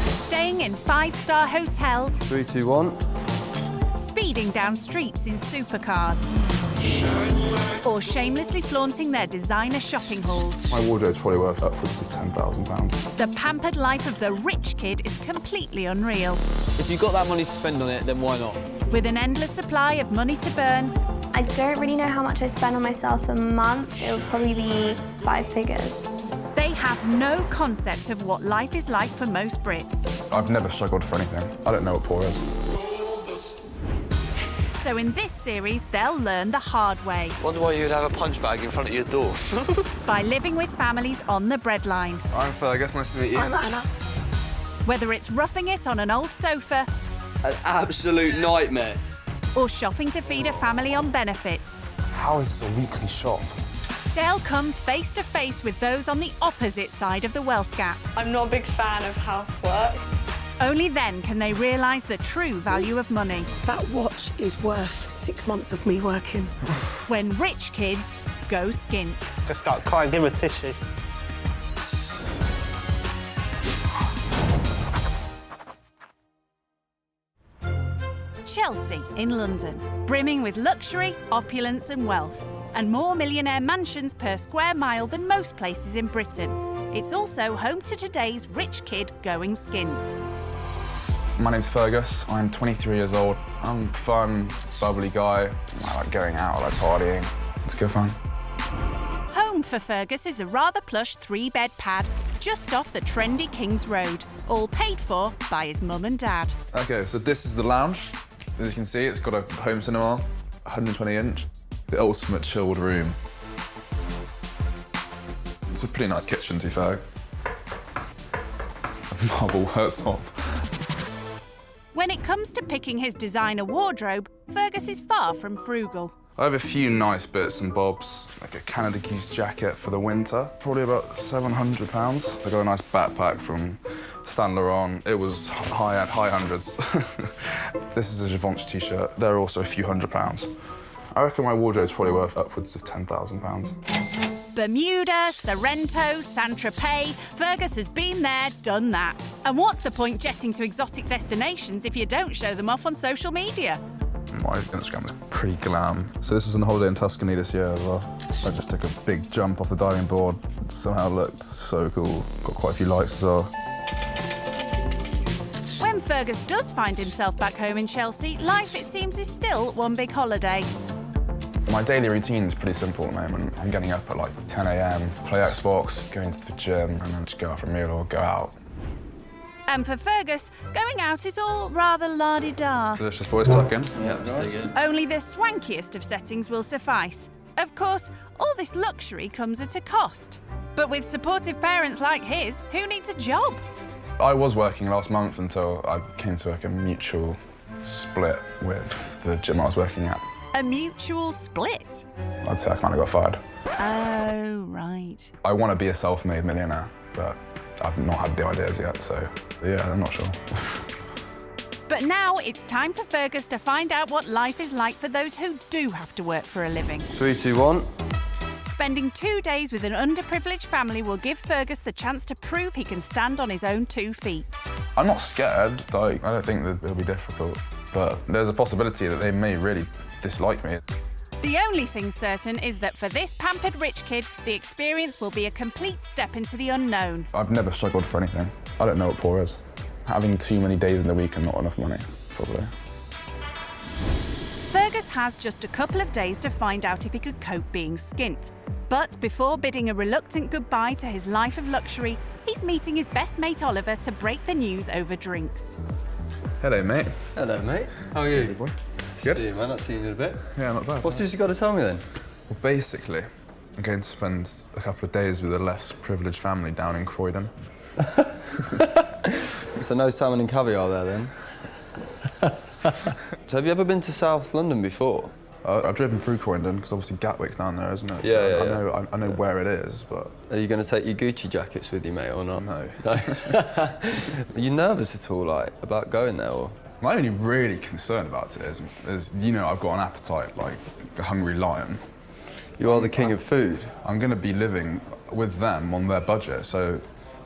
Staying in five-star hotels. 3, 2, 1. Speeding down streets in supercars. Or shamelessly flaunting their designer shopping hauls. My wardrobe's probably worth upwards of £10,000. The pampered life of the rich kid is completely unreal. If you've got that money to spend on it, then why not? With an endless supply of money to burn. I don't really know how much I spend on myself a month. It would probably be 5 figures. They have no concept of what life is like for most Brits. I've never struggled for anything. I don't know what poor is. So in this series, they'll learn the hard way. Wonder why you'd have a punch bag in front of your door. By living with families on the breadline. I'm Fergus, nice to meet you. I'm Anna. Whether it's roughing it on an old sofa An absolute nightmare. or shopping to feed a family on benefits. How is this a weekly shop? They'll come face to face with those on the opposite side of the wealth gap. I'm not a big fan of housework. Only then can they realise the true value of money. That watch is worth 6 months of me working. When rich kids go skint. Just start crying, give him a tissue. Chelsea in London, brimming with luxury, opulence and wealth, and more millionaire mansions per square mile than most places in Britain. It's also home to today's rich kid going skint. My name's Fergus. I'm 23 years old. I'm a fun, bubbly guy. I like going out, I like partying. It's good fun. Home for Fergus is a rather plush 3-bed pad just off the trendy King's Road, all paid for by his mum and dad. Okay, so this is the lounge. As you can see, it's got a home cinema, 120-inch, the ultimate chilled room. It's a pretty nice kitchen, to be fair. Marble worktop. When it comes to picking his designer wardrobe, Fergus is far from frugal. I have a few nice bits and bobs, like a Canada Goose jacket for the winter, probably about £700. I got a nice backpack from Saint Laurent. It was high hundreds. This is a Givenchy t-shirt. They're also a few £100s. I reckon my wardrobe's probably worth upwards of £10,000. Bermuda, Sorrento, Saint-Tropez, Fergus has been there, done that. And what's the point jetting to exotic destinations if you don't show them off on social media? My Instagram is pretty glam. So this was on holiday in Tuscany this year as well. I just took a big jump off the diving board. It somehow looked so cool. Got quite a few likes as well. When Fergus does find himself back home in Chelsea, life, it seems, is still one big holiday. My daily routine is pretty simple at the moment. I'm getting up at like 10 a.m, play Xbox, going to the gym, and then just go out for a meal or go out. And for Fergus, going out is all rather la-di-da. Delicious boys tuck in. Yeah, stay good. Only the swankiest of settings will suffice. Of course, all this luxury comes at a cost. But with supportive parents like his, who needs a job? I was working last month until I came to like a mutual split with the gym I was working at. A mutual split? I'd say I kind of got fired. Oh, right. I want to be a self-made millionaire, but I've not had the ideas yet, so yeah, I'm not sure. But now it's time for Fergus to find out what life is like for those who do have to work for a living. 3, 2, 1. Spending 2 days with an underprivileged family will give Fergus the chance to prove he can stand on his own 2 feet. I'm not scared. Like, I don't think that it'll be difficult, but there's a possibility that they may really dislike me. The only thing certain is that for this pampered rich kid, the experience will be a complete step into the unknown. I've never struggled for anything. I don't know what poor is. Having too many days in the week and not enough money, probably. Fergus has just a couple of days to find out if he could cope being skint. But before bidding a reluctant goodbye to his life of luxury, he's meeting his best mate Oliver to break the news over drinks. Hello, mate. Hello, mate. How are you? Good boy. Good? See you, man. Not seen you in a bit. Yeah, not bad. What's this you got to tell me then? Well, basically, I'm going to spend a couple of days with a less privileged family down in Croydon. So no salmon and caviar there then? So have you ever been to South London before? I've driven through Croydon because obviously Gatwick's down there, isn't it? Yeah, So I know where it is, but Are you going to take your Gucci jackets with you, mate, or not? no. Are you nervous at all, like, about going there, or? My only really concern about it is, you know, I've got an appetite like a hungry lion. You are the king of food. I'm going to be living with them on their budget, so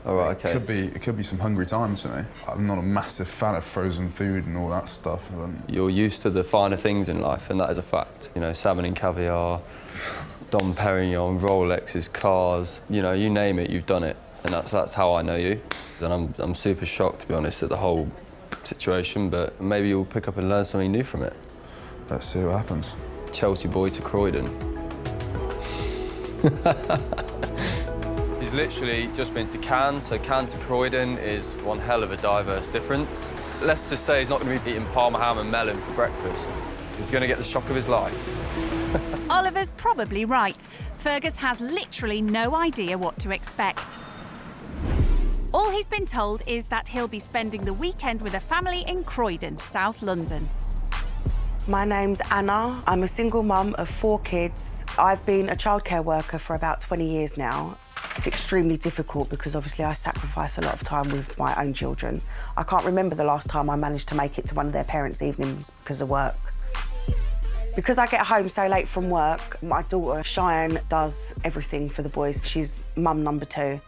All right, okay. It could be some hungry times for me. I'm not a massive fan of frozen food and all that stuff. You're used to the finer things in life, and that is a fact. You know, salmon and caviar, Dom Perignon, Rolexes, cars, you know, you name it, you've done it. And that's how I know you. And I'm super shocked, to be honest, at the whole situation, but maybe you'll pick up and learn something new from it. Let's see what happens. Chelsea boy to Croydon. He's literally just been to Cannes, so Cannes to Croydon is one hell of a diverse difference. Let's just say he's not going to be eating parma ham and melon for breakfast. He's going to get the shock of his life. Oliver's probably right. Fergus has literally no idea what to expect. All he's been told is that he'll be spending the weekend with a family in Croydon, South London. My name's Anna. I'm a single mum of 4 kids. I've been a childcare worker for about 20 years now. It's extremely difficult because obviously I sacrifice a lot of time with my own children. I can't remember the last time I managed to make it to one of their parents' evenings because of work. Because I get home so late from work, my daughter Cheyenne does everything for the boys. She's mum number 2.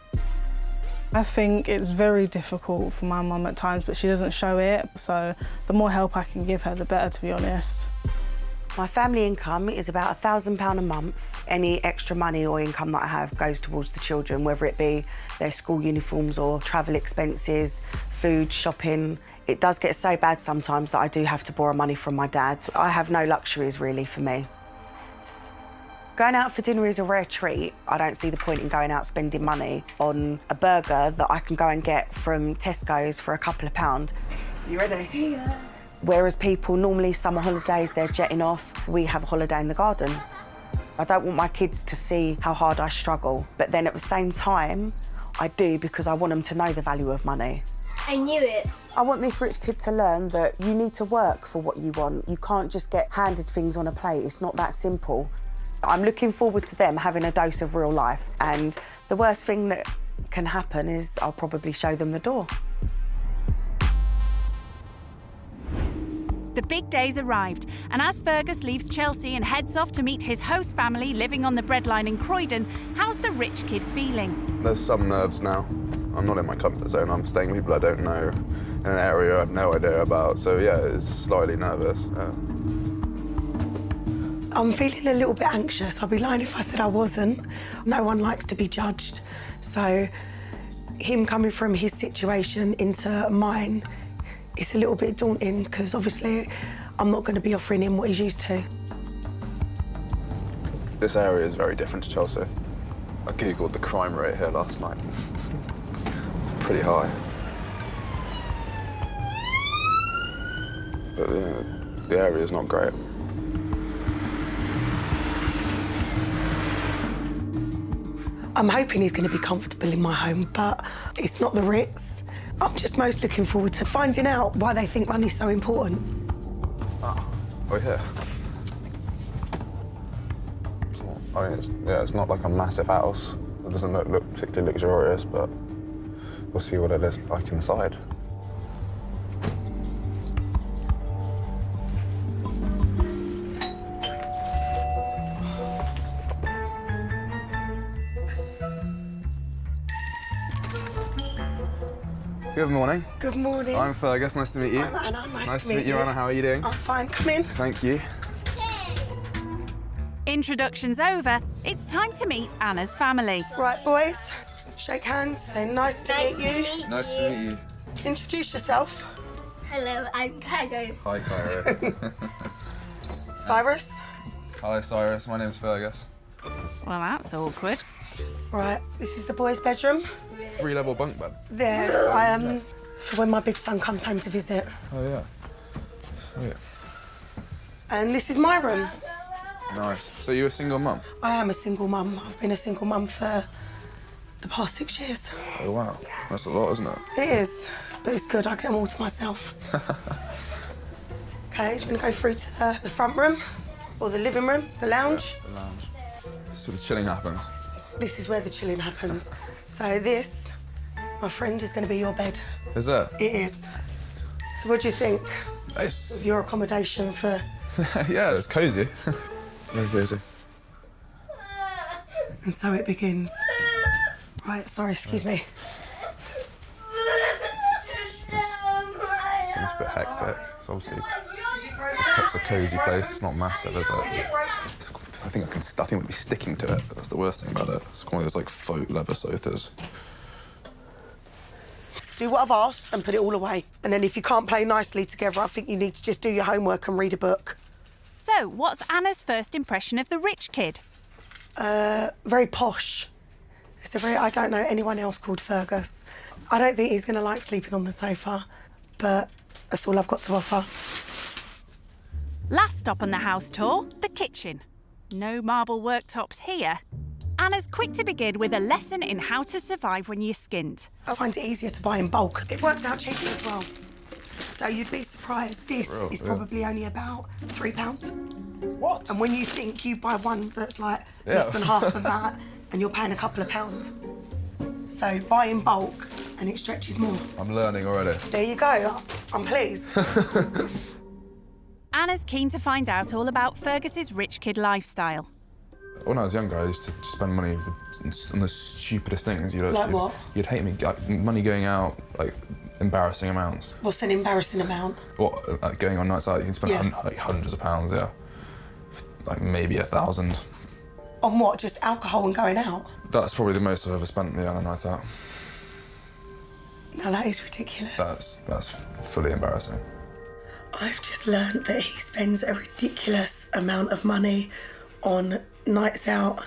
I think it's very difficult for my mum at times, but she doesn't show it. So the more help I can give her, the better, to be honest. My family income is about £1,000 a month. Any extra money or income that I have goes towards the children, whether it be their school uniforms or travel expenses, food, shopping. It does get so bad sometimes that I do have to borrow money from my dad. I have no luxuries really for me. Going out for dinner is a rare treat. I don't see the point in going out spending money on a burger that I can go and get from Tesco's for a couple of pounds. You ready? Yeah. Whereas people, normally summer holidays, they're jetting off. We have a holiday in the garden. I don't want my kids to see how hard I struggle, but then at the same time, I do because I want them to know the value of money. I knew it. I want this rich kid to learn that you need to work for what you want. You can't just get handed things on a plate. It's not that simple. I'm looking forward to them having a dose of real life, and the worst thing that can happen is I'll probably show them the door. The big day's arrived, and as Fergus leaves Chelsea and heads off to meet his host family living on the breadline in Croydon, how's the rich kid feeling? There's some nerves now. I'm not in my comfort zone. I'm staying with people I don't know in an area I have no idea about. So yeah, it's slightly nervous. Yeah. I'm feeling a little bit anxious. I'd be lying if I said I wasn't. No one likes to be judged. So him coming from his situation into mine, it's a little bit daunting because obviously I'm not going to be offering him what he's used to. This area is very different to Chelsea. I googled the crime rate here last night. It's pretty high. But the area is not great. I'm hoping he's going to be comfortable in my home, but it's not the Ritz. I'm just most looking forward to finding out why they think money's so important. Oh yeah. It's not like a massive house. It doesn't look particularly luxurious, but we'll see what it is like inside. Good morning. Good morning. I'm Fergus, nice to meet you. I'm Anna, Nice to meet you, Anna. How are you doing? I'm fine, come in. Thank you. Introductions over, it's time to meet Anna's family. Right, boys, shake hands, say nice to meet you. Nice to meet you. Introduce yourself. Hello, I'm Cairo. Hi, Cairo. Cyrus. Hello, Cyrus. My name's Fergus. Well, that's awkward. Right, this is the boys' bedroom. 3-level bunk bed. There, for when my big son comes home to visit. Oh, yeah. Sweet. And this is my room. Nice. So you're a single mum? I am a single mum. I've been a single mum for the past 6 years. Oh, wow. That's a lot, isn't it? It is, but it's good. I get them all to myself. OK, do you want to go through to the front room or the living room, the lounge? Yeah, the lounge. So the chilling happens. This is where the chilling happens. So this, my friend, is going to be your bed. Is it? It is. So what do you think It's... of your accommodation for... Yeah, it's cosy. Very cosy. And so it begins. Right, sorry, excuse me. tick. It's obviously it's a cosy place. It's not massive, is it? I think we'd be sticking to it. That's the worst thing about it. It's one of those like faux leather sofas. Do what I've asked and put it all away. And then if you can't play nicely together, I think you need to just do your homework and read a book. So, what's Anna's first impression of the rich kid? Very posh. I don't know anyone else called Fergus. I don't think he's going to like sleeping on the sofa, but that's all I've got to offer. Last stop on the house tour, the kitchen. No marble worktops here. Anna's quick to begin with a lesson in how to survive when you're skint. I find it easier to buy in bulk. It works out cheaper as well. So you'd be surprised. This is probably only about £3. What? And when you think you buy one that's like less than half of that, and you're paying a couple of pounds. So buy in bulk and it stretches more. I'm learning already. There you go. I'm pleased. Anna's keen to find out all about Fergus's rich kid lifestyle. When I was younger, I used to spend money on the stupidest things. Like what? You'd hate me. Like, money going out, like embarrassing amounts. What's an embarrassing amount? What? Like going on nights out, you can spend like hundreds of pounds, yeah. Like maybe 1,000. On what? Just alcohol and going out? That's probably the most I've ever spent on a night out. No, that is ridiculous. That's fully embarrassing. I've just learned that he spends a ridiculous amount of money on nights out.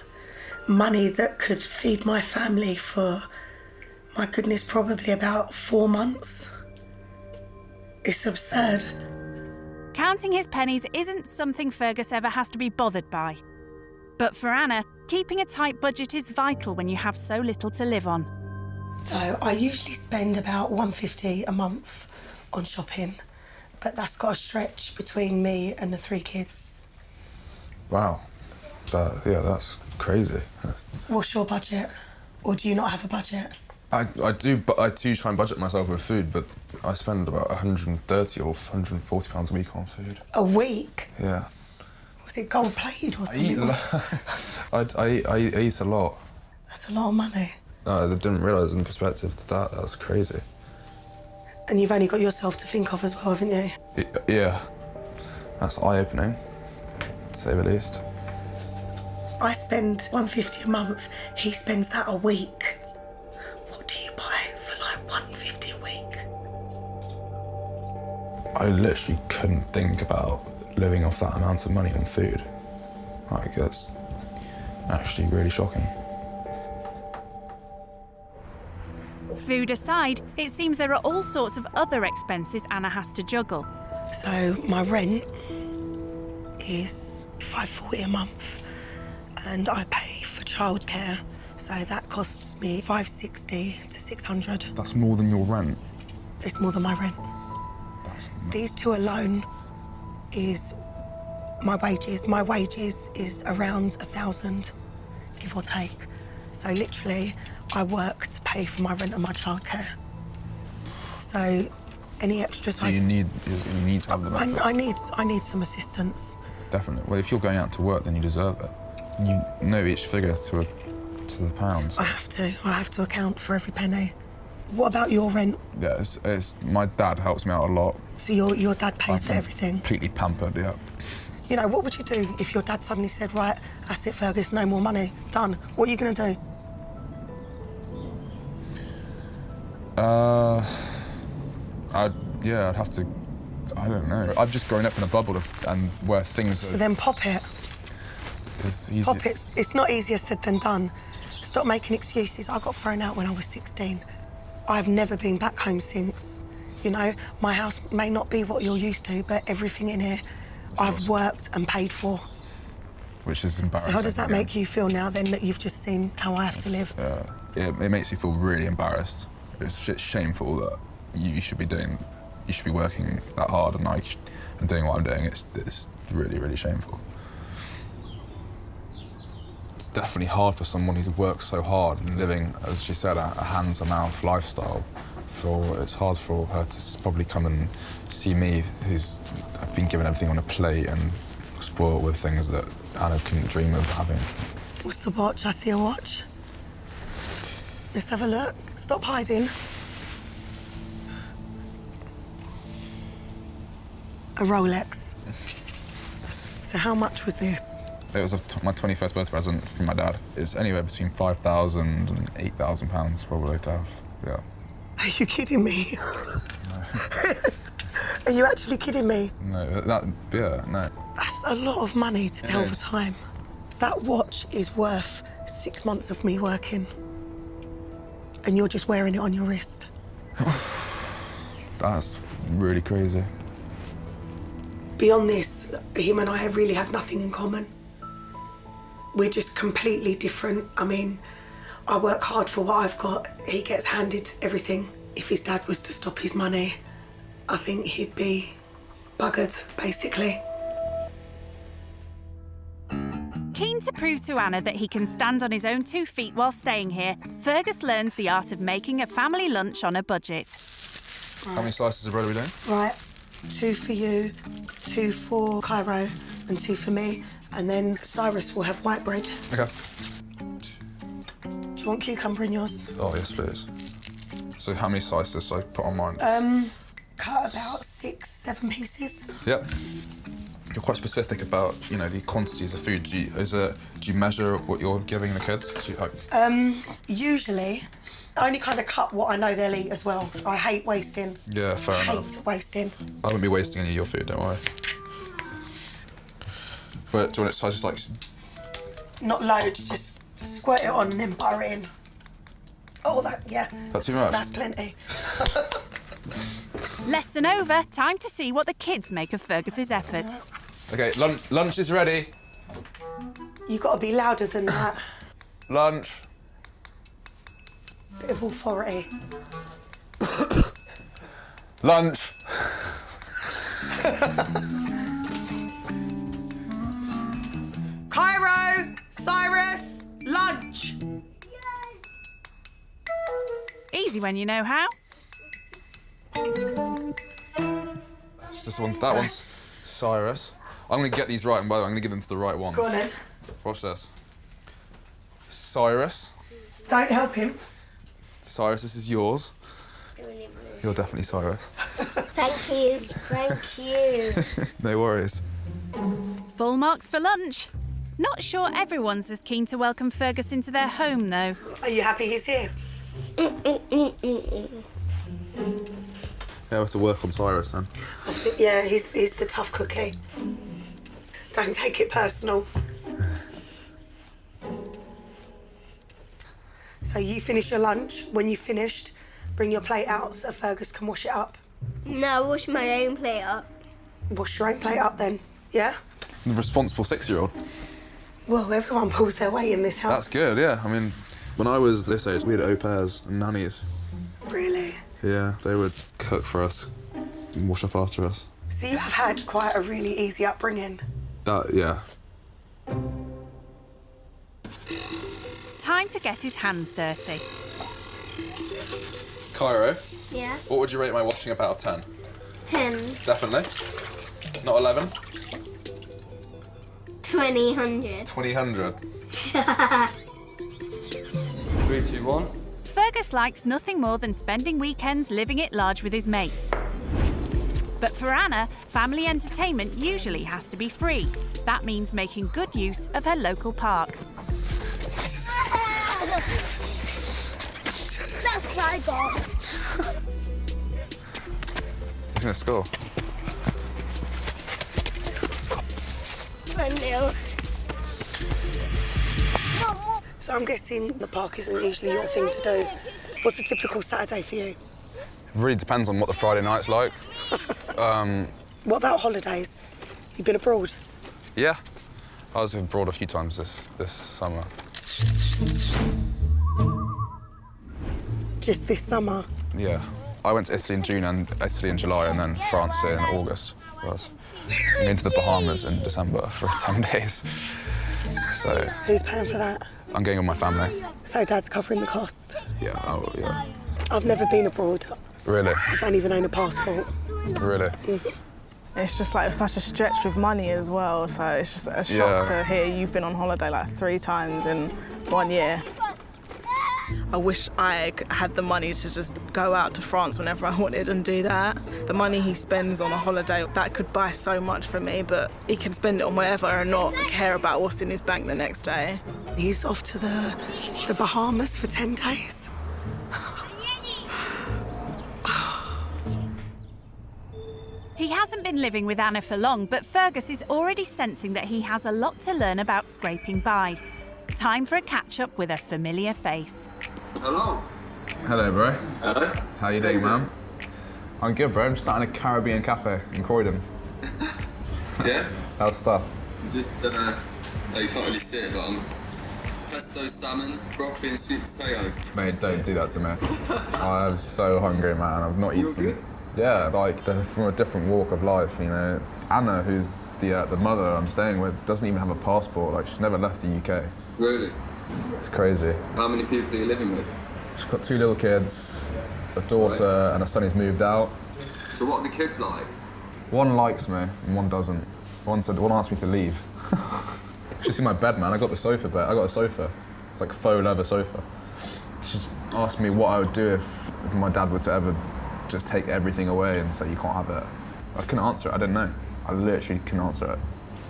Money that could feed my family for, my goodness, probably about 4 months. It's absurd. Counting his pennies isn't something Fergus ever has to be bothered by. But for Anna, keeping a tight budget is vital when you have so little to live on. So I usually spend about £150 a month on shopping, but that's got a stretch between me and the 3 kids. Wow. That's crazy. What's your budget? Or do you not have a budget? I do try and budget myself with food, but I spend about £130 or £140 a week on food. A week? Yeah. Was it gold-plated or something? I eat a lot. That's a lot of money. No, I didn't realise in perspective to that. That's crazy. And you've only got yourself to think of as well, haven't you? Yeah. That's eye-opening, to say the least. I spend £150 a month. He spends that a week. What do you buy for like £150 a week? I literally couldn't think about living off that amount of money on food. Like, that's actually really shocking. Food aside, it seems there are all sorts of other expenses Anna has to juggle. So my rent is £540 a month, and I pay for childcare, so that costs me £560 to £600. That's more than your rent? It's more than my rent. These two alone is my wages. My wages is around 1,000, give or take. So literally, I work to pay for my rent and my childcare. So any extras So you need to have the benefit? I need some assistance. Definitely. Well, if you're going out to work, then you deserve it. You know each figure to the pounds. I have to account for every penny. What about your rent? Yeah, it's my dad helps me out a lot. So your dad pays for everything? Completely pampered, yeah. You know, what would you do if your dad suddenly said, right, that's it, Fergus, no more money, done? What are you going to do? I'd have to, I don't know. I've just grown up in a bubble and where things So are... then pop it. It's easy. Pop it. It's not easier said than done. Stop making excuses. I got thrown out when I was 16. I've never been back home since. You know, my house may not be what you're used to, but everything in here I've worked and paid for. Which is embarrassing. So how does that make you feel now, then, that you've just seen how I have to live? It makes me feel really embarrassed. It's shameful that you should be working that hard and doing what I'm doing. It's really, really shameful. It's definitely hard for someone who's worked so hard and living, as she said, a hand-to-mouth lifestyle. It's hard for her to probably come and see me, I've been given everything on a plate and spoiled with things that Anna couldn't dream of having. What's the watch? I see a watch. Let's have a look. Stop hiding. A Rolex. So how much was this? It was my 21st birthday present from my dad. It's anywhere between £5,000 and £8,000 probably to have, yeah. Are you kidding me? Are you actually kidding me? No, no. That's a lot of money to tell the time. That watch is worth 6 months of me working. And you're just wearing it on your wrist. That's really crazy. Beyond this, him and I really have nothing in common. We're just completely different. I mean, I work hard for what I've got. He gets handed everything. If his dad was to stop his money, I think he'd be buggered, basically. Keen to prove to Anna that he can stand on his own 2 feet while staying here, Fergus learns the art of making a family lunch on a budget. How many slices of bread are we doing? Right, 2 for you, 2 for Cairo, and 2 for me. And then Cyrus will have white bread. Okay. Do you want cucumber in yours? Oh, yes, please. So how many slices should I put on mine? Cut about 6, 7 pieces. Yep. You're quite specific about, you know, the quantities of food. Do you measure what you're giving the kids? Do you, like... Usually, I only kind of cut what I know they'll eat as well. I hate wasting. Yeah, fair enough. I hate wasting. I wouldn't be wasting any of your food, don't worry. But do you want it so I just like... Not loads, just squirt it on and then butter it in. Oh, yeah. That's too much? That's plenty. Lesson over, time to see what the kids make of Fergus's efforts. OK, lunch is ready. You've got to be louder than that. Lunch. Bit of authority. Lunch. Cairo, Cyrus, lunch. Easy when you know how. It's this one. That one's Cyrus. I'm going to get these right, and by the way, I'm going to give them to the right ones. Go on then. Watch this. Cyrus. Don't help him. Cyrus, this is yours. You're definitely Cyrus. Thank you. Thank you. No worries. Full marks for lunch. Not sure everyone's as keen to welcome Fergus into their home, though. Are you happy he's here? Yeah, we have to work on Cyrus then. Yeah, he's the tough cookie. Don't take it personal. So you finish your lunch. When you've finished, bring your plate out so Fergus can wash it up. No, wash my own plate up. Wash your own plate up then, yeah? The responsible 6-year-old. Well, everyone pulls their weight in this house. That's good, yeah. I mean, when I was this age, we had au pairs and nannies. Really? Yeah, they would cook for us and wash up after us. So you have had quite a really easy upbringing. Yeah. Time to get his hands dirty. Cairo, Yeah? what would you rate my washing up out of 10? 10. Definitely. Not 11? 20, 100. 20, 3, 2, 1. Fergus likes nothing more than spending weekends living it large with his mates. But for Anna, family entertainment usually has to be free. That means making good use of her local park. That's what I got. He's going to score. 1-0. So I'm guessing the park isn't usually your thing to do. What's a typical Saturday for you? It really depends on what the Friday night's like. What about holidays? You've been abroad? Yeah. I was abroad a few times this summer. Just this summer? Yeah. I went to Italy in June and Italy in July and then France in August. I was into the Bahamas in December for 10 days. So... Who's paying for that? I'm going with my family. So Dad's covering the cost? Yeah, yeah. I've never been abroad. Really? I don't even own a passport. Really? It's just like such a stretch with money as well, so it's just a shock to hear you've been on holiday like 3 times in 1 year. I wish I had the money to just go out to France whenever I wanted and do that. The money he spends on a holiday, that could buy so much for me, but he can spend it on whatever and not care about what's in his bank the next day. He's off to the Bahamas for 10 days. He hasn't been living with Anna for long, but Fergus is already sensing that he has a lot to learn about scraping by. Time for a catch-up with a familiar face. Hello. Hello, bro. Hello. How you doing, man? I'm good, bro. I'm just sat in a Caribbean cafe in Croydon. Yeah? How's stuff? Just, you can't really see it, but I'm pesto salmon, broccoli and sweet potato. Mate, don't do that to me. I'm so hungry, man. I've not eaten. Good? Yeah, like they're from a different walk of life, you know. Anna, who's the mother I'm staying with, doesn't even have a passport. Like, she's never left the UK. Really? It's crazy. How many people are you living with? She's got 2 little kids, a daughter, and a son who's moved out. So what are the kids like? One likes me and one doesn't. One asked me to leave. You should see my bed, man. I got the sofa bed. I got a sofa. It's like a faux leather sofa. She asked me what I would do if my dad were to ever just take everything away and say you can't have it. I couldn't answer it. I didn't know. I literally couldn't answer it.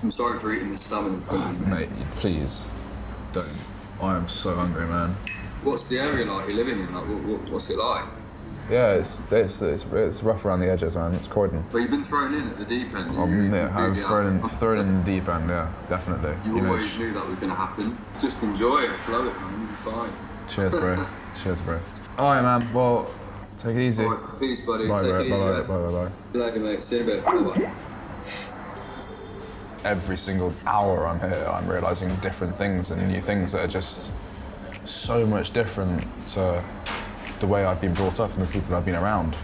I'm sorry for eating this salmon in front of you. Mate, please don't. I am so hungry, man. What's the area like you're living in? Like, what's it like? Yeah, it's rough around the edges, man. It's Croydon. But you've been thrown in at the deep end. I'm thrown in the deep end, yeah, definitely. You always knew that was going to happen. Just enjoy it, flow it, man. You'll be fine. Cheers, bro. Cheers, bro. All right, man. Well, take it easy. All right, peace, buddy. Bye, Take bro. it easy, Bye, mate. bye, bye. See you later, mate. See you in a bit. Bye-bye. Every single hour I'm here, I'm realising different things and new things that are just so much different to the way I've been brought up and the people I've been around.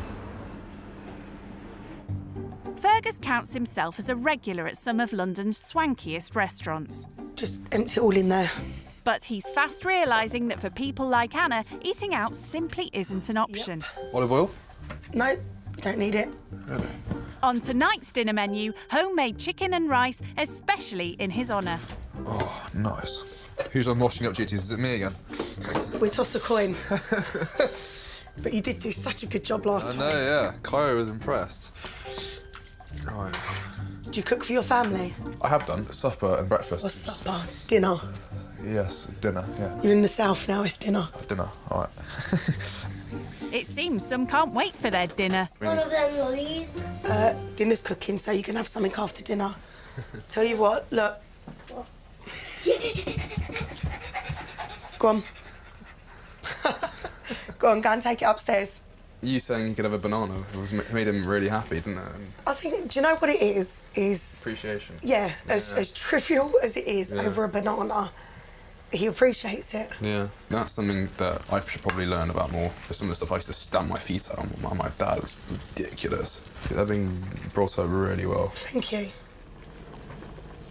Fergus counts himself as a regular at some of London's swankiest restaurants. Just empty it all in there. But he's fast realising that for people like Anna, eating out simply isn't an option. Olive oil? No, you don't need it. Really? On tonight's dinner menu, homemade chicken and rice, especially in his honour. Oh, nice. Who's on washing up duties? Is it me again? We toss a coin. But you did do such a good job last time. I know, yeah. Cairo was impressed. Right. Do you cook for your family? I have done. Supper and breakfast. Or supper? Dinner? Yes, dinner, yeah. You're in the south now, it's dinner. Dinner, all right. It seems some can't wait for their dinner. One of them lollies. Dinner's cooking, so you can have something after dinner. Tell you what, look. Go on. Go and take it upstairs. You saying you could have a banana made him really happy, didn't it? I think, do you know what it is? Appreciation. Yeah, as trivial as it is over a banana, he appreciates it. Yeah, that's something that I should probably learn about more. Some of the stuff I used to stamp my feet on my dad was ridiculous. They've been brought up really well. Thank you.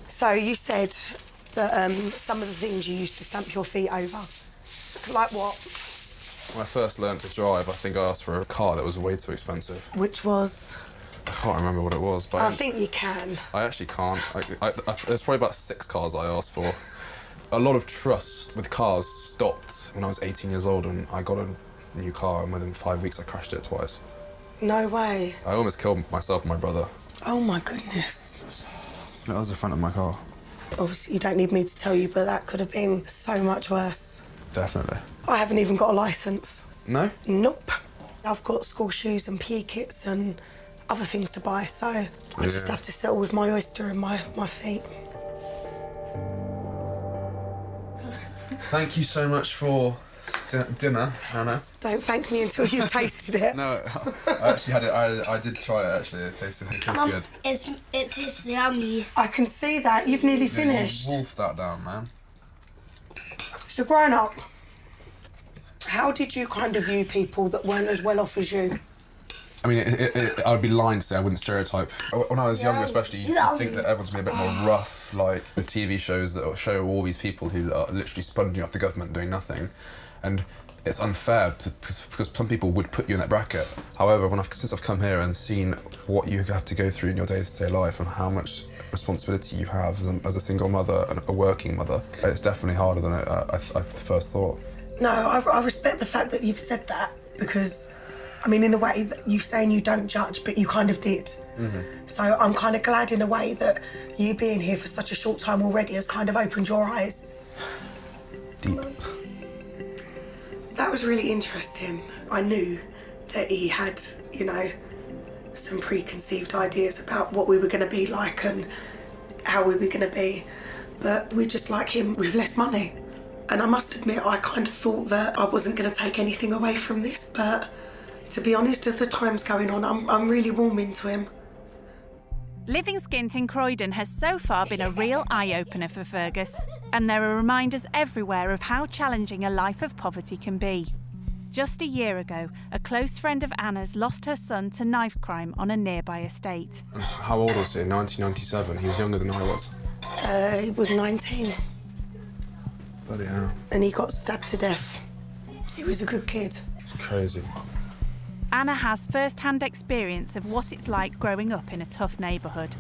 So you said that some of the things you used to stamp your feet over. Like what? When I first learnt to drive, I think I asked for a car that was way too expensive. Which was? I can't remember what it was, but I think you can. I actually can't. There's probably about 6 cars I asked for. A lot of trust with cars stopped when I was 18 years old and I got a new car, and within 5 weeks I crashed it twice. No way. I almost killed myself and my brother. Oh my goodness. That was the front of my car. Obviously you don't need me to tell you, but that could have been so much worse. Definitely. I haven't even got a licence. No? Nope. I've got school shoes and PE kits and other things to buy, so I just have to settle with my oyster and my feet. Thank you so much for dinner, Hannah. Don't thank me until you've tasted it. No, I actually had it. I did try it actually. It tastes good. It tastes yummy. I can see that. You've nearly finished. You wolfed that down, man. So growing up, how did you kind of view people that weren't as well off as you? I mean, I would be lying to say I wouldn't stereotype. When I was younger, especially, you think that everyone's going to be a bit more rough, like the TV shows that show all these people who are literally sponging off the government doing nothing. And it's unfair because some people would put you in that bracket. However, since I've come here and seen what you have to go through in your day-to-day life and how much responsibility you have as a single mother and a working mother, it's definitely harder than I first thought. No, I respect the fact that you've said that because, I mean, in a way, you saying you don't judge, but you kind of did. So I'm kind of glad in a way that you being here for such a short time already has kind of opened your eyes. Deep. That was really interesting. I knew that he had, you know, some preconceived ideas about what we were going to be like and how we were going to be, but we're just like him with less money. And I must admit, I kind of thought that I wasn't going to take anything away from this, but to be honest, as the time's going on, I'm really warming to him. Living skint in Croydon has so far been a real eye-opener for Fergus, and there are reminders everywhere of how challenging a life of poverty can be. Just a year ago, a close friend of Anna's lost her son to knife crime on a nearby estate. How old was he? 1997. He was younger than I was. He was 19. Bloody hell. And he got stabbed to death. He was a good kid. It's crazy. Anna has first-hand experience of what it's like growing up in a tough neighbourhood.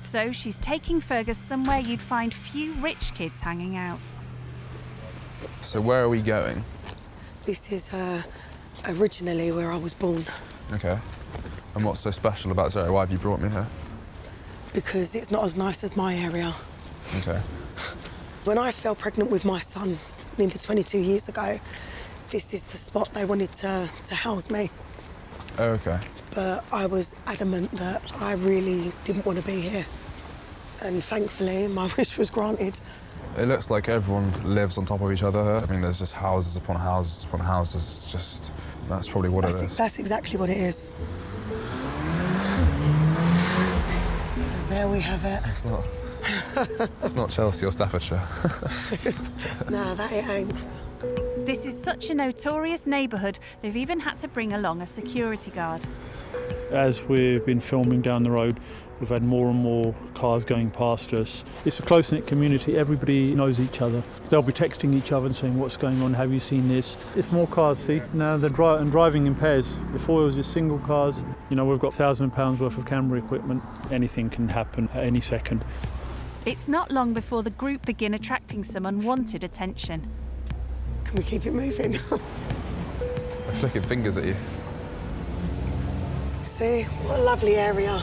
So she's taking Fergus somewhere you'd find few rich kids hanging out. So where are we going? This is originally where I was born. Okay. And what's so special about Zoe? Why have you brought me here? Because it's not as nice as my area. Okay. When I fell pregnant with my son nearly 22 years ago, this is the spot they wanted to house me. Oh, okay. But I was adamant that I really didn't want to be here. And thankfully, my wish was granted. It looks like everyone lives on top of each other here. I mean, there's just houses upon houses upon houses. It's just, that's probably what it is. That's exactly what it is. There we have it. It's not Chelsea or Staffordshire. No, that it ain't. This is such a notorious neighbourhood, they've even had to bring along a security guard. As we've been filming down the road, we've had more and more cars going past us. It's a close-knit community, everybody knows each other. They'll be texting each other and saying, what's going on, have you seen this? It's more cars, see? Now they're driving in pairs. Before it was just single cars. You know, we've got £1,000 worth of camera equipment. Anything can happen at any second. It's not long before the group begin attracting some unwanted attention. Can we keep it moving? They're flicking fingers at you. See, what a lovely area.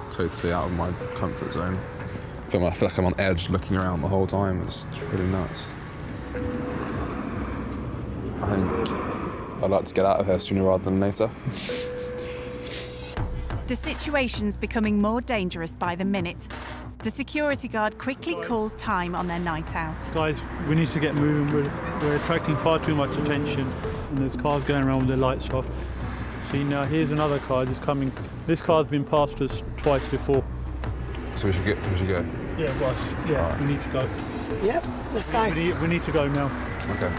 Totally out of my comfort zone. I feel like I'm on edge looking around the whole time. It's really nuts. I think I'd like to get out of here sooner rather than later. The situation's becoming more dangerous by the minute. The security guard quickly calls time on their night out. Guys, we need to get moving. We're attracting far too much attention, and there's cars going around with their lights off. See, now here's another car that's coming. This car's been past us twice before. So we should go? Yeah, boss. Yeah, right. We need to go. Yep, let's go. We need to go now. Okay.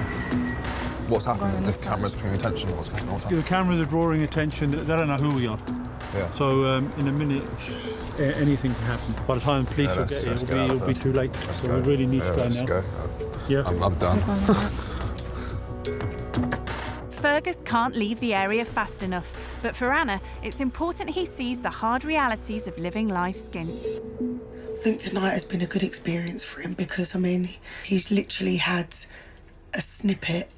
What's happened? The camera's paying attention. What's happening? The cameras are drawing attention. They don't know who we are. Yeah. So in a minute, anything can happen. By the time the police will get here, it'll be too late. So we really need to go now. Go. Yeah. I'm done. Fergus can't leave the area fast enough, but for Anna, it's important he sees the hard realities of living life skint. I think tonight has been a good experience for him because, I mean, he's literally had a snippet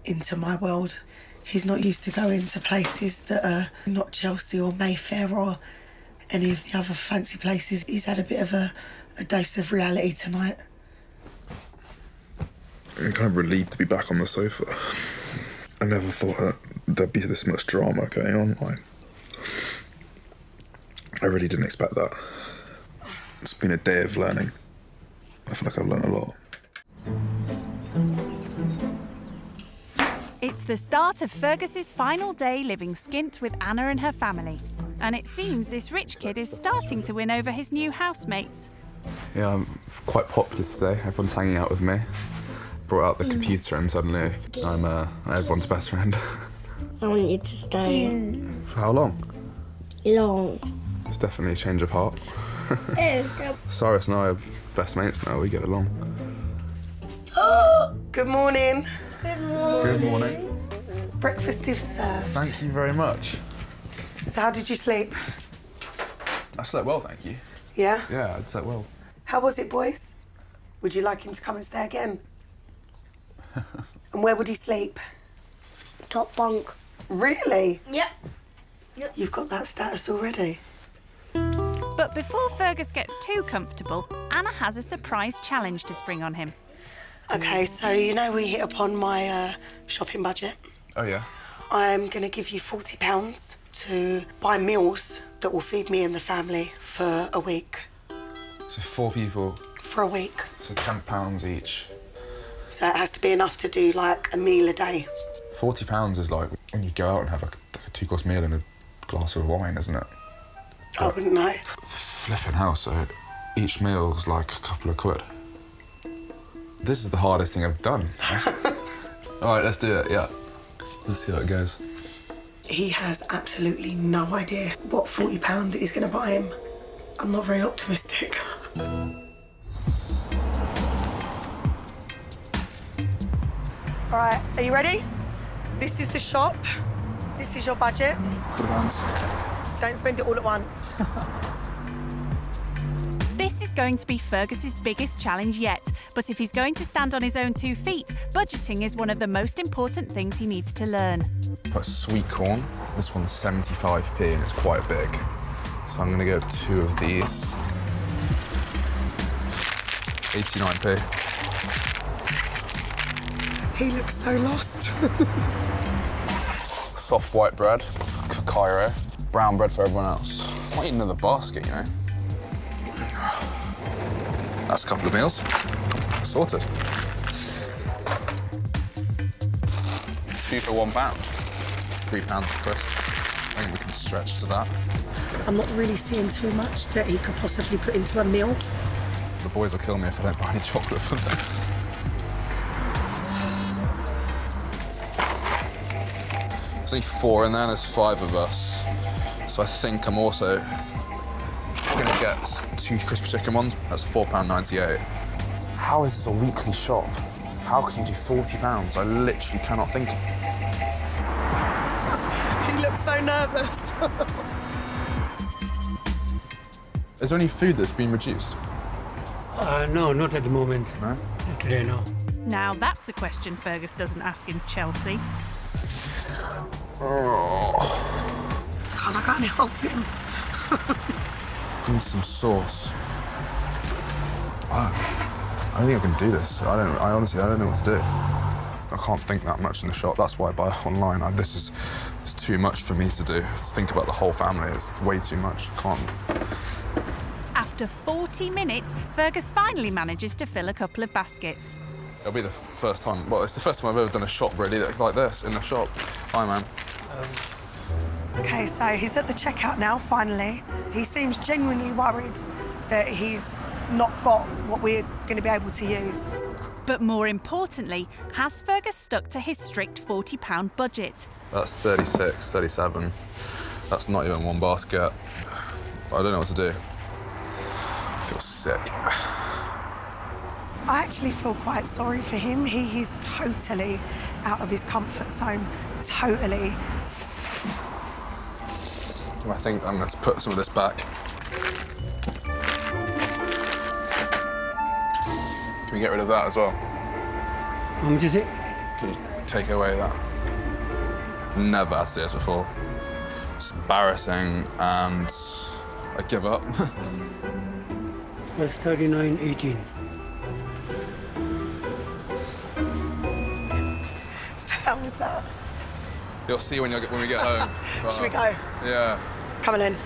into my world. He's not used to going to places that are not Chelsea or Mayfair or any of the other fancy places. He's had a bit of a dose of reality tonight. I'm kind of relieved to be back on the sofa. I never thought there'd be this much drama going on. I really didn't expect that. It's been a day of learning. I feel like I've learned a lot. It's the start of Fergus's final day living skint with Anna and her family. And it seems this rich kid is starting to win over his new housemates. Yeah, I'm quite popular today. Everyone's hanging out with me. Brought out the computer and suddenly I'm everyone's best friend. I want you to stay. For how long? Long. It's definitely a change of heart. Cyrus and I are best mates now, we get along. Good morning. Good morning. Good morning. Breakfast is served. Thank you very much. So how did you sleep? I slept well, thank you. Yeah? Yeah, I slept well. How was it, boys? Would you like him to come and stay again? And where would he sleep? Top bunk. Really? Yep. You've got that status already. But before Fergus gets too comfortable, Anna has a surprise challenge to spring on him. Okay, so you know we hit upon my shopping budget. Oh, yeah? I'm going to give you £40 to buy meals that will feed me and the family for a week. So 4 people. For a week. So £10 each. So it has to be enough to do, like, a meal a day. £40 is like when you go out and have like a 2-course meal and a glass of wine, isn't it? I wouldn't know. Flipping hell, so each meal's like a couple of quid. This is the hardest thing I've done. All right, let's do it, yeah. Let's see how it goes. He has absolutely no idea what £40 is going to buy him. I'm not very optimistic. All right, are you ready? This is the shop. This is your budget. £40. Don't spend it all at once. This is going to be Fergus's biggest challenge yet, but if he's going to stand on his own 2 feet, budgeting is one of the most important things he needs to learn. Got sweet corn. This one's 75p and it's quite big. So I'm going to go 2 of these. 89p. He looks so lost. Soft white bread, Cairo. Brown bread for everyone else. I might eat another basket, you know. That's a couple of meals. Sorted. 2 for £1. £3 for crisps. I think we can stretch to that. I'm not really seeing too much that he could possibly put into a meal. The boys will kill me if I don't buy any chocolate for them. There's only 4 in there, and there's 5 of us. So I think I'm also gonna get 2 crispy chicken ones. That's £4.98. How is this a weekly shop? How can you do £40? I literally cannot think. He looks so nervous. Is there any food that's been reduced? No, not at the moment. No? Not today, no. Now that's a question Fergus doesn't ask in Chelsea. Oh. I can't help him. I need some sauce. I don't think I can do this. I honestly don't know what to do. I can't think that much in the shop. That's why I buy online. It's too much for me to do. Think about the whole family. It's way too much. I can't. After 40 minutes, Fergus finally manages to fill a couple of baskets. It'll be the first time. Well, it's the first time I've ever done a shop really like this in a shop. Hi, man. Okay, so he's at the checkout now, finally. He seems genuinely worried that he's not got what we're going to be able to use. But more importantly, has Fergus stuck to his strict £40 budget? That's 36, 37. That's not even one basket. I don't know what to do. I feel sick. I actually feel quite sorry for him. He is totally out of his comfort zone, totally. I think I'm going to put some of this back. Can we get rid of that as well? How much is it? Can you take away that? Never had to do this before. It's embarrassing and I give up. That's 39.18. So how was that? You'll see when we get home. Should we go? Yeah. Come on in.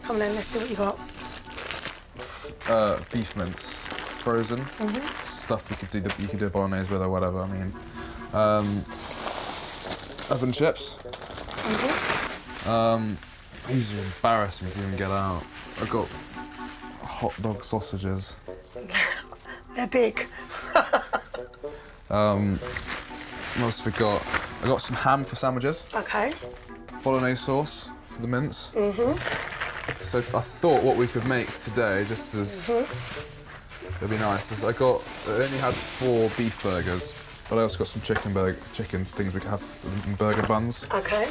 Come on in, let's see what you got. Beef mince, frozen. Stuff you could do a bolognese with or whatever. I mean, oven chips. These are embarrassing to even get out. I've got hot dog sausages. They're big. What else have we got? I got some ham for sandwiches. Okay. Bolognese sauce for the mince. So I thought what we could make today, just as it'd be nice, is I only had 4 beef burgers, but I also got some chicken things we could have in burger buns. Okay.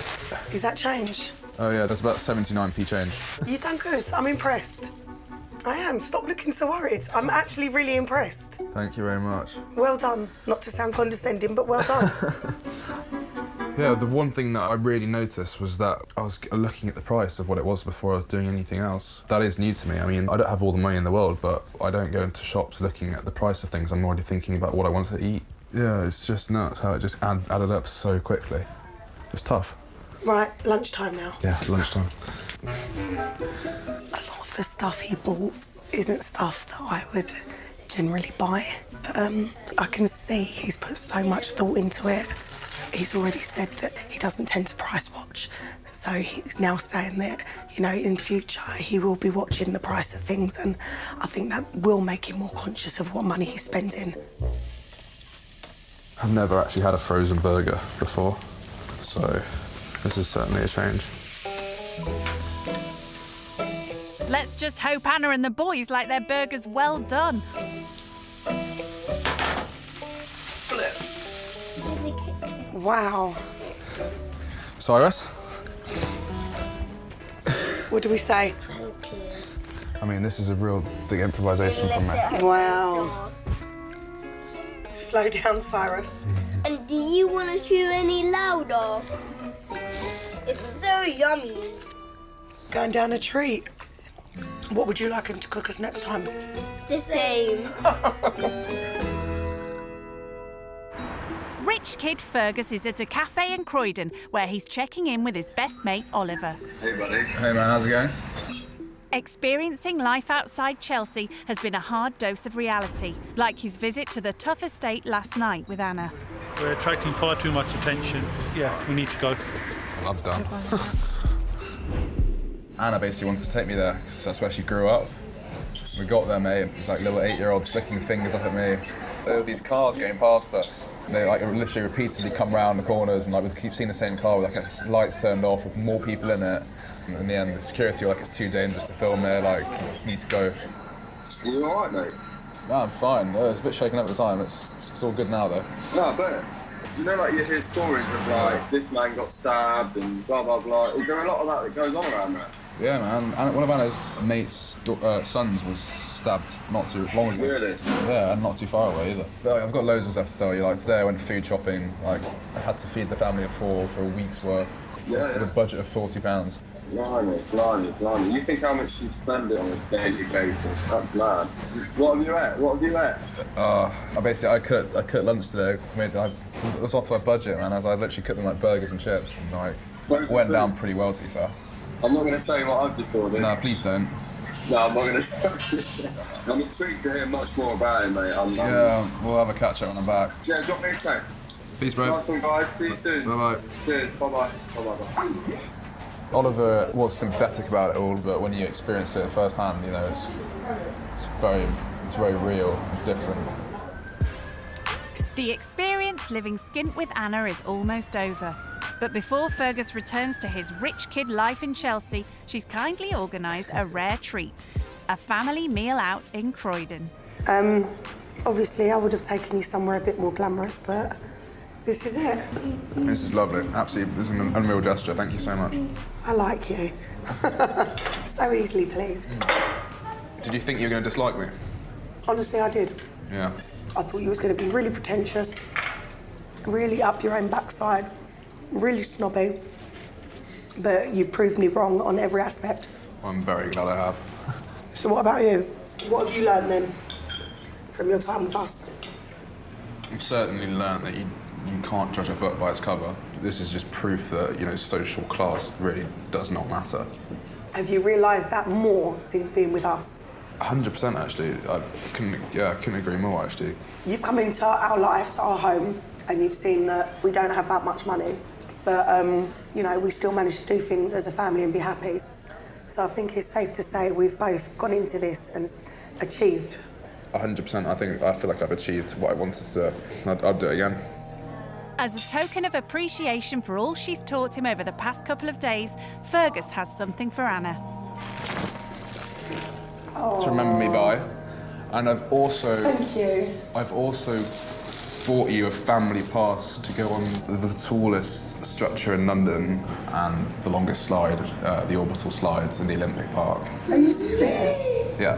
Is that change? Oh yeah, there's about 79p change. You've done good. I'm impressed. I am. Stop looking so worried. I'm actually really impressed. Thank you very much. Well done. Not to sound condescending, but well done. Yeah, the one thing that I really noticed was that I was looking at the price of what it was before I was doing anything else. That is new to me. I mean, I don't have all the money in the world, but I don't go into shops looking at the price of things. I'm already thinking about what I want to eat. Yeah, it's just nuts how it just added up so quickly. It's tough. Right, lunchtime now. Yeah, lunchtime. A lot of the stuff he bought isn't stuff that I would generally buy. But I can see he's put so much thought into it. He's already said that he doesn't tend to price watch. So he's now saying that, you know, in future he will be watching the price of things, and I think that will make him more conscious of what money he's spending. I've never actually had a frozen burger before, so this is certainly a change. Let's just hope Anna and the boys like their burgers well done. Wow. Cyrus? What do we say? I mean, this is a real big improvisation from me. Wow. Slow down, Cyrus. And do you want to chew any louder? It's so yummy. Going down a treat. What would you like him to cook us next time? The same. Rich kid Fergus is at a cafe in Croydon where he's checking in with his best mate Oliver. Hey, buddy. Hey, man, how's it going? Experiencing life outside Chelsea has been a hard dose of reality, like his visit to the tough estate last night with Anna. We're attracting far too much attention. Yeah, we need to go. I'm done. Anna basically wanted to take me there because that's where she grew up. We got there, mate. It was like little 8-year-olds flicking fingers up at me. There were these cars going past us. They like literally repeatedly come round the corners, and like we'd keep seeing the same car with like lights turned off with more people in it. And in the end, the security were like, it's too dangerous to film there. Like, you need to go. Are you all right, mate? No, I'm fine. It's a bit shaken up at the time. It's all good now, though. No, I bet. You know, like, you hear stories of, like, this man got stabbed and blah, blah, blah. Is there a lot of that goes on around there? Yeah, man. One of Anna's mate's sons was stabbed not too long ago. Really? Yeah, and not too far away either. But I've got loads of stuff to tell you. Like, today I went food shopping. Like, I had to feed the family of 4 for a week's worth. Yeah. With a budget of £40. Blimey. You think how much you spend it on a daily basis? That's mad. What have you ate? I cut lunch today. It was off my budget, man. I literally cooked them like burgers and chips, and like went down pretty well, to be fair. I'm not going to tell you what I've just ordered. No, please don't. No, I'm not going to tell you. I'm intrigued to hear much more about it, mate. Yeah, we'll have a catch up when I'm back. Yeah, drop me a text. Peace, bro. Nice one, guys. See you soon. Bye-bye. Cheers. Bye-bye. Bye-bye. Oliver was sympathetic about it all, but when you experience it firsthand, you know, it's very real and different. The experience living skint with Anna is almost over. But before Fergus returns to his rich kid life in Chelsea, she's kindly organised a rare treat, a family meal out in Croydon. Obviously I would have taken you somewhere a bit more glamorous, but this is it. This is lovely. Absolutely, this is an unreal gesture. Thank you so much. I like you. So easily pleased. Did you think you were going to dislike me? Honestly, I did. Yeah. I thought you was going to be really pretentious, really up your own backside, really snobby, but you've proved me wrong on every aspect. I'm very glad I have. So what about you? What have you learned then from your time with us? I've certainly learned that you can't judge a book by its cover. This is just proof that, you know, social class really does not matter. Have you realised that more since being with us? 100% actually. I couldn't agree more actually. You've come into our lives, our home, and you've seen that we don't have that much money, but you know, we still manage to do things as a family and be happy. So I think it's safe to say we've both gone into this and achieved. 100%. I feel like I've achieved what I wanted to do. I'd do it again. As a token of appreciation for all she's taught him over the past couple of days, Fergus has something for Anna. To remember me by. And I've also... Thank you. I've also bought you a family pass to go on the tallest structure in London and the longest slide, the orbital slides in the Olympic Park. Are you serious? Yeah.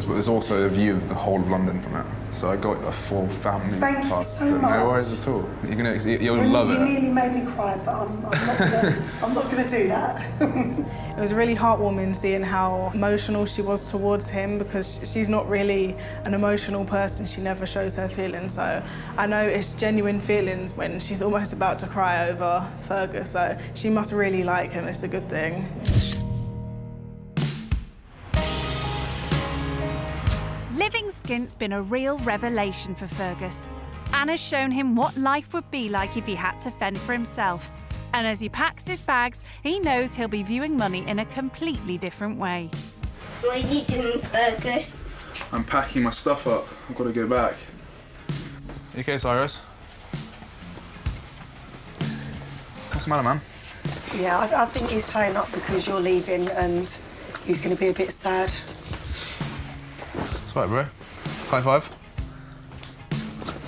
There's also a view of the whole of London from it. So I got a full family Thank you pass. so much. No worries at all. You'll love it. You nearly made me cry, but I'm not gonna do that. It was really heartwarming seeing how emotional she was towards him, because she's not really an emotional person. She never shows her feelings. So I know it's genuine feelings when she's almost about to cry over Fergus. So she must really like him. It's a good thing. Living Skint's been a real revelation for Fergus. Anna's shown him what life would be like if he had to fend for himself. And as he packs his bags, he knows he'll be viewing money in a completely different way. What are you doing, Fergus? I'm packing my stuff up. I've got to go back. You okay, Cyrus? What's the matter, man? Yeah, I think he's tying up because you're leaving and he's going to be a bit sad. It's all right, bro. High five.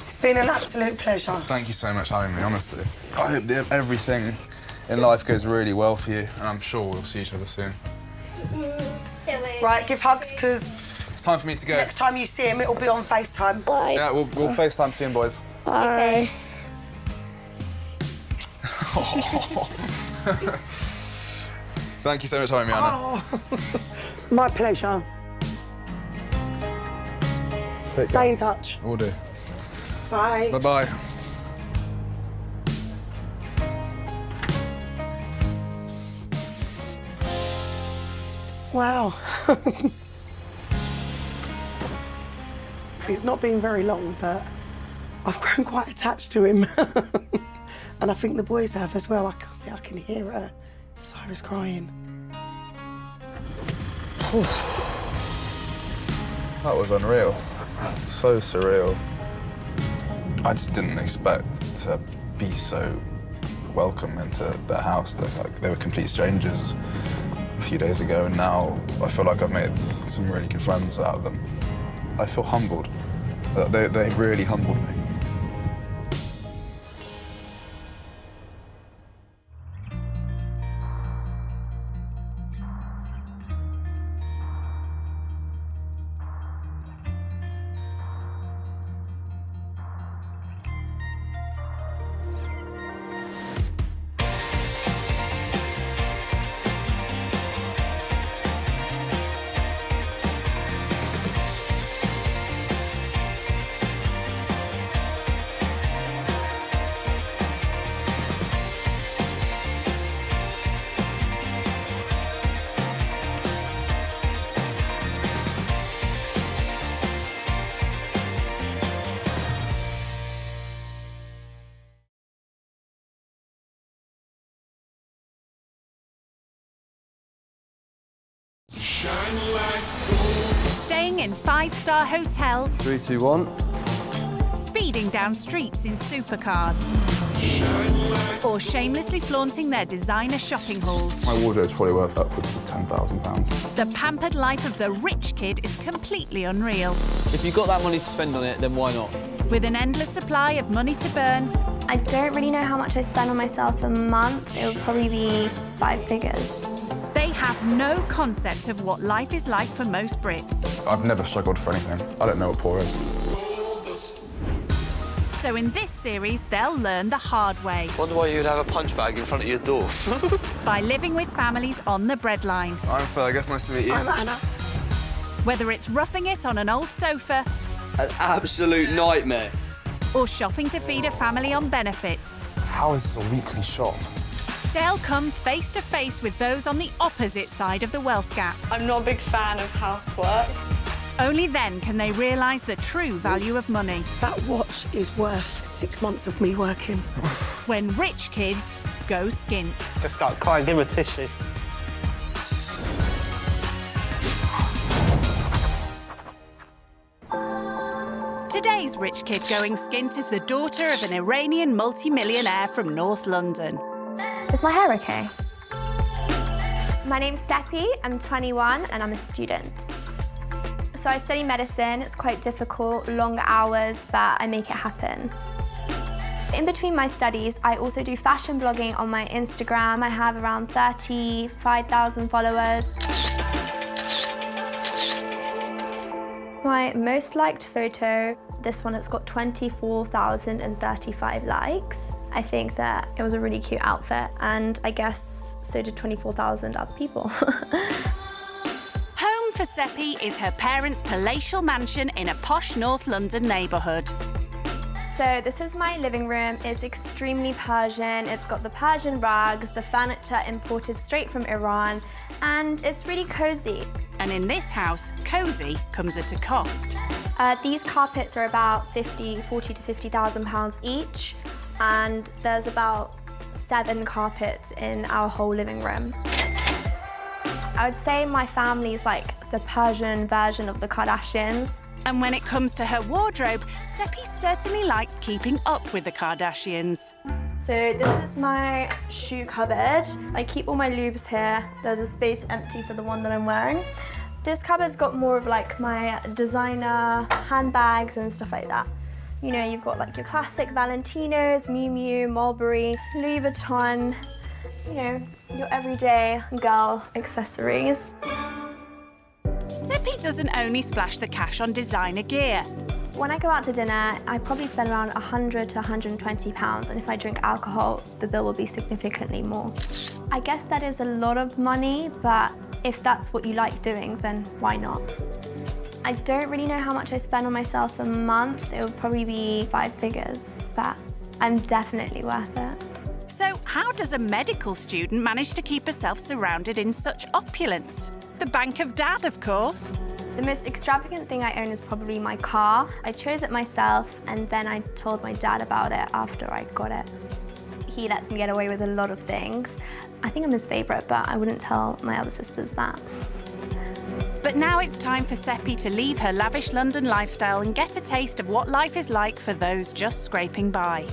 It's been an absolute pleasure. Thank you so much for having me, honestly. I hope that everything in life goes really well for you, and I'm sure we'll see each other soon. Right, give hugs, because It's time for me to go. next time you see him, it'll be on FaceTime. Bye. Yeah, we'll FaceTime soon, boys. Bye. Thank you so much for having me, Anna. Oh. My pleasure. Stay in touch. Will do. Bye. Bye-bye. Wow. It's not been very long, but I've grown quite attached to him. And I think the boys have as well. I can hear Cyrus crying. That was unreal. So surreal. I just didn't expect to be so welcome into their house. They were complete strangers a few days ago, and now I feel like I've made some really good friends out of them. I feel humbled. They really humbled me. Staying in five-star hotels, 3, 2, 1. speeding down streets in supercars, or shamelessly flaunting their designer shopping hauls. My wardrobe's probably worth upwards of £10,000. The pampered life of the rich kid is completely unreal. If you've got that money to spend on it, then why not? With an endless supply of money to burn, I don't really know how much I spend on myself a month. It would probably be 5 figures. they have no concept of what life is like for most Brits. I've never struggled for anything. I don't know what poor is. So in this series, they'll learn the hard way. Wonder why you'd have a punch bag in front of your door. By living with families on the breadline. I'm Fergus, nice to meet you. I'm Anna. Whether it's roughing it on an old sofa, An absolute nightmare. or shopping to feed a family on benefits. How is this a weekly shop? They'll come face to face with those on the opposite side of the wealth gap. I'm not a big fan of housework. Only then can they realise the true value of money. That watch is worth 6 months of me working. When rich kids go skint. Just start crying, give her a tissue. Today's rich kid going skint is the daughter of an Iranian multi-millionaire from North London. Is my hair okay? My name's Seppi, I'm 21 and I'm a student. So I study medicine, it's quite difficult, long hours, but I make it happen. In between my studies, I also do fashion blogging on my Instagram. I have around 35,000 followers. is my most liked photo. This one, it's got 24,035 likes. I think that it was a really cute outfit, and I guess so did 24,000 other people. Home for Seppi is her parents' palatial mansion in a posh North London neighbourhood. So this is my living room. It's extremely Persian. It's got the Persian rugs, the furniture imported straight from Iran, and it's really cozy. And in this house, cosy comes at a cost. These carpets are about 40 to 50,000 pounds each, and there's about 7 carpets in our whole living room. I would say my family's like the Persian version of the Kardashians. And when it comes to her wardrobe, Seppi certainly likes keeping up with the Kardashians. So this is my shoe cupboard. I keep all my lubes here. There's a space empty for the one that I'm wearing. This cupboard's got more of like my designer handbags and stuff like that. You know, you've got like your classic Valentinos, Miu Miu, Mulberry, Louis Vuitton, you know, your everyday girl accessories. Seppi doesn't only splash the cash on designer gear. When I go out to dinner, I probably spend around 100 to 120 pounds, and if I drink alcohol, the bill will be significantly more. I guess that is a lot of money, but if that's what you like doing, then why not? I don't really know how much I spend on myself a month. It would probably be 5 figures, but I'm definitely worth it. So how does a medical student manage to keep herself surrounded in such opulence? The bank of dad, of course. The most extravagant thing I own is probably my car. I chose it myself, and then I told my dad about it after I got it. He lets me get away with a lot of things. I think I'm his favourite, but I wouldn't tell my other sisters that. But now it's time for Seppi to leave her lavish London lifestyle and get a taste of what life is like for those just scraping by.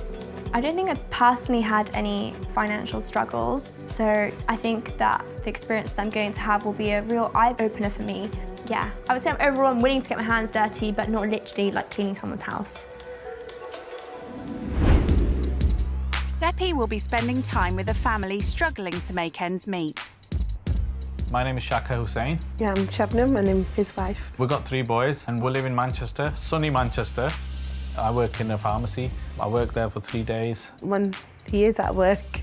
I don't think I've personally had any financial struggles, so I think that the experience that I'm going to have will be a real eye-opener for me. Yeah, I would say overall I'm willing to get my hands dirty, but not literally like cleaning someone's house. Seppi will be spending time with a family struggling to make ends meet. My name is Shaka Hussain. Yeah, I'm Shabnam and I'm his wife. We've got 3 boys and we live in Manchester, sunny Manchester. I work in a pharmacy. I work there for 3 days. When he is at work,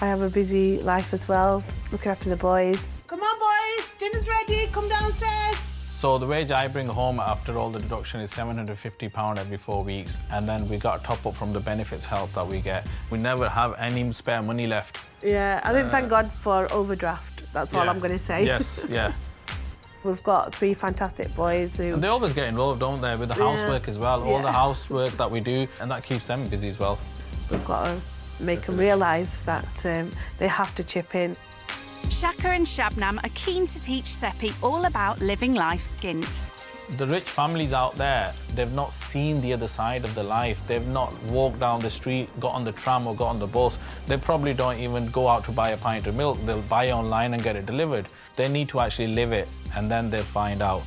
I have a busy life as well, looking after the boys. Come on, boys, dinner's ready, come downstairs. So the wage I bring home after all the deduction is £750 every 4 weeks, and then we got a top up from the benefits help that we get. We never have any spare money left. Yeah, I think thank God for overdraft. That's all I'm going to say. Yes, yeah. We've got 3 fantastic boys who... And they always get involved, don't they, with the housework as well. All the housework that we do, and that keeps them busy as well. We've got to make them realise that they have to chip in. Shaka and Shabnam are keen to teach Seppi all about living life skint. The rich families out there, they've not seen the other side of the life. They've not walked down the street, got on the tram or got on the bus. They probably don't even go out to buy a pint of milk. They'll buy it online and get it delivered. They need to actually live it, and then they'll find out.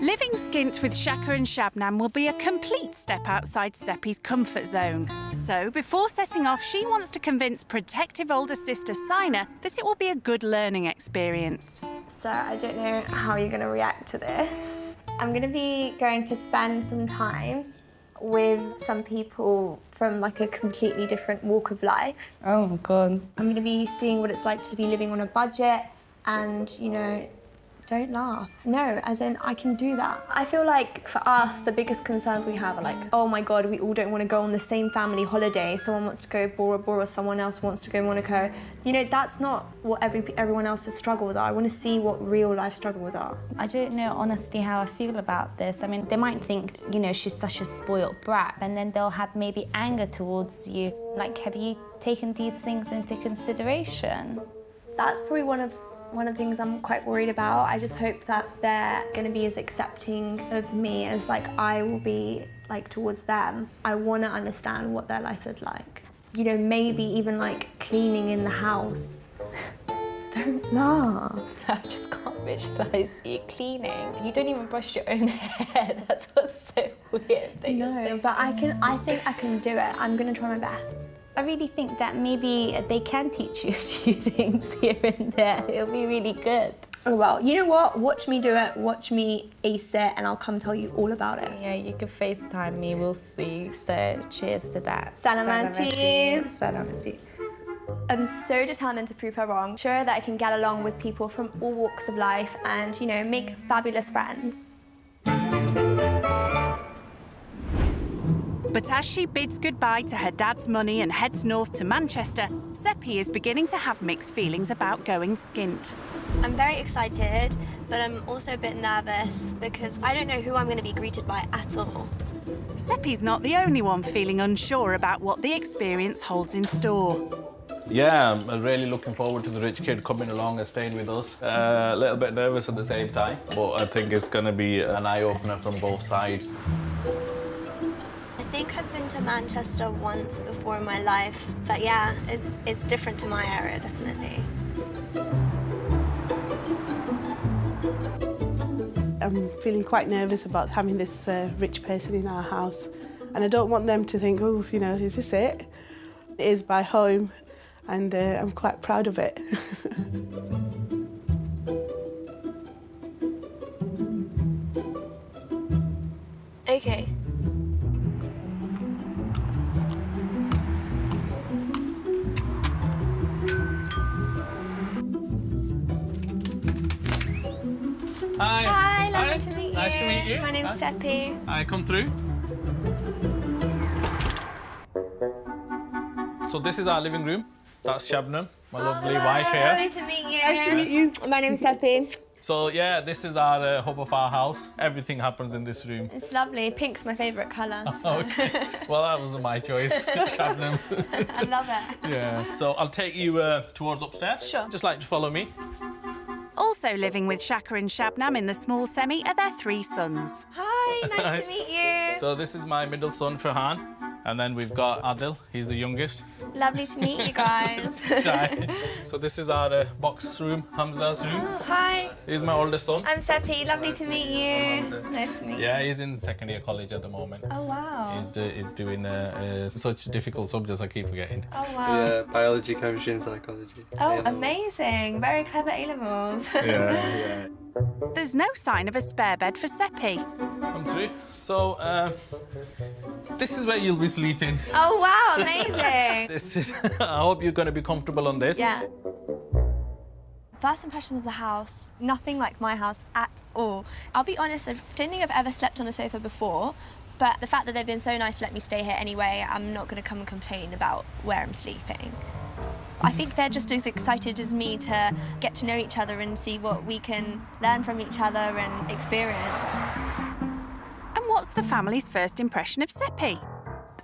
Living skint with Shaka and Shabnam will be a complete step outside Seppi's comfort zone. So before setting off, she wants to convince protective older sister Sina that it will be a good learning experience. So I don't know how you're going to react to this. I'm going to be going to spend some time with some people from like a completely different walk of life. Oh my God. I'm going to be seeing what it's like to be living on a budget and, you know, don't laugh. No, as in, I can do that. I feel like for us, the biggest concerns we have are like, oh my God, we all don't want to go on the same family holiday. Someone wants to go Bora Bora, someone else wants to go Monaco. You know, that's not what everyone else's struggles are. I want to see what real life struggles are. I don't know honestly how I feel about this. I mean, they might think, you know, she's such a spoiled brat, and then they'll have maybe anger towards you. Like, have you taken these things into consideration? That's probably one of the things I'm quite worried about. I just hope that they're going to be as accepting of me as like I will be like towards them. I want to understand what their life is like. You know, maybe even like cleaning in the house. Don't laugh. I just can't visualise you cleaning. You don't even brush your own hair. That's what's so weird. No, but I think I can do it. I'm going to try my best. I really think that maybe they can teach you a few things here and there. It'll be really good. Oh, well, you know what? Watch me do it, watch me ace it, and I'll come tell you all about it. Yeah, you can FaceTime me, we'll see. So cheers to that. Salamati. Salamati. I'm so determined to prove her wrong. Show her that I can get along with people from all walks of life and, you know, make fabulous friends. But as she bids goodbye to her dad's money and heads north to Manchester, Seppi is beginning to have mixed feelings about going skint. I'm very excited, but I'm also a bit nervous because I don't know who I'm going to be greeted by at all. Seppi's not the only one feeling unsure about what the experience holds in store. Yeah, I'm really looking forward to the rich kid coming along and staying with us. A little bit nervous at the same time, but I think it's going to be an eye-opener from both sides. I think I've been to Manchester once before in my life, but yeah, it's different to my area, definitely. I'm feeling quite nervous about having this rich person in our house, and I don't want them to think, oh, you know, is this it? It is my home, and I'm quite proud of it. Okay. Hi. Hi, lovely to meet you. Nice to meet you. My name's Seppi. Hi, come through. So this is our living room. That's Shabnam, my lovely wife here. Lovely to meet you. Nice to meet you. My name's Seppi. So yeah, this is our hub of our house. Everything happens in this room. It's lovely. Pink's my favourite colour. So. Okay. Well, that wasn't my choice. Shabnam's. I love it. Yeah. So I'll take you towards upstairs. Sure. Just like to follow me. Also living with Shaka and Shabnam in the small semi are their 3 sons. Hi, nice to meet you. So this is my middle son, Farhan. And then we've got Adil, he's the youngest. Lovely to meet you guys. So this is our box room, Hamza's room. Oh, hi. He's my oldest son. I'm Seppi, lovely to meet you. Nice to meet you. Yeah, he's in second year college at the moment. Oh, wow. He's doing such difficult subjects I keep forgetting. Oh, wow. Yeah, biology, chemistry and psychology. Oh, amazing. Very clever A-levels. Yeah. There's no sign of a spare bed for Seppi. Come through. So, this is where you'll be sleeping. Oh, wow, amazing. This is. I hope you're going to be comfortable on this. Yeah. First impression of the house, nothing like my house at all. I'll be honest, I don't think I've ever slept on a sofa before, but the fact that they've been so nice to let me stay here anyway, I'm not going to come and complain about where I'm sleeping. I think they're just as excited as me to get to know each other and see what we can learn from each other and experience. And what's the family's first impression of Seppi?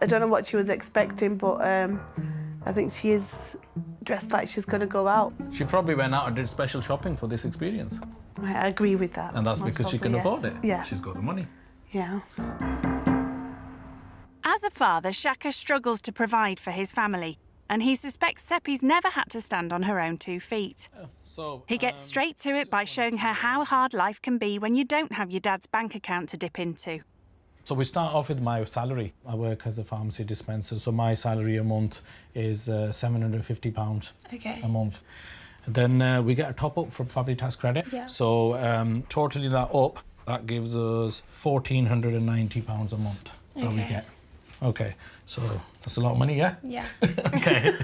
I don't know what she was expecting, but I think she is dressed like she's going to go out. She probably went out and did special shopping for this experience. I agree with that. And that's Most because she can probably, afford yes. it. Yeah. She's got the money. Yeah. As a father, Shaka struggles to provide for his family, and he suspects Seppi's never had to stand on her own 2 feet. He gets straight to it by showing her how hard life can be when you don't have your dad's bank account to dip into. So we start off with my salary. I work as a pharmacy dispenser, so my salary a month is £750 a month. Then we get a top-up from family tax credit. Yeah. So totaling that up, that gives us £1,490 a month that we get. Okay, so that's a lot of money, yeah? Yeah. Okay.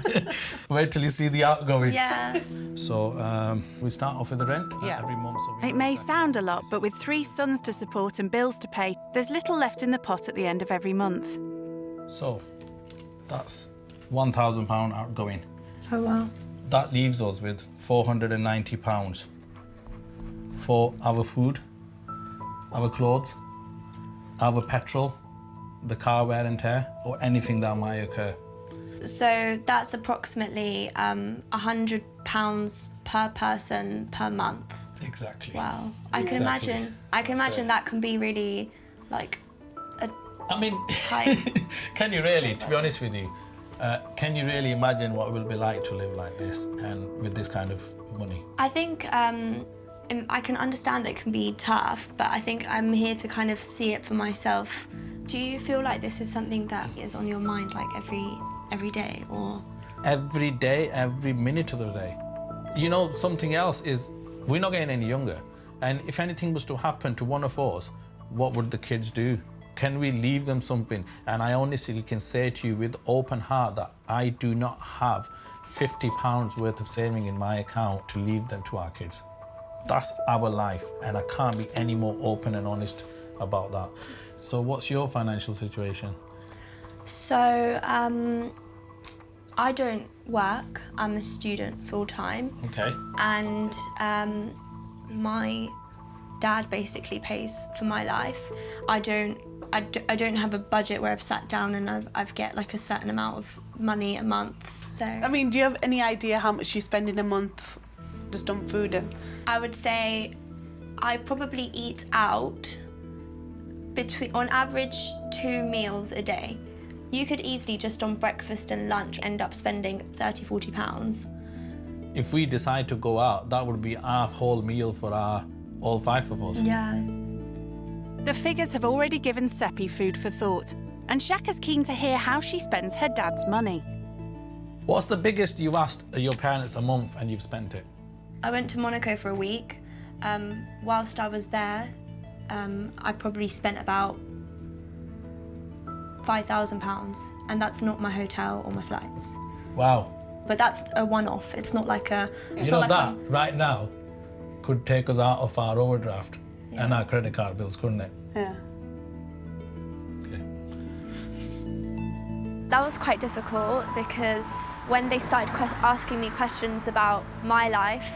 Wait till you see the outgoing. Yeah. So we start off with the rent every month. So It may sound a lot, but with 3 sons to support and bills to pay, there's little left in the pot at the end of every month. So that's £1,000 outgoing. Oh, wow. That leaves us with £490 for our food, our clothes, our petrol, the car wear and tear, or anything that might occur. So that's approximately £100 per person per month. Exactly. Wow. I can imagine that can be really like I mean, can you really, to be honest with you, can you really imagine what it will be like to live like this and with this kind of money? I think I can understand that it can be tough, but I think I'm here to kind of see it for myself. Do you feel like this is something that is on your mind like every day, or? Every day, every minute of the day. You know, something else is We're not getting any younger. And if anything was to happen to one of us, what would the kids do? Can we leave them something? And I honestly can say to you with open heart that I do not have £50 worth of saving in my account to leave them to our kids. That's our life, and I can't be any more open and honest about that. So what's your financial situation? So, I don't work. I'm a student full-time. Okay. And my dad basically pays for my life. I don't have a budget where I've sat down and I've get like a certain amount of money a month. So I mean, do you have any idea how much you spend in a month just on food? And I would say I probably eat out on average 2 meals a day. You could easily just on breakfast and lunch end up spending £30–40. If we decide to go out, that would be our whole meal for all 5 of us. Yeah. The figures have already given Seppi food for thought, and Shaka's keen to hear how she spends her dad's money. What's the biggest you've asked your parents a month and you've spent it? I went to Monaco for a week. Whilst I was there, I probably spent about £5,000, and that's not my hotel or my flights. Wow. But that's a one-off. It's not like a... You know that right now could take us out of our overdraft and our credit card bills, couldn't it? Yeah. That was quite difficult because when they started asking me questions about my life,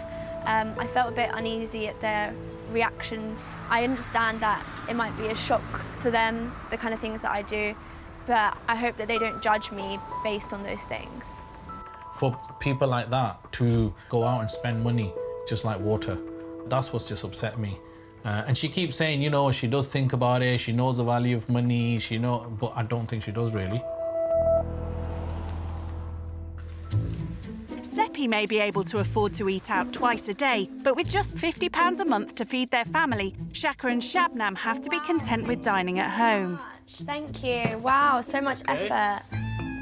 I felt a bit uneasy at their reactions. I understand that it might be a shock for them, the kind of things that I do, but I hope that they don't judge me based on those things. For people like that to go out and spend money just like water, that's what's just upset me. And she keeps saying, you know, she does think about it, she knows the value of money, but I don't think she does really. Seppi may be able to afford to eat out twice a day, but with just £50 a month to feed their family, Shaka and Shabnam have to be content with dining at home. Thank you. Wow, so much effort.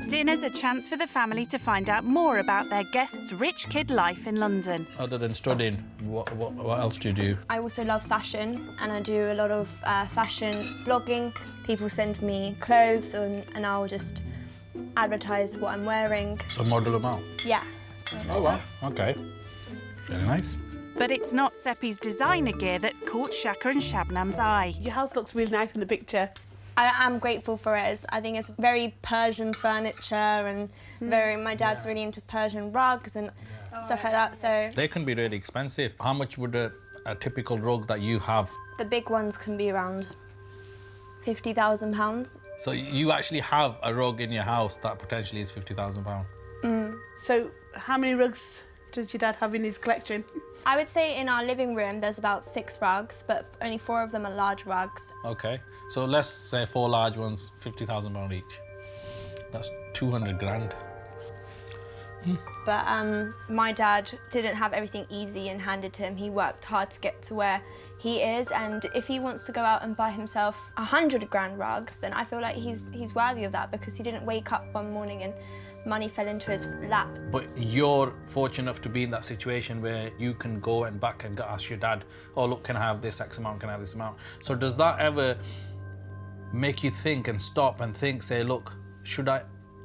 Dinner's a chance for the family to find out more about their guests' rich kid life in London. Other than studying, what else do you do? I also love fashion, and I do a lot of fashion blogging. People send me clothes, and I'll just advertise what I'm wearing. So model them out? Yeah. Oh, wow. Okay. Very nice. But it's not Seppi's designer gear that's caught Shaka and Shabnam's eye. your house looks really nice in the picture. I am grateful for it. I think it's very Persian furniture, and my dad's really into Persian rugs and stuff like that, so... They can be really expensive. How much would a typical rug that you have? The big ones can be around £50,000. So you actually have a rug in your house that potentially is £50,000? So how many rugs does your dad have in his collection? I would say in our living room there's about 6 rugs, but only 4 of them are large rugs. Okay, so let's say 4 large ones, £50,000 each. That's 200 grand. But my dad didn't have everything easy and handed to him. He worked hard to get to where he is, and if he wants to go out and buy himself 100 grand rugs, then I feel like he's worthy of that, because he didn't wake up one morning and money fell into his lap. But you're fortunate enough to be in that situation where you can go and back and ask your dad, oh look, can I have this X amount, can I have this amount? So does that ever make you think and stop and think, say, look, should I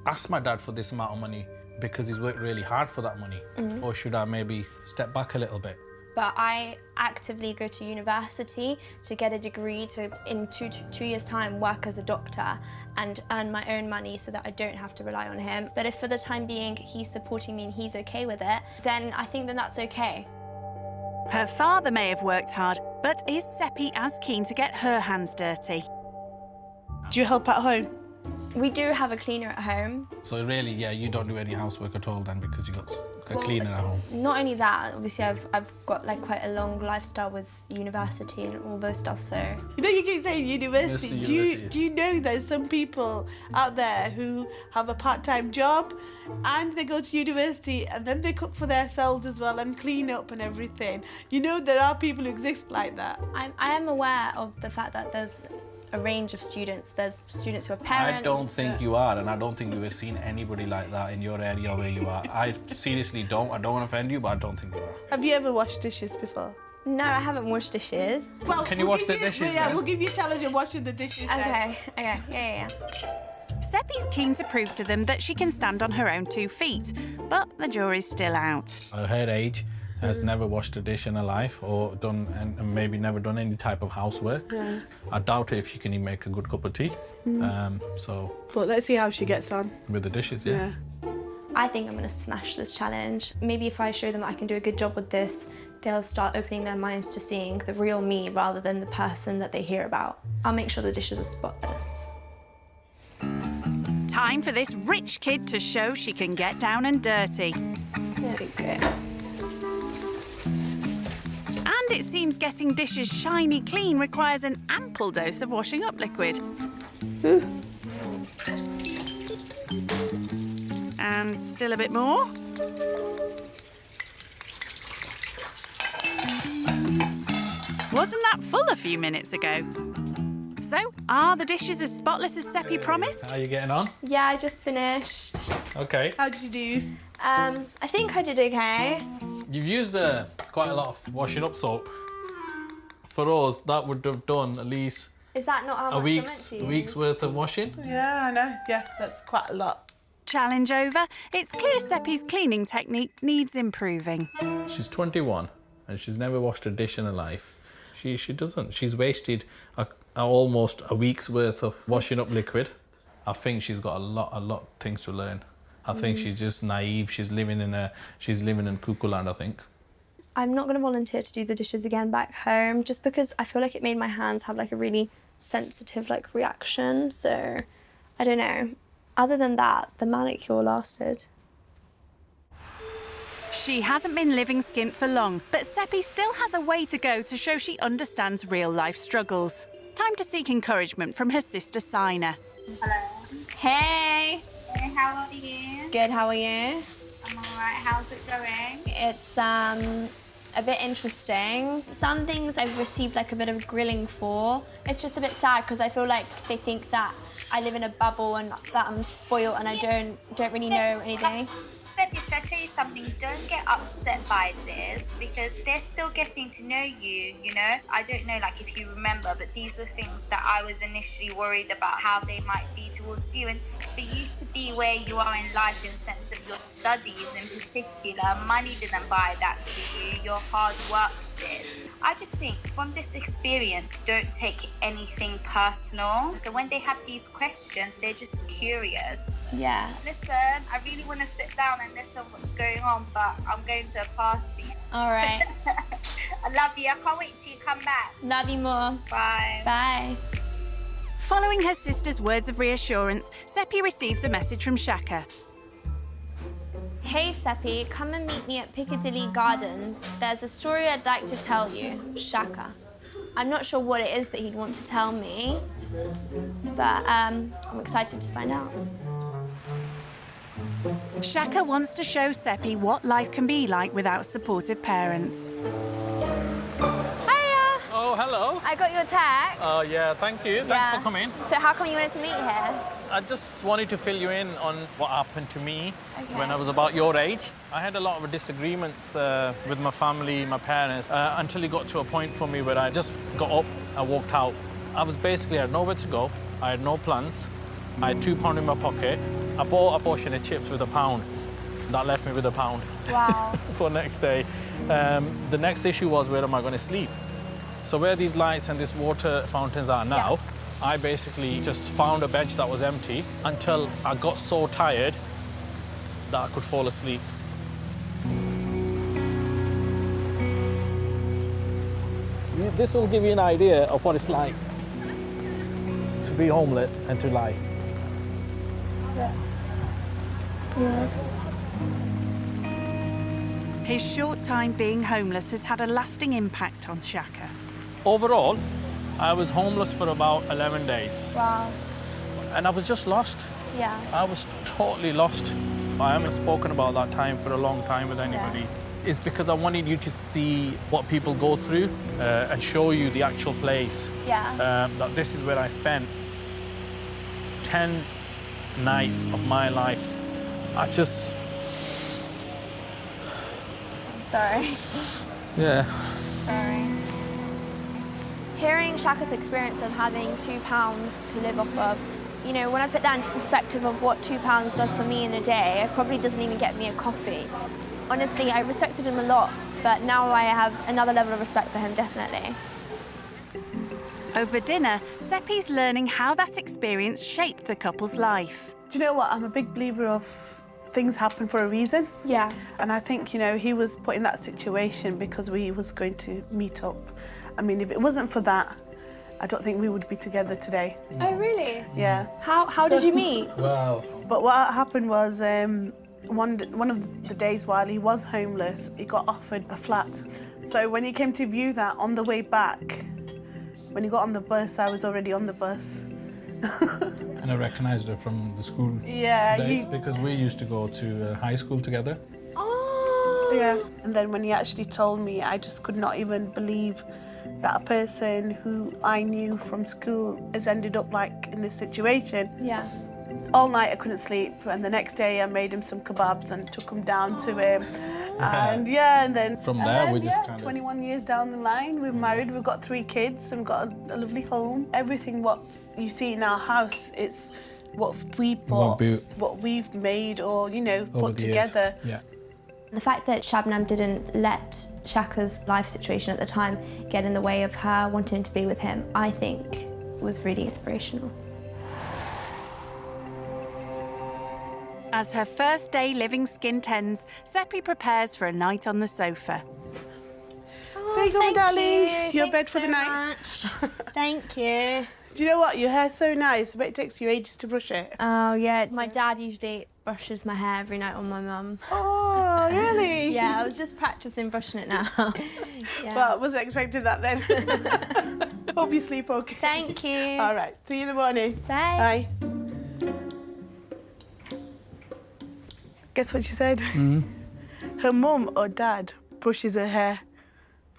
ask my dad for this amount of money because he's worked really hard for that money? Or should I maybe step back a little bit? But I actively go to university to get a degree to, in two years' time, work as a doctor and earn my own money so that I don't have to rely on him. But if for the time being he's supporting me and he's okay with it, then I think that's okay. Her father may have worked hard, but is Seppi as keen to get her hands dirty? Do you help at home? We do have a cleaner at home. So really, yeah, you don't do any housework at all then, because you've got a cleaner at home? Not only that, obviously I've got like quite a long lifestyle with university and all those stuff, so... You know, you keep saying university. Yes, Do you know there's some people out there who have a part-time job and they go to university and then they cook for themselves as well and clean up and everything? You know, there are people who exist like that. I am aware of the fact that there's a range of students. There's students who are parents. I don't think you are, and I don't think you've ever seen anybody like that in your area where you are. I seriously don't. I don't want to offend you, but I don't think you are. Have you ever washed dishes before? No, I haven't washed dishes. Well, Can you wash the dishes Yeah, then? we'll give you a challenge of washing the dishes then. Okay, yeah. Seppi's keen to prove to them that she can stand on her own 2 feet, but the jury's still out. Her age has never washed a dish in her life or done, and maybe never done any type of housework. Yeah. I doubt if she can even make a good cup of tea. So, But let's see how she gets on. with the dishes, yeah. I think I'm going to smash this challenge. Maybe if I show them that I can do a good job with this, they'll start opening their minds to seeing the real me rather than the person that they hear about. I'll make sure the dishes are spotless. Time for this rich kid to show she can get down and dirty. There we go. And it seems getting dishes shiny clean requires an ample dose of washing up liquid. And still a bit more. Wasn't that full a few minutes ago? So, are the dishes as spotless as Seppi promised? How are you getting on? Yeah, I just finished. Okay. How did you do? I think I did okay. You've used quite a lot of washing up soap. For us, that would have done at least Is that not how a much week's you're meant to use? week's worth of washing. Yeah, I know. Yeah, that's quite a lot. Challenge over. It's clear Seppi's cleaning technique needs improving. She's 21 and she's never washed a dish in her life. She doesn't. She's wasted almost a week's worth of washing up liquid. I think she's got a lot of things to learn. I think she's just naive. She's living in cuckoo land, I think. I'm not going to volunteer to do the dishes again back home just because I feel like it made my hands have like a really sensitive like reaction. So I don't know. Other than that, the manicure lasted. She hasn't been living skint for long, but Seppi still has a way to go to show she understands real-life struggles. Time to seek encouragement from her sister Sina. Hello. Hey! Hey, how are you? Good, how are you? I'm alright. How's it going? It's a bit interesting. Some things I've received like a bit of grilling for. It's just a bit sad because I feel like they think that I live in a bubble and that I'm spoiled and I don't really know anything. Should I tell you something? Don't get upset by this because they're still getting to know you, you know? I don't know, like, if you remember, but these were things that I was initially worried about how they might be towards you. And for you to be where you are in life in the sense of your studies in particular, money didn't buy that for you, your hard work did. I just think from this experience, don't take anything personal. So when they have these questions, they're just curious. Yeah. Listen, I really want to sit down and listen what's going on, but I'm going to a party. All right. I love you. I can't wait till you come back. Love you more. Bye. Bye. Following her sister's words of reassurance, Seppi receives a message from Shaka. Hey Seppi, come and meet me at Piccadilly Gardens. There's a story I'd like to tell you, Shaka. I'm not sure what it is that he'd want to tell me, but I'm excited to find out. Shaka wants to show Seppi what life can be like without supportive parents. Hiya! Oh, hello. I got your text. Oh, yeah, thank you. Thanks for coming. So how come you wanted to meet here? I just wanted to fill you in on what happened to me when I was about your age. I had a lot of disagreements with my family, my parents, until it got to a point for me where I just got up and walked out. I had nowhere to go. I had no plans. I had £2 in my pocket. I bought a portion of chips with £1. That left me with £1. Wow. For next day. The next issue was, where am I going to sleep? So where these lights and these water fountains are now, I basically just found a bench that was empty until I got so tired that I could fall asleep. This will give you an idea of what it's like to be homeless and to lie. His short time being homeless has had a lasting impact on Shaka. Overall, I was homeless for about 11 days. Wow. And I was just lost. Yeah. I was totally lost. I haven't spoken about that time for a long time with anybody. is because I wanted you to see what people go through and show you the actual place. Yeah. That this is where I spent 10 nights of my life. I just... I'm sorry. Yeah. Sorry. Hearing Shaka's experience of having £2 to live off of, you know, when I put that into perspective of what £2 does for me in a day, it probably doesn't even get me a coffee. Honestly, I respected him a lot, but now I have another level of respect for him, definitely. Over dinner, Seppi's learning how that experience shaped the couple's life. Do you know what? I'm a big believer of things happen for a reason. Yeah. And I think, you know, he was put in that situation because we was going to meet up. I mean, if it wasn't for that, I don't think we would be together today. Oh, really? Yeah. How did you meet? Wow. But what happened was, one of the days while he was homeless, he got offered a flat. So when he came to view that on the way back, when he got on the bus, I was already on the bus. And I recognised her from the school days because we used to go to high school together. Oh! Yeah. And then when he actually told me, I just could not even believe that a person who I knew from school has ended up like in this situation. Yeah. All night I couldn't sleep, and the next day I made him some kebabs and took him down to him. And and then from there we just kind of 21 years down the line, we're married, we've got 3 kids, and we've got a lovely home. Everything what you see in our house, it's what we bought, what we've made, or you know, put together. Yeah. The fact that Shabnam didn't let Shaka's life situation at the time get in the way of her wanting to be with him, I think was really inspirational. As her first day living Skint ends, Seppi prepares for a night on the sofa. There you go, my darling. Your bed for the night. Thank you. Do you know what? Your hair's so nice, but it takes you ages to brush it. Oh, yeah. My dad usually brushes my hair every night on my mum. Oh, really? Yeah, I was just practising brushing it now. Yeah. Well, I wasn't expecting that then. Hope you sleep okay. Thank you. All right. See you in the morning. Bye. Bye. Guess what she said? Her mum or dad brushes her hair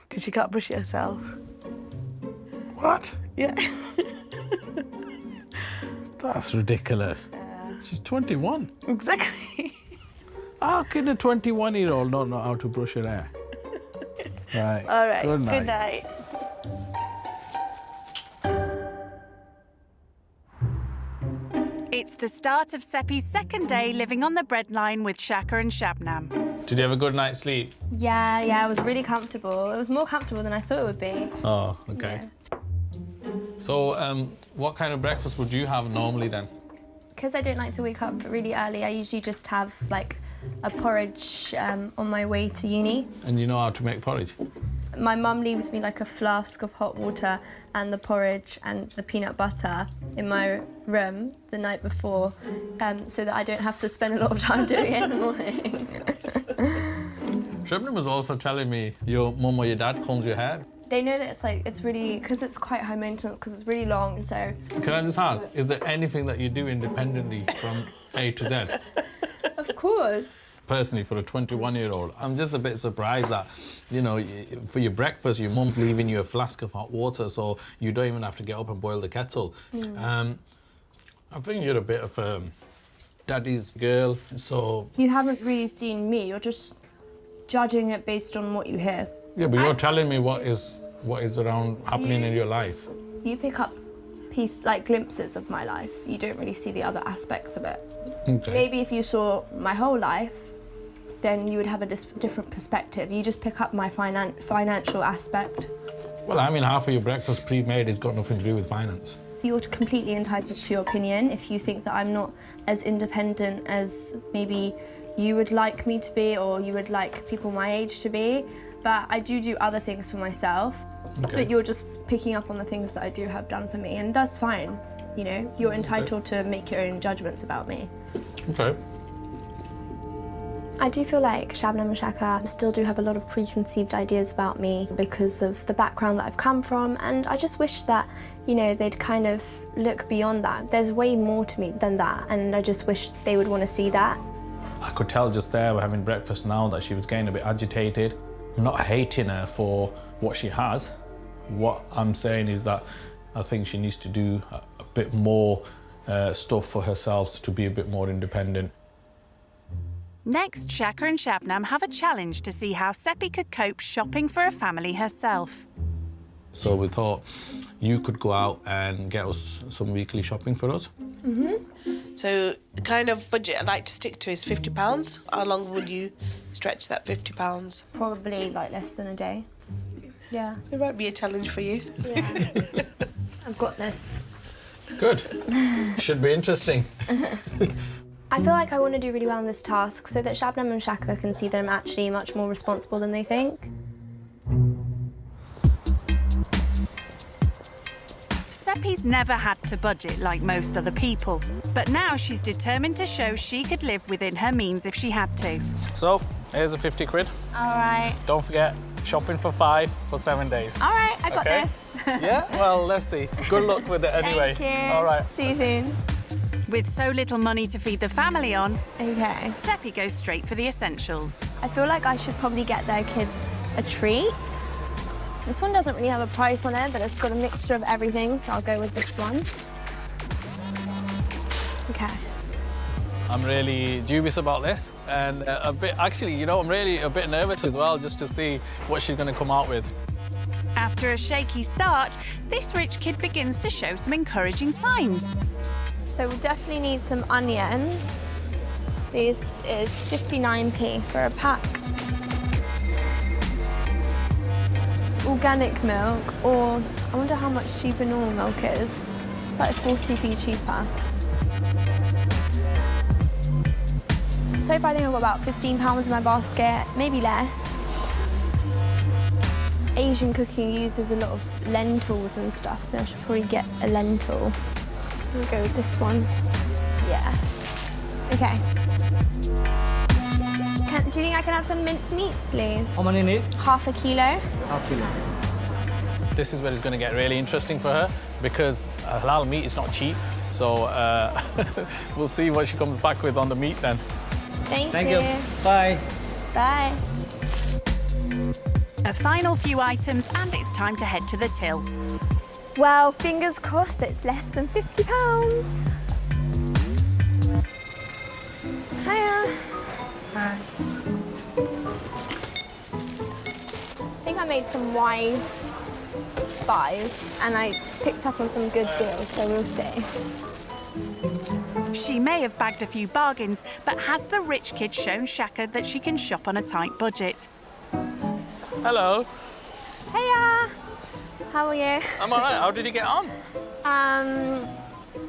because she can't brush it herself. What? Yeah. That's ridiculous. She's 21. Exactly. How can a 21-year-old not know how to brush her hair? Right. All right. Good night. Good night. It's the start of Seppi's second day living on the breadline with Shaka and Shabnam. Did you have a good night's sleep? Yeah, it was really comfortable. It was more comfortable than I thought it would be. Oh, okay. Yeah. So, what kind of breakfast would you have normally then? Because I don't like to wake up really early, I usually just have like a porridge on my way to uni. And you know how to make porridge? My mum leaves me like a flask of hot water and the porridge and the peanut butter in my room the night before so that I don't have to spend a lot of time doing it in the morning. Shabnam was also telling me your mum or your dad combs your hair. They know that it's really, because it's quite high maintenance, because it's really long, so... Can I just ask, is there anything that you do independently from A to Z? Of course. Personally, for a 21-year-old, I'm just a bit surprised that, you know, for your breakfast, your mum's leaving you a flask of hot water, so you don't even have to get up and boil the kettle. I think you're a bit of a daddy's girl, so... You haven't really seen me, you're just judging it based on what you hear. Yeah, but you're telling me what is around happening in your life. You pick up glimpses of my life. You don't really see the other aspects of it. Okay. Maybe if you saw my whole life, then you would have a different perspective. You just pick up my financial aspect. Well, I mean, half of your breakfast pre-made has got nothing to do with finance. You're completely entitled to your opinion if you think that I'm not as independent as maybe you would like me to be or you would like people my age to be. But I do other things for myself. Okay. But you're just picking up on the things that I do have done for me, and that's fine. You know, you're entitled to make your own judgments about me. Okay. I do feel like Shabnam and Shaka still do have a lot of preconceived ideas about me because of the background that I've come from, and I just wish that, you know, they'd kind of look beyond that. There's way more to me than that, and I just wish they would want to see that. I could tell just there, we're having breakfast now, that she was getting a bit agitated. I'm not hating her for what she has. What I'm saying is that I think she needs to do a bit more stuff for herself to be a bit more independent. Next, Shaka and Shabnam have a challenge to see how Seppi could cope shopping for a family herself. So we thought you could go out and get us some weekly shopping for us. So the kind of budget I like to stick to is £50. How long would you stretch that £50? Probably like less than a day. Yeah. It might be a challenge for you. Yeah. I've got this. Good. Should be interesting. I feel like I want to do really well in this task so that Shabnam and Shaka can see that I'm actually much more responsible than they think. Seppi's never had to budget like most other people, but now she's determined to show she could live within her means if she had to. So, here's a 50 quid. All right. Don't forget, shopping for 5 for 7 days. All right, I got Okay? this. Yeah? Well, let's see. Good luck with it anyway. Thank you. All right. See you soon. With so little money to feed the family on, Okay. Seppi goes straight for the essentials. I feel like I should probably get their kids a treat. This one doesn't really have a price on it, but it's got a mixture of everything, so I'll go with this one. Okay. I'm really dubious about this, and a bit, actually, you know, I'm really a bit nervous as well, just to see what she's going to come out with. After a shaky start, this rich kid begins to show some encouraging signs. So we'll definitely need some onions. This is 59p for a pack. It's organic milk, or I wonder how much cheaper normal milk is. It's like 40p cheaper. So far I think I've got about £15 in my basket, maybe less. Asian cooking uses a lot of lentils and stuff, so I should probably get a lentil. We'll go with this one. Yeah. Okay. Do you think I can have some minced meat, please? How many need? Half a kilo. Half kilo. This is where it's going to get really interesting for her, because halal meat is not cheap. So we'll see what she comes back with on the meat then. Thank you. Bye. Bye. A final few items and it's time to head to the till. Well, fingers crossed it's less than £50. Hiya. Hi. I think I made some wise buys and I picked up on some good deals, so we'll see. She may have bagged a few bargains, but has the rich kid shown Shaka that she can shop on a tight budget? Hello. Hiya. How are you? I'm all right. How did you get on?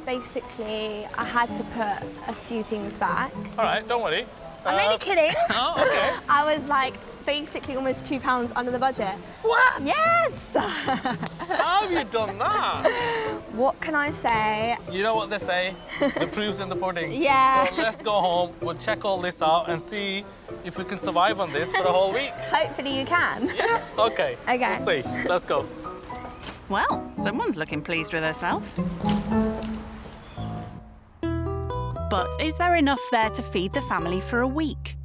Basically, I had to put a few things back. All right, don't worry. I'm only kidding. Oh, okay. I was like basically almost £2 under the budget. What? Yes! How have you done that? What can I say? You know what they say, the proof's in the pudding. Yeah. So let's go home, we'll check all this out and see if we can survive on this for a whole week. Hopefully you can. Yeah? Okay. Okay. We'll see. Let's go. Well, someone's looking pleased with herself. But is there enough there to feed the family for a week?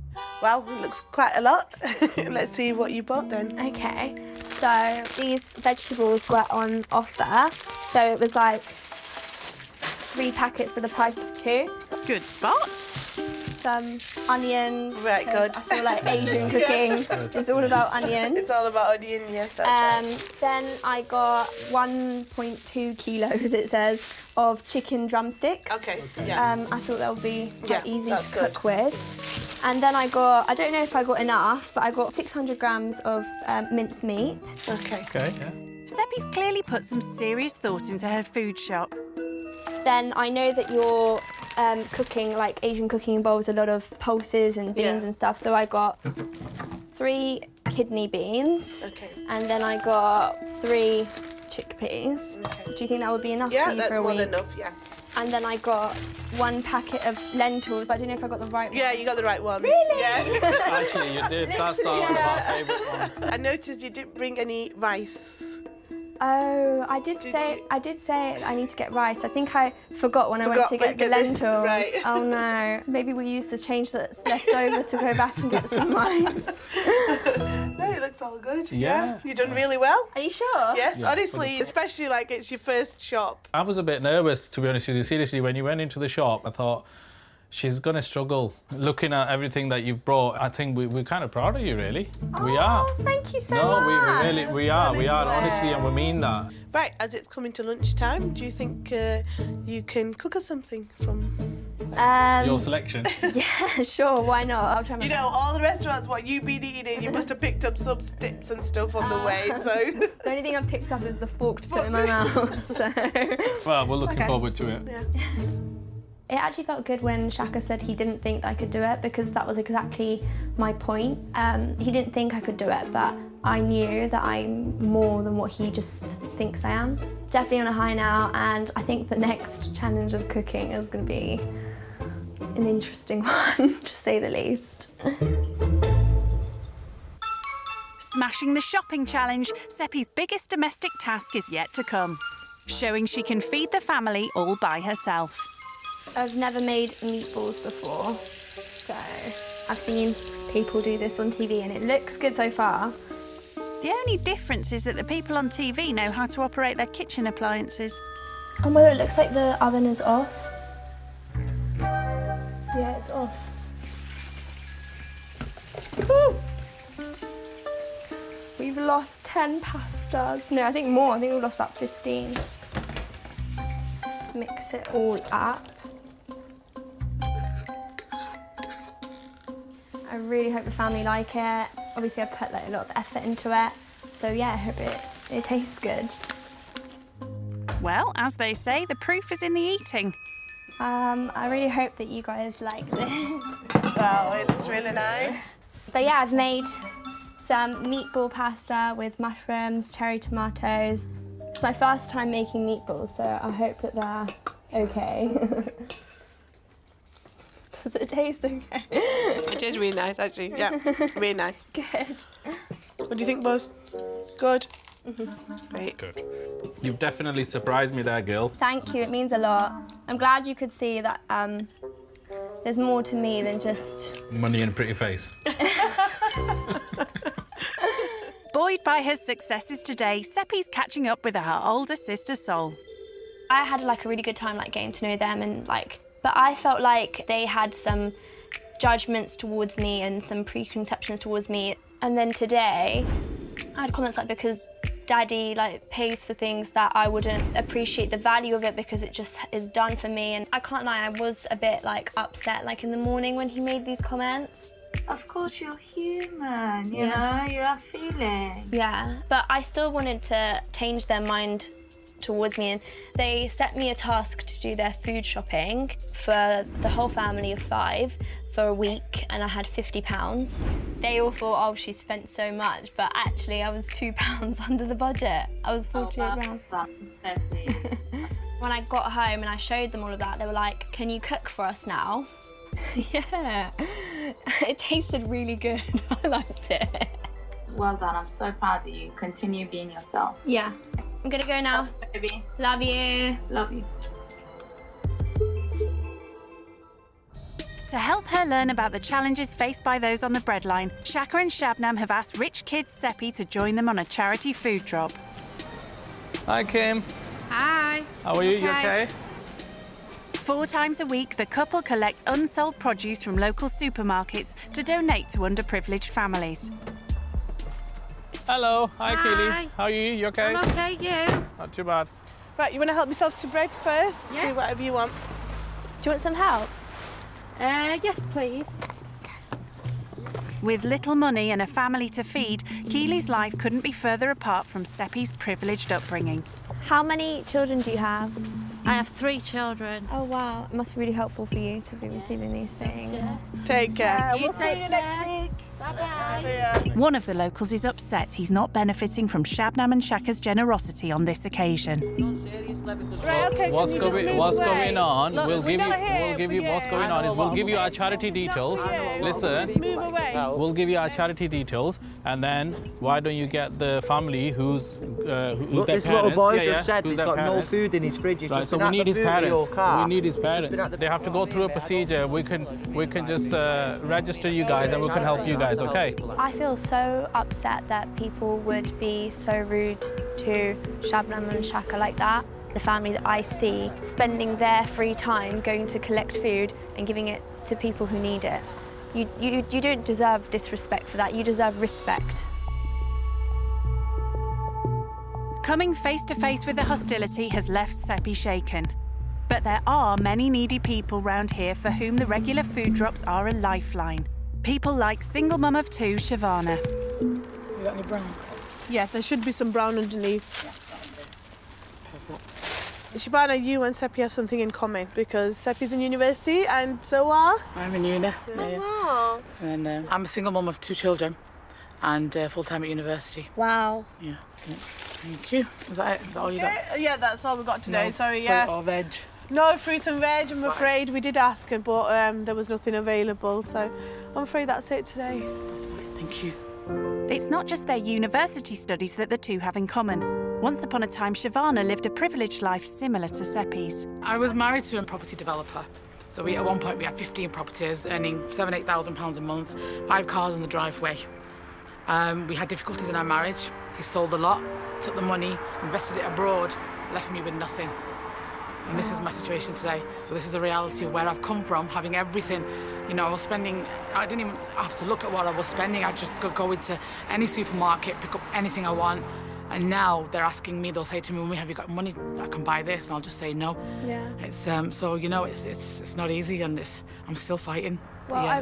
Well, it looks quite a lot. Let's see what you bought then. Okay, so these vegetables were on offer. So it was like 3 packets for the price of 2. Good spot. Some onions. Right, good. I feel like Asian cooking is all about onions. It's all about onion, yes, that's right. Then I got 1.2 kilos, it says, of chicken drumsticks. Okay, yeah. I thought that would be quite easy that's to cook with. And then I got, I don't know if I got enough, but I got 600 grams of minced meat. Okay. Okay, yeah. Seppi's clearly put some serious thought into her food shop. Then I know that you're cooking, like Asian cooking involves a lot of pulses and beans and stuff, so I got 3 kidney beans. Okay. And then I got 3 chickpeas. Okay. Do you think that would be enough Yeah, for you that's for a more week? than enough, yeah. And then I got 1 packet of lentils, but I don't know if I got the right one. Yeah, you got the right ones. Really? Yeah. Actually, you did. That's one of our favourite ones. I noticed you didn't bring any rice. Oh, I did say I need to get rice. I think I forgot when I went to get the lentils. Right. Oh no. Maybe we'll use the change that's left over to go back and get some rice. No, it looks all good. Yeah. You've done really well. Are you sure? Yes, Yeah. honestly, especially like it's your first shop. I was a bit nervous, to be honest with you. Seriously, when you went into the shop, I thought, she's going to struggle. Looking at everything that you've brought, I think we're kind of proud of you, really. We are. Thank you so No, much. we are, honestly, and we mean that. Right, as it's coming to lunchtime, do you think you can cook us something from... Your selection. Yeah, sure, why not? I'll try my You know, all the restaurants, what you've been eating, you must have picked up some dips and stuff on the way, so... The only thing I've picked up is the fork to put in my mouth, so... Well, we're looking forward to it. Yeah. It actually felt good when Shaka said he didn't think that I could do it, because that was exactly my point. He didn't think I could do it, but I knew that I'm more than what he just thinks I am. Definitely on a high now, and I think the next challenge of cooking is going to be an interesting one, to say the least. Smashing the shopping challenge, Seppi's biggest domestic task is yet to come, showing she can feed the family all by herself. I've never made meatballs before, so I've seen people do this on TV and it looks good so far. The only difference is that the people on TV know how to operate their kitchen appliances. Oh my god, it looks like the oven is off. Yeah, it's off. Woo! We've lost 10 pastas. No, I think more. I think we've lost about 15. Mix it all up. I really hope the family like it. Obviously, I've put like a lot of effort into it. So yeah, I hope it tastes good. Well, as they say, the proof is in the eating. I really hope that you guys like this. Wow, it looks really nice. But yeah, I've made some meatball pasta with mushrooms, cherry tomatoes. It's my first time making meatballs, so I hope that they're okay. Does it taste okay? It is really nice, actually. Yeah, really nice. Good. What do you think, boss? Good? Great. Good. You've definitely surprised me there, girl. Thank you, it means a lot. I'm glad you could see that there's more to me than just... Money and a pretty face. Buoyed by her successes today, Seppi's catching up with her older sister Sol. I had like a really good time like getting to know them and like, but I felt like they had some judgments towards me and some preconceptions towards me. And then today, I had comments like, because Daddy like pays for things that I wouldn't appreciate the value of it because it just is done for me. And I can't lie, I was a bit like upset like in the morning when he made these comments. Of course, you're human, you know, you have feelings. Yeah, but I still wanted to change their mind towards me, and they set me a task to do their food shopping for the whole family of 5 for a week, and I had £50. They all thought, oh, she spent so much, but actually I was £2 under the budget. I was £48. When I got home and I showed them all of that, they were like, can you cook for us now? Yeah, it tasted really good. I liked it. Well done, I'm so proud of you. Continue being yourself. Yeah. I'm gonna go now. Baby. Love you. Love you. To help her learn about the challenges faced by those on the breadline, Shaka and Shabnam have asked Rich Kids Seppi to join them on a charity food drop. Hi, Kim. Hi. How are you? You okay? 4 times a week, the couple collect unsold produce from local supermarkets to donate to underprivileged families. Hello. Hi, Hi. Keely. How are you? You okay? I'm okay, you? Not too bad. Right, you want to help yourself to bread first? Yeah. See whatever you want. Do you want some help? Yes, please. With little money and a family to feed, Keely's life couldn't be further apart from Seppi's privileged upbringing. How many children do you have? I have 3 children. Oh wow, it must be really helpful for you to be receiving these things. Yeah. Take care. You We'll see you take next care. week. Bye-bye. See ya. One of the locals is upset he's not benefiting from Shabnam and Shaka's generosity on this occasion. Right, okay, What's can you just move what's away? going on? Look, we'll we're give not here for what's going on is we'll give you our charity details. Listen, Just move away. we'll give you our charity details, and then why don't you get the family who's Look, their this little parents? boy's Yeah, just said who's he's their got parents. no food in his fridge. He's Right, just so been we at need the his boot of parents. your car. We need his He's just parents. been at the They have to go through a procedure. We can just register you guys, and we can help you guys. Okay? I feel so upset that people would be so rude to Shabnam and Shaka like that. The family that I see spending their free time going to collect food and giving it to people who need it. You don't deserve disrespect for that. You deserve respect. Coming face to face with the hostility has left Seppi shaken. But there are many needy people round here for whom the regular food drops are a lifeline. People like single mum of 2, Shavana. You got any brown? Yeah, there should be some brown underneath. Shabana, you and Seppi have something in common because Seppi's in university and so are... I'm in uni. Wow. And I'm a single mum of 2 children and full-time at university. Wow. Yeah. Thank you. Is that it? Is that all you got? Yeah, that's all we got today. No Sorry, yeah. fruit or veg? No fruit and veg, I'm afraid. We did ask, but there was nothing available, so I'm afraid that's it today. That's fine. Thank you. It's not just their university studies that the two have in common. Once upon a time, Shavana lived a privileged life similar to Seppi's. I was married to a property developer. So at one point we had 15 properties, earning £7,000-8,000 a month, 5 cars in the driveway. We had difficulties in our marriage. He sold a lot, took the money, invested it abroad, left me with nothing. And this is my situation today. So this is the reality of where I've come from, having everything. You know, I didn't even have to look at what I was spending. I'd just go into any supermarket, pick up anything I want. And now they're asking me, they'll say to me, "Mummy, have you got money that I can buy this?" And I'll just say no. Yeah. It's so you know, it's not easy, and I'm still fighting. Well, yeah.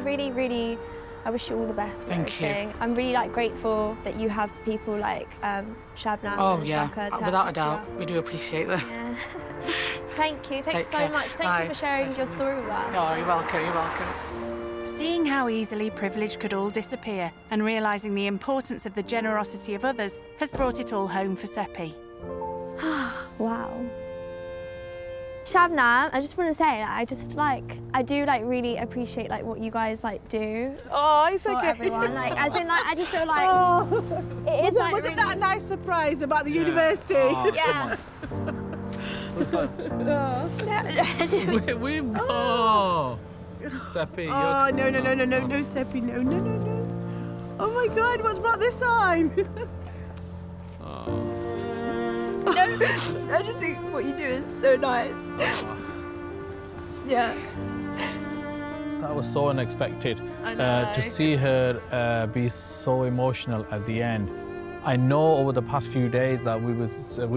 I wish you all the best for Thank you. everything. I'm really grateful that you have people like Shabnam Oh and yeah, Shaka to without a help doubt, you out. we do appreciate that. Yeah. Thank you. Thanks Take so care. much. Thank Bye. you for sharing your story with us. Oh, you're welcome. You're welcome. Seeing how easily privilege could all disappear and realising the importance of the generosity of others has brought it all home for Seppi. Wow. Shabnam, I just want to say that I do really appreciate what you guys do. Oh, it's for okay. everyone. I just feel like it is wasn't really... that a nice surprise about the university? Oh, Yeah. Oh, Seppi, Oh, no, Seppi, no. Oh my God, what's brought this on? I just think what you do is so nice. Yeah. That was so unexpected. I know. To see her be so emotional at the end. I know over the past few days that we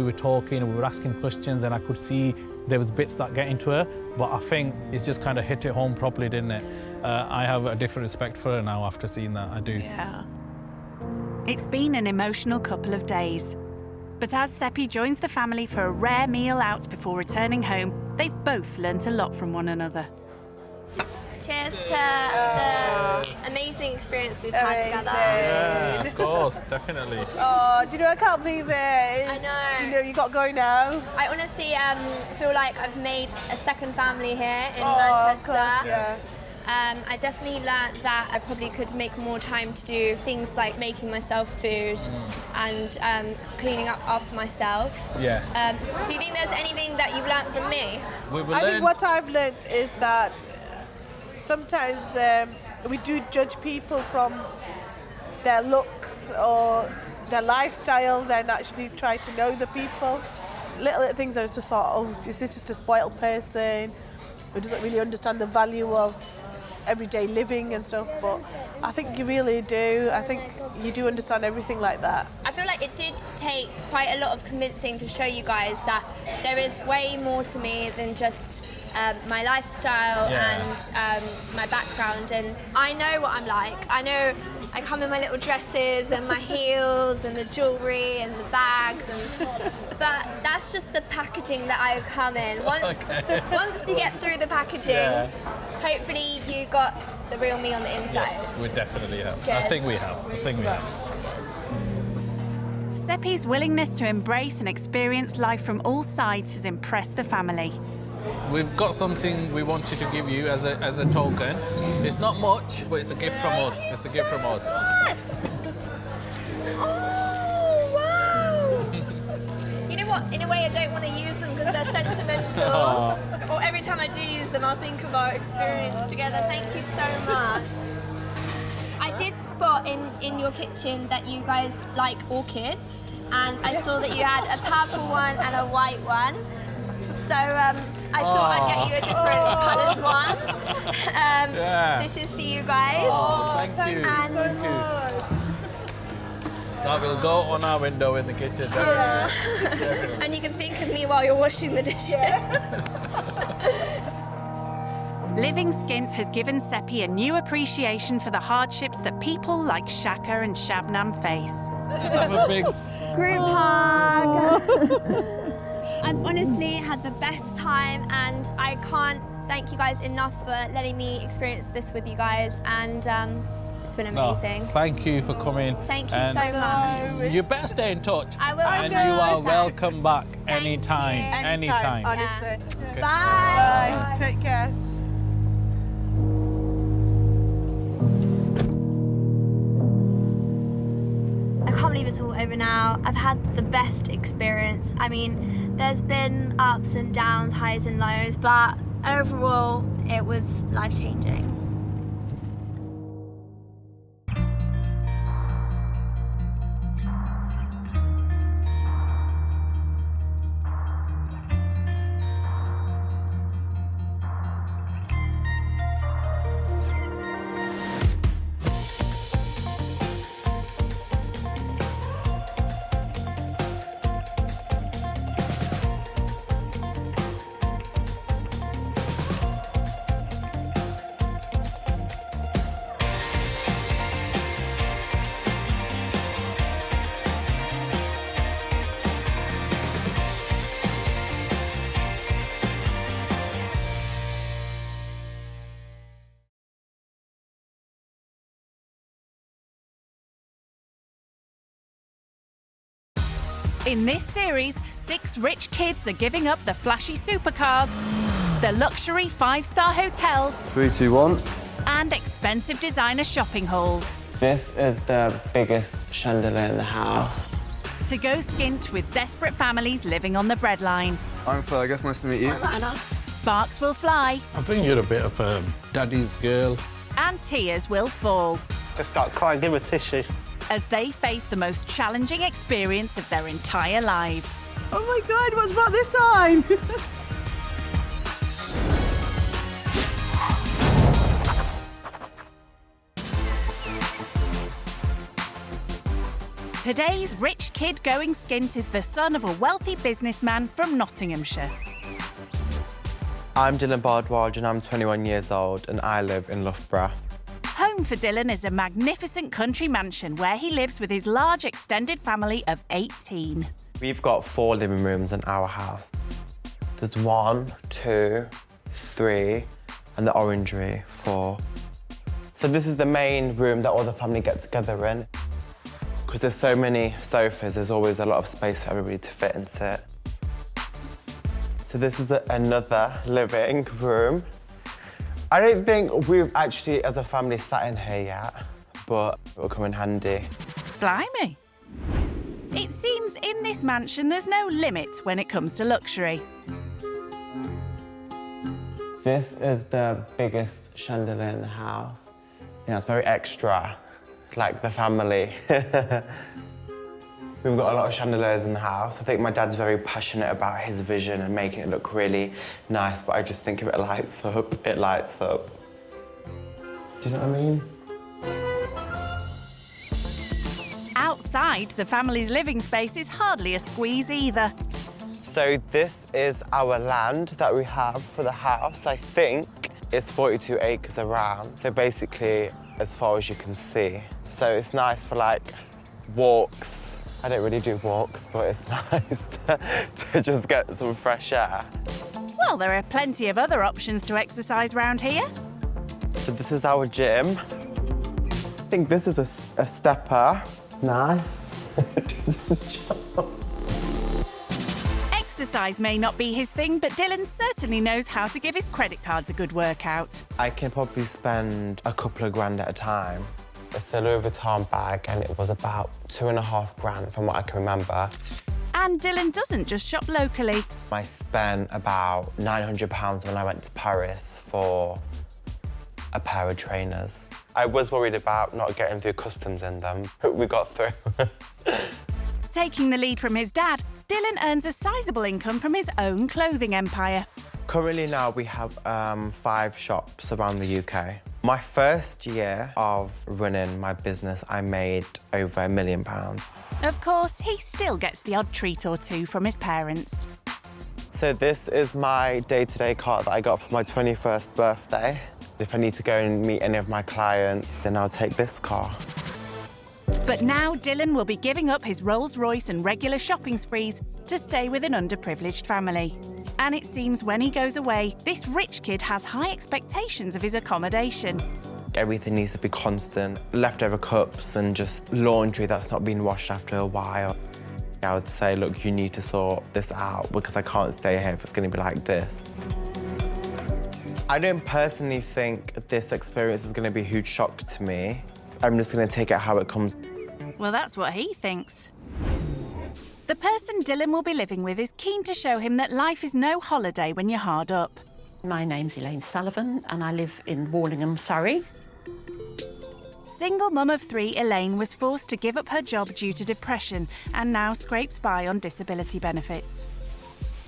were talking, we were asking questions, and I could see there was bits that get into her, but I think it's just kind of hit it home properly, didn't it? I have a different respect for her now after seeing that, I do. Yeah. It's been an emotional couple of days. But as Seppi joins the family for a rare meal out before returning home, they've both learnt a lot from one another. Cheers to the amazing experience we've had together. Yeah, of course, definitely. Oh, do you know, I can't believe it. I know. Do you know you got going now? I honestly feel like I've made a second family here in Of Manchester. course, yeah. I definitely learnt that I probably could make more time to do things like making myself food and cleaning up after myself. Yeah. Do you think there's anything that you've learnt from me? I think what I've learnt is that sometimes we do judge people from their looks or their lifestyle, then actually try to know the people. Little things that are just thought, oh, is this just a spoiled person who doesn't really understand the value of everyday living and stuff, but I think you really do. I think you do understand everything like that. I feel like it did take quite a lot of convincing to show you guys that there is way more to me than just my lifestyle and my background, and I know what I'm like. I know I come in my little dresses and my heels and the jewellery and the bags, but that's just the packaging that I come in. Once you get through the packaging, hopefully you got the real me on the inside. Yes, we definitely have. Good. I think we have. Seppi's willingness to embrace and experience life from all sides has impressed the family. We've got something we wanted to give you as a token. It's not much, but it's a gift from us. It's a gift from us. Oh, wow! You know what? In a way, I don't want to use them because they're sentimental. Or every time I do use them, I'll think of our experience together. Thank you so much. I did spot in your kitchen that you guys like orchids, and I saw that you had a purple one and a white one. So I thought I'd get you a different coloured one. This is for you guys. Thank you. Thank you. That will go on our window in the kitchen. And you can think of me while you're washing the dishes. Living Skint has given Seppi a new appreciation for the hardships that people like Shaka and Shabnam face. Just have a big group hug. I've honestly had the best time, and I can't thank you guys enough for letting me experience this with you guys, and it's been amazing. Thank you for coming. Thank you so much. You better stay in touch. I will. And you are welcome back anytime. Anytime. Honestly. Bye. Bye. Take care. I can't believe it's all over now. I've had the best experience. I mean, there's been ups and downs, highs and lows, but overall, it was life-changing. In this series, 6 rich kids are giving up the flashy supercars, the luxury 5-star hotels, 3, 2, 1. and expensive designer shopping halls. This is the biggest chandelier in the house. To go skint with desperate families living on the breadline. I'm Fergus, nice to meet you. Sparks will fly. I think you're a bit of a daddy's girl. And tears will fall. Just start crying, give her a tissue. As they face the most challenging experience of their entire lives. Oh my God, what's brought this on? Today's rich kid going skint is the son of a wealthy businessman from Nottinghamshire. I'm Dylan Bardwaj and I'm 21 years old and I live in Loughborough. Home for Dylan is a magnificent country mansion where he lives with his large extended family of 18. We've got 4 living rooms in our house. There's 1, 2, 3, and the orangery, 4. So this is the main room that all the family get together in. Because there's so many sofas, there's always a lot of space for everybody to fit and sit. So this is another living room. I don't think we've actually, as a family, sat in here yet, but it will come in handy. Blimey. It seems in this mansion there's no limit when it comes to luxury. This is the biggest chandelier in the house. Yeah, it's very extra, like the family. We've got a lot of chandeliers in the house. I think my dad's very passionate about his vision and making it look really nice, but I just think if it lights up, it lights up. Do you know what I mean? Outside, the family's living space is hardly a squeeze either. So this is our land that we have for the house. I think it's 42 acres around. So basically, as far as you can see. So it's nice for like walks. I don't really do walks, but it's nice to just get some fresh air. Well, there are plenty of other options to exercise round here. So this is our gym. I think this is a stepper. Nice. Exercise may not be his thing, but Dylan certainly knows how to give his credit cards a good workout. I can probably spend a couple of grand at a time. It's the Louis Vuitton bag, and it was about 2.5 grand from what I can remember. And Dylan doesn't just shop locally. I spent about £900 when I went to Paris for a pair of trainers. I was worried about not getting through customs in them, but we got through. Taking the lead from his dad, Dylan earns a sizable income from his own clothing empire. Currently now we have 5 shops around the UK. My first year of running my business, I made over £1 million. Of course, he still gets the odd treat or two from his parents. So this is my day-to-day cart that I got for my 21st birthday. If I need to go and meet any of my clients, then I'll take this car. But now Dylan will be giving up his Rolls-Royce and regular shopping sprees to stay with an underprivileged family. And it seems when he goes away, this rich kid has high expectations of his accommodation. Everything needs to be constant. Leftover cups and just laundry that's not been washed after a while. I would say, look, you need to sort this out because I can't stay here if it's going to be like this. I don't personally think this experience is going to be a huge shock to me. I'm just going to take it how it comes. Well, that's what he thinks. The person Dylan will be living with is keen to show him that life is no holiday when you're hard up. My name's Elaine Sullivan and I live in Wallingham, Surrey. Single mum of 3, Elaine was forced to give up her job due to depression and now scrapes by on disability benefits.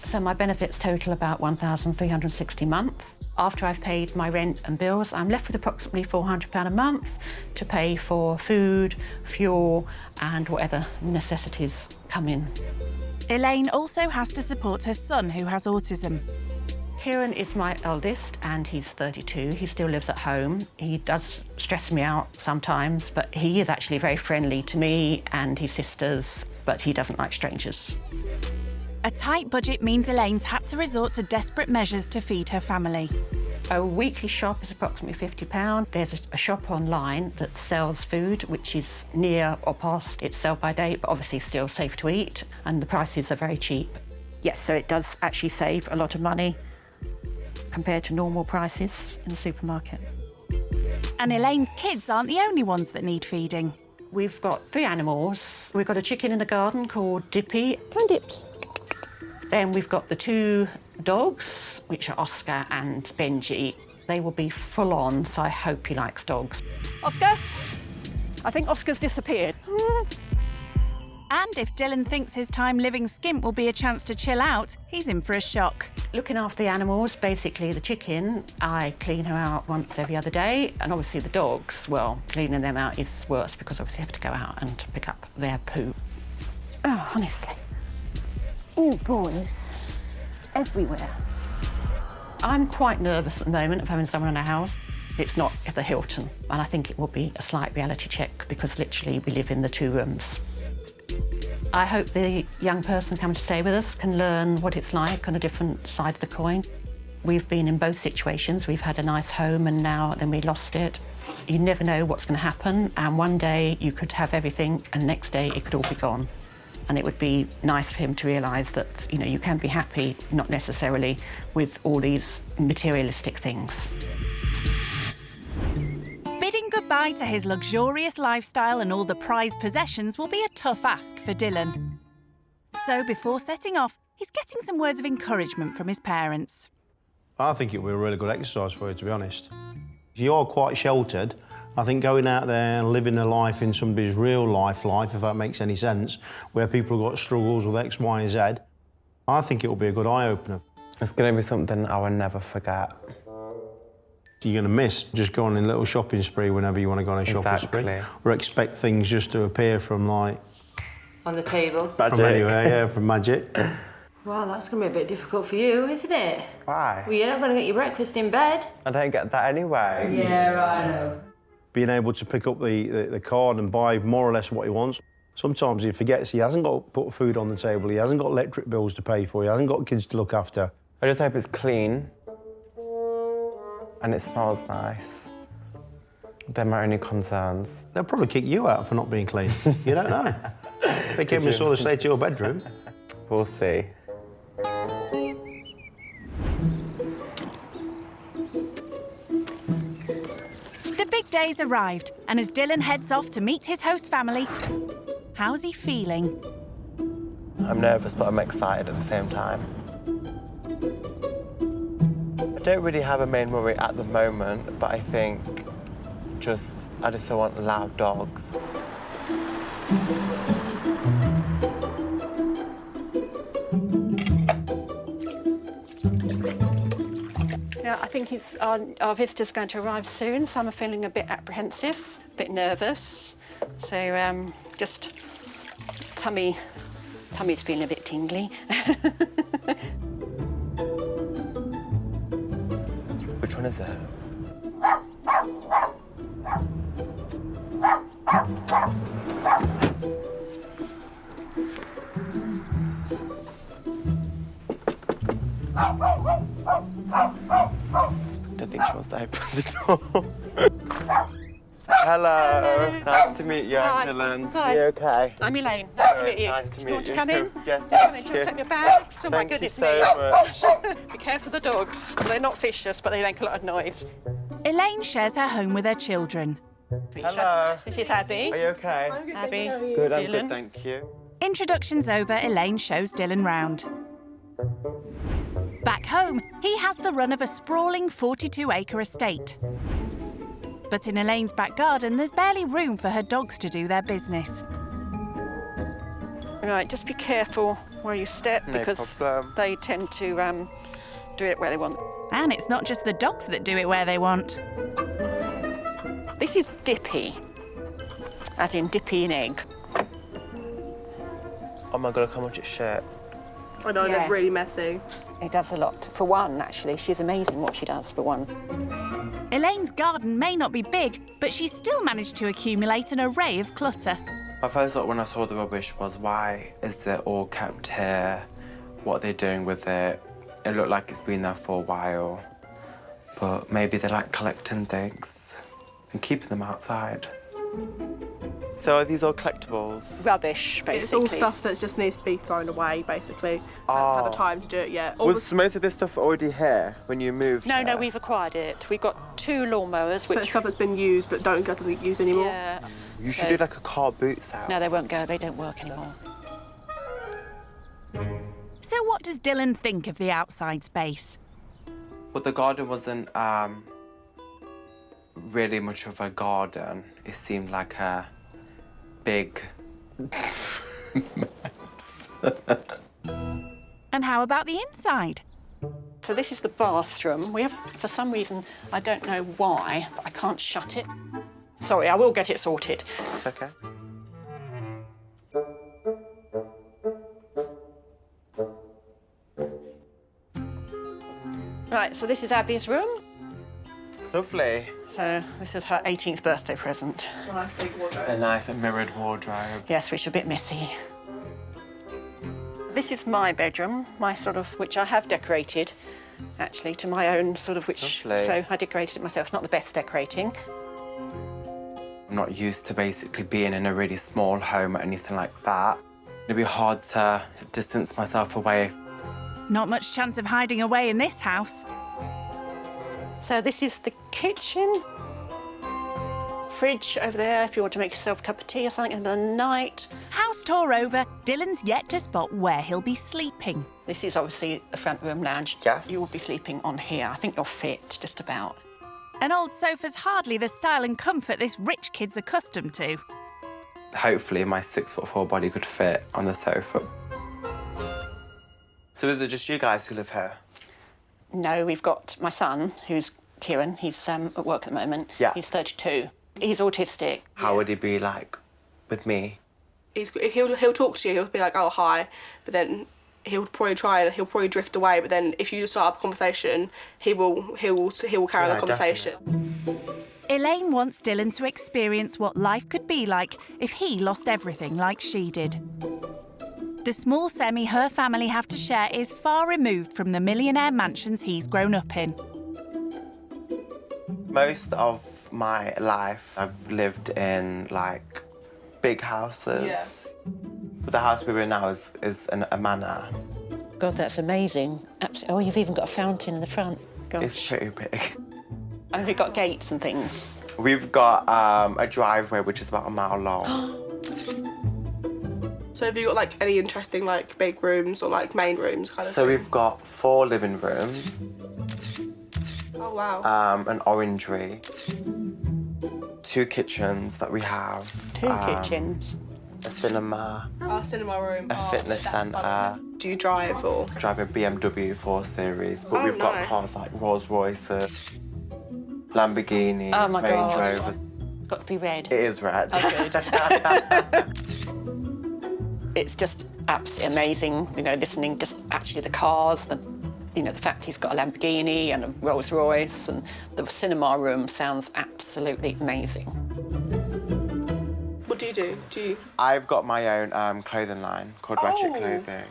So my benefits total about £1,360 a month. After I've paid my rent and bills, I'm left with approximately £400 a month to pay for food, fuel and whatever necessities come in. Elaine also has to support her son who has autism. Kieran is my eldest and he's 32. He still lives at home. He does stress me out sometimes, but he is actually very friendly to me and his sisters, but he doesn't like strangers. A tight budget means Elaine's had to resort to desperate measures to feed her family. A weekly shop is approximately £50. There's a shop online that sells food, which is near or past its sell-by date, but obviously still safe to eat, and the prices are very cheap. Yes, so it does actually save a lot of money compared to normal prices in the supermarket. And Elaine's kids aren't the only ones that need feeding. We've got 3 animals. We've got a chicken in the garden called Dippy. Come on, Dips. Then we've got the 2 dogs, which are Oscar and Benji. They will be full on, so I hope he likes dogs. Oscar? I think Oscar's disappeared. And if Dylan thinks his time living skint will be a chance to chill out, he's in for a shock. Looking after the animals, basically the chicken, I clean her out once every other day. And obviously the dogs, well, cleaning them out is worse because obviously you have to go out and pick up their poo. Oh, honestly. Oh, boys, everywhere. I'm quite nervous at the moment of having someone in our house. It's not at the Hilton, and I think it will be a slight reality check because literally we live in the 2 rooms. I hope the young person coming to stay with us can learn what it's like on a different side of the coin. We've been in both situations. We've had a nice home and now then we lost it. You never know what's going to happen, and one day you could have everything and next day it could all be gone. And it would be nice for him to realise that, you know, you can be happy, not necessarily with all these materialistic things. Bidding goodbye to his luxurious lifestyle and all the prized possessions will be a tough ask for Dylan. So before setting off, he's getting some words of encouragement from his parents. I think it will be a really good exercise for you, to be honest. You're quite sheltered. I think going out there and living a life in somebody's real life, if that makes any sense, where people have got struggles with X, Y and Z, I think it will be a good eye-opener. It's going to be something I will never forget. You're going to miss just going on a little shopping spree whenever you want to go on a shopping spree. Or expect things just to appear from, like... On the table. From anywhere, yeah, from magic. Well, that's going to be a bit difficult for you, isn't it? Why? Well, you're not going to get your breakfast in bed. I don't get that anyway. Yeah, I know. Being able to pick up the card and buy more or less what he wants. Sometimes he forgets he hasn't got to put food on the table, he hasn't got electric bills to pay for, he hasn't got kids to look after. I just hope it's clean and it smells nice. They're my only concerns. They'll probably kick you out for not being clean. You don't know. If they came and saw the state of your bedroom. We'll see. The big day's arrived, and as Dylan heads off to meet his host family, how's he feeling? I'm nervous, but I'm excited at the same time. I don't really have a main worry at the moment, but I think I just don't want loud dogs. Yeah, I think our visitor's going to arrive soon, so I'm feeling a bit apprehensive, a bit nervous. So just tummy's feeling a bit tingly. Which one is it? I don't think she wants to open the door. Hello. Nice to meet you, Hi. Dylan. Hi. You okay? I'm Elaine. Nice to meet you. Nice to meet you. Want to you. come in? Yes, Come in. thank Do you want to you. take your bags? Oh, my Thank you goodness so me. much. Be careful of the dogs. They're not vicious, but they make a lot of noise. Elaine shares her home with her children. Hello. This is Abby. Are you okay? Abby. Good, I'm Dylan. good, thank you. Introductions over, Elaine shows Dylan round. Back home, he has the run of a sprawling 42-acre estate. But in Elaine's back garden, there's barely room for her dogs to do their business. Right, just be careful where you step No because problem. they tend to do it where they want. And it's not just the dogs that do it where they want. This is Dippy, as in Dippy in egg. Oh my God, look how much it's shit. I know, they're really messy. It does a lot. For one, actually, she's amazing what she does for one. Elaine's garden may not be big, but she's still managed to accumulate an array of clutter. My first thought when I saw the rubbish was, why is it all kept here? What are they doing with it? It looked like it's been there for a while. But maybe they like collecting things and keeping them outside. So are these all collectibles? Rubbish, basically. It's all stuff that just needs to be thrown away, basically. I haven't had the time to do it yet. Was most of this stuff already here when you moved? No, here? we've acquired it. We've got 2 lawnmowers, So which... it's stuff that's been used but doesn't use anymore. Yeah. You should do like a car boot sale. No, they won't go. They don't work anymore. So what does Dylan think of the outside space? But the garden wasn't really much of a garden. It seemed like a big mess. And how about the inside? So this is the bathroom. We have, for some reason, I don't know why, but I can't shut it. Sorry, I will get it sorted. It's okay. Right, so this is Abby's room. Lovely. So this is her 18th birthday present. Nice big wardrobe. A nice mirrored wardrobe. Yes, which is a bit messy. This is my bedroom, which I have decorated, actually, to my own which... Lovely. So I decorated it myself. It's not the best decorating. I'm not used to basically being in a really small home or anything like that. It'd be hard to distance myself away. Not much chance of hiding away in this house. So this is the kitchen. Fridge over there if you want to make yourself a cup of tea or something in the night. House tour over, Dylan's yet to spot where he'll be sleeping. This is obviously the front room lounge. Yes. You will be sleeping on here. I think you'll fit just about. An old sofa's hardly the style and comfort this rich kid's accustomed to. Hopefully my 6'4" body could fit on the sofa. So is it just you guys who live here? No, we've got my son, who's Kieran. He's at work at the moment. Yeah. He's 32. He's autistic. How would he be like with me? He'll talk to you, he'll be like, oh, hi, but then he'll probably try and he'll probably drift away. But then if you start up a conversation, he will carry on the conversation. Definitely. Elaine wants Dylan to experience what life could be like if he lost everything like she did. The small semi her family have to share is far removed from the millionaire mansions he's grown up in. Most of my life I've lived in like big houses. Yeah. But the house we're in now is a manor. God, that's amazing. Absolutely. Oh, you've even got a fountain in the front. Gosh. It's pretty big. And have you got gates and things? We've got a driveway which is about a mile long. So have you got like any interesting like big rooms or like main rooms kind of So thing? we've got 4 living rooms. Oh wow. An orangery. 2 kitchens that we have. 2 kitchens. A cinema. Our cinema room. A fitness centre. Do you drive or? Drive a BMW 4 Series, but Oh, we've got nice. cars like Rolls Royces, Lamborghinis, Oh my Range God. Rovers. It's got to be red. It is red. Oh, good. It's just absolutely amazing, you know, listening just actually the cars, the fact he's got a Lamborghini and a Rolls Royce, and the cinema room sounds absolutely amazing. What do you do? Do you? I've got my own clothing line called Ratchet Clothing.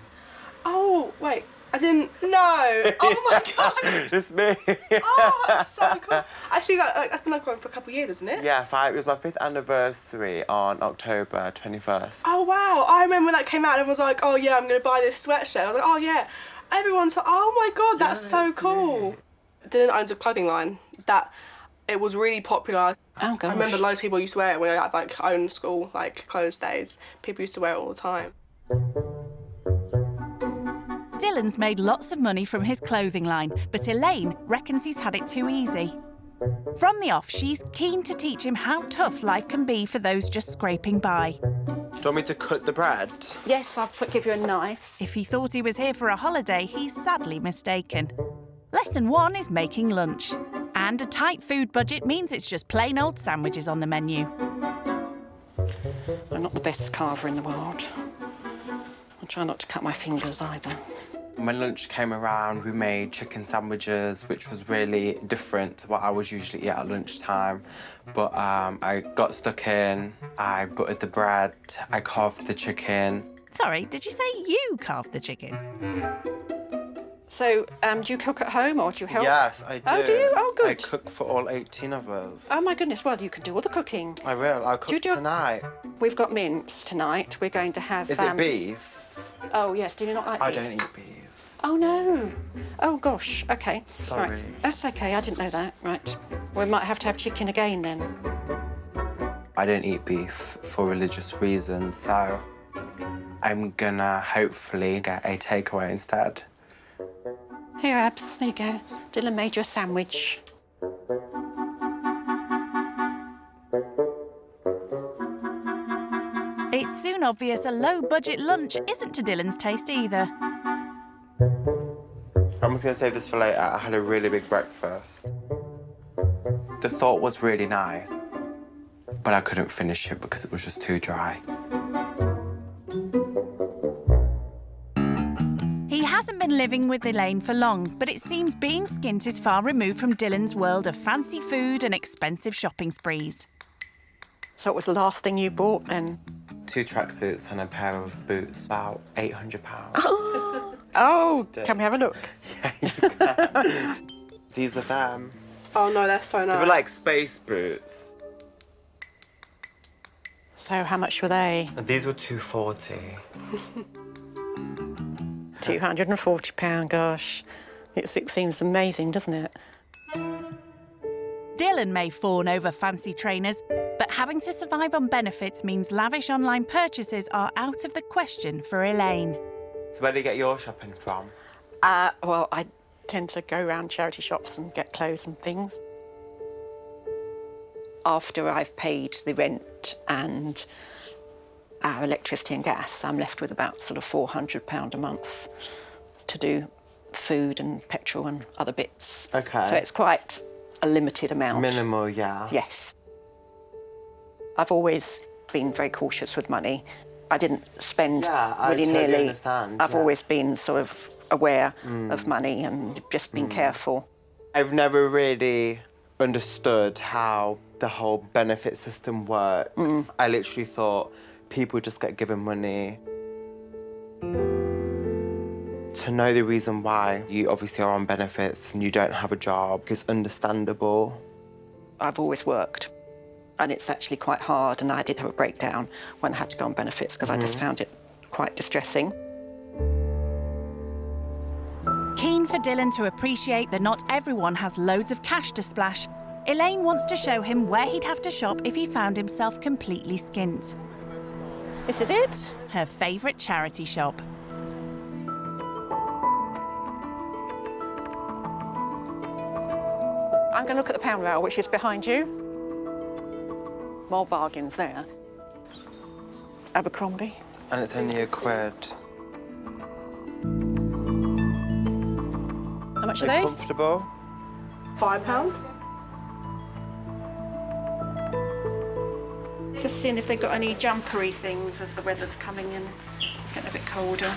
Oh wait, as in no. Oh my God. It's me. Oh, that's so cool. Actually, that's been going for a couple of years, isn't it? Yeah, it was my 5th anniversary on October 21st. Oh wow! I remember when that came out, and everyone was like, "Oh yeah, I'm gonna buy this sweatshirt." I was like, "Oh yeah." Everyone's like, "Oh my God, that's so cool." Dylan owns a clothing line that it was really popular. Oh gosh. I remember loads of people used to wear it when I had like own school like clothes days. People used to wear it all the time. Dylan's made lots of money from his clothing line, but Elaine reckons he's had it too easy. From the off, she's keen to teach him how tough life can be for those just scraping by. Do you want me to cut the bread? Yes, I'll give you a knife. If he thought he was here for a holiday, he's sadly mistaken. Lesson 1 is making lunch. And a tight food budget means it's just plain old sandwiches on the menu. I'm not the best carver in the world. I'll try not to cut my fingers either. When lunch came around, we made chicken sandwiches, which was really different to what I would usually eat at lunchtime. But I got stuck in, I buttered the bread, I carved the chicken. Sorry, did you say you carved the chicken? So, do you cook at home or do you help? Yes, I do. Oh, do you? Oh, good. I cook for all 18 of us. Oh, my goodness. Well, you can do all the cooking. I will. I'll cook tonight. We've got mince tonight. We're going to have... Is it beef? Oh, yes. Do you not like beef? I don't eat beef. Oh, no. Oh, gosh. OK. Sorry. Right. That's OK. I didn't know that. Right. We might have to have chicken again, then. I don't eat beef for religious reasons, so I'm gonna hopefully get a takeaway instead. Here, Abs. There you go. Dylan made you a sandwich. It's soon obvious a low-budget lunch isn't to Dylan's taste either. I'm just gonna save this for later. I had a really big breakfast. The thought was really nice, but I couldn't finish it because it was just too dry. He hasn't been living with Elaine for long, but it seems being skint is far removed from Dylan's world of fancy food and expensive shopping sprees. So what was the last thing you bought, then? 2 tracksuits and a pair of boots, about £800. Oh, can we have a look? Yeah, you can. These are them. Oh no, that's so nice. They were like space boots. So how much were they? And these were £240. £240, gosh. It seems amazing, doesn't it? Dylan may fawn over fancy trainers, but having to survive on benefits means lavish online purchases are out of the question for Elaine. So where do you get your shopping from? Well, I tend to go around charity shops and get clothes and things. After I've paid the rent and our electricity and gas, I'm left with about sort of £400 a month to do food and petrol and other bits. Okay. So it's quite a limited amount. Minimal, yeah. Yes. I've always been very cautious with money. I didn't spend I totally willy-nilly. understand, I've yeah. always been sort of aware of money and just been careful. I've never really understood how the whole benefit system works. I literally thought people just get given money. To know the reason why you obviously are on benefits and you don't have a job is understandable. I've always worked, and it's actually quite hard, and I did have a breakdown when I had to go on benefits because I just found it quite distressing. Keen for Dylan to appreciate that not everyone has loads of cash to splash, Elaine wants to show him where he'd have to shop if he found himself completely skint. This is it? Her favourite charity shop. I'm going to look at the pound rail, which is behind you. More bargains there. Abercrombie. And it's only £1. How much are They're they? comfortable. £5. Just seeing if they've got any jumpery things as the weather's coming in, getting a bit colder.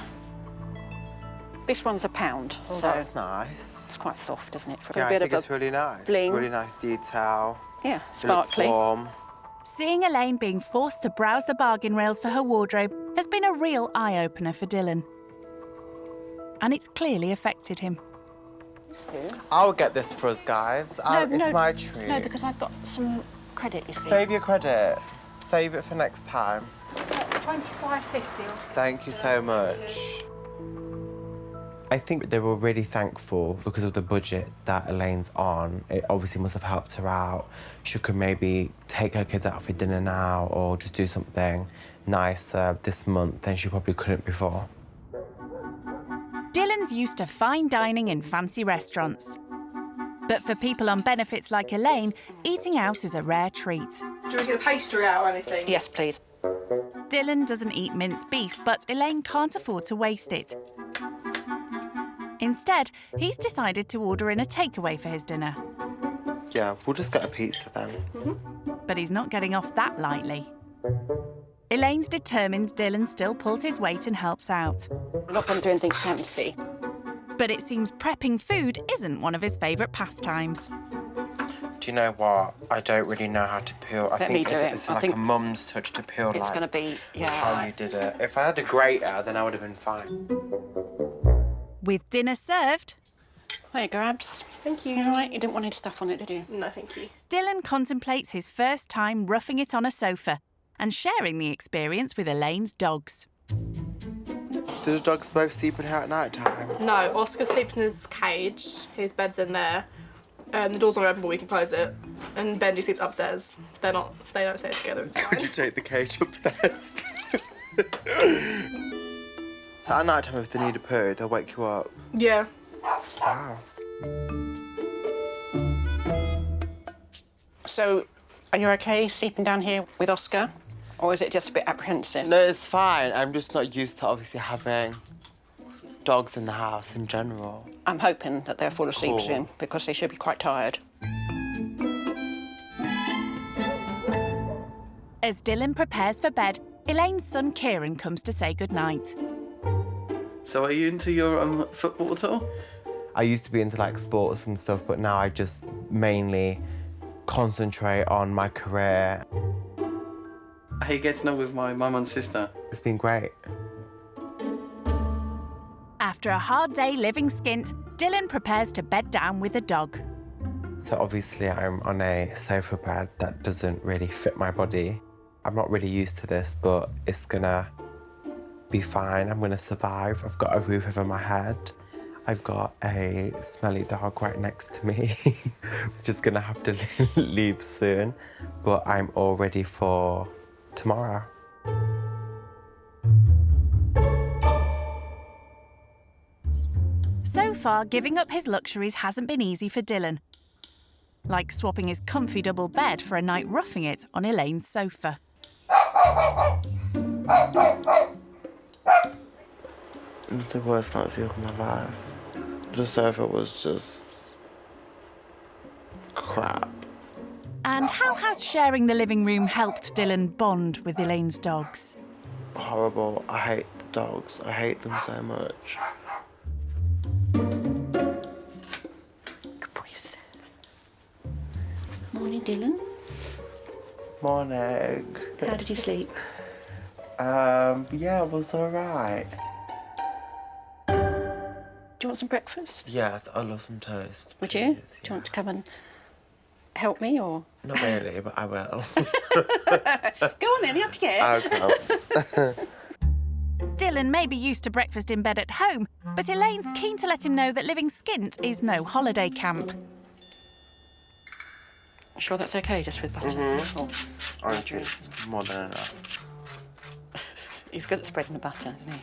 This one's £1, Oh, so that's nice. it's quite soft, isn't it? For Yeah, a I bit think of it's really nice. bling. Really nice detail. Yeah, It looks sparkly. warm. Seeing Elaine being forced to browse the bargain rails for her wardrobe has been a real eye-opener for Dylan. And it's clearly affected him. I'll get this for us, guys. It's my treat. No, because I've got some credit, you see. Save your credit. Save it for next time. £25.50. Thank you so much. I think they were really thankful because of the budget that Elaine's on. It obviously must have helped her out. She could maybe take her kids out for dinner now or just do something nicer this month than she probably couldn't before. Dylan's used to fine dining in fancy restaurants. But for people on benefits like Elaine, eating out is a rare treat. Do you want to get the pastry out or anything? Yes, please. Dylan doesn't eat minced beef, but Elaine can't afford to waste it. Instead, he's decided to order in a takeaway for his dinner. Yeah, we'll just get a pizza then. But he's not getting off that lightly. Elaine's determined Dylan still pulls his weight and helps out. I'm not going to do anything fancy. But it seems prepping food isn't one of his favourite pastimes. Do you know what? I don't really know how to peel. I Let think me do it. it's I like think a mum's touch to peel. It's like going to be, how you did it. If I had a grater, then I would have been fine. With dinner served... There you go, Abs. Thank you. You all right? You didn't want any stuff on it, did you? No, thank you. Dylan contemplates his first time roughing it on a sofa and sharing the experience with Elaine's dogs. Do the dogs both sleep in here at night time? No, Oscar sleeps in his cage. His bed's in there. The door's not open, but we can close it. And Benji sleeps upstairs. They don't stay together. It's Could you take the cage upstairs? So at night time, if they need a poo, they'll wake you up. Yeah. Wow. So, are you OK sleeping down here with Oscar? Or is it just a bit apprehensive? No, it's fine. I'm just not used to obviously having dogs in the house in general. I'm hoping that they're full of sleep Cool. soon, because they should be quite tired. As Dylan prepares for bed, Elaine's son Kieran comes to say goodnight. So are you into your football at all? I used to be into like sports and stuff, but now I just mainly concentrate on my career. How are you getting on with my mum and sister? It's been great. After a hard day living skint, Dylan prepares to bed down with the dog. So obviously I'm on a sofa bed that doesn't really fit my body. I'm not really used to this, but it's gonna be fine. I'm gonna survive. I've got a roof over my head. I've got a smelly dog right next to me, which is gonna have to leave soon. But I'm all ready for tomorrow. So far, giving up his luxuries hasn't been easy for Dylan. Like swapping his comfy double bed for a night roughing it on Elaine's sofa. The worst night of my life. The sofa was just crap. And how has sharing the living room helped Dylan bond with Elaine's dogs? horrible. I hate the dogs. I hate them so much. Good boys. Morning, Dylan. Morning. How did you sleep? Yeah, it was alright. Do you want some breakfast? Yes, I love some toast. Would you? Do you want to come and help me, or? Not really, but I will. Go on then, up you get. Okay. Dylan may be used to breakfast in bed at home, but Elaine's keen to let him know that living skint is no holiday camp. Sure that's okay, just with butter? Mm-hmm. Honestly, it's more than enough. He's good at spreading the butter, isn't he?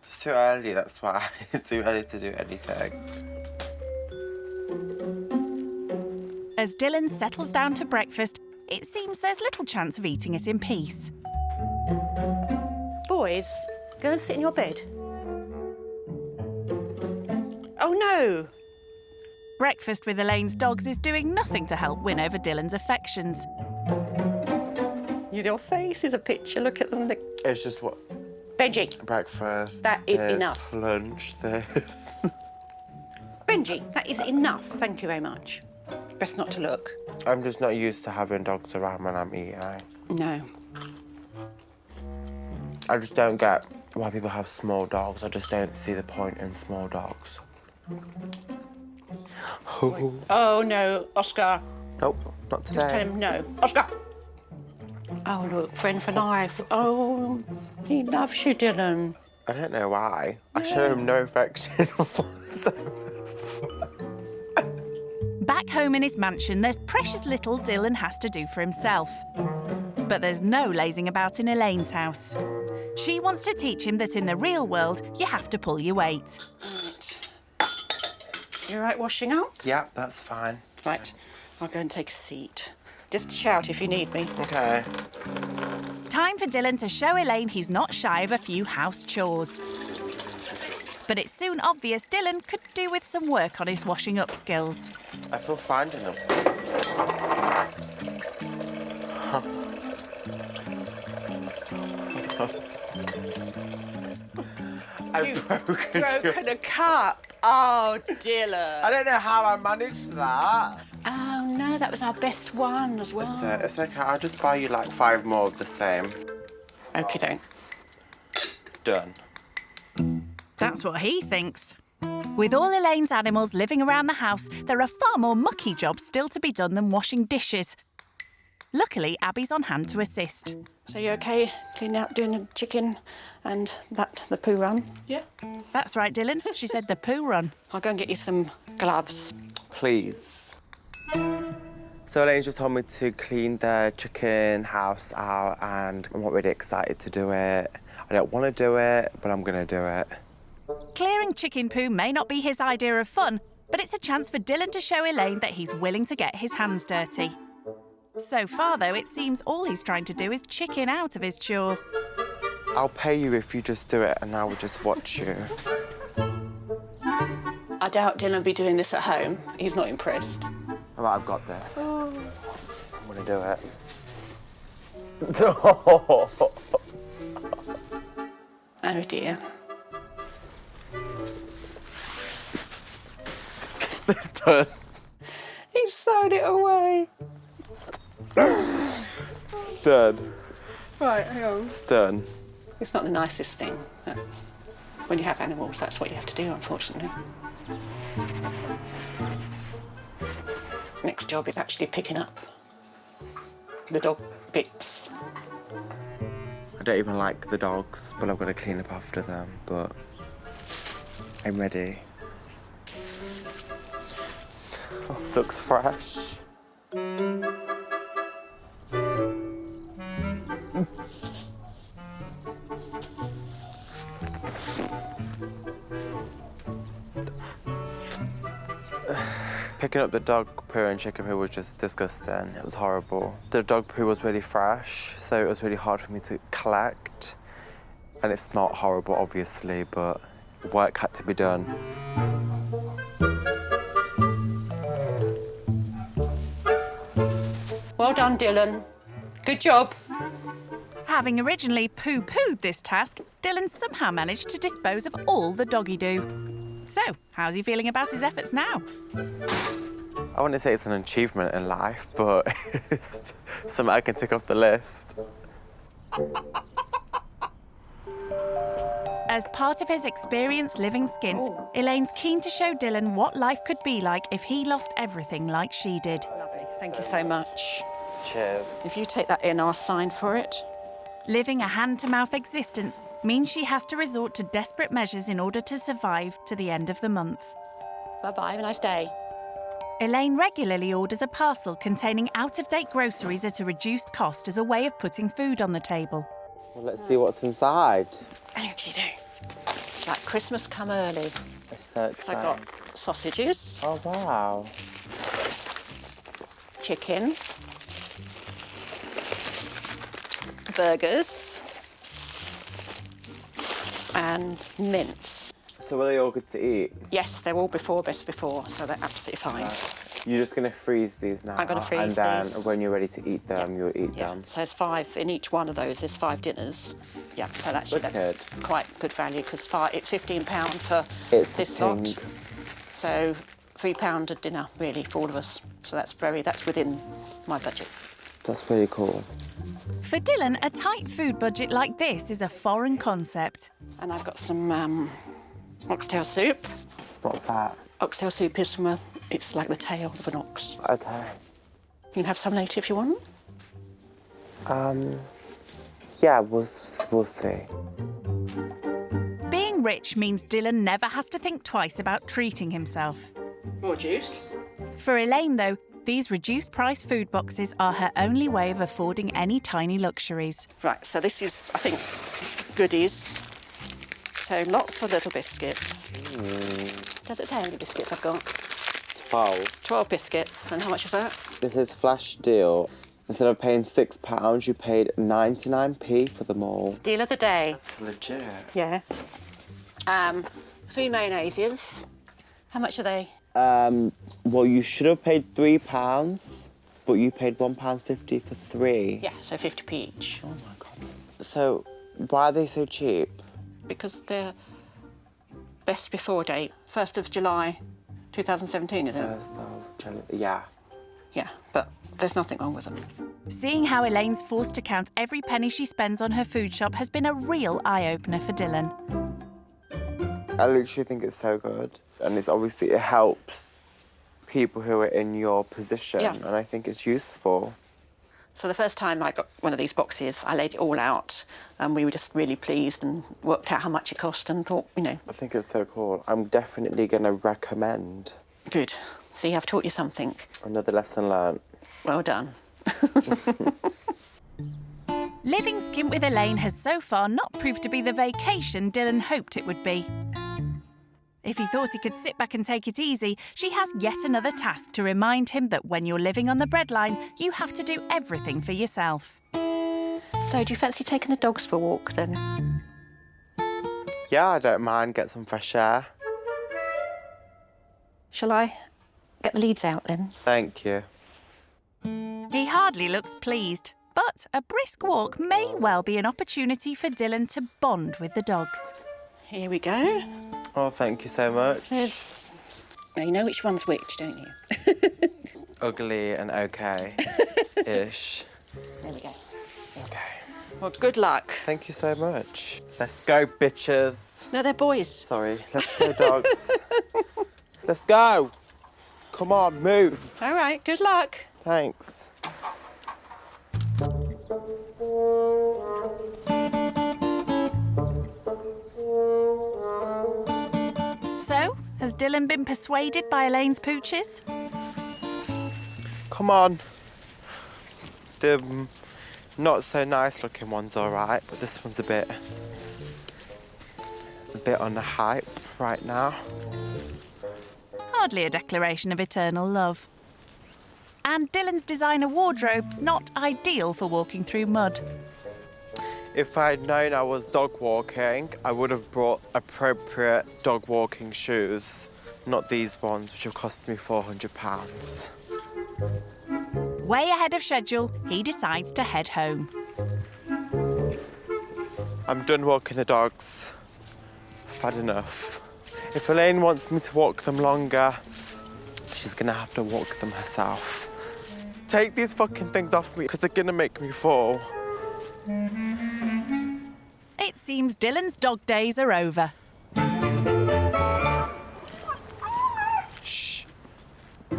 It's too early, that's why. It's too early to do anything. As Dylan settles down to breakfast, it seems there's little chance of eating it in peace. Boys, go and sit in your bed. Oh, no! Breakfast with Elaine's dogs is doing nothing to help win over Dylan's affections. Your face is a picture, look at them. It's just what? Benji. Breakfast. That is this, enough. Lunch, this. Benji, that is enough. Thank you very much. Best not to look. I'm just not used to having dogs around when I'm eating. No. I just don't get why people have small dogs. I just don't see the point in small dogs. Oh, no, Oscar. Nope, not today. Just tell him no. Oscar! Oh, look, friend for life. Oh, he loves you, Dylan. I don't know why. I show him no affection. Back home in his mansion, there's precious little Dylan has to do for himself. But there's no lazing about in Elaine's house. She wants to teach him that in the real world, you have to pull your weight. Right. You all right washing up? Yeah, that's fine. Right, I'll go and take a seat. Just shout if you need me. Okay. Time for Dylan to show Elaine he's not shy of a few house chores. But it's soon obvious Dylan could do with some work on his washing up skills. I feel fine in them. I've broken a cup. Oh, Dylan. I don't know how I managed that. Oh, no, that was our best one as well. It's okay. I'll just buy you like 5 more of the same. Okie doke. Done. That's what he thinks. With all Elaine's animals living around the house, there are far more mucky jobs still to be done than washing dishes. Luckily, Abby's on hand to assist. So you okay cleaning out, doing the chicken and the poo run? Yeah. That's right, Dylan. She said the poo run. I'll go and get you some gloves. Please. So Elaine just told me to clean the chicken house out and I'm not really excited to do it. I don't want to do it, but I'm going to do it. Clearing chicken poo may not be his idea of fun, but it's a chance for Dylan to show Elaine that he's willing to get his hands dirty. So far, though, it seems all he's trying to do is chicken out of his chore. I'll pay you if you just do it and I will just watch you. I doubt Dylan will be doing this at home. He's not impressed. All right, I've got this. I'm going to do it. Oh, dear. It's done. He's sewed it away. It's done. Right, hang on. It's done. It's not the nicest thing, but when you have animals, that's what you have to do, unfortunately. Next job is actually picking up the dog bits. I don't even like the dogs, but I'm going to clean up after them, but I'm ready. Oh, looks fresh. Picking up the dog poo and chicken poo was just disgusting. It was horrible. The dog poo was really fresh, so it was really hard for me to collect. And it smelled horrible, obviously, but work had to be done. Well done, Dylan. Good job. Having originally poo-pooed this task, Dylan somehow managed to dispose of all the doggy do. So, how's he feeling about his efforts now? I wouldn't say it's an achievement in life, but it's something I can tick off the list. As part of his experience living skint, Elaine's keen to show Dylan what life could be like if he lost everything like she did. Lovely, thank you so much. Cheers. If you take that in, I'll sign for it. Living a hand-to-mouth existence means she has to resort to desperate measures in order to survive to the end of the month. Bye-bye, have a nice day. Elaine regularly orders a parcel containing out-of-date groceries at a reduced cost as a way of putting food on the table. Well, let's see what's inside. It's like Christmas come early. It's so exciting. I got sausages. Oh, wow. Chicken. Burgers. And mince. So were they all good to eat? Yes, they're all best before, so they're absolutely fine. You're just going to freeze these now? I'm going to freeze and these. then when you're ready to eat them, you'll eat them? So there's 5 in each one of those. There's 5 dinners. Yeah, so that's quite good value because it's £15 for this lot. So £3 a dinner really for all of us. So that's within my budget. That's really cool. For Dylan, a tight food budget like this is a foreign concept. And I've got some oxtail soup. What's that? Oxtail soup is it's like the tail of an ox. Okay. You can have some later if you want. Yeah, we'll see. Being rich means Dylan never has to think twice about treating himself. More juice. For Elaine, though, these reduced-price food boxes are her only way of affording any tiny luxuries. Right, so this is, I think, goodies. So lots of little biscuits. Does it say how many biscuits I've got? 12. 12 biscuits. And how much was that? This is flash deal. Instead of paying £6, you paid 99p for them all. Deal of the day. That's legit. Yes. 3 mayonnaises. How much are they? Well, you should have paid £3, but you paid £1.50 for 3. Yeah, so 50p each. Oh, my God. So, why are they so cheap? Because they're best before date. 1st of July 2017, is it? 1st of July, yeah. Yeah, but there's nothing wrong with them. Seeing how Elaine's forced to count every penny she spends on her food shop has been a real eye-opener for Dylan. I literally think it's so good. And it helps people who are in your position. Yeah. And I think it's useful. So the first time I got one of these boxes, I laid it all out and we were just really pleased and worked out how much it cost and thought, I think it's so cool. I'm definitely going to recommend. Good. See, I've taught you something. Another lesson learned. Well done. Living skint with Elaine has so far not proved to be the vacation Dylan hoped it would be. If he thought he could sit back and take it easy, she has yet another task to remind him that when you're living on the breadline, you have to do everything for yourself. So, do you fancy taking the dogs for a walk, then? Yeah, I don't mind. Get some fresh air. Shall I get the leads out, then? Thank you. He hardly looks pleased, but a brisk walk may well be an opportunity for Dylan to bond with the dogs. Here we go. Oh, thank you so much. Now, you know which one's which, don't you? Ugly and okay-ish. There we go. Okay. Well, good luck. Thank you so much. Let's go, bitches. No, they're boys. Sorry. Let's go, dogs. Let's go. Come on, move. All right, good luck. Thanks. So, has Dylan been persuaded by Elaine's pooches? Come on. The not so nice looking one's all right, but this one's a bit on the hype right now. Hardly a declaration of eternal love. And Dylan's designer wardrobe's not ideal for walking through mud. If I'd known I was dog walking, I would have brought appropriate dog walking shoes, not these ones, which have cost me £400. Way ahead of schedule, he decides to head home. I'm done walking the dogs. I've had enough. If Elaine wants me to walk them longer, she's gonna have to walk them herself. Take these fucking things off me, because they're gonna make me fall. It seems Dylan's dog days are over. Shh. Are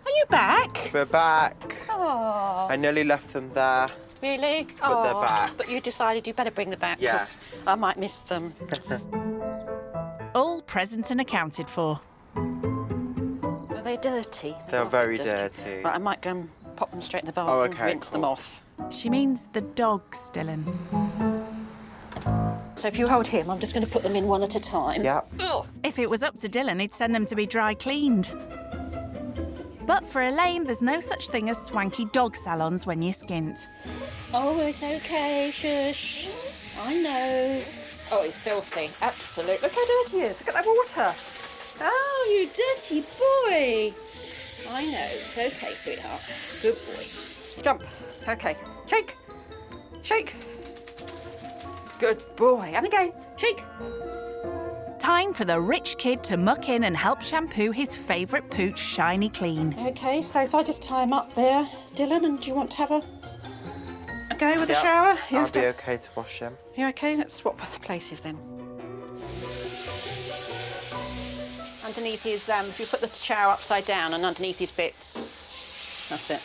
you back? We're back. Oh. I nearly left them there. Really? But they're back. But you decided you better bring them back Yes. I might miss them. All present and accounted for. Are they dirty? They're not very dirty. Right, I might go and pop them straight in the bath Oh, and okay, rinse them cool. off. She means the dogs, Dylan. So if you hold him, I'm just going to put them in one at a time. Yep. Ugh. If it was up to Dylan, he'd send them to be dry cleaned. But for Elaine, there's no such thing as swanky dog salons when you're skint. Oh, it's okay, shush. I know. Oh, it's filthy. Absolutely. Look how dirty he is. Look at that water. Oh, you dirty boy. I know. It's okay, sweetheart. Good boy. Jump. Okay. Shake. Shake. Good boy. And again. Shake. Time for the rich kid to muck in and help shampoo his favourite pooch shiny clean. Okay, so if I just tie him up there, Dylan, and do you want to have a go with the Yep. shower? You I'll have be to... okay to wash them. You okay? Let's swap the places then. Underneath his, if you put the shower upside down and underneath his bits, that's it.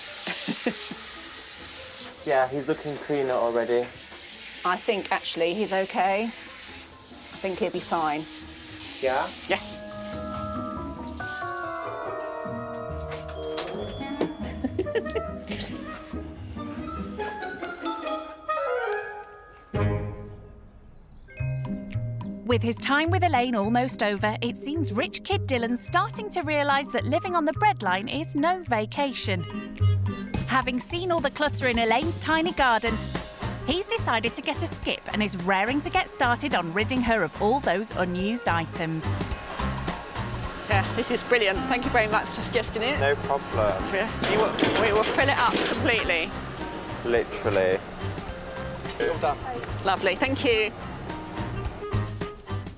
Yeah, he's looking cleaner already. I think actually he's okay. I think he'll be fine. Yeah? Yes. With his time with Elaine almost over, it seems rich kid Dylan's starting to realise that living on the breadline is no vacation. Having seen all the clutter in Elaine's tiny garden, he's decided to get a skip and is raring to get started on ridding her of all those unused items. Yeah, this is brilliant. Thank you very much for suggesting it. No problem. We will fill it up completely. Literally. All done. Lovely, thank you.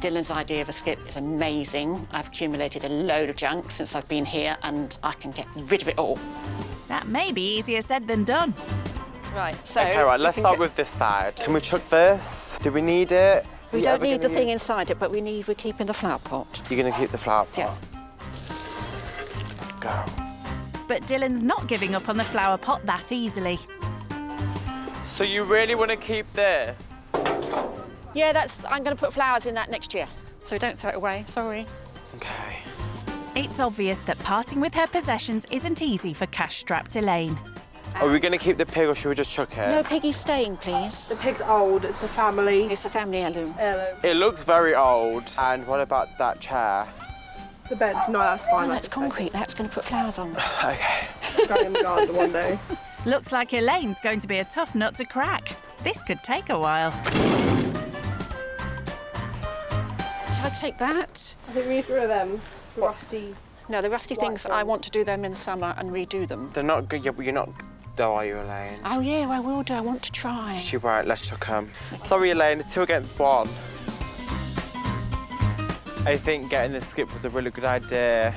Dylan's idea of a skip is amazing. I've accumulated a load of junk since I've been here and I can get rid of it all. That may be easier said than done. Right, so... Okay, right, let's start with this side. Can we chuck this? Do we need it? We don't need the thing inside it, but we're keeping the flower pot. You're going to keep the flower pot? Yeah. Let's go. But Dylan's not giving up on the flower pot that easily. So you really want to keep this? Yeah, I'm going to put flowers in that next year, so don't throw it away, sorry. Okay. It's obvious that parting with her possessions isn't easy for cash-strapped Elaine. Are we going to keep the pig or should we just chuck it? No, Piggy's staying, please. The pig's old, it's a family. It's a family heirloom. It looks very old. And what about that chair? The bed, no, that's fine. Oh, that's concrete, that's going to put flowers on. Okay. Going in the garden one day. Looks like Elaine's going to be a tough nut to crack. This could take a while. Shall I take that? I think we need to rid of them. The rusty... No, the rusty things, I want to do them in the summer and redo them. They're not good, yeah, but you're not, though, are you, Elaine? Oh, yeah, I will do. I want to try. She's right, let's chuck them. Sorry, Elaine, it's 2 against 1. I think getting this skip was a really good idea.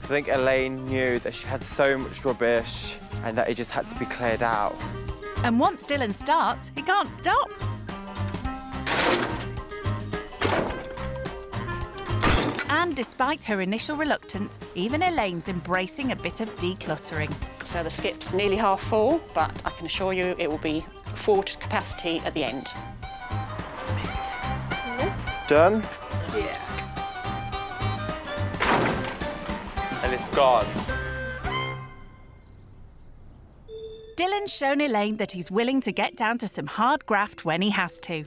I think Elaine knew that she had so much rubbish and that it just had to be cleared out. And once Dylan starts, he can't stop. And despite her initial reluctance, even Elaine's embracing a bit of decluttering. So the skip's nearly half full, but I can assure you it will be full to capacity at the end. Done? Yeah. And it's gone. Dylan's shown Elaine that he's willing to get down to some hard graft when he has to.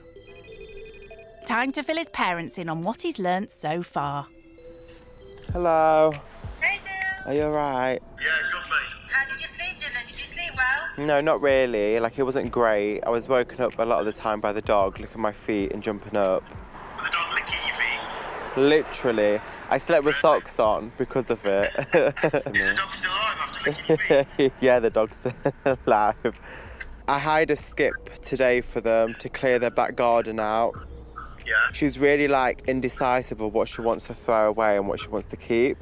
Time to fill his parents in on what he's learnt so far. Hello. Hey there. Are you all right? Yeah, good mate. How did you sleep, Dylan? Did you sleep well? No, not really. Like, it wasn't great. I was woken up a lot of the time by the dog licking my feet and jumping up. Was the dog licking your feet? Literally. I slept with socks on because of it. Is the dog still alive after Yeah, the dog's still alive. I hired a skip today for them to clear their back garden out. Yeah. She's really like indecisive of what she wants to throw away and what she wants to keep.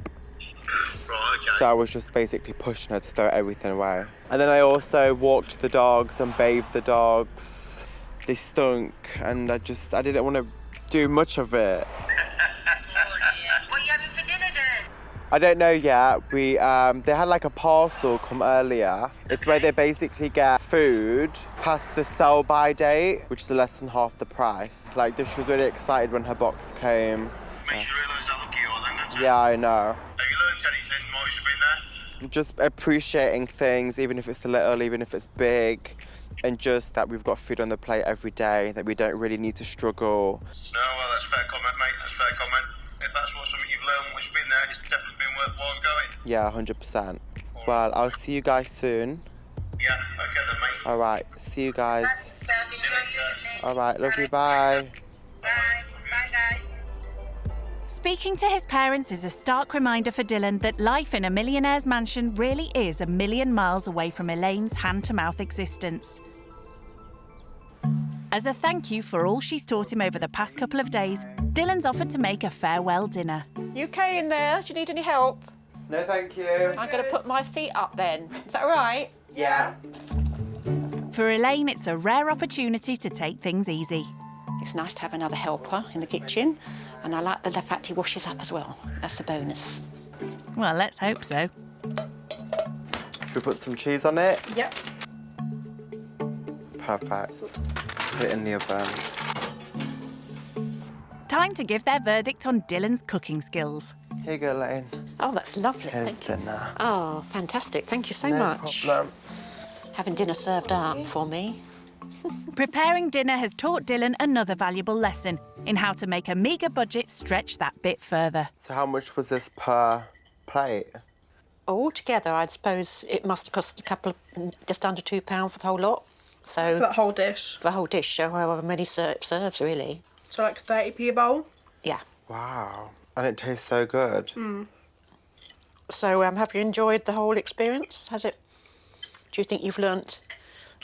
Right, okay. So I was just basically pushing her to throw everything away. And then I also walked the dogs and bathed the dogs. They stunk and I didn't want to do much of it. What are you having for dinner, Dylan? I don't know yet. They had like a parcel come earlier. It's where they basically get food past the sell-by date, which is less than half the price. Like, she was really excited when her box came. Makes you realise how lucky you are then, doesn't it? Yeah, I know. Have you learnt anything whilst you've been there? Just appreciating things, even if it's little, even if it's big, and just that we've got food on the plate every day, that we don't really need to struggle. No, well, that's a fair comment, mate. That's a fair comment. If that's something you've learned whilst you've been there, it's definitely been worthwhile going. Yeah, 100%. Well, I'll see you guys soon. Yeah, okay then, mate. All right, see you guys. All right, love you, bye. Speaking to his parents is a stark reminder for Dylan that life in a millionaire's mansion really is a million miles away from Elaine's hand-to-mouth existence. As a thank you for all she's taught him over the past couple of days, Dylan's offered to make a farewell dinner. You okay in there? Do you need any help? No, thank you. I'm going to put my feet up then. Is that all right? Yeah. For Elaine, it's a rare opportunity to take things easy. It's nice to have another helper in the kitchen, and I like the fact he washes up as well. That's a bonus. Well, let's hope so. Should we put some cheese on it? Yep. Perfect. Put it in the oven. Time to give their verdict on Dylan's cooking skills. Here you go, Elaine. Oh, that's lovely. Here's Thank you. dinner. Oh, fantastic. Thank you so No much. problem. Having dinner served up for me. Preparing dinner has taught Dylan another valuable lesson in how to make a meagre budget stretch that bit further. So how much was this per plate? Altogether, I'd suppose it must have cost just under £2 for the whole lot. So For that whole dish? For the whole dish, so however many serves, really. So like 30p a bowl? Yeah. Wow. And it tastes so good. Mm. So have you enjoyed the whole experience? Do you think you've learnt?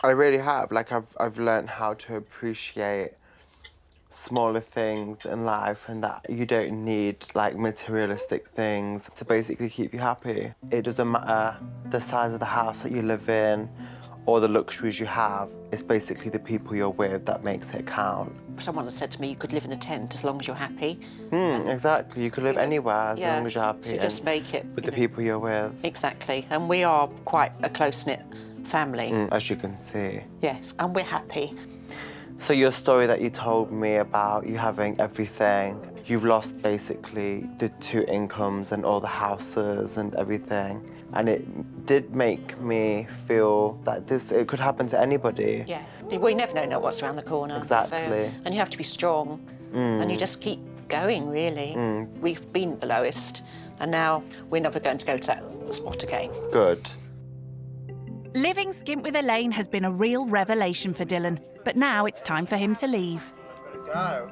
I really have. Like, I've learned how to appreciate smaller things in life and that you don't need, like, materialistic things to basically keep you happy. It doesn't matter the size of the house that you live in or the luxuries you have. It's basically the people you're with that makes it count. Someone has said to me you could live in a tent as long as you're happy. Exactly. You could live anywhere as long as you're happy. So just make it. With the people you're with. Exactly. And we are quite a close-knit family. As you can see. Yes, and we're happy. So your story that you told me about you having everything, you've lost basically the 2 incomes and all the houses and everything. And it did make me feel that it could happen to anybody. Yeah, we never know what's around the corner. Exactly. So, and you have to be strong, and you just keep going, really. We've been at the lowest, and now we're never going to go to that spot again. Good. Living skint with Elaine has been a real revelation for Dylan, but now it's time for him to leave. Go.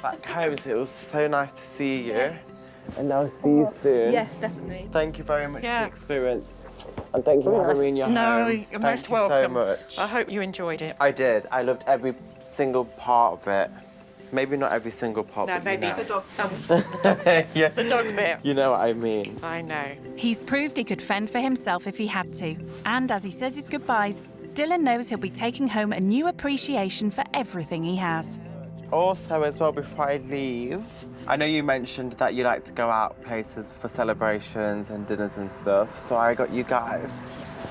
Back home, it was so nice to see you. Yes. And I'll see you soon. Yes, definitely. Thank you very much for the experience. And thank you for having me in your home. No, you're most welcome. Thank you so much. I hope you enjoyed it. I did. I loved every single part of it. Maybe not every single part, No, but maybe you know. the dog. Yeah. The dog bit. You know what I mean. I know. He's proved he could fend for himself if he had to. And as he says his goodbyes, Dylan knows he'll be taking home a new appreciation for everything he has. Also, as well, before I leave, I know you mentioned that you like to go out places for celebrations and dinners and stuff, so I got you guys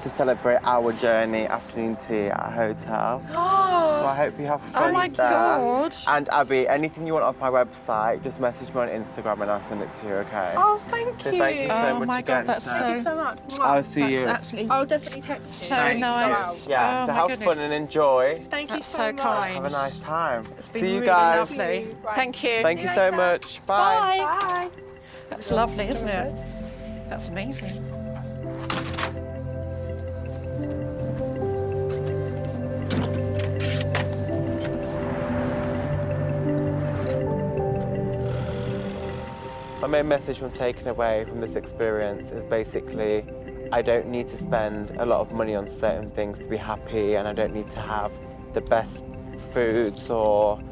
to celebrate our journey afternoon tea at a hotel. So I hope you have fun. Oh my there. God. And Abby, anything you want off my website, just message me on Instagram and I'll send it to you, okay? Oh, thank So you. thank you so Oh much my again. God, that's Thank you so much. I'll see you. That's absolutely I'll definitely text you. so nice. Yeah, Oh so my have goodness. fun and enjoy. Thank you That's so so much. kind. Have a nice time. It's been see you really guys. lovely. Right. Thank you. Thank you so much. Bye. Bye. That's lovely, isn't it? That's amazing. My main message from taking away from this experience is basically, I don't need to spend a lot of money on certain things to be happy, and I don't need to have the best foods or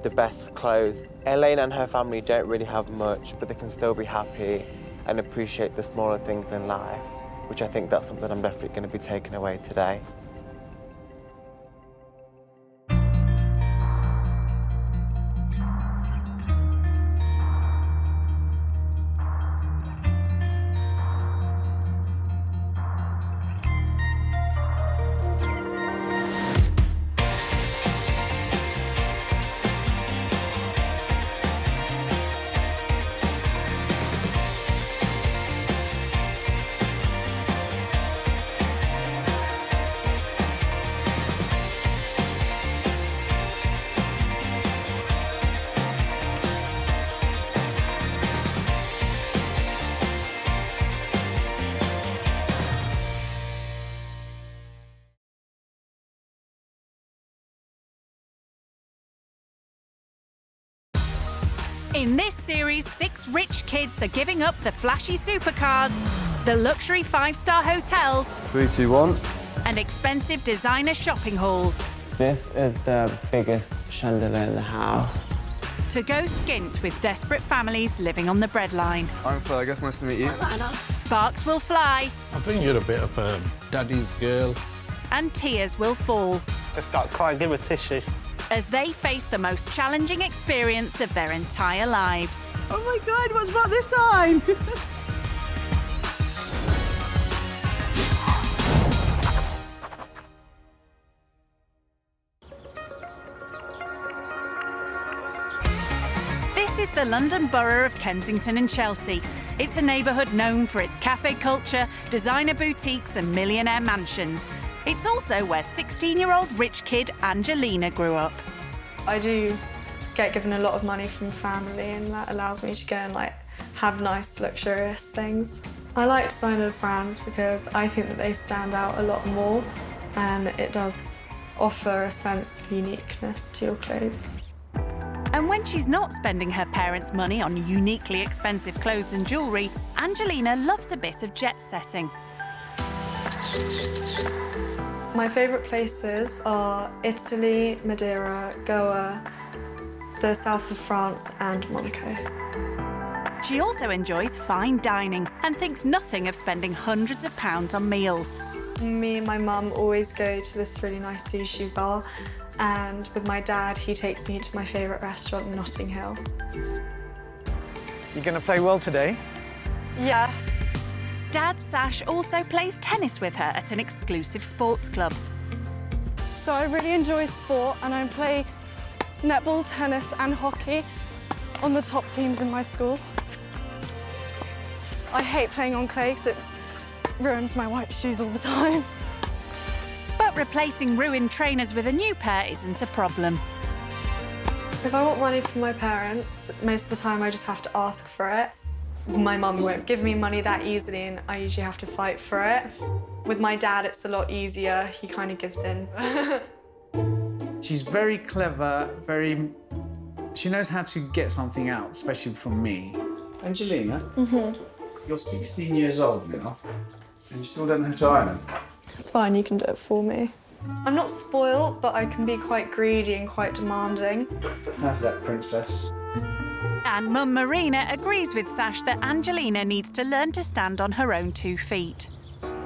the best clothes. Elaine and her family don't really have much, but they can still be happy and appreciate the smaller things in life, which I think that's something I'm definitely going to be taking away today. In this series, 6 rich kids are giving up the flashy supercars, the luxury 5-star hotels, 3, 2, 1. and expensive designer shopping halls This is the biggest chandelier in the house. to go skint with desperate families living on the breadline. I'm Fergus, nice to meet you. Sparks will fly I think you're a bit of a daddy's girl. and tears will fall Just start crying, give her a tissue. as they face the most challenging experience of their entire lives. Oh my God, what's about this time? This is the London borough of Kensington and Chelsea. It's a neighbourhood known for its cafe culture, designer boutiques and millionaire mansions. It's also where 16-year-old rich kid Angelina grew up. I do get given a lot of money from family, and that allows me to go and have nice luxurious things. I like designer brands because I think that they stand out a lot more, and it does offer a sense of uniqueness to your clothes. And when she's not spending her parents' money on uniquely expensive clothes and jewellery, Angelina loves a bit of jet setting. My favourite places are Italy, Madeira, Goa, the south of France and Monaco. She also enjoys fine dining and thinks nothing of spending hundreds of pounds on meals. Me and my mum always go to this really nice sushi bar, and with my dad, he takes me to my favourite restaurant in Notting Hill. You're going to play well today? Yeah. Dad Sash also plays tennis with her at an exclusive sports club. So I really enjoy sport, and I play netball, tennis and hockey on the top teams in my school. I hate playing on clay because it ruins my white shoes all the time. But replacing ruined trainers with a new pair isn't a problem. If I want money from my parents, most of the time I just have to ask for it. My mum won't give me money that easily, and I usually have to fight for it. With my dad, it's a lot easier. He kind of gives in. She's very clever, she knows how to get something out, especially from me. Angelina, you're 16 years old now, and you still don't know how to iron. It's fine, you can do it for me. I'm not spoiled, but I can be quite greedy and quite demanding. How's that, princess? And Mum Marina agrees with Sash that Angelina needs to learn to stand on her own 2 feet.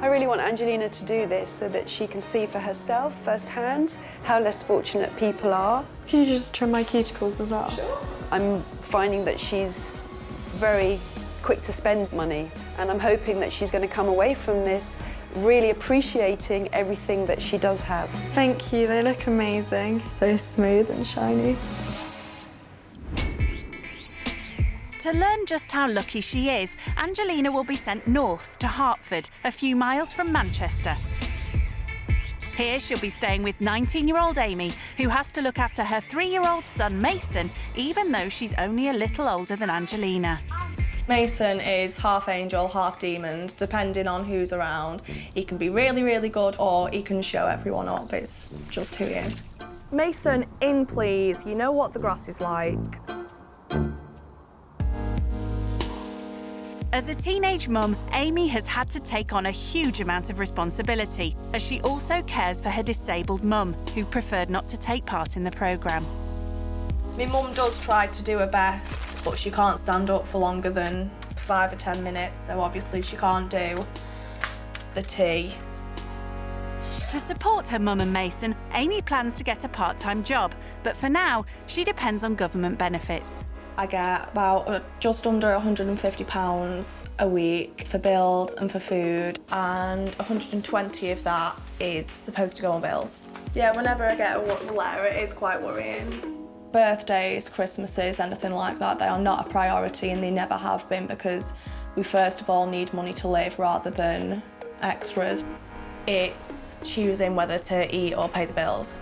I really want Angelina to do this so that she can see for herself firsthand how less fortunate people are. Can you just trim my cuticles as well? Sure. I'm finding that she's very quick to spend money, and I'm hoping that she's going to come away from this really appreciating everything that she does have. Thank you, they look amazing. So smooth and shiny. To learn just how lucky she is, Angelina will be sent north to Hertford, a few miles from Manchester. Here she'll be staying with 19-year-old Amy, who has to look after her 3-year-old son Mason, even though she's only a little older than Angelina. Mason is half angel, half demon, depending on who's around. He can be really, really good, or he can show everyone up. It's just who he is. Mason, in please. You know what the grass is like. As a teenage mum, Amy has had to take on a huge amount of responsibility, as she also cares for her disabled mum, who preferred not to take part in the programme. My mum does try to do her best, but she can't stand up for longer than 5 or 10 minutes, so obviously she can't do the tea. To support her mum and Mason, Amy plans to get a part-time job, but for now, she depends on government benefits. I get about just under £150 a week for bills and for food, and 120 of that is supposed to go on bills. Yeah, whenever I get a letter, it is quite worrying. Birthdays, Christmases, anything like that, they are not a priority, and they never have been, because we first of all need money to live rather than extras. It's choosing whether to eat or pay the bills.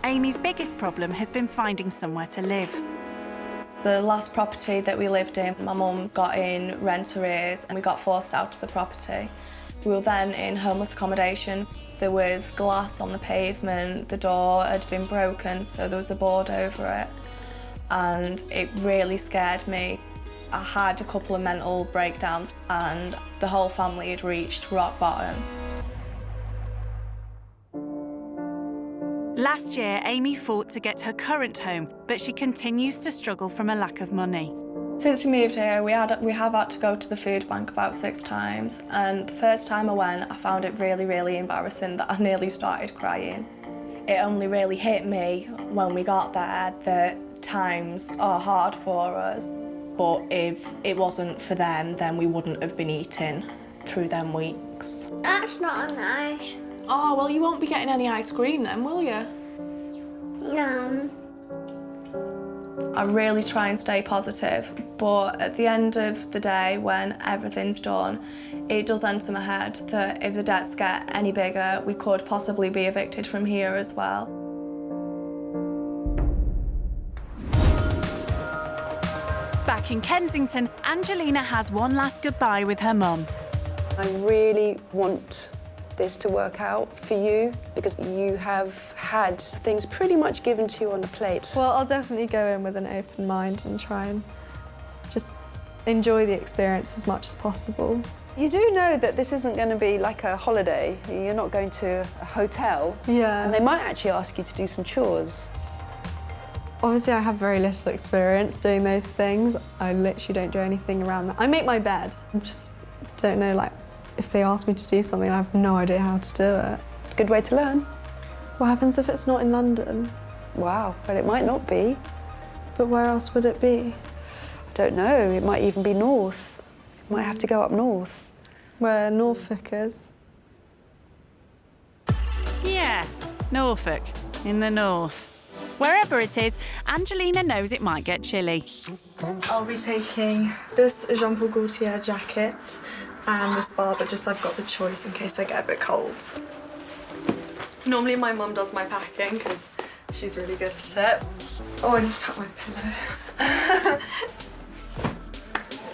Amy's biggest problem has been finding somewhere to live. The last property that we lived in, my mum got in rent arrears and we got forced out of the property. We were then in homeless accommodation. There was glass on the pavement, the door had been broken, so there was a board over it, and it really scared me. I had a couple of mental breakdowns and the whole family had reached rock bottom. Last year, Amy fought to get her current home, but she continues to struggle from a lack of money. Since we moved here, we have had to go to the food bank about 6 times, and the first time I went, I found it really, really embarrassing that I nearly started crying. It only really hit me when we got there that times are hard for us, but if it wasn't for them, then we wouldn't have been eating through them weeks. That's not nice. Oh, well, you won't be getting any ice cream then, will you? No. I really try and stay positive, but at the end of the day, when everything's done, it does enter my head that if the debts get any bigger, we could possibly be evicted from here as well. Back in Kensington, Angelina has one last goodbye with her mum. I really want this to work out for you, because you have had things pretty much given to you on a plate. Well, I'll definitely go in with an open mind and try and just enjoy the experience as much as possible. You do know that this isn't going to be like a holiday. You're not going to a hotel. Yeah. And they might actually ask you to do some chores. Obviously, I have very little experience doing those things. I literally don't do anything around that. I make my bed. I just don't know, like, if they ask me to do something, I have no idea how to do it. Good way to learn. What happens if it's not in London? Wow, but it might not be. But where else would it be? I don't know, it might even be north. Might have to go up north. Where Norfolk is. Yeah, Norfolk, in the north. Wherever it is, Angelina knows it might get chilly. I'll be taking this Jean Paul Gaultier jacket and this Barber, just so I've got the choice in case I get a bit cold. Normally my mum does my packing because she's really good at it. Oh, I need to pack my pillow.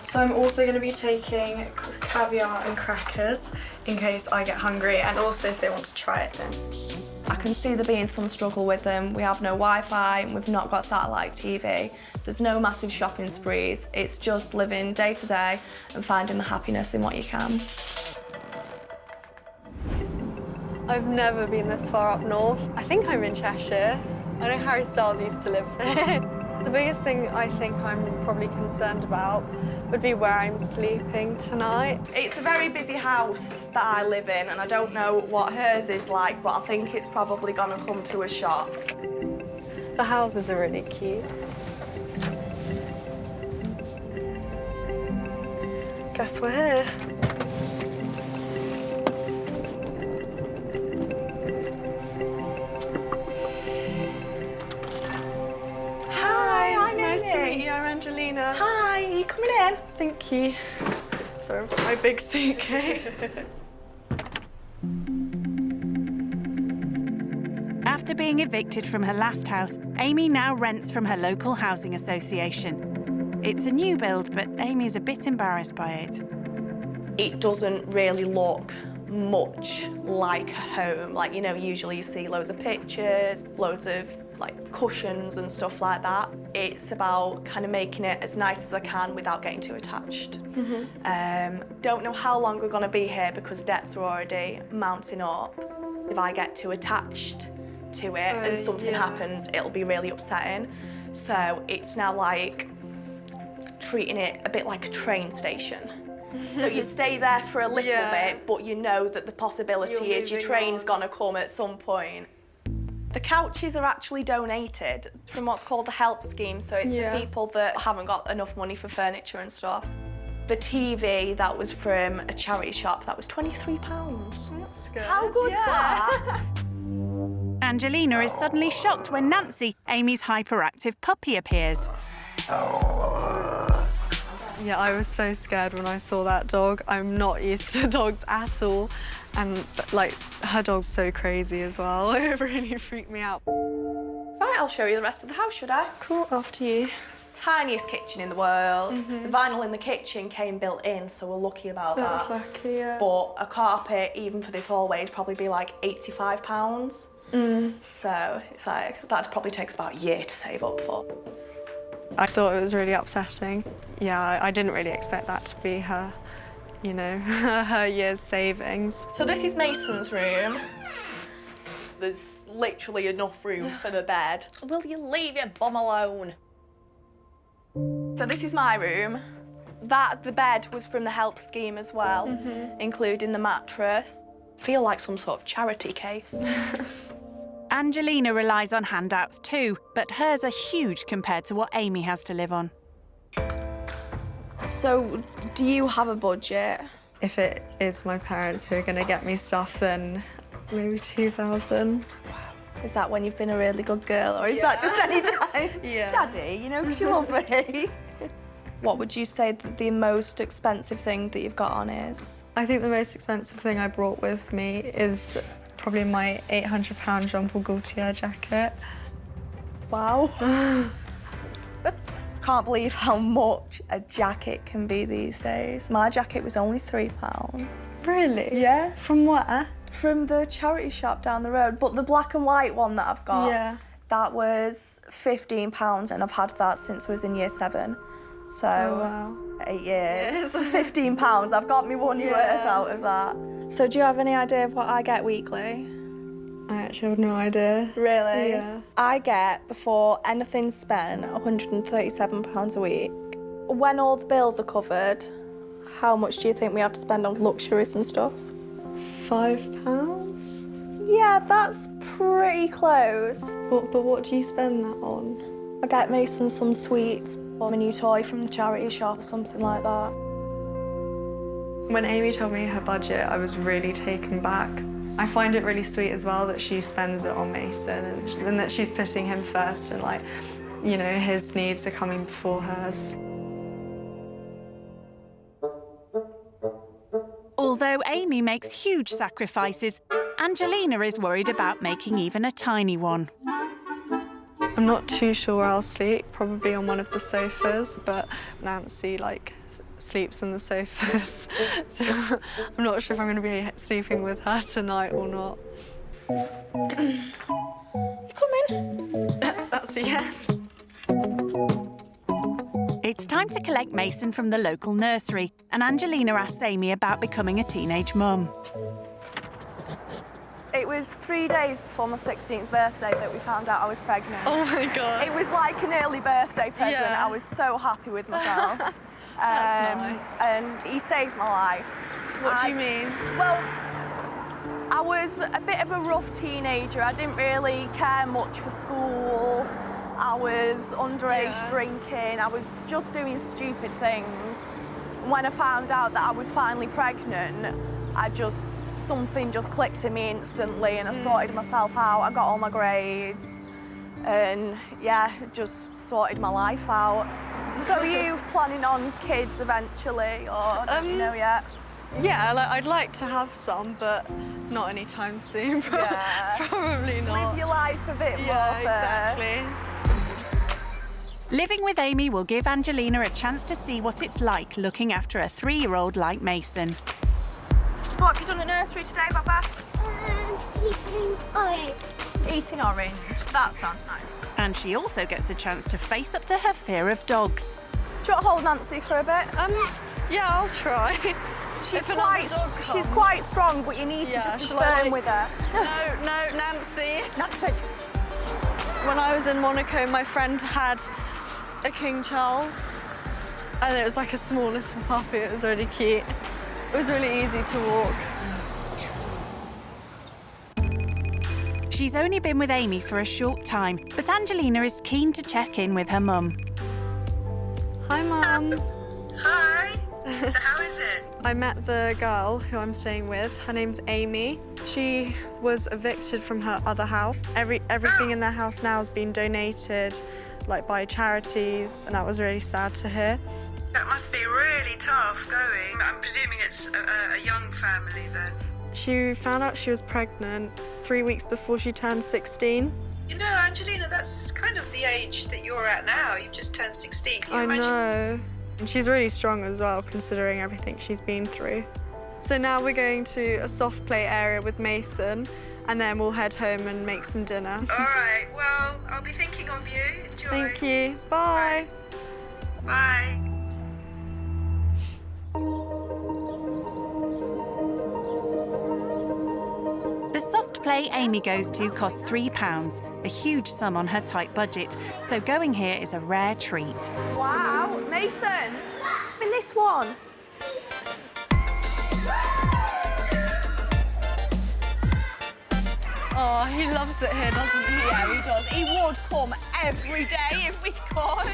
So I'm also going to be taking caviar and crackers in case I get hungry, and also if they want to try it then. I can see there being some struggle with them. We have no Wi-Fi, we've not got satellite TV. There's no massive shopping sprees. It's just living day to day and finding the happiness in what you can. I've never been this far up north. I think I'm in Cheshire. I know Harry Styles used to live there. The biggest thing I think I'm probably concerned about would be where I'm sleeping tonight. It's a very busy house that I live in, and I don't know what hers is like, but I think it's probably gonna come to a shop. The houses are really cute. Guess we're here. Nice to meet you, I'm Angelina. Hi, are you coming in? Thank you. Sorry for my big suitcase. After being evicted from her last house, Amy now rents from her local housing association. It's a new build, but Amy is a bit embarrassed by it. It doesn't really look much like home. Like, you know, usually you see loads of pictures, loads of like cushions and stuff like that. It's about kind of making it as nice as I can without getting too attached. Don't know how long we're going to be here because debts are already mounting up. If I get too attached to it and something happens, it'll be really upsetting. So it's now like treating it a bit like a train station. So you stay there for a little bit, but you know that the possibility is your train's gonna come at some point. The couches are actually donated from what's called the help scheme, so it's for people that haven't got enough money for furniture and stuff. The TV, that was from a charity shop, that was £23. That's good. How good's that? Angelina is suddenly shocked when Nancy, Amy's hyperactive puppy, appears. Yeah, I was so scared when I saw that dog. I'm not used to dogs at all. And, like, her dog's so crazy as well. It really freaked me out. Right, I'll show you the rest of the house, should I? Cool, after you. Tiniest kitchen in the world. The vinyl in the kitchen came built in, so we're lucky about That's that. lucky, yeah. But a carpet, even for this hallway, would probably be like £85. So it's like, that'd probably take us about a year to save up for. I thought it was really upsetting. Yeah, I didn't really expect that to be her, you know, her year's savings. So this is Mason's room. There's literally enough room for the bed. Will you leave your bum alone? So this is my room. The bed was from the help scheme as well, including the mattress. I feel like some sort of charity case. Angelina relies on handouts too, but hers are huge compared to what Amy has to live on. So, do you have a budget? If it is my parents who are going to get me stuff, then maybe 2,000. Is that when you've been a really good girl, or is that just any time? Daddy, you know, 'cause you love me. What would you say that the most expensive thing that you've got on is? I think the most expensive thing I brought with me is probably my £800 Jean-Paul Gaultier jacket. Wow. Can't believe how much a jacket can be these days. My jacket was only £3. Really? Yeah. From where? From the charity shop down the road. But the black and white one that I've got, that was £15, and I've had that since I was in year 7. So, 8 years. For £15, I've got me 1 year worth out of that. So do you have any idea of what I get weekly? I actually have no idea. Really? Yeah. I get, before anything's spent, £137 a week. When all the bills are covered, how much do you think we have to spend on luxuries and stuff? £5? Yeah, that's pretty close. But what do you spend that on? I get Mason some sweets or a new toy from the charity shop or something like that. When Amy told me her budget, I was really taken back. I find it really sweet as well that she spends it on Mason and that she's putting him first and, like, you know, his needs are coming before hers. Although Amy makes huge sacrifices, Angelina is worried about making even a tiny one. I'm not too sure where I'll sleep, probably on one of the sofas, but Nancy, like, sleeps on the sofas, so I'm not sure if I'm going to be sleeping with her tonight or not. You coming? That's a yes. It's time to collect Mason from the local nursery, and Angelina asks Amy about becoming a teenage mum. It was 3 days before my 16th birthday that we found out I was pregnant. Oh my God. It was like an early birthday present. I was so happy with myself. That's nice. And he saved my life. What do you mean? Well, I was a bit of a rough teenager. I didn't really care much for school. I was underage drinking. I was just doing stupid things. When I found out that I was finally pregnant, something just clicked in me instantly, and I sorted myself out. I got all my grades, and just sorted my life out. So are you planning on kids eventually, or don't you know yet? Yeah, I'd like to have some, but not anytime soon. Probably not. Live your life a bit more. Yeah, exactly. Living with Amy will give Angelina a chance to see what it's like looking after a 3-year-old like Mason. So what have you done at nursery today, Baba? Eating orange. Eating orange. That sounds nice. And she also gets a chance to face up to her fear of dogs. Do you want to hold Nancy for a bit? Yeah, I'll try. She's quite strong, but you need to just be firm with her. No, Nancy. Nancy. When I was in Monaco, my friend had a King Charles, and it was like a small little puppy. It was really cute. It was really easy to walk. She's only been with Amy for a short time, but Angelina is keen to check in with her mum. Hi, Mum. Hi. So how is it? I met the girl who I'm staying with. Her name's Amy. She was evicted from her other house. Everything in their house now has been donated, like by charities, and that was really sad to hear. That must be really tough going. I'm presuming it's a young family then. She found out she was pregnant 3 weeks before she turned 16. You know, Angelina, that's kind of the age that you're at now. You've just turned 16. Can you I imagine? know. And she's really strong as well, considering everything she's been through. So now we're going to a soft play area with Mason, and then we'll head home and make some dinner. All right, well, I'll be thinking of you. Enjoy. Thank you. Bye. Bye. The soft play Amy goes to costs £3, a huge sum on her tight budget, so going here is a rare treat. Wow, Mason, in this one. Oh, he loves it here, doesn't he? Yeah, he does. He would come every day if we could.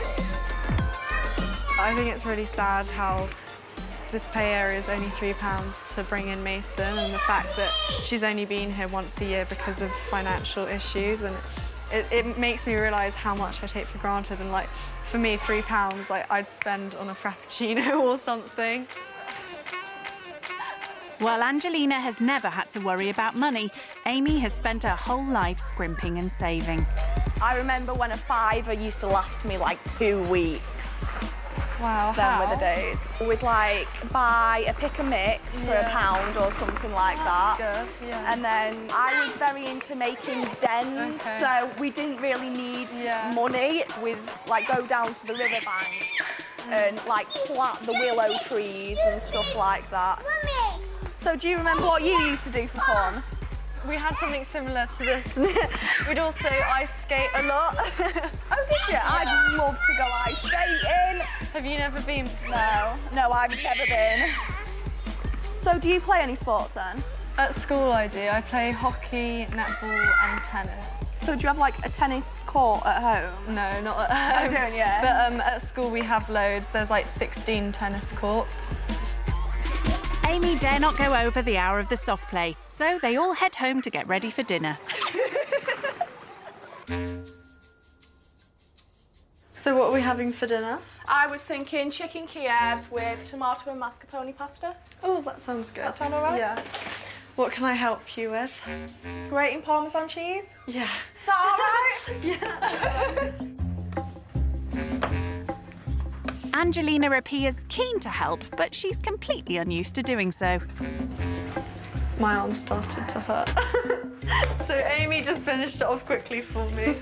I think it's really sad how this play area is only £3 to bring in Mason, and the fact that she's only been here once a year because of financial issues, and it makes me realise how much I take for granted. And like, for me, £3, like I'd spend on a frappuccino or something. While Angelina has never had to worry about money, Amy has spent her whole life scrimping and saving. I remember when a fiver used to last me like 2 weeks. Wow, Them were the days. We'd like buy a pick and mix for £1 or something like that. That's good, yeah. And then I was very into making dens, so we didn't really need money. We'd like go down to the riverbank and like plant the willow trees and stuff like that. Mummy! So do you remember what you used to do for fun? We had something similar to this. We'd also ice skate a lot. Oh, did you? I'd love to go ice skating. Have you never been? No, I've never been. So do you play any sports then? At school I do. I play hockey, netball and tennis. So do you have like a tennis court at home? No, not at home. Oh, don't you? But at school we have loads. There's like 16 tennis courts. Amy dare not go over the hour of the soft play, so they all head home to get ready for dinner. So what are we having for dinner? I was thinking chicken Kievs with tomato and mascarpone pasta. Oh, that sounds good. Does that sound all right? Yeah. What can I help you with? Grating Parmesan cheese? Yeah. Is that all right? Yeah. Angelina appears keen to help, but she's completely unused to doing so. My arm started to hurt. So Amy just finished it off quickly for me.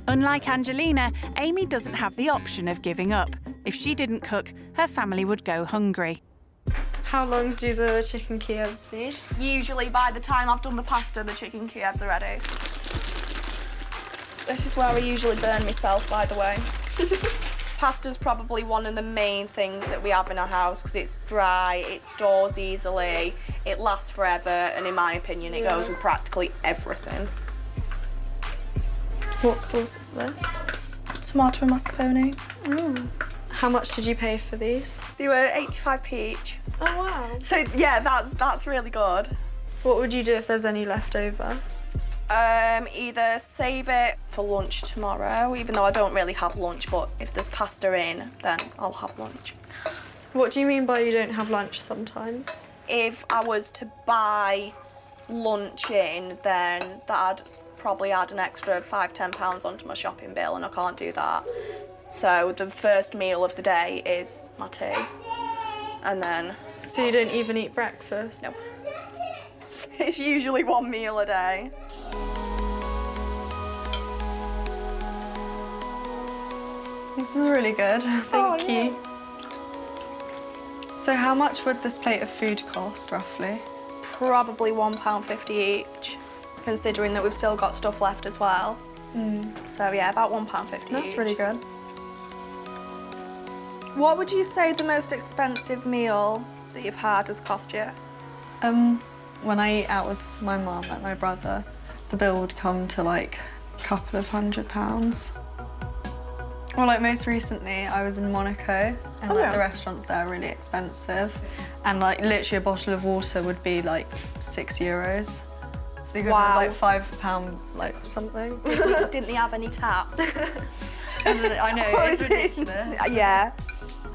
Unlike Angelina, Amy doesn't have the option of giving up. If she didn't cook, her family would go hungry. How long do the chicken Kievs need? Usually by the time I've done the pasta, the chicken Kievs are ready. This is where I usually burn myself, by the way. Pasta's probably one of the main things that we have in our house because it's dry, it stores easily, it lasts forever, and in my opinion, it goes with practically everything. What sauce is this? Tomato and mascarpone. How much did you pay for these? They were 85p each. Oh, wow. So, yeah, that's really good. What would you do if there's any left over? Either save it for lunch tomorrow, even though I don't really have lunch, but if there's pasta in, then I'll have lunch. What do you mean by you don't have lunch sometimes? If I was to buy lunch in, then that'd probably add an extra £5–10 onto my shopping bill, and I can't do that. So the first meal of the day is my tea, and then... So you don't even eat breakfast? No. It's usually one meal a day. This is really good. Thank you. So how much would this plate of food cost, roughly? Probably £1.50 each, considering that we've still got stuff left as well. So yeah, about £1.50 each. That's really good. What would you say the most expensive meal that you've had has cost you? When I eat out with my mum, like my brother, the bill would come to like a couple of £100. Well, like most recently, I was in Monaco, and like the restaurants there are really expensive, and like literally a bottle of water would be like €6. So you could have like £5 like something. Didn't they have any taps? I know, it's ridiculous. Yeah.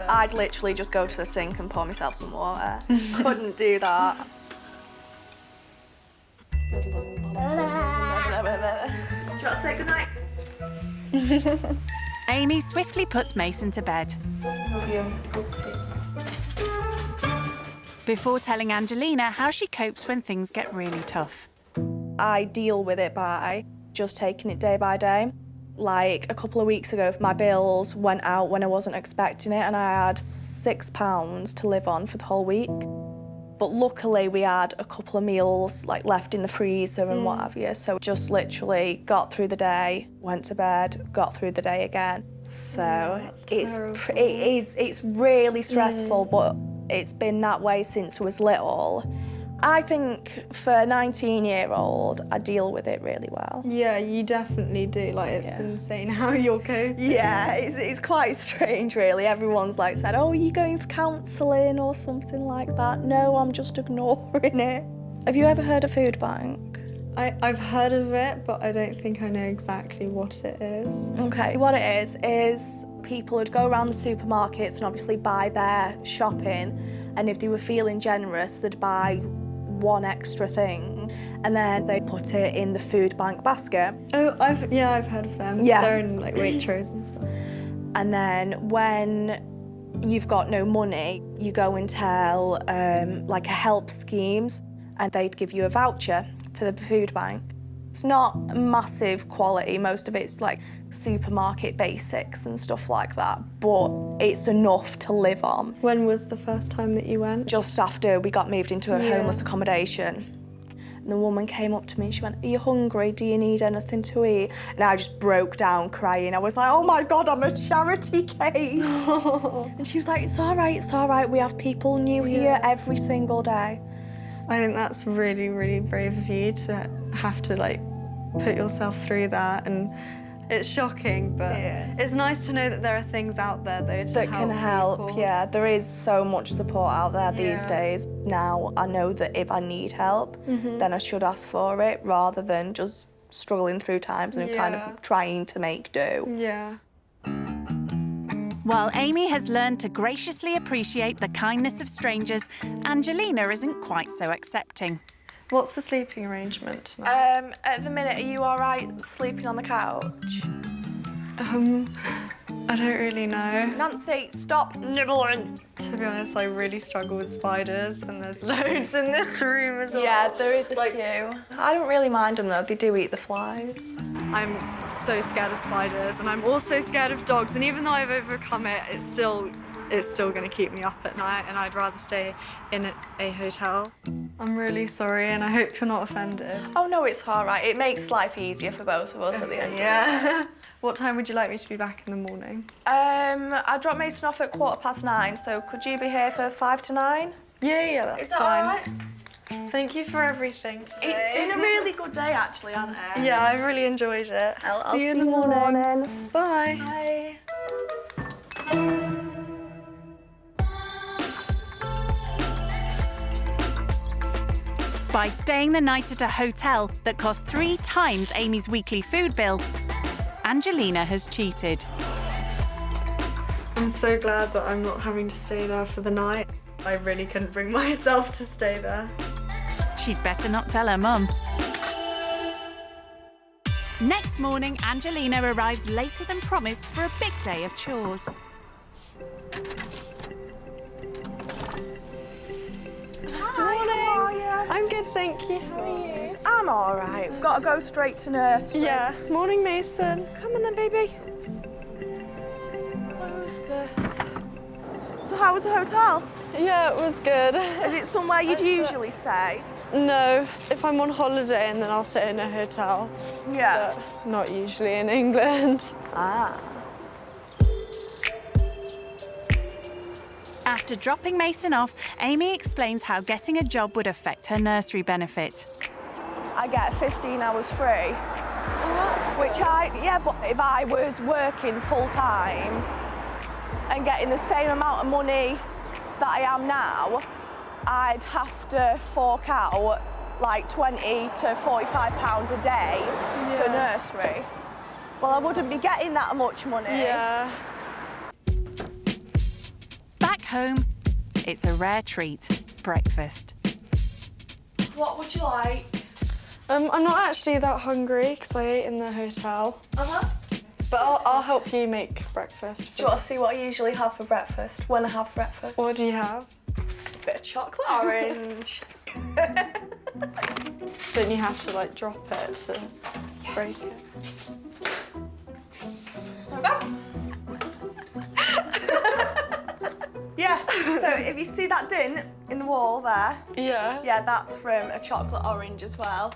I'd literally just go to the sink and pour myself some water. Couldn't do that. Do you want to say goodnight? Amy swiftly puts Mason to bed. Before telling Angelina how she copes when things get really tough. I deal with it by just taking it day by day. Like a couple of weeks ago, my bills went out when I wasn't expecting it, and I had £6 to live on for the whole week. But luckily we had a couple of meals like left in the freezer and what have you, so just literally got through the day, went to bed, got through the day again. So it's really stressful, but it's been that way since I was little. I think for a 19-year-old, I deal with it really well. Yeah, you definitely do. Like, it's insane how you're coping. Yeah, it's quite strange, really. Everyone's like said, oh, are you going for counselling or something like that? No, I'm just ignoring it. Have you ever heard of Food Bank? I've heard of it, but I don't think I know exactly what it is. Okay, what it is people would go around the supermarkets and obviously buy their shopping, and if they were feeling generous, they'd buy one extra thing, and then they put it in the food bank basket. Oh, I've heard of them. Yeah. They're in like Waitrose and stuff. And then when you've got no money, you go and tell like a help schemes, and they'd give you a voucher for the food bank. It's not massive quality, most of it's like supermarket basics and stuff like that, but it's enough to live on. When was the first time that you went? Just after we got moved into a homeless accommodation. And the woman came up to me and she went, are you hungry? Do you need anything to eat? And I just broke down crying. I was like, oh my God, I'm a charity case. And she was like, it's all right. We have people new here every single day. I think that's really, really brave of you to have to like put yourself through that, and it's shocking, but it's nice to know that there are things out there though that can help. people. Yeah, there is so much support out there these days. Now I know that if I need help, then I should ask for it rather than just struggling through times and kind of trying to make do. Yeah. While Amy has learned to graciously appreciate the kindness of strangers, Angelina isn't quite so accepting. What's the sleeping arrangement tonight? At the minute, are you all right sleeping on the couch? I don't really know. Nancy, stop nibbling. To be honest, I really struggle with spiders, and there's loads in this room as well. Yeah, there is a few. I don't really mind them though, they do eat the flies. I'm so scared of spiders, and I'm also scared of dogs, and even though I've overcome it, it's still going to keep me up at night, and I'd rather stay in a hotel. I'm really sorry, and I hope you're not offended. Oh no, it's all right. It makes life easier for both of us at the end. Yeah. What time would you like me to be back in the morning? I dropped Mason off at 9:15, so could you be here for 8:55 to 9? Yeah, that's Is that fine. all right? Thank you for everything today. It's been a really good day, actually, hasn't it? Yeah, I really enjoyed it. I'll see you in the morning. Bye. Bye. By staying the night at a hotel that cost 3 times Amy's weekly food bill, Angelina has cheated. I'm so glad that I'm not having to stay there for the night. I really couldn't bring myself to stay there. She'd better not tell her mum. Next morning, Angelina arrives later than promised for a big day of chores. Hi, how are you? I'm good, thank you. How are you? I'm all right. We've got to go straight to nursery. Yeah. Morning, Mason. Come on then, baby. How was the hotel? Yeah, it was good. Is it somewhere you'd usually stay? No, if I'm on holiday and then I'll stay in a hotel. Yeah. But not usually in England. Ah. After dropping Mason off, Amy explains how getting a job would affect her nursery benefit. I get 15 hours free. Which but if I was working full time and getting the same amount of money that I am now, I'd have to fork out like 20 to 45 pounds a day for nursery. Well, I wouldn't be getting that much money. Yeah. Back home, it's a rare treat, breakfast. What would you like? I'm not actually that hungry because I ate in the hotel. But I'll help you make breakfast. Do you want to see what I usually have for breakfast when I have breakfast? What do you have? A bit of chocolate orange. Don't you have to like drop it to break it? Yeah, so if you see that dint in the wall there, yeah, that's from a chocolate orange as well.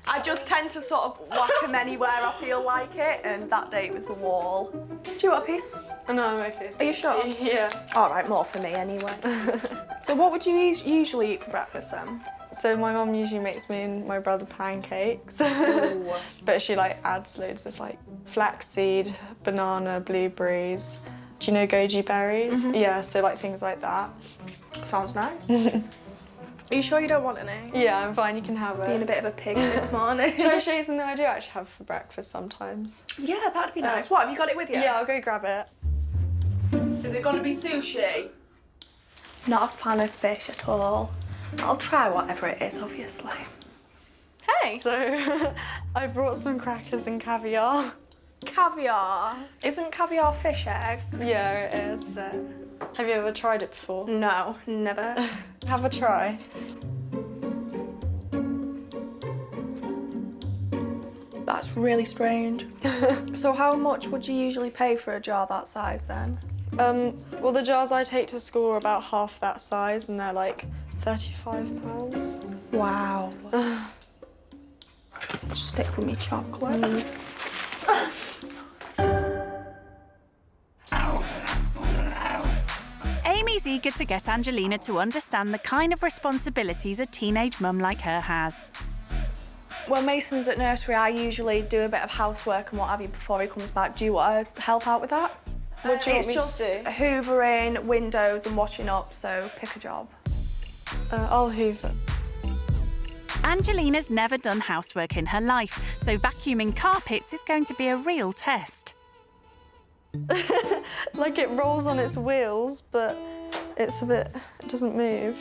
I just tend to sort of whack them anywhere I feel like it, and that day it was the wall. Do you want a piece? No, I'm okay. Are you sure? Yeah. All right, more for me anyway. So what would you usually eat for breakfast then? So my mum usually makes me and my brother pancakes. But she like adds loads of like flaxseed, banana, blueberries. Do you know goji berries? Yeah, so like things like that. Sounds nice. Are you sure you don't want any? Yeah, I'm fine, you can have it. Being a bit of a pig this morning. Should I show you something I do actually have for breakfast sometimes? Yeah, that'd be nice. What, have you got it with you? Yeah, I'll go grab it. Is it gonna be sushi? Not a fan of fish at all. I'll try whatever it is, obviously. Hey! So, I brought some crackers and caviar. Caviar? Isn't caviar fish eggs? Yeah, it is. Have you ever tried it before? No, never. Have a try. That's really strange. So how much would you usually pay for a jar that size then? Well, the jars I take to school are about half that size and they're like £35. Wow. Just stick with me chocolate. Amy's eager to get Angelina to understand the kind of responsibilities a teenage mum like her has. When Mason's at nursery, I usually do a bit of housework and what have you before he comes back. Do you want to help out with that? What do you want me to do? It's just hoovering, windows and washing up, so pick a job. I'll hoover. Angelina's never done housework in her life, so vacuuming carpets is going to be a real test. Like it rolls on its wheels, but it doesn't move.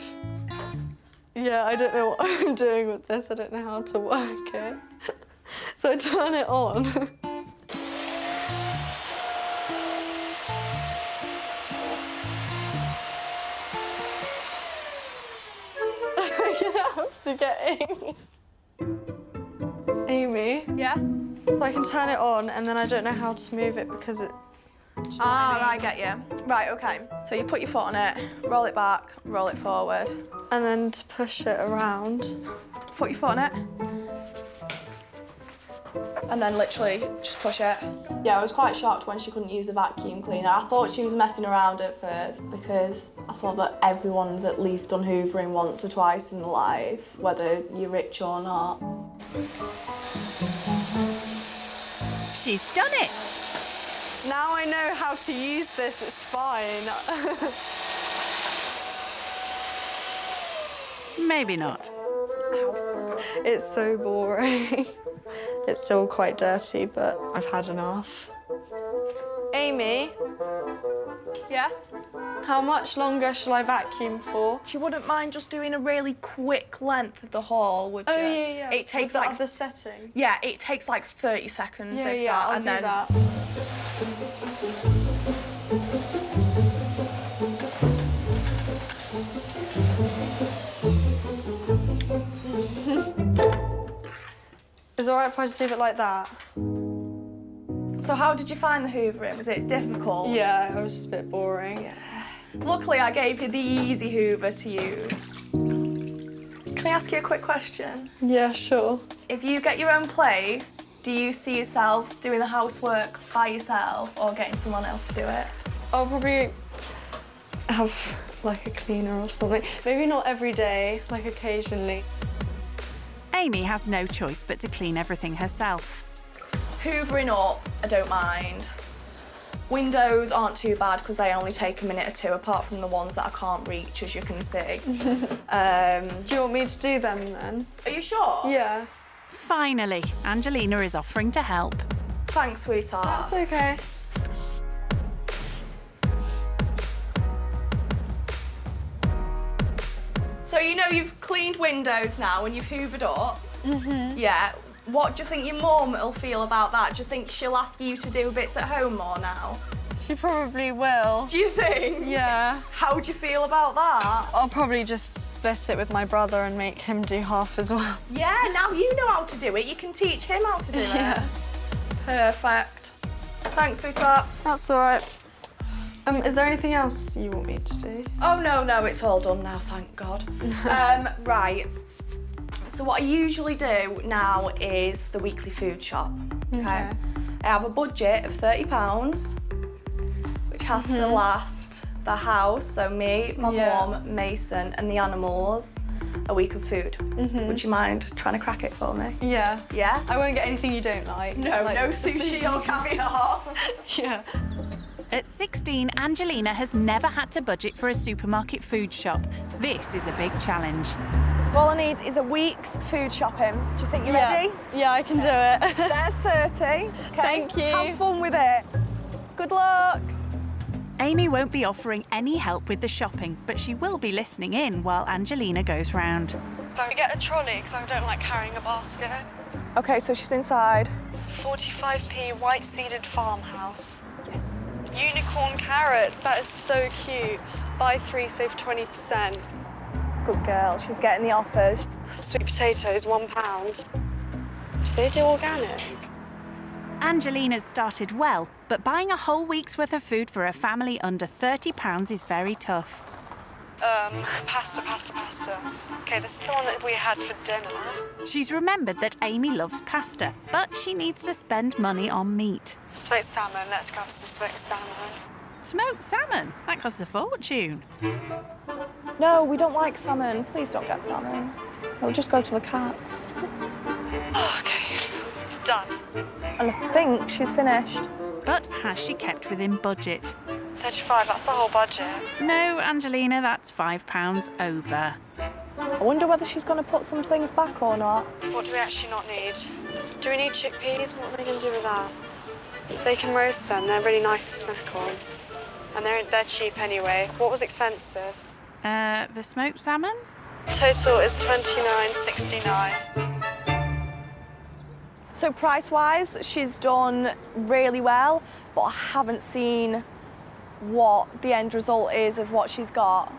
Yeah, I don't know what I'm doing with this. I don't know how to work it. So I turn it on. I'm gonna have to get Amy. Yeah? I can turn it on and then I don't know how to move it because it... Ah, right, get you. Right, okay. So you put your foot on it, roll it back, roll it forward. And then to push it around. Put your foot on it. And then literally just push it. Yeah, I was quite shocked when she couldn't use a vacuum cleaner. I thought she was messing around at first because I thought that everyone's at least done hoovering once or twice in their life, whether you're rich or not. She's done it! Now I know how to use this, it's fine. Maybe not. It's so boring. It's still quite dirty, but I've had enough. Amy? Yeah? How much longer shall I vacuum for? She wouldn't mind just doing a really quick length of the hall, would you? Oh, yeah. It takes with like... the other setting? Yeah, it takes like 30 seconds. Yeah, if yeah, that, I'll and do then... that. Is it alright if I just leave it like that? So how did you find the hoovering? Was it difficult? Yeah, it was just a bit boring. Yeah. Luckily, I gave you the easy Hoover to use. Can I ask you a quick question? Yeah, sure. If you get your own place, do you see yourself doing the housework by yourself or getting someone else to do it? I'll probably have like a cleaner or something. Maybe not every day, like occasionally. Amy has no choice but to clean everything herself. Hoovering up, I don't mind. Windows aren't too bad because they only take a minute or two, apart from the ones that I can't reach, as you can see. Do you want me to do them then? Are you sure? Yeah. Finally, Angelina is offering to help. Thanks, sweetheart. That's okay. So you know you've cleaned windows now and you've hoovered up? Yeah. What do you think your mum will feel about that? Do you think she'll ask you to do bits at home more now? She probably will. Do you think? Yeah. How do you feel about that? I'll probably just split it with my brother and make him do half as well. Yeah, now you know how to do it. You can teach him how to do Yeah. it. Perfect. Thanks, sweetheart. That's all right. Is there anything else you want me to do? Oh, no, it's all done now, thank God. Right. So what I usually do now is the weekly food shop, okay? I have a budget of £30, which has to last the house, so me, my mum, Mason, and the animals, a week of food. Would you mind trying to crack it for me? Yeah. Yeah? I won't get anything you don't like. No, like no sushi or caviar. Yeah. At 16, Angelina has never had to budget for a supermarket food shop. This is a big challenge. All I need is a week's food shopping. Do you think you're ready? Yeah, I can do it. There's 30. Okay. Thank you. Have fun with it. Good luck. Amy won't be offering any help with the shopping, but she will be listening in while Angelina goes round. So I get a trolley because I don't like carrying a basket. Okay, so she's inside. 45p white-seeded farmhouse. Yes. Unicorn carrots, that is so cute. Buy 3, save 20%. Good girl, she's getting the offers. Sweet potatoes, £1. Do they do organic? Angelina's started well, but buying a whole week's worth of food for a family under £30 is very tough. Pasta. Okay, this is the one that we had for dinner. She's remembered that Amy loves pasta, but she needs to spend money on meat. Smoked salmon, let's grab some smoked salmon. Smoked salmon? That costs a fortune. No, we don't like salmon. Please don't get salmon. It'll just go to the cats. Okay, done. And I think she's finished. But has she kept within budget? 35, that's the whole budget. No, Angelina, that's £5 over. I wonder whether she's going to put some things back or not. What do we actually not need? Do we need chickpeas? What are they going to do with that? They can roast them, they're really nice to snack on. And they're cheap anyway. What was expensive? The smoked salmon? Total is £29.69. So price-wise, she's done really well, but I haven't seen what the end result is of what she's got.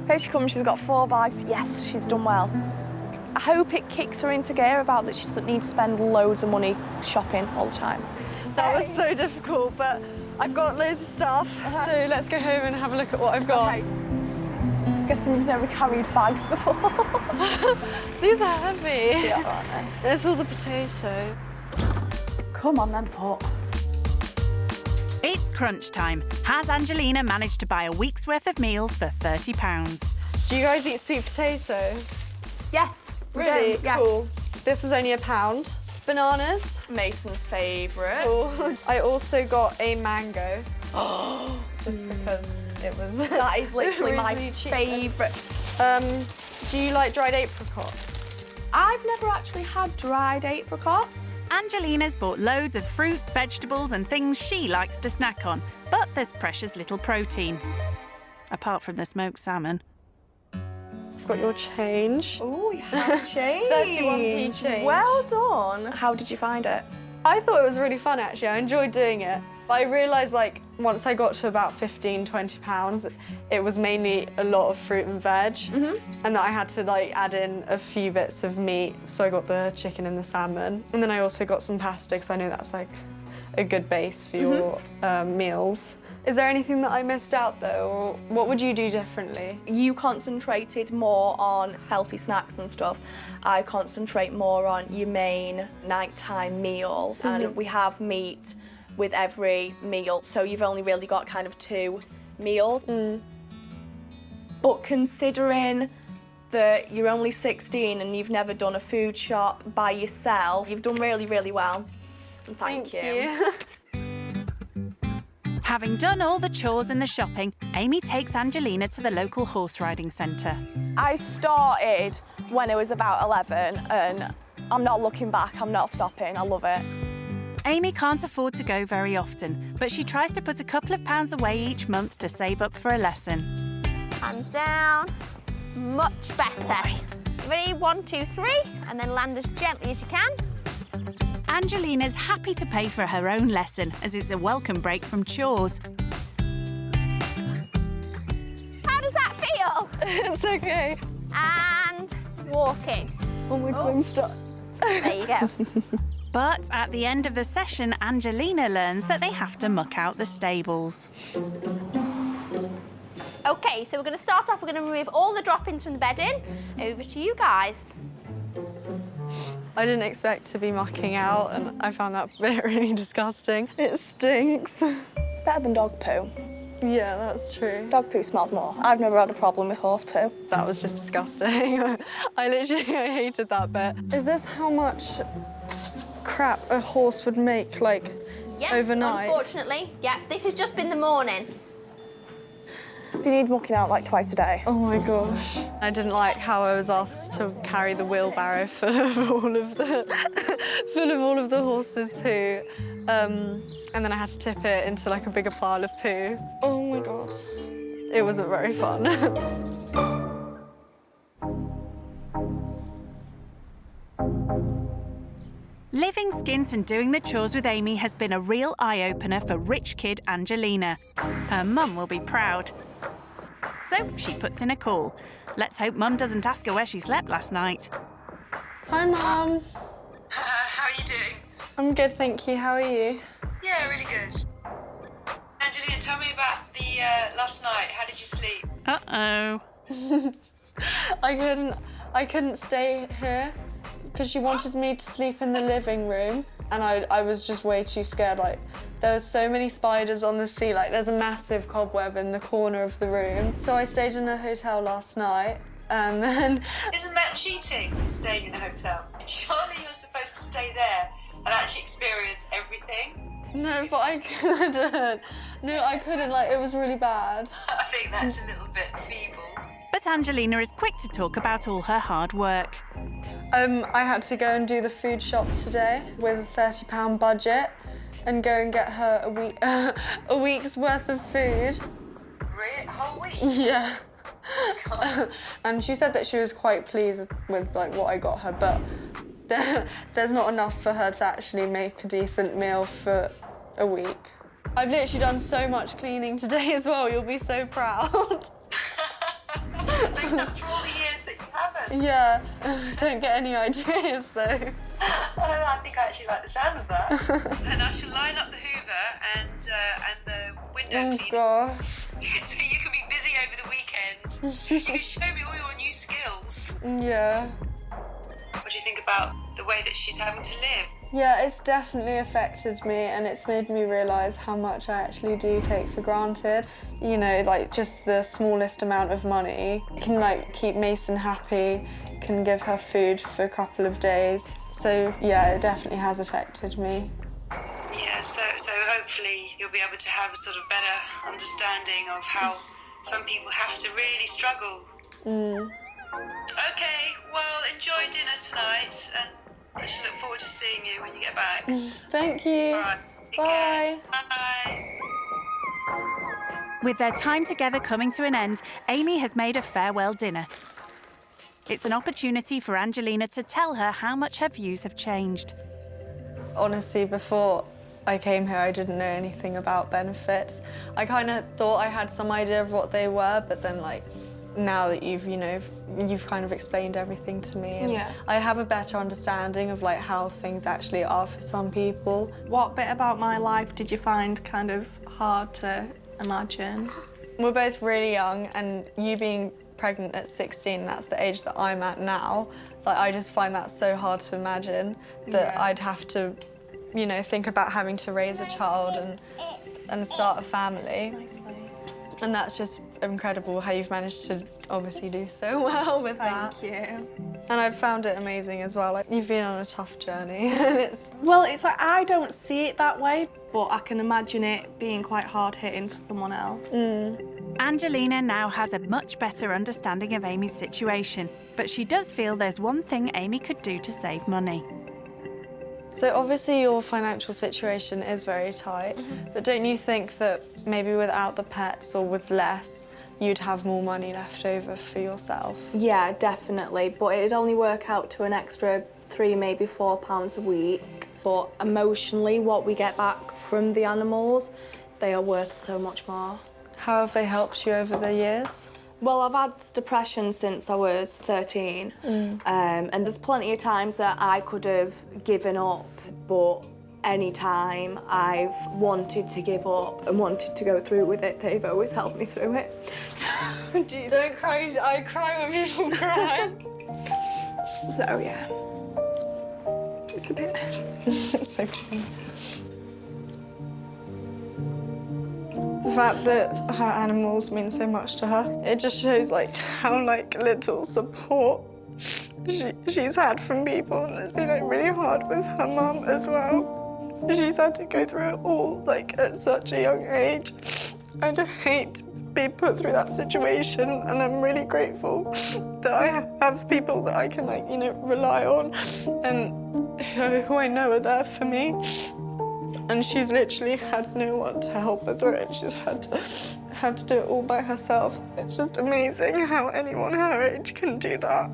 Here she comes, she's got 4 bags. Yes, she's done well. I hope it kicks her into gear about that she doesn't need to spend loads of money shopping all the time. That was so difficult, but I've got loads of stuff, so let's go home and have a look at what I've got. Okay. Guessing you've never carried bags before. These are heavy. Yeah, aren't they? There's all the potato. Come on then, Pop. It's crunch time. Has Angelina managed to buy a week's worth of meals for £30? Do you guys eat sweet potato? Yes, we Really? do. Yes. Cool. This was only £1. Bananas. Mason's favourite. Cool. I also got a mango. Just because it was. That is literally my really cheap. favourite. Do you like dried apricots? I've never actually had dried apricots. Angelina's bought loads of fruit, vegetables and things she likes to snack on, but there's precious little protein. Apart from the smoked salmon. I've got your change. Oh, you have change. 31p change. Well done. How did you find it? I thought it was really fun, actually. I enjoyed doing it. But I realised, like, once I got to about 15, 20 pounds, it was mainly a lot of fruit and veg. And that I had to, like, add in a few bits of meat. So I got the chicken and the salmon. And then I also got some pasta, because I know that's, like, a good base for your meals. Is there anything that I missed out though, or what would you do differently? You concentrated more on healthy snacks and stuff. I concentrate more on your main nighttime meal, and we have meat with every meal, so you've only really got kind of 2 meals. But considering that you're only 16 and you've never done a food shop by yourself, you've done really, really well. And thank you. Having done all the chores and the shopping, Amy takes Angelina to the local horse riding centre. I started when I was about 11 and I'm not looking back, I'm not stopping, I love it. Amy can't afford to go very often, but she tries to put a couple of pounds away each month to save up for a lesson. Hands down. Much better. Ready? 1, 2, 3, and then land as gently as you can. Angelina's happy to pay for her own lesson, as it's a welcome break from chores. How does that feel? It's okay. And walking. Oh my God, I'm stuck. There you go. But at the end of the session, Angelina learns that they have to muck out the stables. Okay, so we're going to start off, we're going to remove all the droppings from the bedding. Over to you guys. I didn't expect to be mucking out, and I found that bit really disgusting. It stinks. It's better than dog poo. Yeah, that's true. Dog poo smells more. I've never had a problem with horse poo. That was just disgusting. I hated that bit. Is this how much crap a horse would make, like, yes, overnight? Unfortunately. Yeah, this has just been the morning. Do you need mucking out like twice a day? Oh my gosh. I didn't like how I was asked to carry the wheelbarrow full of all of the horses' poo. And then I had to tip it into like a bigger pile of poo. Oh my God. It wasn't very fun. Living Skint and doing the chores with Amy has been a real eye-opener for rich kid Angelina. Her mum will be proud. So she puts in a call. Let's hope Mum doesn't ask her where she slept last night. Hi, Mum. How are you doing? I'm good, thank you. How are you? Yeah, really good. Angelina, tell me about the last night. How did you sleep? Uh-oh. I couldn't stay here because she wanted me to sleep in the living room, and I was just way too scared. Like, there were so many spiders on the sea, like there's a massive cobweb in the corner of the room. So I stayed in a hotel last night, and then... Isn't that cheating, staying in a hotel? Surely you're supposed to stay there and actually experience everything. No, but I couldn't. No, I couldn't, like, it was really bad. I think that's a little bit feeble. But Angelina is quick to talk about all her hard work. I had to go and do the food shop today with a £30 budget and go and get her a week's worth of food. Really? A whole week? Yeah. And she said that she was quite pleased with like what I got her, but there's not enough for her to actually make a decent meal for a week. I've literally done so much cleaning today as well, you'll be so proud. After all the years that you haven't. Yeah, don't get any ideas though. I think I actually like the sound of that. Then I shall line up the Hoover and the window cleaning. Gosh. So you can be busy over the weekend. You can show me all your new skills. Yeah. What do you think about the way that she's having to live? Yeah, it's definitely affected me, and it's made me realise how much I actually do take for granted. You know, like just the smallest amount of money can like keep Mason happy, can give her food for a couple of days. So yeah, it definitely has affected me. Yeah, so hopefully you'll be able to have a sort of better understanding of how some people have to really struggle. Okay, well, enjoy dinner tonight, and I shall look forward to seeing you when you get back. Thank you. All right, bye. Bye. With their time together coming to an end, Amy has made a farewell dinner. It's an opportunity for Angelina to tell her how much her views have changed. Honestly, before I came here, I didn't know anything about benefits. I kind of thought I had some idea of what they were, but then like, now that you've kind of explained everything to me, and yeah. I have a better understanding of like how things actually are for some people. What bit about my life did you find kind of hard to imagine. We're both really young, and you being pregnant at 16, that's the age that I'm at now. Like, I just find that so hard to imagine that I'd have to, you know, think about having to raise a child and start a family. And that's just incredible how you've managed to obviously do so well with that. Thank you. And I've found it amazing as well. Like, you've been on a tough journey. It's like I don't see it that way, but I can imagine it being quite hard-hitting for someone else. Angelina now has a much better understanding of Amy's situation, but she does feel there's one thing Amy could do to save money. So obviously your financial situation is very tight, but don't you think that maybe without the pets or with less, you'd have more money left over for yourself? Yeah, definitely, but it'd only work out to an extra £3, maybe £4 a week. But emotionally, what we get back from the animals, they are worth so much more. How have they helped you over the years? Well, I've had depression since I was 13, and there's plenty of times that I could have given up, but any time I've wanted to give up and wanted to go through with it, they've always helped me through it. Jesus. Don't cry, I cry when people cry. So, yeah. It's a bit... It's okay. The fact that her animals mean so much to her, it just shows like how like little support she's had from people, and it's been like really hard with her mum as well. She's had to go through it all like at such a young age. I'd hate to be put through that situation, and I'm really grateful that I have people that I can like, you know, rely on and who I know are there for me. And she's literally had no one to help her through it. She's had to do it all by herself. It's just amazing how anyone her age can do that.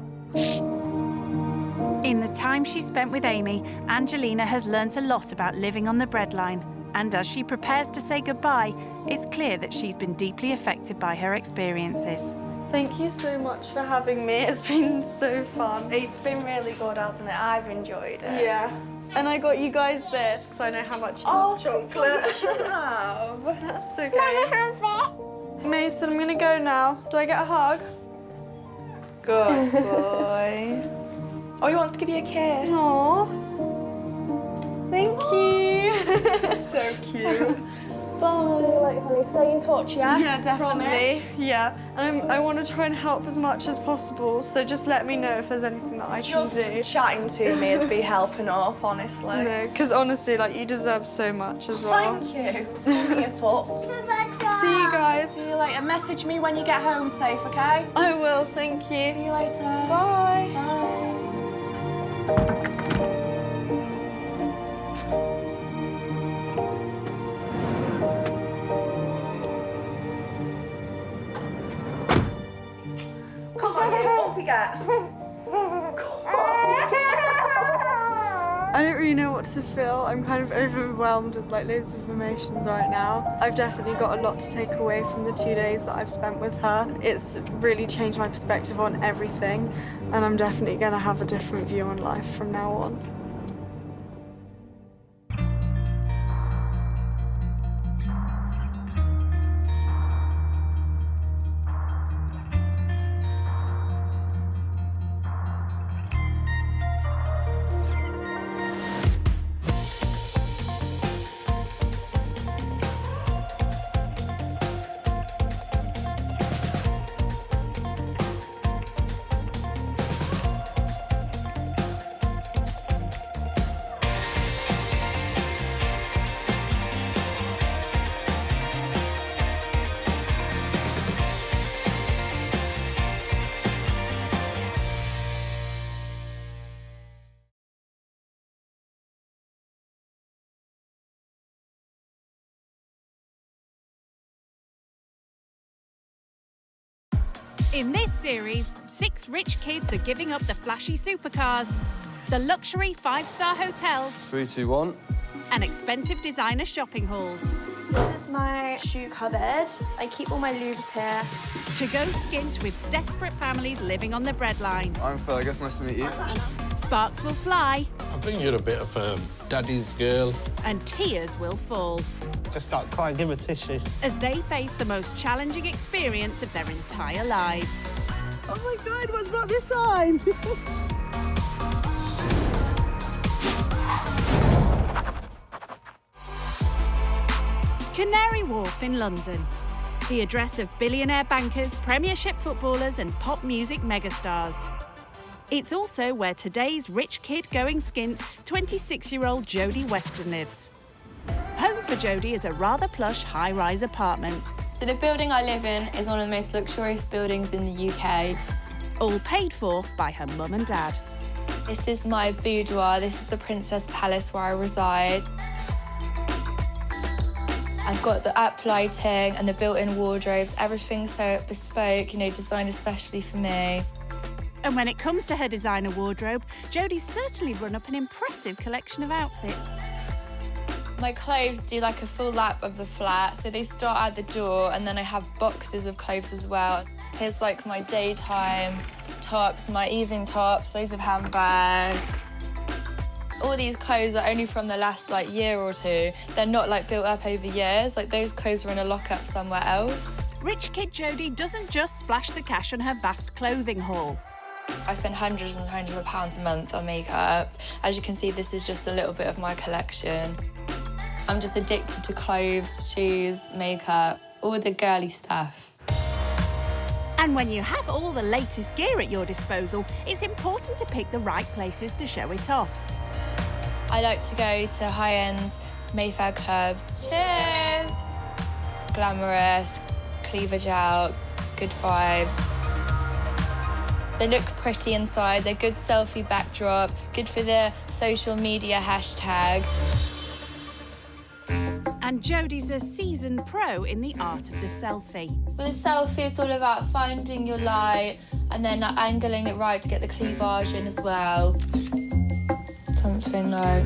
In the time she spent with Amy, Angelina has learnt a lot about living on the breadline. And as she prepares to say goodbye, it's clear that she's been deeply affected by her experiences. Thank you so much for having me. It's been so fun. It's been really good, hasn't it? I've enjoyed it. Yeah. And I got you guys this because I know how much you love chocolate. Have. That's okay. Mason, I'm gonna go now. Do I get a hug? Good boy. Oh, he wants to give you a kiss. Aww. Thank you. So cute. Bye. Like, honey, stay in touch, yeah? Yeah, definitely. Promise? Yeah. And I want to try and help as much as possible, so just let me know if there's anything that I can do. Just chatting to me would be helping off, honestly. No, because honestly, like, you deserve so much as well. Thank you. Give me a pup. See you guys. See you later. Message me when you get home safe, okay? I will, thank you. See you later. Bye. Bye. Come on, you up we get. I don't really know what to feel. I'm kind of overwhelmed with like loads of emotions right now. I've definitely got a lot to take away from the 2 days that I've spent with her. It's really changed my perspective on everything, and I'm definitely going to have a different view on life from now on. In this series, 6 rich kids are giving up the flashy supercars, the luxury 5-star hotels, 3, 2, 1. and expensive designer shopping hauls. This is my shoe cupboard. I keep all my lubes here. To go skint with desperate families living on the breadline. I'm Fergus, nice to meet you. Sparks will fly. I think you're a bit of a daddy's girl. And tears will fall. Just start crying, give her a tissue. As they face the most challenging experience of their entire lives. Oh my God, what's brought this on? Canary Wharf in London. The address of billionaire bankers, Premiership footballers and pop music megastars. It's also where today's rich kid going skint, 26-year-old Jodie Weston lives. Home for Jodie is a rather plush high-rise apartment. So the building I live in is one of the most luxurious buildings in the UK. All paid for by her mum and dad. This is my boudoir. This is the Princess Palace where I reside. I've got the up lighting and the built-in wardrobes. Everything's so bespoke, you know, designed especially for me. And when it comes to her designer wardrobe, Jodie's certainly run up an impressive collection of outfits. My clothes do like a full lap of the flat, so they start at the door and then I have boxes of clothes as well. Here's like my daytime tops, my evening tops, loads of handbags. All these clothes are only from the last like year or two. They're not like built up over years, like those clothes are in a lockup somewhere else. Rich kid Jodie doesn't just splash the cash on her vast clothing haul. I spend hundreds and hundreds of pounds a month on makeup. As you can see, this is just a little bit of my collection. I'm just addicted to clothes, shoes, makeup, all the girly stuff. And when you have all the latest gear at your disposal, it's important to pick the right places to show it off. I like to go to high-end Mayfair clubs. Cheers! Glamorous, cleavage out, good vibes. They look pretty inside, they're good selfie backdrop, good for the social media hashtag. And Jodie's a seasoned pro in the art of the selfie. Well, the selfie is all about finding your light and then angling it right to get the cleavage in as well. Something like...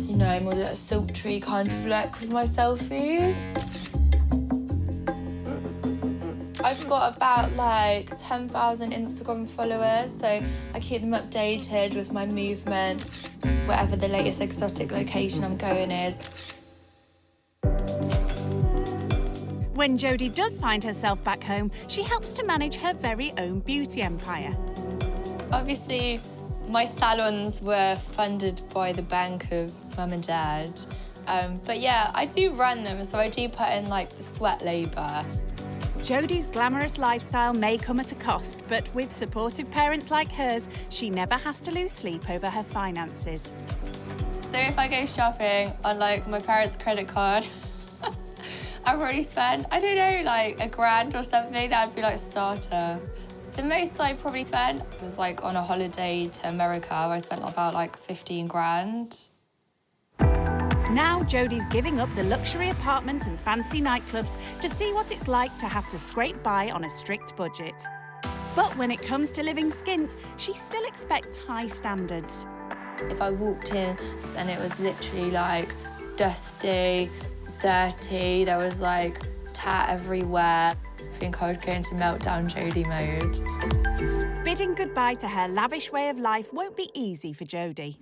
You know, I'm all that sultry kind of look with my selfies. I've got about like 10,000 Instagram followers, so I keep them updated with my movements, whatever the latest exotic location I'm going is. When Jodie does find herself back home, she helps to manage her very own beauty empire. Obviously, my salons were funded by the bank of mum and dad. But yeah, I do run them, so I do put in like the sweat labour. Jodie's glamorous lifestyle may come at a cost, but with supportive parents like hers, she never has to lose sleep over her finances. So if I go shopping on like my parents' credit card, I've already spent, I don't know, like £1,000 or something. That'd be like a starter. The most I probably spent was like on a holiday to America where I spent about like 15 grand. Now Jodie's giving up the luxury apartment and fancy nightclubs to see what it's like to have to scrape by on a strict budget. But when it comes to living skint, she still expects high standards. If I walked in, then it was literally like dusty, dirty, there was like tat everywhere. I think I would go into meltdown Jodie mode. Bidding goodbye to her lavish way of life won't be easy for Jodie.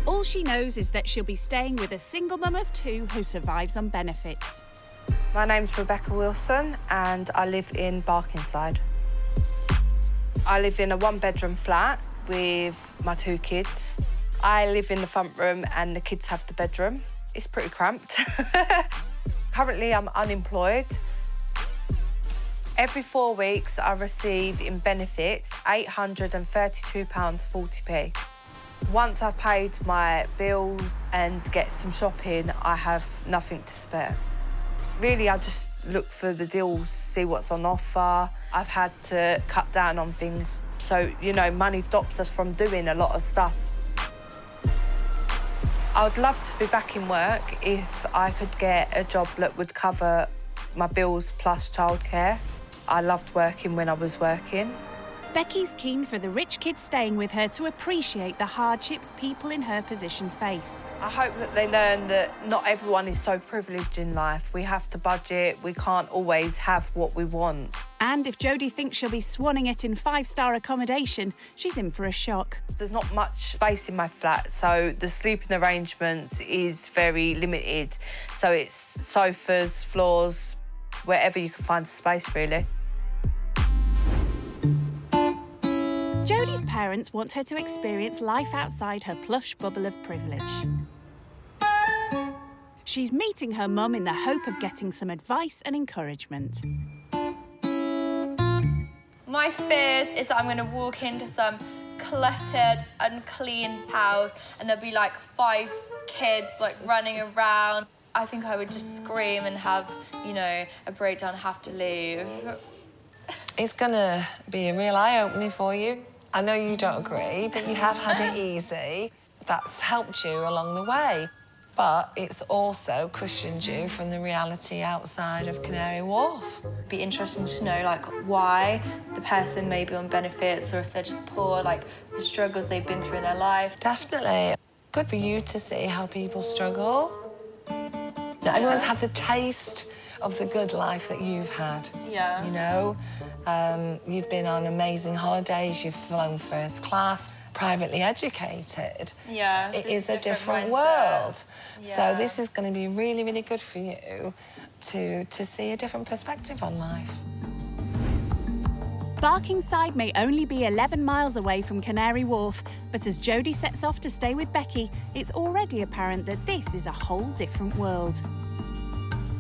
All she knows is that she'll be staying with a single mum of two who survives on benefits. My name's Rebecca Wilson and I live in Barkingside. I live in a one-bedroom flat with my 2 kids. I live in the front room and the kids have the bedroom. It's pretty cramped. Currently, I'm unemployed. Every 4 weeks, I receive in benefits £832.40p. Once I've paid my bills and get some shopping, I have nothing to spare. Really, I just look for the deals, see what's on offer. I've had to cut down on things. So, you know, money stops us from doing a lot of stuff. I would love to be back in work if I could get a job that would cover my bills plus childcare. I loved working when I was working. Becky's keen for the rich kids staying with her to appreciate the hardships people in her position face. I hope that they learn that not everyone is so privileged in life. We have to budget, we can't always have what we want. And if Jodie thinks she'll be swanning it in 5-star accommodation, she's in for a shock. There's not much space in my flat, so the sleeping arrangements is very limited. So it's sofas, floors, wherever you can find space, really. Jodie's parents want her to experience life outside her plush bubble of privilege. She's meeting her mum in the hope of getting some advice and encouragement. My fears is that I'm going to walk into some cluttered, unclean house and there'll be like 5 kids like running around. I think I would just scream and have, you know, a breakdown and have to leave. It's going to be a real eye-opener for you. I know you don't agree, but you have had it easy. That's helped you along the way. But it's also cushioned you from the reality outside of Canary Wharf. It'd be interesting to know, like, why the person may be on benefits or if they're just poor, like, the struggles they've been through in their life. Definitely. Good for you to see how people struggle. Now, everyone's had the taste of the good life that you've had. Yeah. You know, you've been on amazing holidays, you've flown first class, privately educated. Yeah. It is a different world. Yeah. So this is going to be really, really good for you to see a different perspective on life. Barkingside may only be 11 miles away from Canary Wharf, but as Jodie sets off to stay with Becky, it's already apparent that this is a whole different world.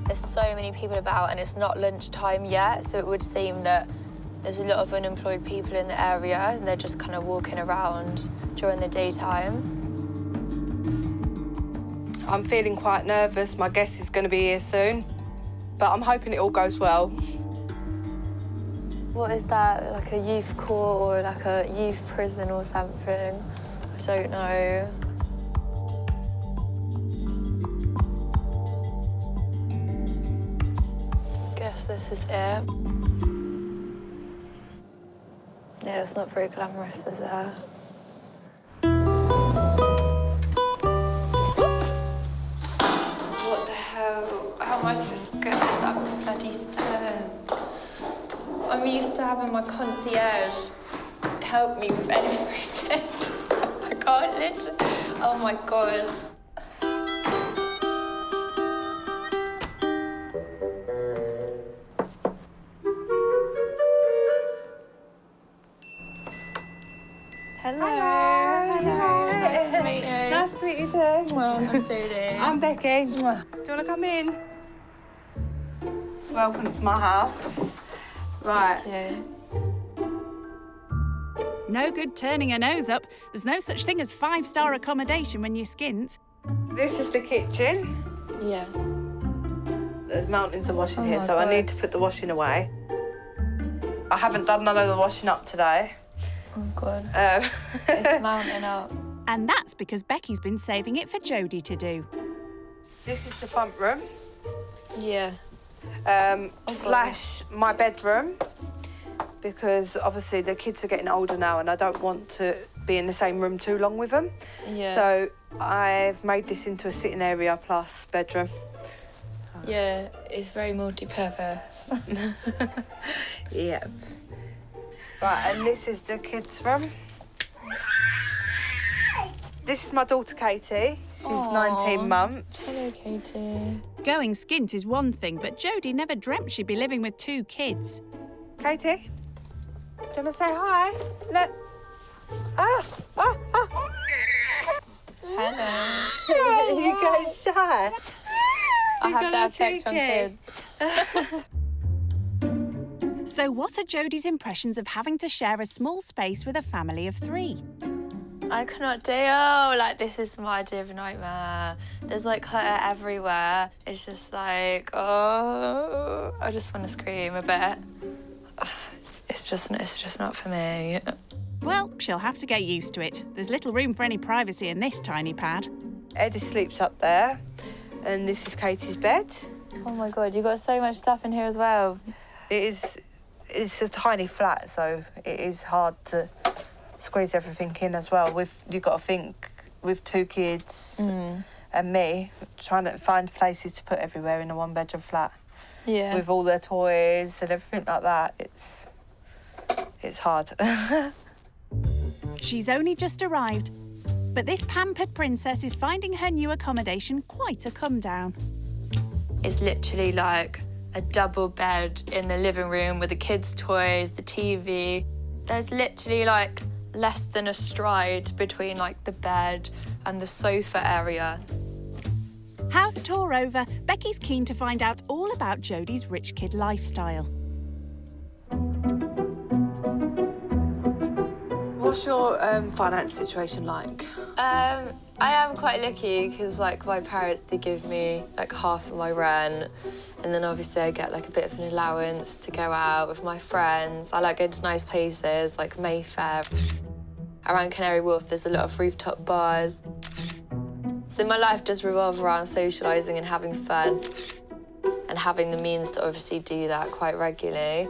There's so many people about and it's not lunchtime yet, so it would seem that there's a lot of unemployed people in the area and they're just kind of walking around during the daytime. I'm feeling quite nervous. My guest is going to be here soon, but I'm hoping it all goes well. What is that, like a youth court or like a youth prison or something? I don't know. Guess this is it. Yeah, it's not very glamorous, is it? What the hell? How am I supposed to get this up the bloody stairs? I'm used to having my concierge help me with everything. I can't literally. Oh my God. Hello. Nice to meet you. Nice to meet you too. Well, I'm Jodie. I'm Becky. Do you want to come in? Welcome to my house. Right. Yeah. No good turning her nose up. There's no such thing as 5-star accommodation when you're skint. This is the kitchen. Yeah. There's mountains of washing here, my so God. I need to put the washing away. I haven't done none of the washing up today. Oh, God. It's mounting up. And that's because Becky's been saving it for Jodie to do. This is the front room. Yeah. Slash my bedroom, because obviously the kids are getting older now and I don't want to be in the same room too long with them. Yeah. So I've made this into a sitting area plus bedroom. Yeah, it's very multi-purpose. Yeah. Right, and this is the kids' room. This is my daughter Katie. She's 19 months. Hello, Katie. Going skint is one thing, but Jodie never dreamt she'd be living with 2 kids. Katie, do you want to say hi? Look. Hello. You go shy. I have to have checked on kids. So what are Jodie's impressions of having to share a small space with a family of 3? I cannot deal. Like, this is my idea of a nightmare. There's like clutter everywhere. It's just like, oh, I just want to scream a bit. It's just not for me. Well, she'll have to get used to it. There's little room for any privacy in this tiny pad. Eddie sleeps up there, and this is Katie's bed. Oh my God, you got so much stuff in here as well. It is It's a tiny flat, so it is hard to squeeze everything in as well. You've got to think, with 2 kids and me, trying to find places to put everywhere in a 1-bedroom flat. Yeah. With all their toys and everything like that, it's hard. She's only just arrived, but this pampered princess is finding her new accommodation quite a come down. It's literally like a double bed in the living room with the kids' toys, the TV. There's literally like less than a stride between like the bed and the sofa area. House tour over, Becky's keen to find out all about Jodie's rich kid lifestyle. What's your finance situation like? I am quite lucky because like my parents did give me like half of my rent, and then obviously I get like a bit of an allowance to go out with my friends. I like going to nice places like Mayfair. Around Canary Wharf there's a lot of rooftop bars. So my life does revolve around socialising and having fun and having the means to obviously do that quite regularly.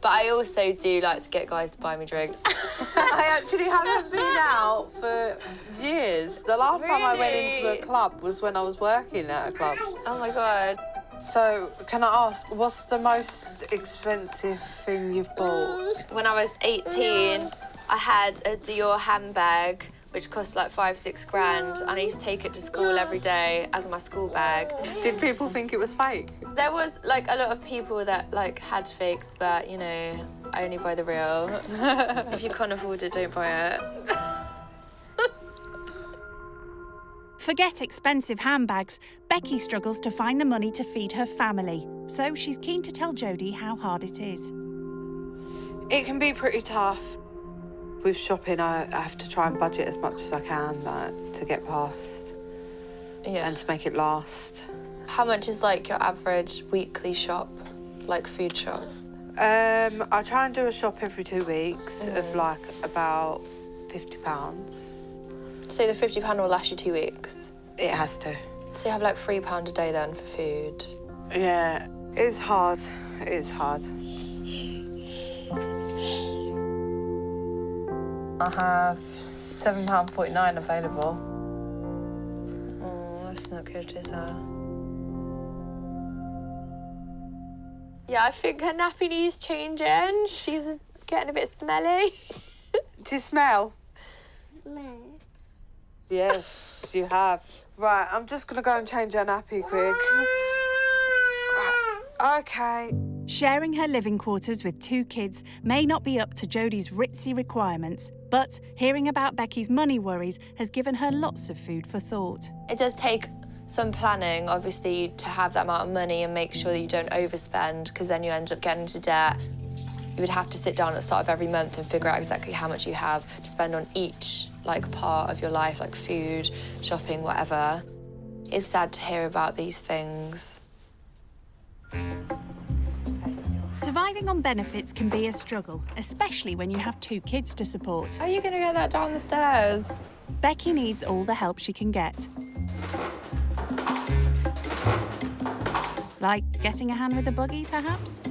But I also do like to get guys to buy me drinks. I actually haven't been out for years. The last time I went into a club was when I was working at a club. Oh my God. So, can I ask, what's the most expensive thing you've bought? When I was 18, I had a Dior handbag, which cost like 5-6 grand, and I used to take it to school every day as my school bag. Did people think it was fake? There was like a lot of people that like had fakes, but you know, I only buy the real. If you can't afford it, don't buy it. Forget expensive handbags, Becky struggles to find the money to feed her family. So she's keen to tell Jodie how hard it is. It can be pretty tough. With shopping, I have to try and budget as much as I can to get past and to make it last. How much is like your average weekly shop, like food shop? I try and do a shop every 2 weeks of like about £50. So the £50 will last you 2 weeks? It has to. So you have like £3 a day then for food? Yeah, it's hard. It's hard. I have £7.49 available. Oh, that's not good, is it? Yeah, I think her nappy needs changing. She's getting a bit smelly. Do you smell? No. Yes, you have. Right, I'm just going to go and change her nappy quick. Right, OK. Sharing her living quarters with 2 kids may not be up to Jodie's ritzy requirements, but hearing about Becky's money worries has given her lots of food for thought. It does take some planning, obviously, to have that amount of money and make sure that you don't overspend, because then you end up getting into debt. You would have to sit down at the start of every month and figure out exactly how much you have to spend on each like part of your life, like food, shopping, whatever. It's sad to hear about these things. Surviving on benefits can be a struggle, especially when you have 2 kids to support. How are you going to get that down the stairs? Becky needs all the help she can get. Like getting a hand with the buggy, perhaps?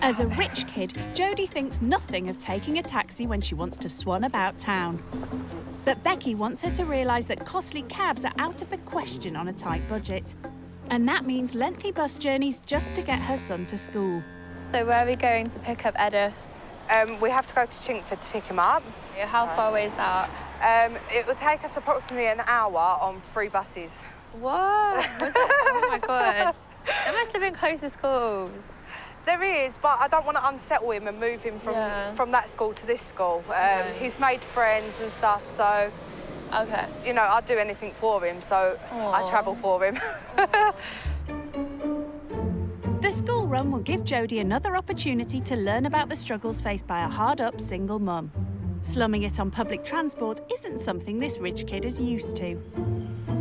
As a rich kid, Jodie thinks nothing of taking a taxi when she wants to swan about town. But Becky wants her to realise that costly cabs are out of the question on a tight budget. And that means lengthy bus journeys just to get her son to school. So where are we going to pick up Edith? We have to go to Chinkford to pick him up. How far away is that? It will take us approximately an hour on 3 buses. What? Was it? Oh my God. There must have been close to schools. There is, but I don't want to unsettle him and move him from that school to this school. He's made friends and stuff, so... OK. You know, I'd do anything for him, so I travel for him. The school run will give Jodie another opportunity to learn about the struggles faced by a hard-up single mum. Slumming it on public transport isn't something this rich kid is used to.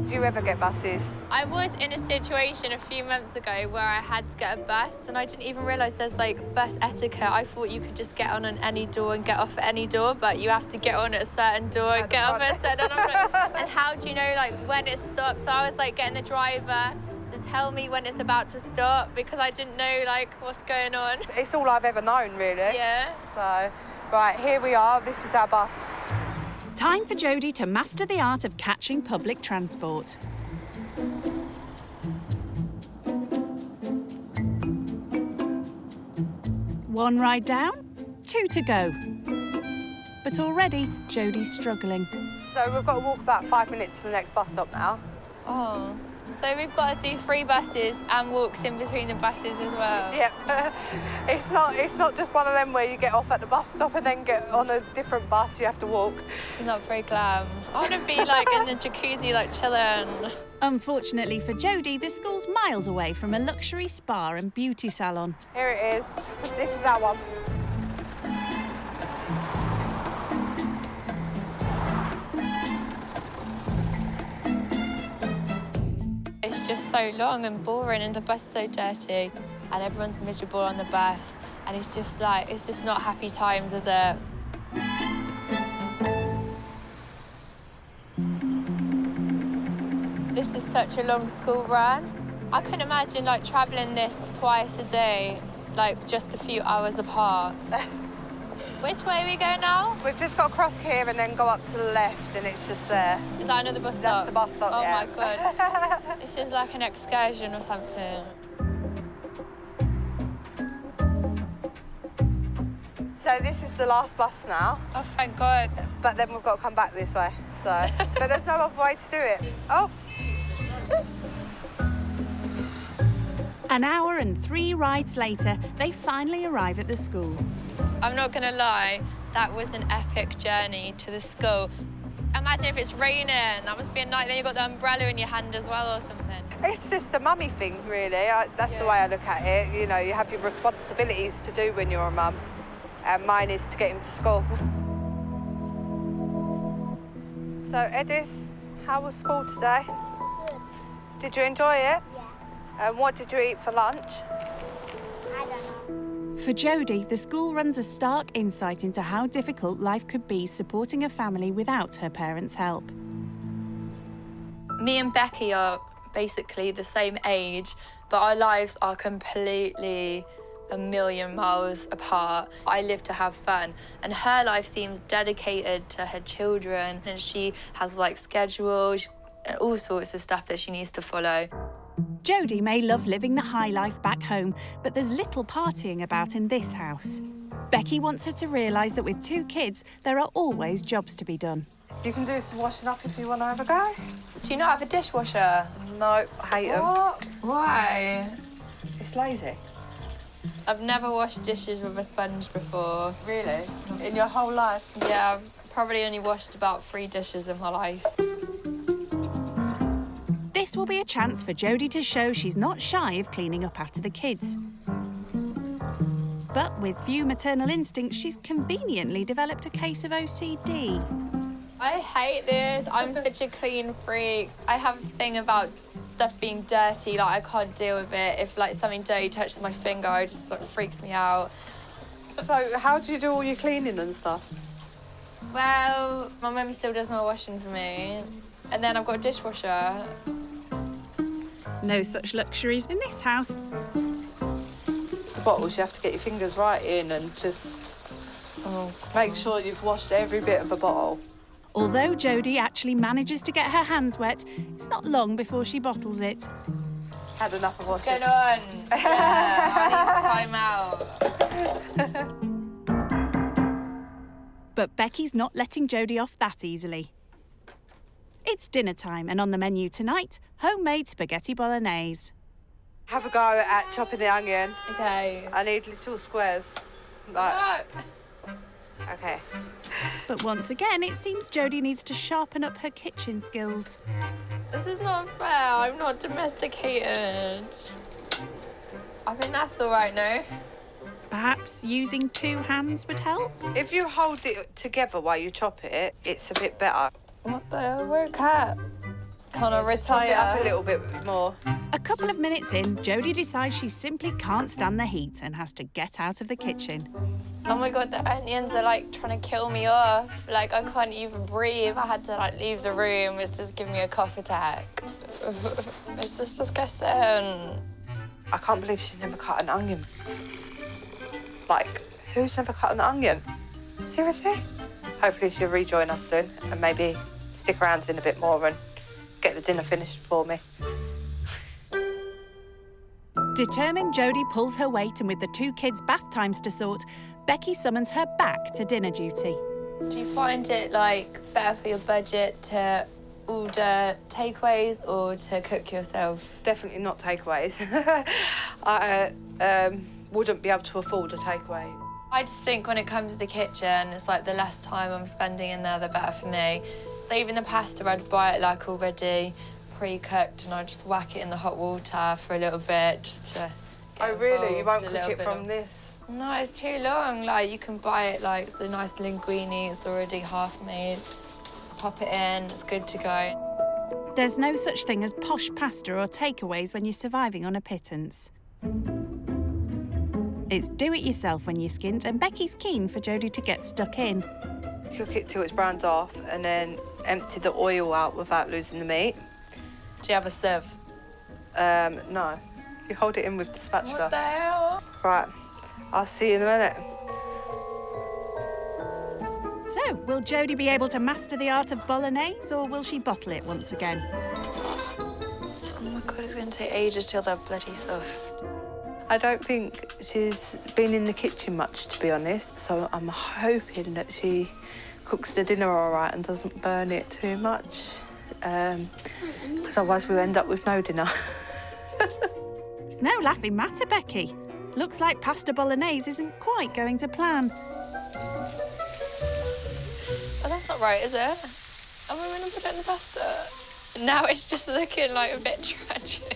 Do you ever get buses? I was in a situation a few months ago where I had to get a bus and I didn't even realise there's like bus etiquette. I thought you could just get on any door and get off at any door, but you have to get on at a certain door and get off at a certain door. And how do you know like when it stops? So I was like getting the driver to to tell me when it's about to stop because I didn't know, like, what's going on. It's all I've ever known, really. Yeah. So, right, here we are. This is our bus. Time for Jodie to master the art of catching public transport. One ride down, 2 to go. But already, Jodie's struggling. So we've got to walk about 5 minutes to the next bus stop now. Oh, so we've got to do 3 buses and walks in between the buses as well. Yep. It's not just one of them where you get off at the bus stop and then get on a different bus. You have to walk. It's not very glam. I want to be like in the jacuzzi, like chilling. Unfortunately for Jodie, the school's miles away from a luxury spa and beauty salon. Here it is. This is our one. It's just so long and boring and the bus is so dirty and everyone's miserable on the bus and it's just not happy times, is it? This is such a long school run. I couldn't imagine like travelling this twice a day, like just a few hours apart. Which way we go now? We've just got to cross here and then go up to the left and it's just there. Is that another bus stop? That's the bus stop, oh yeah. Oh my God. This is like an excursion or something. So this is the last bus now. Oh, thank God. But then we've got to come back this way, so. But there's no other way to do it. Oh. An hour and 3 rides later, they finally arrive at the school. I'm not gonna lie, that was an epic journey to the school. Imagine if it's raining, that must be a night, then you've got the umbrella in your hand as well or something. It's just a mummy thing, really. That's the way I look at it. You know, you have your responsibilities to do when you're a mum, and mine is to get him to school. So, Edis, how was school today? Did you enjoy it? Yeah. And what did you eat for lunch? I don't know. For Jodie, the school runs a stark insight into how difficult life could be supporting a family without her parents' help. Me and Becky are basically the same age, but our lives are completely a million miles apart. I live to have fun, and her life seems dedicated to her children, and she has like schedules and all sorts of stuff that she needs to follow. Jodie may love living the high life back home, but there's little partying about in this house. Becky wants her to realise that with 2 kids, there are always jobs to be done. You can do some washing up if you want to have a go. Do you not have a dishwasher? No, I hate them. What? Why? It's lazy. I've never washed dishes with a sponge before. Really? In your whole life? Yeah, I've probably only washed about 3 dishes in my life. This will be a chance for Jodie to show she's not shy of cleaning up after the kids. But with few maternal instincts, she's conveniently developed a case of OCD. I hate this. I'm such a clean freak. I have a thing about stuff being dirty, like I can't deal with it. If like something dirty touches my finger, it just like freaks me out. So how do you do all your cleaning and stuff? Well, my mum still does my washing for me. And then I've got a dishwasher. No such luxuries in this house. The bottles, you have to get your fingers right in and just make sure you've washed every bit of a bottle. Although Jodie actually manages to get her hands wet, it's not long before she bottles it. Had enough of washing. What's going on? Yeah, I need time out. But Becky's not letting Jodie off that easily. It's dinner time, and on the menu tonight, homemade spaghetti bolognese. Have a go at chopping the onion. Okay. I need little squares. Like. Okay. But once again, it seems Jodie needs to sharpen up her kitchen skills. This is not fair. I'm not domesticated. I think that's all right now. Perhaps using 2 hands would help? If you hold it together while you chop it, it's a bit better. What the hell? Where cat? Can I retire? Chop it up a little bit more. A couple of minutes in, Jodie decides she simply can't stand the heat and has to get out of the kitchen. Oh my God, the onions are like trying to kill me off. Like I can't even breathe. I had to like leave the room. It's just giving me a cough attack. It's just disgusting. I can't believe she's never cut an onion. Like, who's never cut an onion? Seriously? Hopefully she'll rejoin us soon and maybe stick around in a bit more and get the dinner finished for me. Determined Jodie pulls her weight, and with the 2 kids' bath times to sort, Becky summons her back to dinner duty. Do you find it, like, better for your budget to order takeaways or to cook yourself? Definitely not takeaways. I wouldn't be able to afford a takeaway. I just think when it comes to the kitchen, it's like the less time I'm spending in there, the better for me. So even the pasta, I'd buy it like already pre-cooked and I'd just whack it in the hot water for a little bit just to get Oh, really? You won't involved cook it from this? No, it's too long. Like, you can buy it, like, the nice linguine, it's already half made. Pop it in, it's good to go. There's no such thing as posh pasta or takeaways when you're surviving on a pittance. It's do it yourself when you're skint, and Becky's keen for Jodie to get stuck in. Cook it till it's browned off and then empty the oil out without losing the meat. Do you have a sieve? No. You hold it in with the spatula. What the hell? Right, I'll see you in a minute. So, will Jodie be able to master the art of bolognese, or will she bottle it once again? Oh my God, it's going to take ages till they're bloody soft. I don't think she's been in the kitchen much, to be honest, so I'm hoping that she cooks the dinner all right and doesn't burn it too much, because otherwise we'll end up with no dinner. It's no laughing matter, Becky. Looks like pasta bolognese isn't quite going to plan. Oh, that's not right, is it? Am I going to put it in the pasta? Now it's just looking like a bit tragic.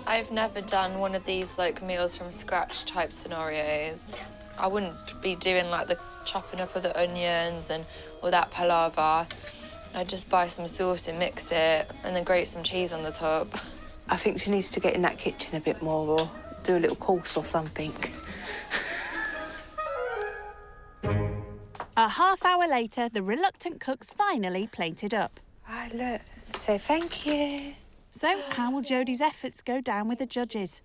I've never done one of these, like, meals from scratch type scenarios. I wouldn't be doing, like, the chopping up of the onions and all that palaver. I'd just buy some sauce and mix it and then grate some cheese on the top. I think she needs to get in that kitchen a bit more or do a little course or something. A half hour later, the reluctant cook's finally plated up. Right, look, say thank you. So, how will Jodie's efforts go down with the judges?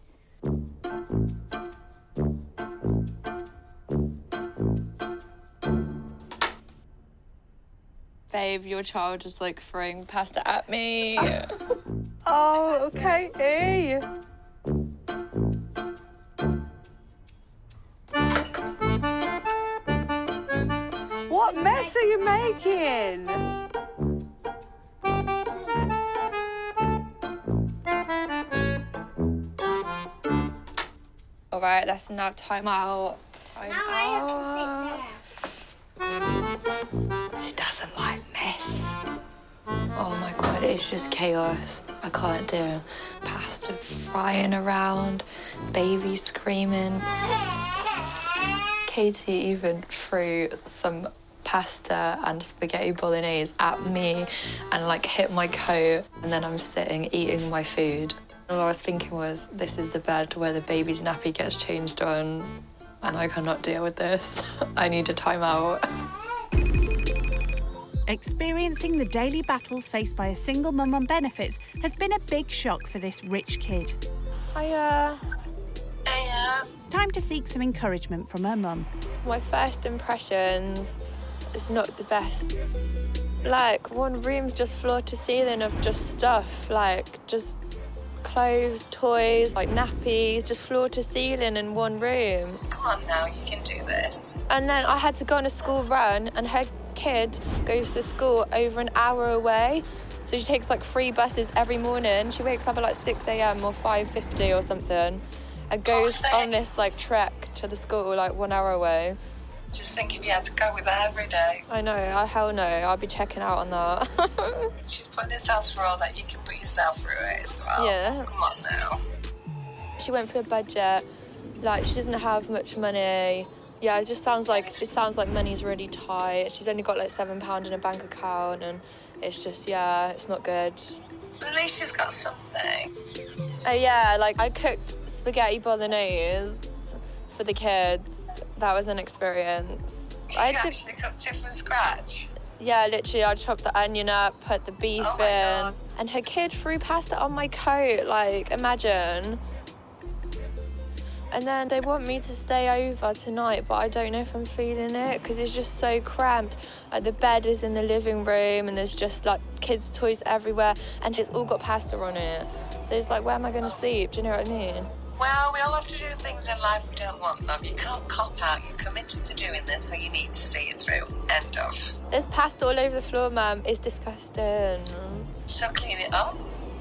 Babe, your child is, like, throwing pasta at me. Oh, okay. Hey. What mess are you making? All right, that's enough. Time out. Time out. She doesn't like mess. Oh my God, it's just chaos. I can't do pasta frying around, baby screaming. Katie even threw some pasta and spaghetti bolognese at me and, like, hit my coat, and then I'm sitting eating my food. All I was thinking was, this is the bed where the baby's nappy gets changed on, and I cannot deal with this. I need a timeout. Experiencing the daily battles faced by a single mum on benefits has been a big shock for this rich kid. Hiya. Time to seek some encouragement from her mum. My first impressions is not the best. Like, one room's just floor to ceiling of just stuff, like, just clothes, toys, like nappies, just floor to ceiling in one room. Come on now, you can do this. And then I had to go on a school run, and her kid goes to school over an hour away. So she takes, like, 3 buses every morning. She wakes up at, like, 6 a.m. or 5:50 or something and goes on this, like, trek to the school, like, 1 hour away. Just think if you had to go with her every day. I know, hell no, I'll be checking out on that. She's putting herself through all that, you can put yourself through it as well. Yeah. Come on now. She went for a budget, like, she doesn't have much money. Yeah, it sounds like money's really tight. She's only got, like, £7 in a bank account, and it's just, yeah, it's not good. At least she's got something. Yeah, like, I cooked spaghetti bolognese for the kids. That was an experience. You actually cooked it from scratch? Yeah, literally, I chopped the onion up, put the beef in, and her kid threw pasta on my coat, like, imagine. And then they want me to stay over tonight, but I don't know if I'm feeling it, because it's just so cramped. Like, the bed is in the living room, and there's just, like, kids' toys everywhere, and it's all got pasta on it. So it's like, where am I going to sleep? Do you know what I mean? Well, we all have to do things in life we don't want, love. You can't cop out. You're committed to doing this, so you need to see it through. End of. There's pasta all over the floor, Mum. It's disgusting. So clean it up.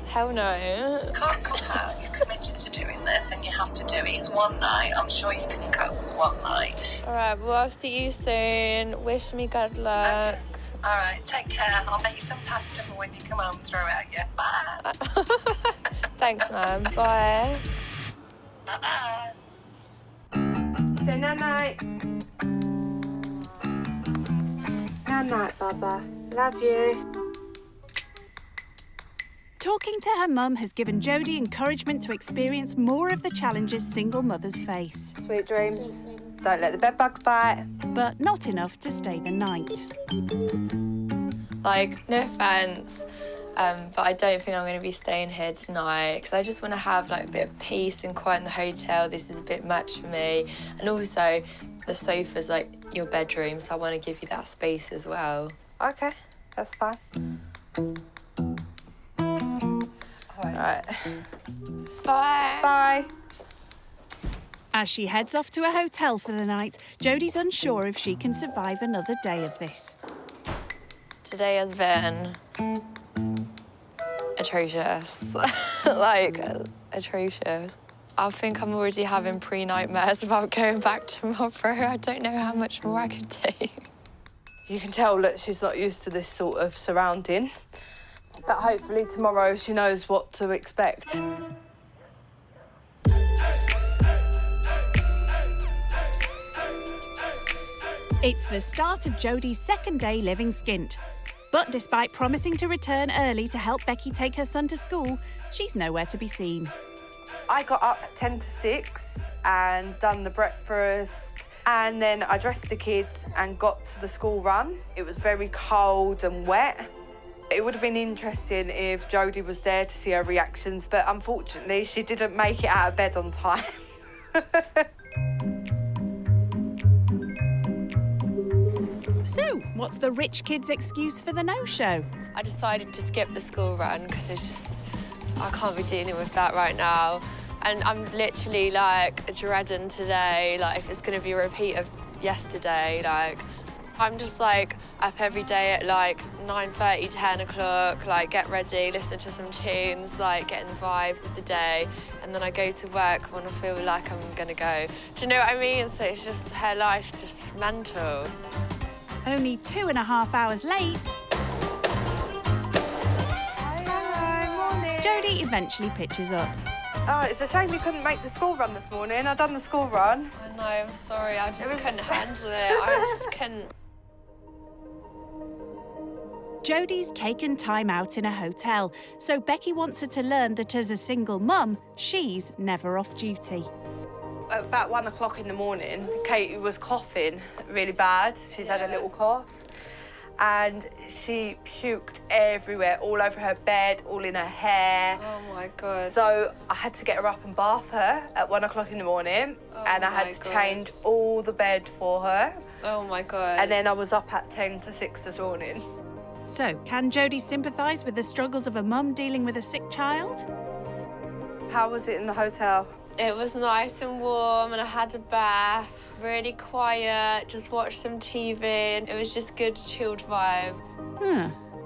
Hell no. You can't cop out. You're committed to doing this, and you have to do it. It's one night. I'm sure you can cope with one night. All right, well, I'll see you soon. Wish me good luck. Okay. All right, take care. I'll make you some pasta for when you come home and throw it at you. Bye. Thanks, Mum. Bye. Bye-bye. Say night-night. Night-night, Baba. Love you. Talking to her mum has given Jodie encouragement to experience more of the challenges single mothers face. Sweet dreams. Don't let the bed bugs bite. But not enough to stay the night. Like, no offence, but I don't think I'm going to be staying here tonight because I just want to have, like, a bit of peace and quiet in the hotel. This is a bit much for me. And also, the sofa's like your bedroom, so I want to give you that space as well. Okay, that's fine. All right. Bye. Bye. As she heads off to a hotel for the night, Jodie's unsure if she can survive another day of this. Today has been atrocious. Like, atrocious. I think I'm already having pre-nightmares about going back tomorrow. I don't know how much more I can do. You can tell that she's not used to this sort of surrounding. But hopefully tomorrow she knows what to expect. It's the start of Jodie's second day living Skint. But despite promising to return early to help Becky take her son to school, she's nowhere to be seen. I got up at 10 to 6 and done the breakfast, and then I dressed the kids and got to the school run. It was very cold and wet. It would have been interesting if Jodie was there to see her reactions, but unfortunately she didn't make it out of bed on time. So, what's the rich kid's excuse for the no-show? I decided to skip the school run because it's just, I can't be dealing with that right now. And I'm literally, like, dreading today, like, if it's going to be a repeat of yesterday, like, I'm just, like, up every day at, like, 9:30, 10 o'clock, like, get ready, listen to some tunes, like, getting the vibes of the day, and then I go to work when I feel like I'm going to go. Do you know what I mean? So it's just, her life's just mental. Only 2.5 hours late, Hello, morning. Jodie eventually pitches up. Oh, it's a shame you couldn't make the school run this morning. I've done the school run. I know, I'm sorry, I just couldn't handle it. I just couldn't. Jodie's taken time out in a hotel, so Becky wants her to learn that as a single mum, she's never off duty. About 1 o'clock in the morning, Katie was coughing really bad. She's had a little cough. And she puked everywhere, all over her bed, all in her hair. Oh, my God. So I had to get her up and bath her at 1 o'clock in the morning. And I had to change all the bed for her. Oh, my God. And then I was up at 10 to 6 this morning. So, can Jodie sympathise with the struggles of a mum dealing with a sick child? How was it in the hotel? It was nice and warm and I had a bath, really quiet, just watched some TV and it was just good, chilled vibes.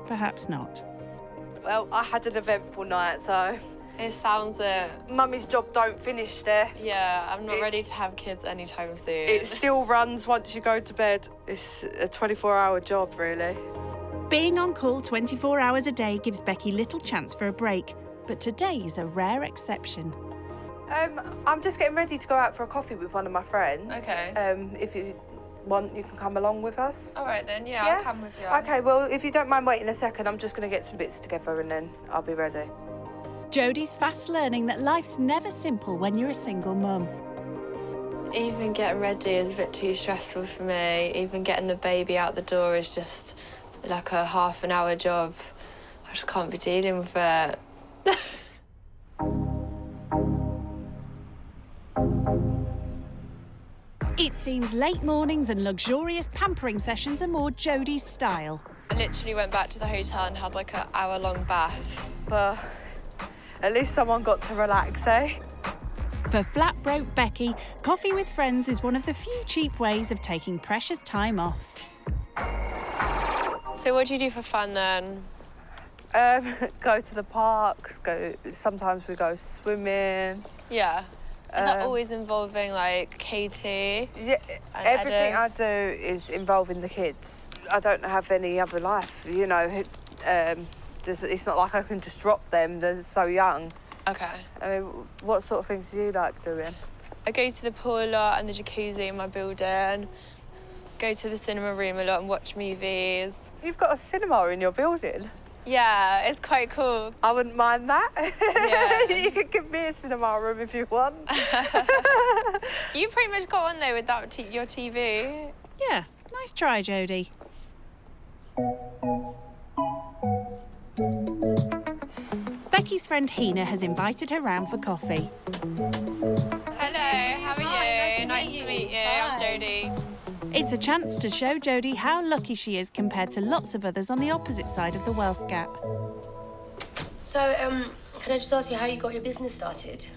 Perhaps not. Well, I had an eventful night, so... It sounds it. Mummy's job don't finish there. Yeah, I'm not ready to have kids anytime soon. It still runs once you go to bed. It's a 24-hour job, really. Being on call 24 hours a day gives Becky little chance for a break, but today's a rare exception. I'm just getting ready to go out for a coffee with one of my friends. Okay. If you want, you can come along with us. All right then, yeah, I'll come with you. Okay, well, if you don't mind waiting a second, I'm just going to get some bits together and then I'll be ready. Jodie's fast learning that life's never simple when you're a single mum. Even getting ready is a bit too stressful for me. Even getting the baby out the door is just like a half-an-hour job. I just can't be dealing with it. It seems late mornings and luxurious pampering sessions are more Jodie's style. I literally went back to the hotel and had like an hour-long bath. But at least someone got to relax, eh? For flat-broke Becky, coffee with friends is one of the few cheap ways of taking precious time off. So what do you do for fun then? Go to the parks, sometimes we go swimming. Yeah. Is that always involving, like, Katie? Yeah, and everything Edith? I do is involving the kids. I don't have any other life, you know. It's not like I can just drop them, they're so young. Okay. I mean, what sort of things do you like doing? I go to the pool a lot and the jacuzzi in my building. Go to the cinema room a lot and watch movies. You've got a cinema in your building? Yeah, it's quite cool. I wouldn't mind that. Yeah. You can give me a cinema room if you want. You pretty much got on there without your TV. Yeah, nice try, Jodie. Becky's friend Hina has invited her round for coffee. Hello, how are you? Nice to meet you. I'm Jodie. It's a chance to show Jodie how lucky she is compared to lots of others on the opposite side of the wealth gap. So, can I just ask you how you got your business started?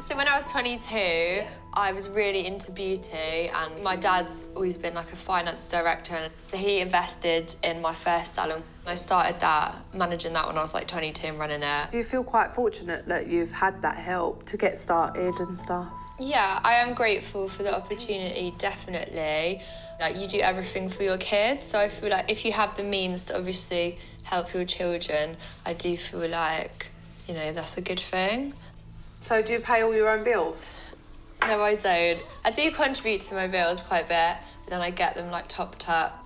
So when I was 22, I was really into beauty, and my dad's always been like a finance director, and so he invested in my first salon. I started managing that when I was like 22 and running it. Do you feel quite fortunate that you've had that help to get started and stuff? Yeah, I am grateful for the opportunity, definitely. Like, you do everything for your kids, so I feel like if you have the means to obviously help your children, I do feel like, you know, that's a good thing. So do you pay all your own bills? No, I don't. I do contribute to my bills quite a bit, but then I get them, like, topped up.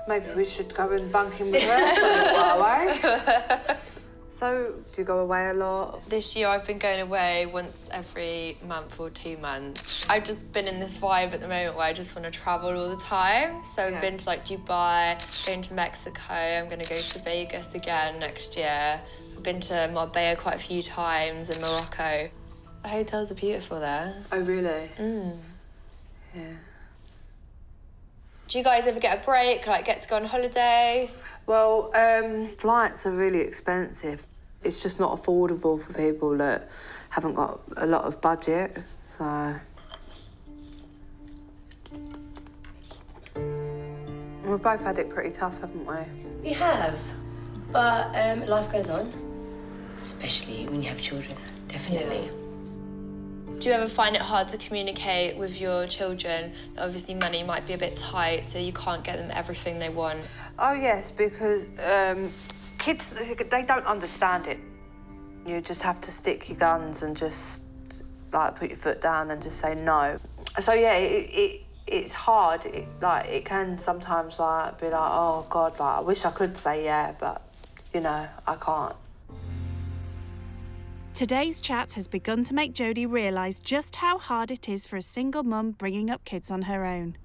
Maybe we should go and bunk in with her for a little while, eh? So, do you go away a lot? This year I've been going away once every month or 2 months. I've just been in this vibe at the moment where I just want to travel all the time. So I've been to like Dubai, going to Mexico, I'm going to go to Vegas again next year. I've been to Marbella quite a few times and Morocco. The hotels are beautiful there. Oh, really? Yeah. Do you guys ever get a break, like get to go on holiday? Well, flights are really expensive. It's just not affordable for people that haven't got a lot of budget, so... We've both had it pretty tough, haven't we? We have, but life goes on, especially when you have children, definitely. Yeah. Do you ever find it hard to communicate with your children that obviously money might be a bit tight, so you can't get them everything they want? Oh, yes, because kids, they don't understand it. You just have to stick your guns and just, like, put your foot down and just say no. So, yeah, it's hard. It can sometimes, like, be like, oh, God, like, I wish I could say yeah, but, you know, I can't. Today's chat has begun to make Jodie realise just how hard it is for a single mum bringing up kids on her own.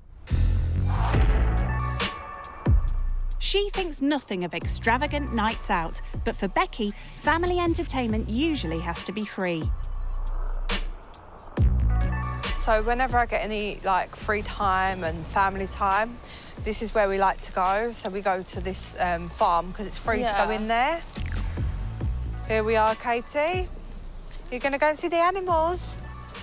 She thinks nothing of extravagant nights out, but for Becky, family entertainment usually has to be free. So whenever I get any, like, free time and family time, this is where we like to go. So we go to this farm because it's free to go in there. Here we are, Katie. You're going to go and see the animals?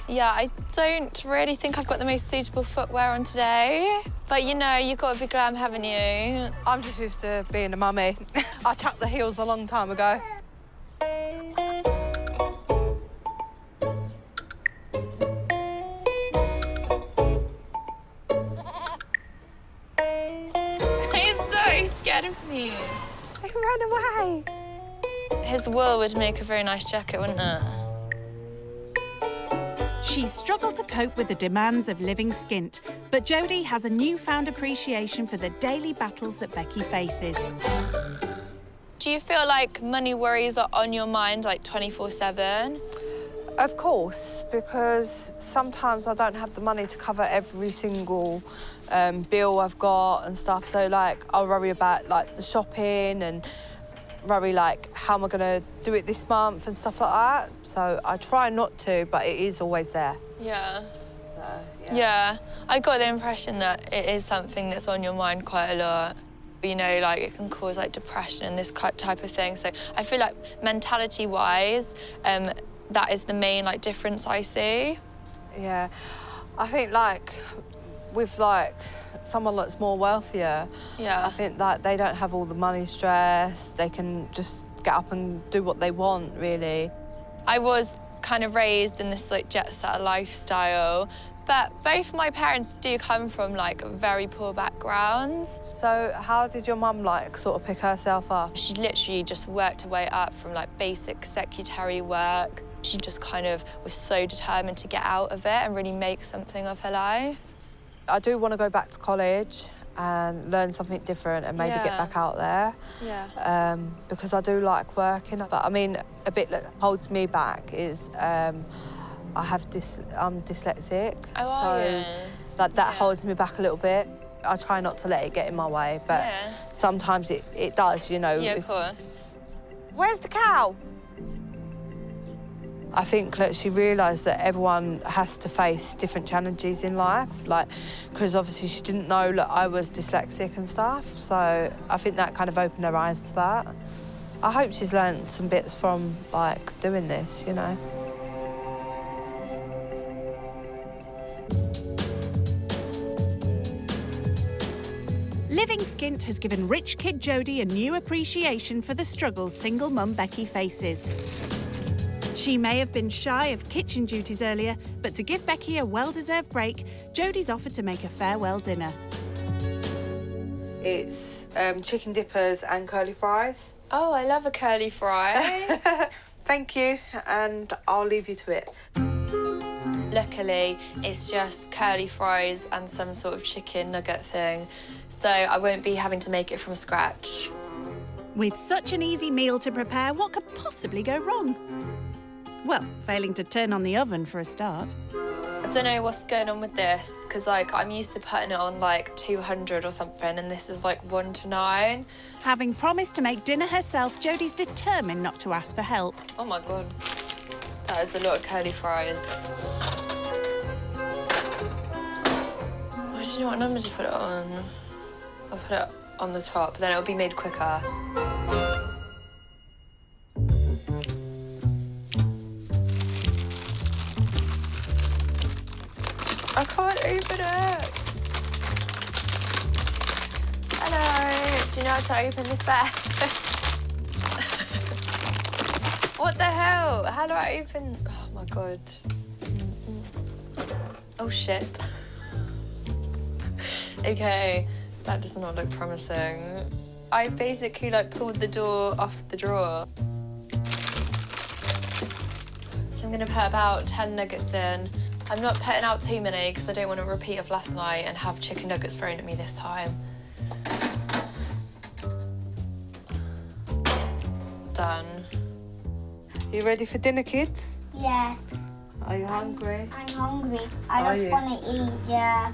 Yeah, I don't really think I've got the most suitable footwear on today. But, you know, you've got to be glam, haven't you? I'm just used to being a mummy. I chucked the heels a long time ago. He's so scared of me. He ran away. His wool would make a very nice jacket, wouldn't it? She's struggled to cope with the demands of living skint, but Jodie has a newfound appreciation for the daily battles that Becky faces. Do you feel like money worries are on your mind, like 24/7? Of course, because sometimes I don't have the money to cover every single bill I've got and stuff. So, like, I'll worry about, like, the shopping and worry, like, how am I going to do it this month and stuff like that. So I try not to, but it is always there. Yeah. So, yeah. I got the impression that it is something that's on your mind quite a lot. You know, like, it can cause, like, depression and this type of thing. So I feel like mentality-wise, that is the main, like, difference I see. Yeah. I think, like, with, like, someone that's more wealthier, I think that they don't have all the money stress. They can just get up and do what they want, really. I was kind of raised in this, like, jet-set lifestyle, but both my parents do come from, like, very poor backgrounds. So how did your mum, like, sort of pick herself up? She literally just worked her way up from, like, basic secretary work. She just kind of was so determined to get out of it and really make something of her life. I do want to go back to college and learn something different and maybe get back out there. Yeah. Because I do like working. But, I mean, a bit that holds me back is I'm dyslexic. Oh, so that holds me back a little bit. I try not to let it get in my way, but sometimes it does, you know. Yeah, of course. Where's the cow? I think that she realised that everyone has to face different challenges in life, like, because obviously she didn't know that I was dyslexic and stuff, so I think that kind of opened her eyes to that. I hope she's learnt some bits from, like, doing this, you know. Living Skint has given rich kid Jodie a new appreciation for the struggles single mum Becky faces. She may have been shy of kitchen duties earlier, but to give Becky a well-deserved break, Jodie's offered to make a farewell dinner. It's chicken dippers and curly fries. Oh, I love a curly fry. Thank you, and I'll leave you to it. Luckily, it's just curly fries and some sort of chicken nugget thing, so I won't be having to make it from scratch. With such an easy meal to prepare, what could possibly go wrong? Well, failing to turn on the oven for a start. I don't know what's going on with this, because, like, I'm used to putting it on, like, 200 or something, and this is, like, 1 to 9. Having promised to make dinner herself, Jodie's determined not to ask for help. Oh, my God. That is a lot of curly fries. I don't know what number to put it on. I'll put it on the top, then it'll be made quicker. I can't open it. Hello. Do you know how to open this bag? What the hell? How do I open? Oh my God. Oh shit. Okay, that does not look promising. I basically, like, pulled the door off the drawer. So I'm gonna put about 10 nuggets in. I'm not putting out too many because I don't want a repeat of last night and have chicken nuggets thrown at me this time. Done. You ready for dinner, kids? Yes. Are you hungry? I'm hungry. I just want to eat, yeah.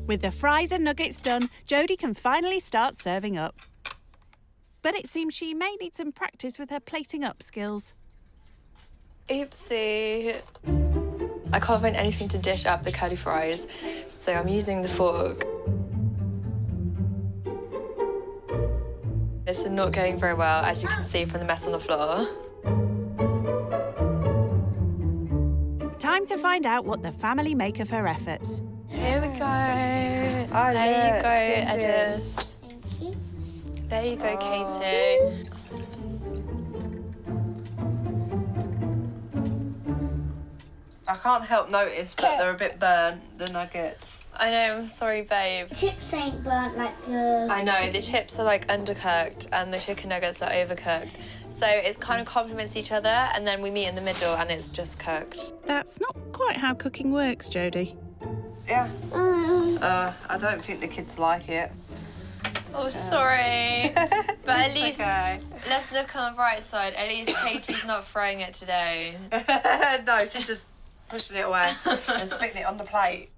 With the fries and nuggets done, Jodie can finally start serving up. But it seems she may need some practice with her plating up skills. Oopsie. I can't find anything to dish up the curly fries, so I'm using the fork. This is not going very well, as you can see from the mess on the floor. Time to find out what the family make of her efforts. Here we go. There you go, Edis. Thank you. There you go, Katie. I can't help notice, but they're a bit burnt, the nuggets. I know, I'm sorry, babe. Chips ain't burnt like the... I know, the chips are, like, undercooked and the chicken nuggets are overcooked. So it's kind of complements each other, and then we meet in the middle and it's just cooked. That's not quite how cooking works, Jodie. Yeah. I don't think the kids like it. Oh, sorry. But at least, let's look on the bright side. At least Katie's not throwing it today. No, she's just pushing it away and spitting it on the plate.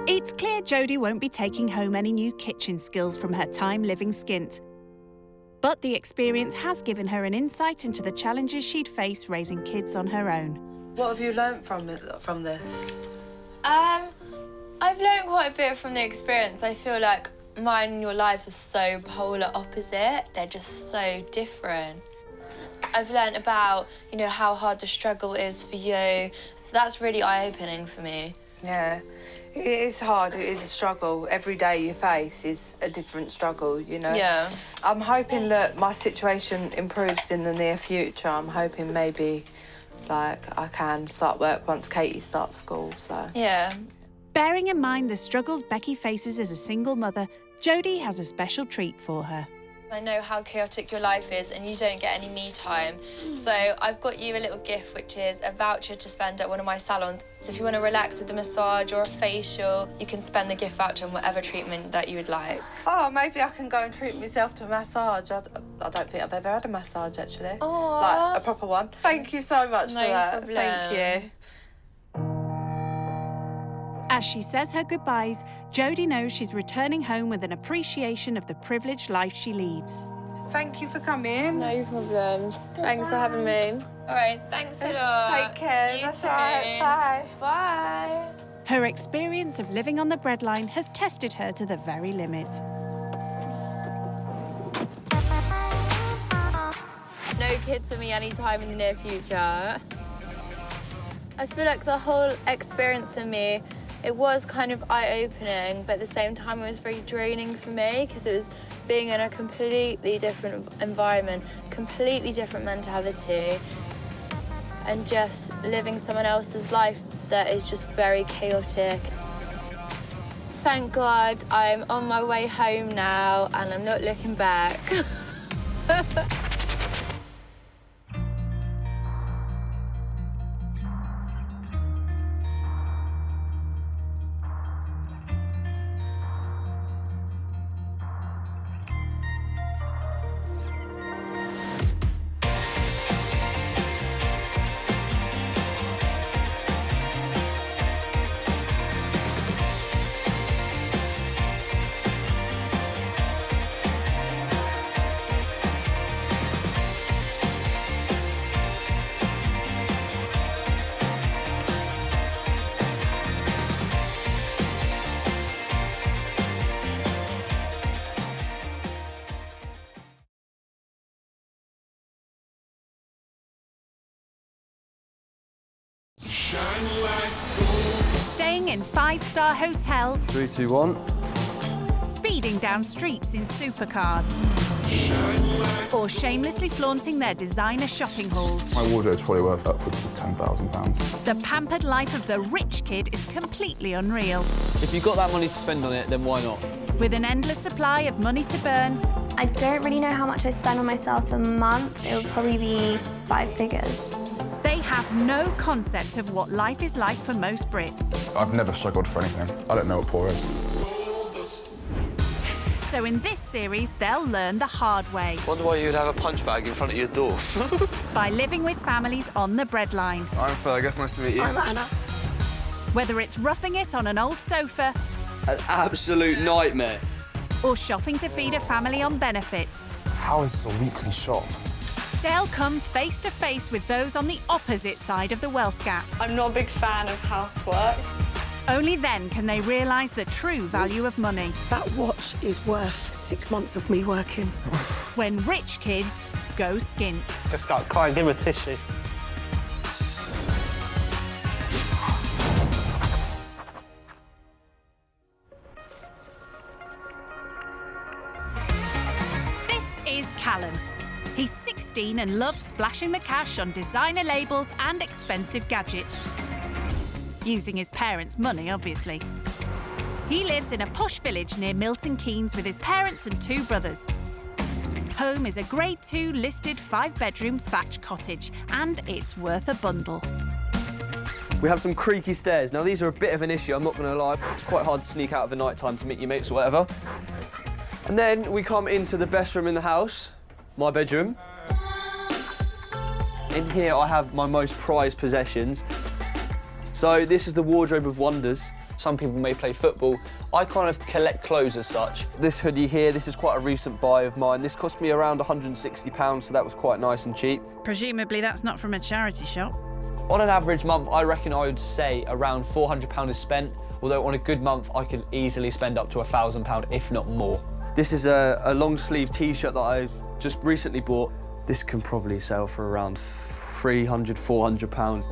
It's clear Jodie won't be taking home any new kitchen skills from her time living Skint. But the experience has given her an insight into the challenges she'd face raising kids on her own. What have you learnt from this? I've learned quite a bit from the experience. I feel like mine and your lives are so polar opposite. They're just so different. I've learned about, you know, how hard the struggle is for you. So that's really eye-opening for me. Yeah, it is hard. It is a struggle. Every day you face is a different struggle, you know? Yeah. I'm hoping that my situation improves in the near future. I'm hoping maybe, like, I can start work once Katie starts school, so... Yeah. Bearing in mind the struggles Becky faces as a single mother, Jodie has a special treat for her. I know how chaotic your life is and you don't get any me time. So I've got you a little gift, which is a voucher to spend at one of my salons. So if you want to relax with a massage or a facial, you can spend the gift voucher on whatever treatment that you would like. Oh, maybe I can go and treat myself to a massage. I don't think I've ever had a massage, actually. Aww. Like, a proper one. Thank you so much for that. No problem. Thank you. As she says her goodbyes, Jodie knows she's returning home with an appreciation of the privileged life she leads. Thank you for coming. No problem. Thanks for having me. All right, thanks a lot. Take care. That's all right. Bye. Bye. Her experience of living on the breadline has tested her to the very limit. No kids for me anytime in the near future. I feel like the whole experience for me, it was kind of eye-opening, but at the same time it was very draining for me because it was being in a completely different environment, completely different mentality, and just living someone else's life that is just very chaotic. Thank God I'm on my way home now and I'm not looking back. Staying in five-star hotels, 3, 2, 1. speeding down streets in supercars, or shamelessly flaunting their designer shopping hauls. My wardrobe's probably worth upwards of £10,000. The pampered life of the rich kid is completely unreal. If you've got that money to spend on it, then why not? With an endless supply of money to burn. I don't really know how much I spend on myself a month. It would probably be 5 figures. They have no concept of what life is like for most Brits. I've never struggled for anything. I don't know what poor is. So in this series, they'll learn the hard way. Wonder why you'd have a punch bag in front of your door. By living with families on the breadline. I'm Fergus, nice to meet you. I'm Anna. Whether it's roughing it on an old sofa. An absolute nightmare. Or shopping to feed a family on benefits. How is this a weekly shop? They'll come face to face with those on the opposite side of the wealth gap. I'm not a big fan of housework. Only then can they realise the true value of money. That watch is worth 6 months of me working. When rich kids go skint. Just start crying, give him a tissue. This is Callum. He's 16 and loves splashing the cash on designer labels and expensive gadgets. Using his parents' money, obviously. He lives in a posh village near Milton Keynes with his parents and 2 brothers. Home is a Grade 2 listed 5-bedroom thatched cottage, and it's worth a bundle. We have some creaky stairs. Now, these are a bit of an issue, I'm not going to lie. It's quite hard to sneak out of the night time to meet your mates or whatever. And then we come into the best room in the house, my bedroom. In here, I have my most prized possessions. So this is the wardrobe of wonders. Some people may play football. I kind of collect clothes as such. This hoodie here, this is quite a recent buy of mine. This cost me around £160, so that was quite nice and cheap. Presumably that's not from a charity shop. On an average month, I reckon I would say around £400 is spent, although on a good month, I could easily spend up to £1,000, if not more. This is a long sleeve t-shirt that I've just recently bought. This can probably sell for around £300, £400.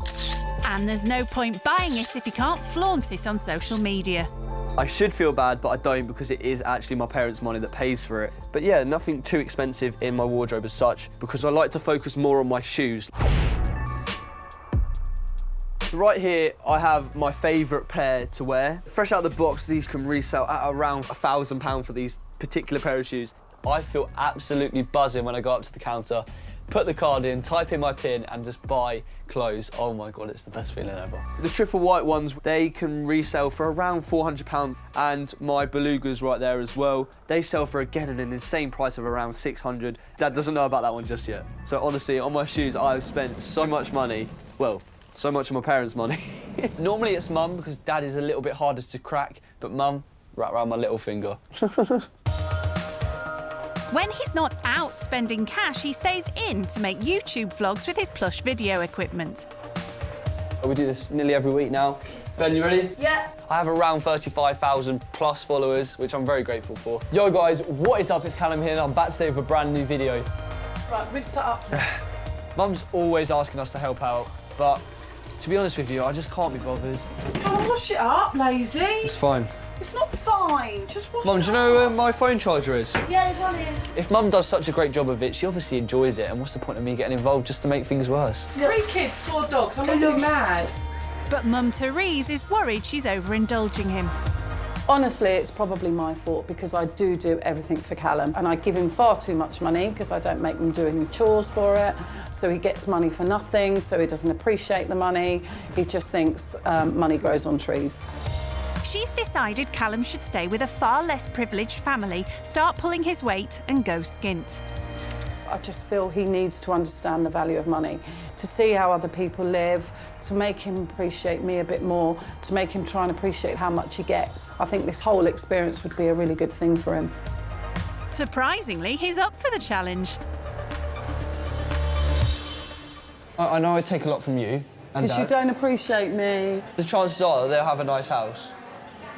And there's no point buying it if you can't flaunt it on social media. I should feel bad, but I don't, because it is actually my parents' money that pays for it. But yeah, nothing too expensive in my wardrobe as such, because I like to focus more on my shoes. So right here, I have my favourite pair to wear. Fresh out of the box, these can resell at around £1,000 for these particular pair of shoes. I feel absolutely buzzing when I go up to the counter, put the card in, type in my PIN and just buy clothes. Oh my God, it's the best feeling ever. The triple white ones, they can resell for around £400, and my belugas right there as well. They sell for, again, an insane price of around £600. Dad doesn't know about that one just yet. So honestly, on my shoes, I've spent so much money. Well, so much of my parents' money. Normally it's Mum, because Dad is a little bit harder to crack, but Mum, wrap around my little finger. When he's not out spending cash, he stays in to make YouTube vlogs with his plush video equipment. We do this nearly every week now. Ben, you ready? Yeah. I have around 35,000 plus followers, which I'm very grateful for. Yo guys, what is up? It's Callum here and I'm back today with a brand new video. Right, rinse that up. Mum's always asking us to help out, but to be honest with you, I just can't be bothered. Oh, wash it up, lazy. It's fine. It's not fine, just wash Mum, it do you know where my phone charger is? Yeah, there's one in. If Mum does such a great job of it, she obviously enjoys it, and what's the point of me getting involved just to make things worse? 3 kids, 4 dogs, I'm not mad. But Mum Therese is worried she's overindulging him. Honestly, it's probably my fault, because I do everything for Callum, and I give him far too much money because I don't make him do any chores for it. So he gets money for nothing, so he doesn't appreciate the money. He just thinks money grows on trees. She's decided Callum should stay with a far less privileged family, start pulling his weight and go skint. I just feel he needs to understand the value of money, to see how other people live, to make him appreciate me a bit more, to make him try and appreciate how much he gets. I think this whole experience would be a really good thing for him. Surprisingly, he's up for the challenge. I know I take a lot from you and Because you don't appreciate me. The chances are that they'll have a nice house.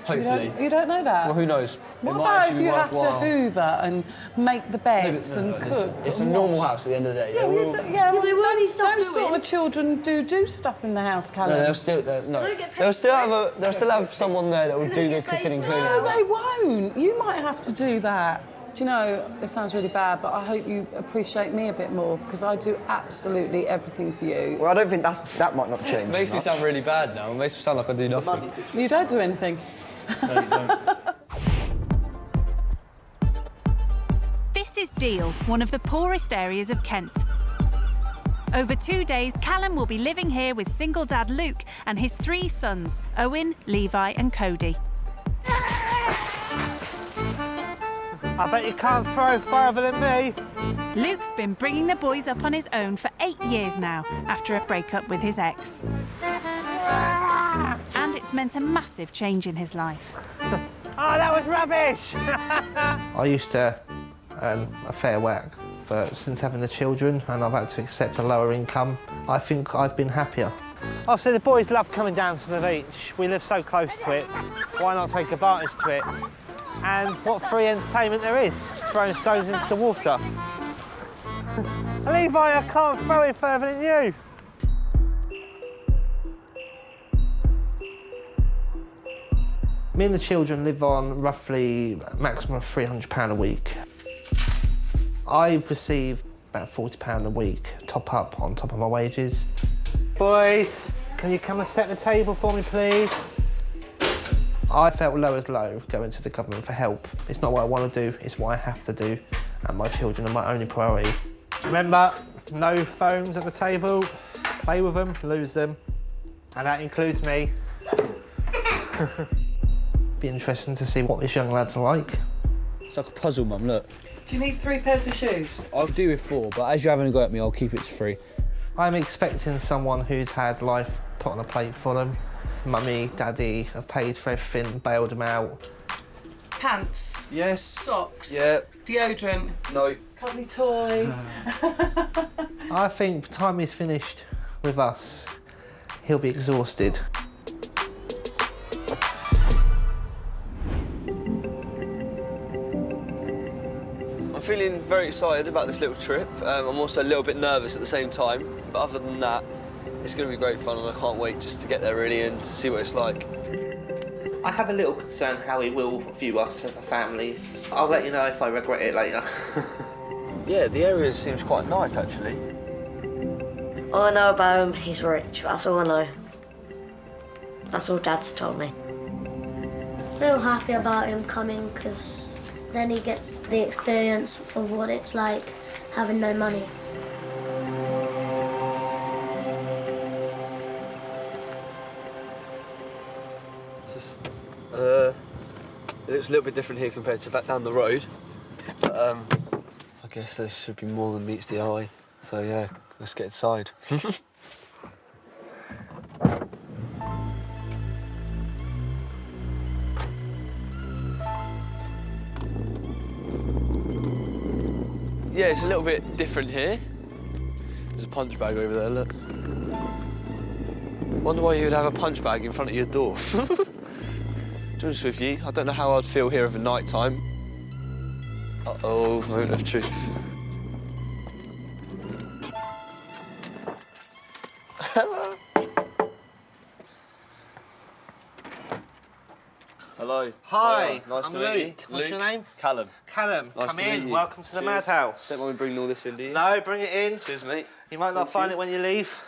Hopefully. You don't know that? Well, who knows? What It might about actually if be you have to worthwhile. hoover and make the beds and cook? It's a and normal wash? house at the end of the day. Yeah, They well, will- those sort of children do stuff in the house, Callum. No, they'll still have someone there that will do the cooking and cleaning. No, they won't. You might have to do that. Do you know, it sounds really bad, but I hope you appreciate me a bit more, because I do absolutely everything for you. Well, I don't think that might not change. It makes me sound really bad now. It makes me sound like I do nothing. You don't do anything. No, you don't. This is Deal, one of the poorest areas of Kent. Over 2 days, Callum will be living here with single dad Luke and his 3 sons, Owen, Levi and Cody. I bet you can't throw further than me. Luke's been bringing the boys up on his own for 8 years now, after a breakup with his ex. And it's meant a massive change in his life. Oh, that was rubbish! I used to earn a fair whack, but since having the children and I've had to accept a lower income, I think I've been happier. Obviously, the boys love coming down to the beach. We live so close to it. Why not take advantage to it? And what free entertainment there is, throwing stones into the water. Levi, I can't throw it further than you. Me and the children live on roughly a maximum of £300 a week. I receive about £40 a week top up on top of my wages. Boys, can you come and set the table for me, please? I felt low as low going to the government for help. It's not what I want to do, it's what I have to do, and my children are my only priority. Remember, no phones at the table. Play with them, lose them. And that includes me. Be interesting to see what this young lad's like. It's like a puzzle, Mum, look. Do you need 3 pairs of shoes? I'll do with 4, but as you haven't got at me, I'll keep it to 3. I'm expecting someone who's had life put on a plate for them. Mummy, Daddy have paid for everything, bailed them out. Pants. Yes. Socks. Yep. Deodorant. No. Cuddly toy. I think the time he's finished with us, he'll be exhausted. I'm feeling very excited about this little trip. I'm also a little bit nervous at the same time, but other than that, it's going to be great fun and I can't wait just to get there really and see what it's like. I have a little concern how he will view us as a family. I'll let you know if I regret it later. Yeah, the area seems quite nice actually. All I know about him, he's rich. That's all I know. That's all Dad's told me. I feel happy about him coming because then he gets the experience of what it's like having no money. It looks a little bit different here compared to back down the road. But I guess there should be more than meets the eye. So yeah, let's get inside. Yeah, it's a little bit different here. There's a punch bag over there, look. Wonder why you'd have a punch bag in front of your door. To be honest with you, I don't know how I'd feel here over night time. Uh-oh, moment of truth. Hello. Hi, Nice I'm to meet you. Luke. What's your name? Callum. Callum, Nice come to meet in. you. Welcome to the Cheers. madhouse. Don't mind me bringing all this in, do you? No, bring it in. Cheers, mate. You might not find it when you leave.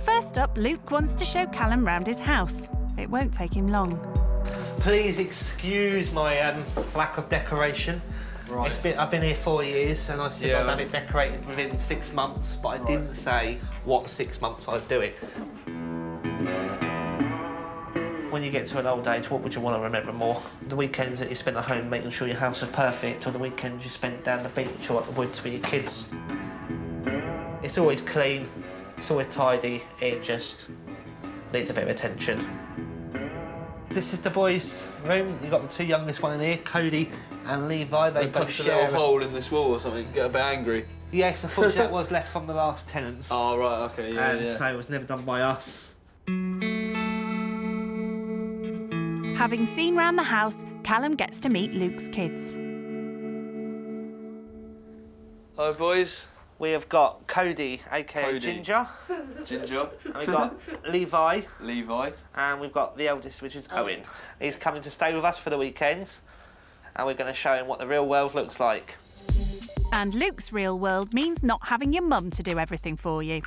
First up, Luke wants to show Callum round his house. It won't take him long. Please excuse my lack of decoration. Right. I've been here 4 years and I said Yeah, I'd have it decorated within 6 months, but I didn't say what 6 months I'd do it. When you get to an old age, what would you want to remember more? The weekends that you spent at home making sure your house was perfect, or the weekends you spent down the beach or at the woods with your kids? It's always clean, it's always tidy, it just needs a bit of attention. This is the boys' room. You've got the two youngest one in here, Cody and Levi. They both punched a share little hole in this wall or something, get a bit angry. Yes, unfortunately that was left from the last tenants. Oh, right, okay, yeah. So it was never done by us. Having seen round the house, Callum gets to meet Luke's kids. Hi, boys. We have got Cody, aka Ginger. Ginger. And we've got Levi. Levi. And we've got the eldest, which is Owen. He's coming to stay with us for the weekends. And we're going to show him what the real world looks like. And Luke's real world means not having your mum to do everything for you.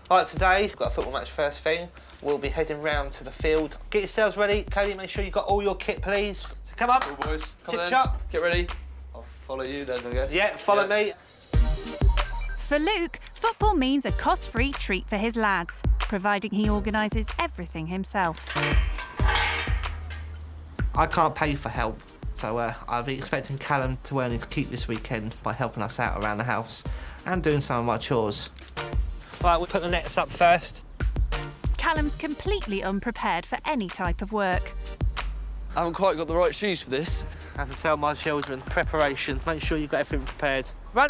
All right, today we've got a football match first thing. We'll be heading round to the field. Get yourselves ready. Cody, make sure you've got all your kit, please. So come on. Cool, boys. Come Chip then. chop. Get ready. I'll follow you then, I guess. Yeah, follow me. For Luke, football means a cost-free treat for his lads, providing he organises everything himself. I can't pay for help, so I'll be expecting Callum to earn his keep this weekend by helping us out around the house and doing some of my chores. Right, we'll put the nets up first. Callum's completely unprepared for any type of work. I haven't quite got the right shoes for this. I have to tell my children, preparation, make sure you've got everything prepared. Run!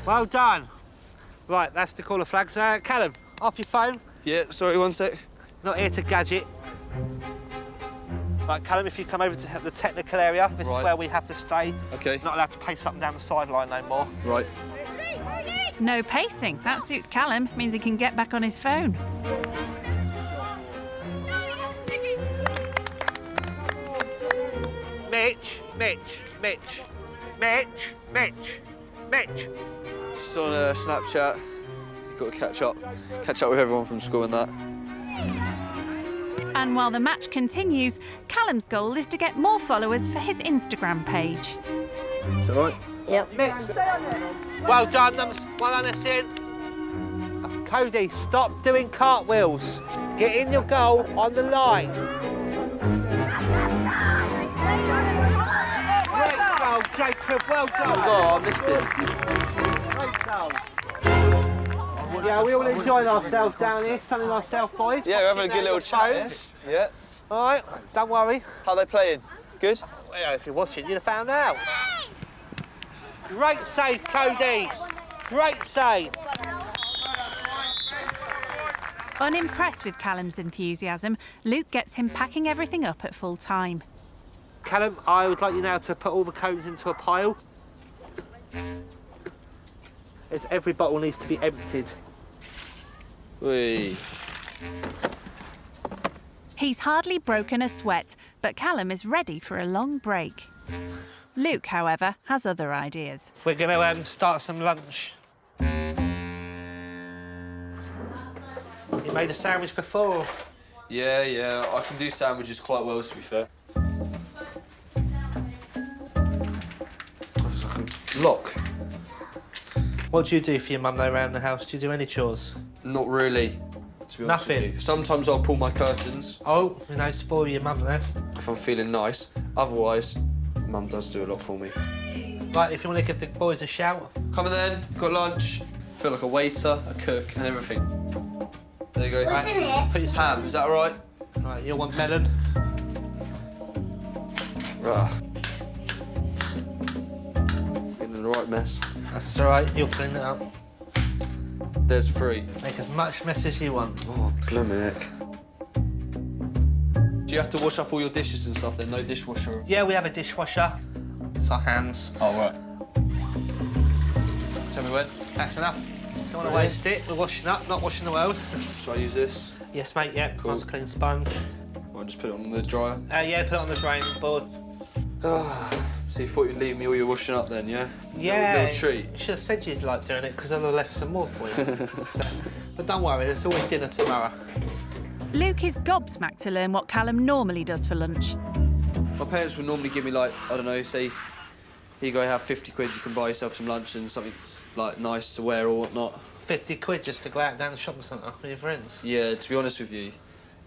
Well done. Right, that's the call of flags. Callum, off your phone. Yeah, sorry, one sec. Not here to gadget. Right, Callum, if you come over to the technical area, this is where we have to stay. OK. Not allowed to pace up and down the sideline no more. Right. No pacing. That suits Callum. Means he can get back on his phone. Mitch. Just on Snapchat. You've got to catch up with everyone from school and that. And while the match continues, Callum's goal is to get more followers for his Instagram page. Is that right? Yep. Well done, Essien. Cody, stop doing cartwheels. Get in your goal on the line. Great goal. goal, Jacob, well done. Oh, I missed it. Great goal. Yeah, we all enjoying ourselves down here, sunning ourselves, boys. Yeah, we're having a good little chat. Yeah. All right, don't worry. How are they playing? Good? Well, yeah, if you're watching, you'd have found out. Great save, Cody. Great save. Unimpressed with Callum's enthusiasm, Luke gets him packing everything up at full time. Callum, I would like you now to put all the cones into a pile. As every bottle needs to be emptied. Whee. He's hardly broken a sweat, but Callum is ready for a long break. Luke, however, has other ideas. We're going to start some lunch. You made a sandwich before? Yeah, I can do sandwiches quite well, to be fair. It's like a lock. What do you do for your mum, though, around the house? Do you do any chores? Not really, to be honest with Nothing? you. Sometimes I'll pull my curtains. Oh, you know, spoil your mum, then. If I'm feeling nice. Otherwise, Mum does do a lot for me. Right, if you want to give the boys a shout. Come on then, got lunch. Feel like a waiter, a cook, and everything. There you go. What's in it? Put your ham, is that all right? Right, you'll want melon. Right. Getting in the right mess. That's all right, you'll clean it up. There's 3. Make as much mess as you want. Oh, blimey heck. Do you have to wash up all your dishes and stuff then? No dishwasher? Yeah, we have a dishwasher. It's our hands. Oh, right. Tell me when. That's enough. Don't want to waste it. We're washing up, not washing the world. Should I use this? Yes, mate, yeah. Cool. Nice clean sponge. I'll just put it on the dryer. Yeah, put it on the drain board. So you thought you'd leave me all your washing up then, yeah? Yeah. Little treat. You should have said you'd like doing it, because then I left some more for you. But don't worry, there's always dinner tomorrow. Luke is gobsmacked to learn what Callum normally does for lunch. My parents would normally give me, like, I don't know, say, here you go, have 50 quid, you can buy yourself some lunch and something, like, nice to wear or whatnot. 50 quid just to go out down the shopping centre with your friends? Yeah, to be honest with you,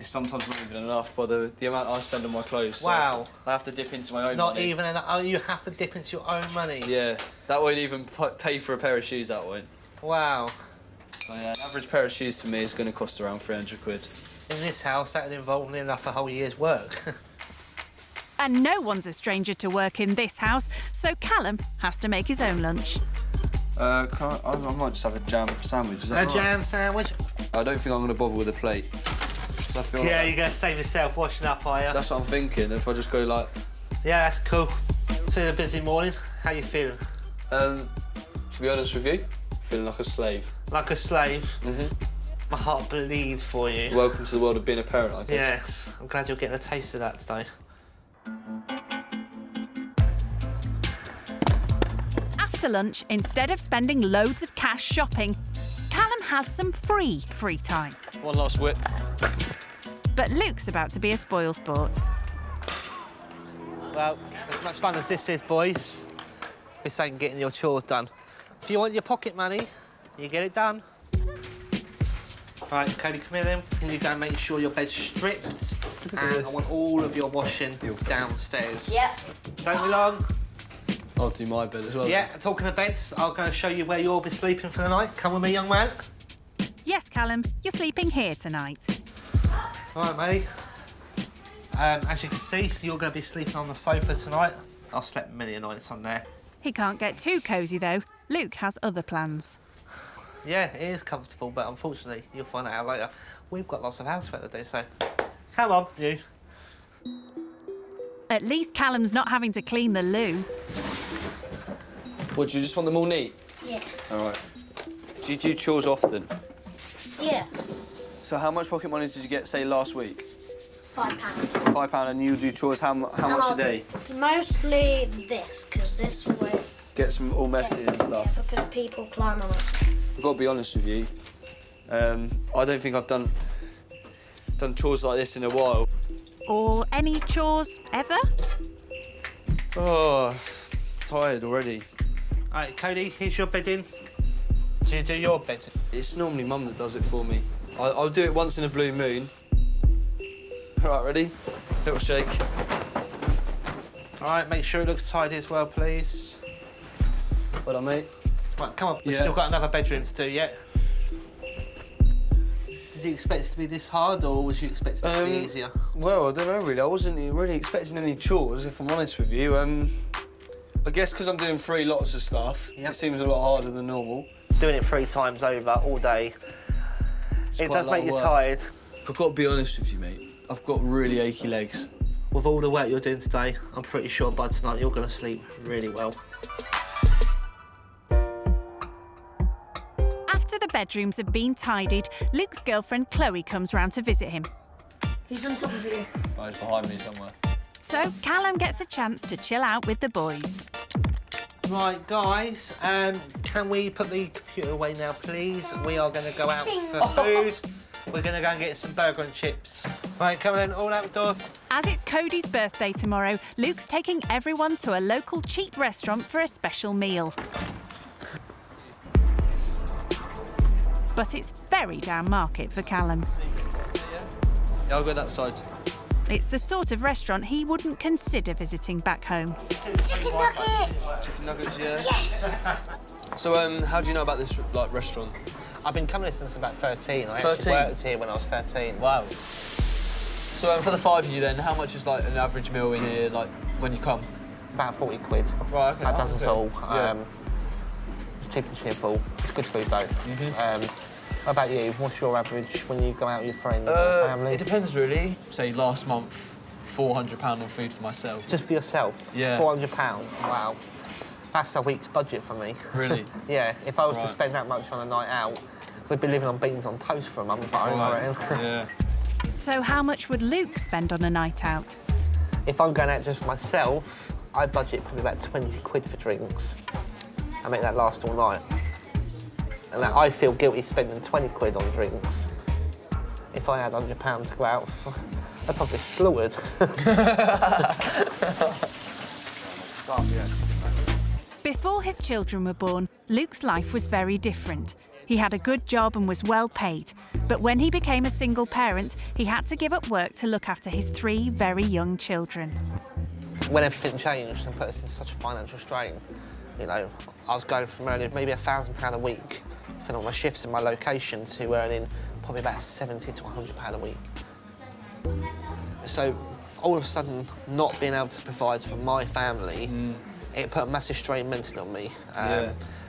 it's sometimes not even enough by the amount I spend on my clothes. So Wow. I have to dip into my own Not money. even enough. Oh, you have to dip into your own money? Yeah, that won't even pay for a pair of shoes, that won't. Wow. So, yeah, an average pair of shoes for me is going to cost around 300 quid. In this house, that would involve nearly enough a whole year's work. And no one's a stranger to work in this house, so Callum has to make his own lunch. I might just have a jam sandwich. Is that A right? jam sandwich? I don't think I'm going to bother with a plate. 'Cause I feel Yeah, like you're going to save yourself washing up, are you? that's what I'm thinking. If I just go like... Yeah, that's cool. So it's a busy morning. How you feeling? To be honest with you, feeling like a slave. Like a slave? Mm-hmm. My heart bleeds for you. Welcome to the world of being a parent, I guess. Yes, I'm glad you're getting a taste of that today. After lunch, instead of spending loads of cash shopping, Callum has some free time. One last whip. But Luke's about to be a spoilsport. Well, as much fun as this is, boys, this ain't getting your chores done. If you want your pocket money, you get it done. Right, Cody, come here then. Can you go and make sure your bed's stripped? And I want all of your washing downstairs. Yep. Don't be long. I'll do my bed as well. Yeah, talking of beds, I'll go and show you where you'll be sleeping for the night. Come with me, young man. Yes, Callum, you're sleeping here tonight. All right, mate. As you can see, you're going to be sleeping on the sofa tonight. I've slept many nights on there. He can't get too cosy, though. Luke has other plans. Yeah, it is comfortable, but unfortunately, you'll find out later. We've got lots of housework to do, so come on, you. At least Callum's not having to clean the loo. What, do you just want them all neat? Yeah. All right. Do you do chores often? Yeah. So how much pocket money did you get, say, last week? £5. £5, and you do chores how much a day? Mostly this, because this always Gets them all messy and stuff. because people climb on it. I've got to be honest with you. I don't think I've done chores like this in a while. Or any chores ever? Oh, tired already. All right, Cody, here's your bedding. Do you do your bed? It's normally Mum that does it for me. I'll do it once in a blue moon. All right, ready? Little shake. All All right, make sure it looks tidy as well, please. Well done, mate. Right, come on. We've Yeah. still got another bedroom to do yet. Did you expect it to be this hard, or was you expecting it to be easier? Well, I don't know, really. I wasn't really expecting any chores, if I'm honest with you. I guess because I'm doing 3 lots of stuff, it seems a lot harder than normal. Doing it 3 times over all day. It does make you tired. I've got to be honest with you, mate. I've got really achy legs. With all the work you're doing today, I'm pretty sure by tonight you're going to sleep really well. After the bedrooms have been tidied, Luke's girlfriend Chloe comes round to visit him. He's on top of you. Oh, he's behind me somewhere. So Callum gets a chance to chill out with the boys. Right, guys, can we put the computer away now, please? We are going to go out for food. We're going to go and get some burger and chips. Right, come on, all outdoor. As it's Cody's birthday tomorrow, Luke's taking everyone to a local cheap restaurant for a special meal. But it's very down market for Callum. Yeah, I'll go that side. It's the sort of restaurant he wouldn't consider visiting back home. Chicken nuggets! Chicken nuggets, yeah. Yes! So, how do you know about this restaurant? I've been coming here since about 13. I 13? actually worked here when I was 13. Wow. So, for the 5 of you then, how much is like an average meal in here, like when you come? About 40 quid. Right, okay. That does us all. Yeah. It's cheap and cheerful. It's good food though. How about you? What's your average when you go out with your friends or family? It depends really. Say last month, £400 on food for myself. Just for yourself? Yeah. £400? Wow. That's a week's budget for me. Really? Yeah. If I was to Right. spend that much on a night out, we'd be living on beans on toast for a month, I reckon. Yeah. So how much would Luke spend on a night out? If I'm going out just for myself, I budget probably about 20 quid for drinks. I make that last all night. And I feel guilty spending 20 quid on drinks. If I had £100 to go out, I'd probably slaughtered. Before his children were born, Luke's life was very different. He had a good job and was well paid. But when he became a single parent, he had to give up work to look after his 3 very young children. When everything changed and put us in such a financial strain, you know, I was going from earning maybe £1,000 a week, depending on my shifts and my location, to earning probably about £70 to £100 a week. So all of a sudden, not being able to provide for my family, it put a massive strain mentally on me.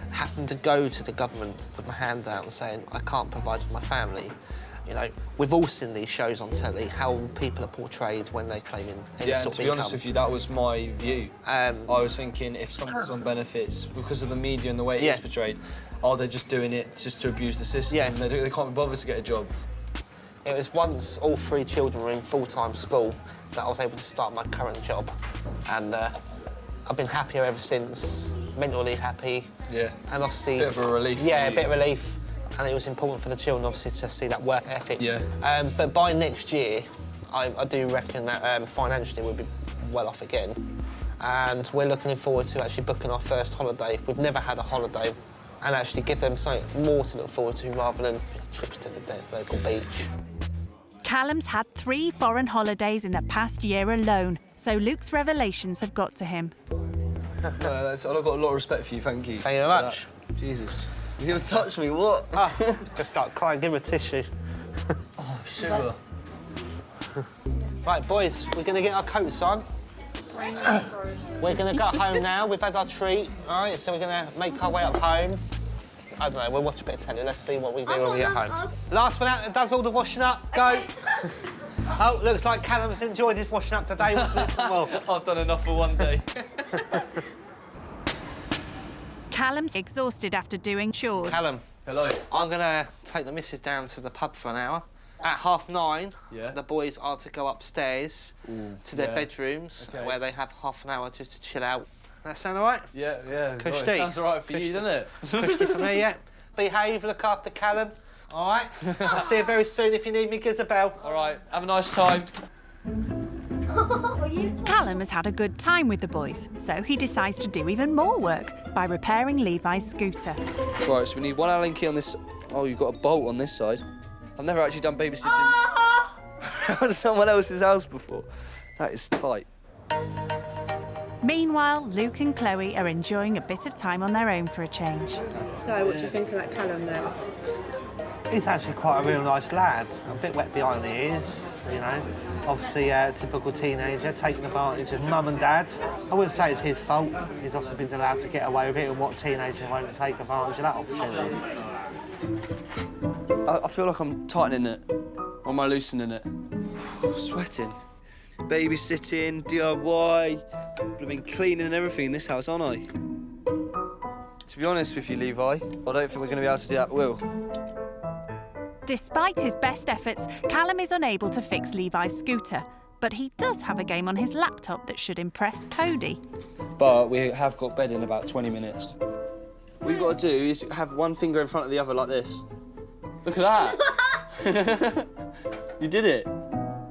Having to go to the government with my hand out and saying, I can't provide for my family. You know, we've all seen these shows on telly, how people are portrayed when they're claiming any Yeah, and sort to of be income. honest with you, that was my view. I was thinking if someone's on benefits, because of the media and the way it's portrayed, they're just doing it just to abuse the system. Yeah. They can't be bothered to get a job. It was once all 3 children were in full-time school that I was able to start my current job. And I've been happier ever since, mentally happy. Yeah. And obviously... Bit of a relief. Yeah, a bit of relief. And it was important for the children, obviously, to see that work ethic. Yeah. But by next year, I do reckon that financially we'll be well off again. And we're looking forward to actually booking our first holiday. We've never had a holiday. And actually give them something more to look forward to rather than trips to the local beach. Callum's had 3 foreign holidays in the past year alone, so Luke's revelations have got to him. I've got a lot of respect for you, thank you. Thank you very much. Jesus. You're going to touch me, what? Just start crying, give him a tissue. Oh, sugar. Right, boys, we're going to get our coats on. We're going to go home now. We've had our treat, all right? So we're going to make our way up home. I don't know, we'll watch a bit of telly. Let's see what we do when we get home. Last one out that does all the washing up. Go. Oh, looks like Callum's enjoyed his washing up today. Wants to listen well. I've done enough for one day. Callum's exhausted after doing chores. Callum. Hello. I'm going to take the missus down to the pub for an hour. At 9:30, the boys are to go upstairs to their bedrooms, where they have half an hour just to chill out. That sound all right? Yeah. Cushy. Right. Sounds all right for you, doesn't it? Cushy for me, yeah. Behave, look after Callum. All right? I'll see you very soon. If you need me, give us a bell. All right, have a nice time. Callum has had a good time with the boys, so he decides to do even more work by repairing Levi's scooter. Right, so we need one Allen key on this... Oh, you've got a bolt on this side. I've never actually done babysitting at someone else's house before. That is tight. Meanwhile, Luke and Chloe are enjoying a bit of time on their own for a change. So, what do you think of that Callum then? He's actually quite a real nice lad. A bit wet behind the ears, you know. Obviously, a typical teenager, taking advantage of mum and dad. I wouldn't say it's his fault. He's obviously been allowed to get away with it, and what teenager won't take advantage of that opportunity? I feel like I'm tightening it. Or am I loosening it? Sweating. Babysitting, DIY. I've been cleaning and everything in this house, aren't I? To be honest with you, Levi, I don't think we're going to be able to do that, Will. Despite his best efforts, Callum is unable to fix Levi's scooter, but he does have a game on his laptop that should impress Cody. But we have got bed in about 20 minutes. What you've got to do is have one finger in front of the other like this. Look at that! You did it.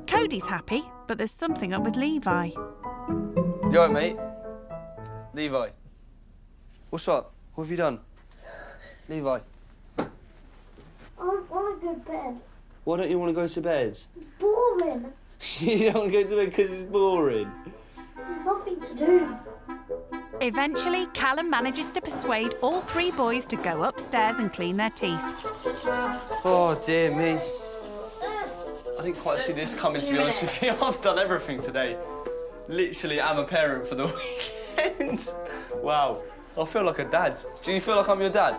Cody's happy, but there's something up with Levi. You all right, mate? Levi. What's up? What have you done? Levi. I want to go to bed. Why don't you want to go to bed? It's boring. You don't want to go to bed because it's boring. There's nothing to do. Eventually, Callum manages to persuade all three boys to go upstairs and clean their teeth. Oh, dear me. I didn't quite see this coming, to be honest with you. I've done everything today. Literally, I'm a parent for the weekend. Wow. I feel like a dad. Do you feel like I'm your dad?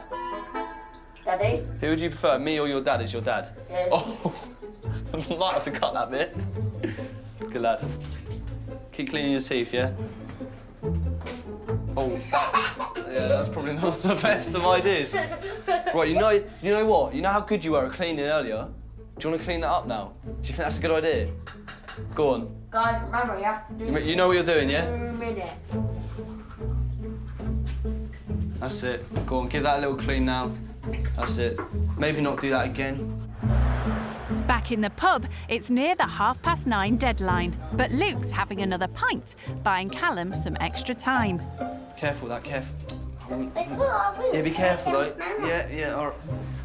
Daddy? Who would you prefer, me or your dad as your dad? Yeah. Oh, I might have to cut that bit. Good lad. Keep cleaning your teeth, yeah? Oh, yeah, that's probably not the best of ideas. Right, you know what? You know how good you were at cleaning earlier? Do you want to clean that up now? Do you think that's a good idea? Go on. Guys, remember, you have to do You know what you're doing, yeah? 2 minutes. That's it. Go on, give that a little clean now. That's it. Maybe not do that again. Back in the pub, it's near the 9:30 deadline, but Luke's having another pint, buying Callum some extra time. Careful, careful. Yeah, be careful, though. Yeah, all right.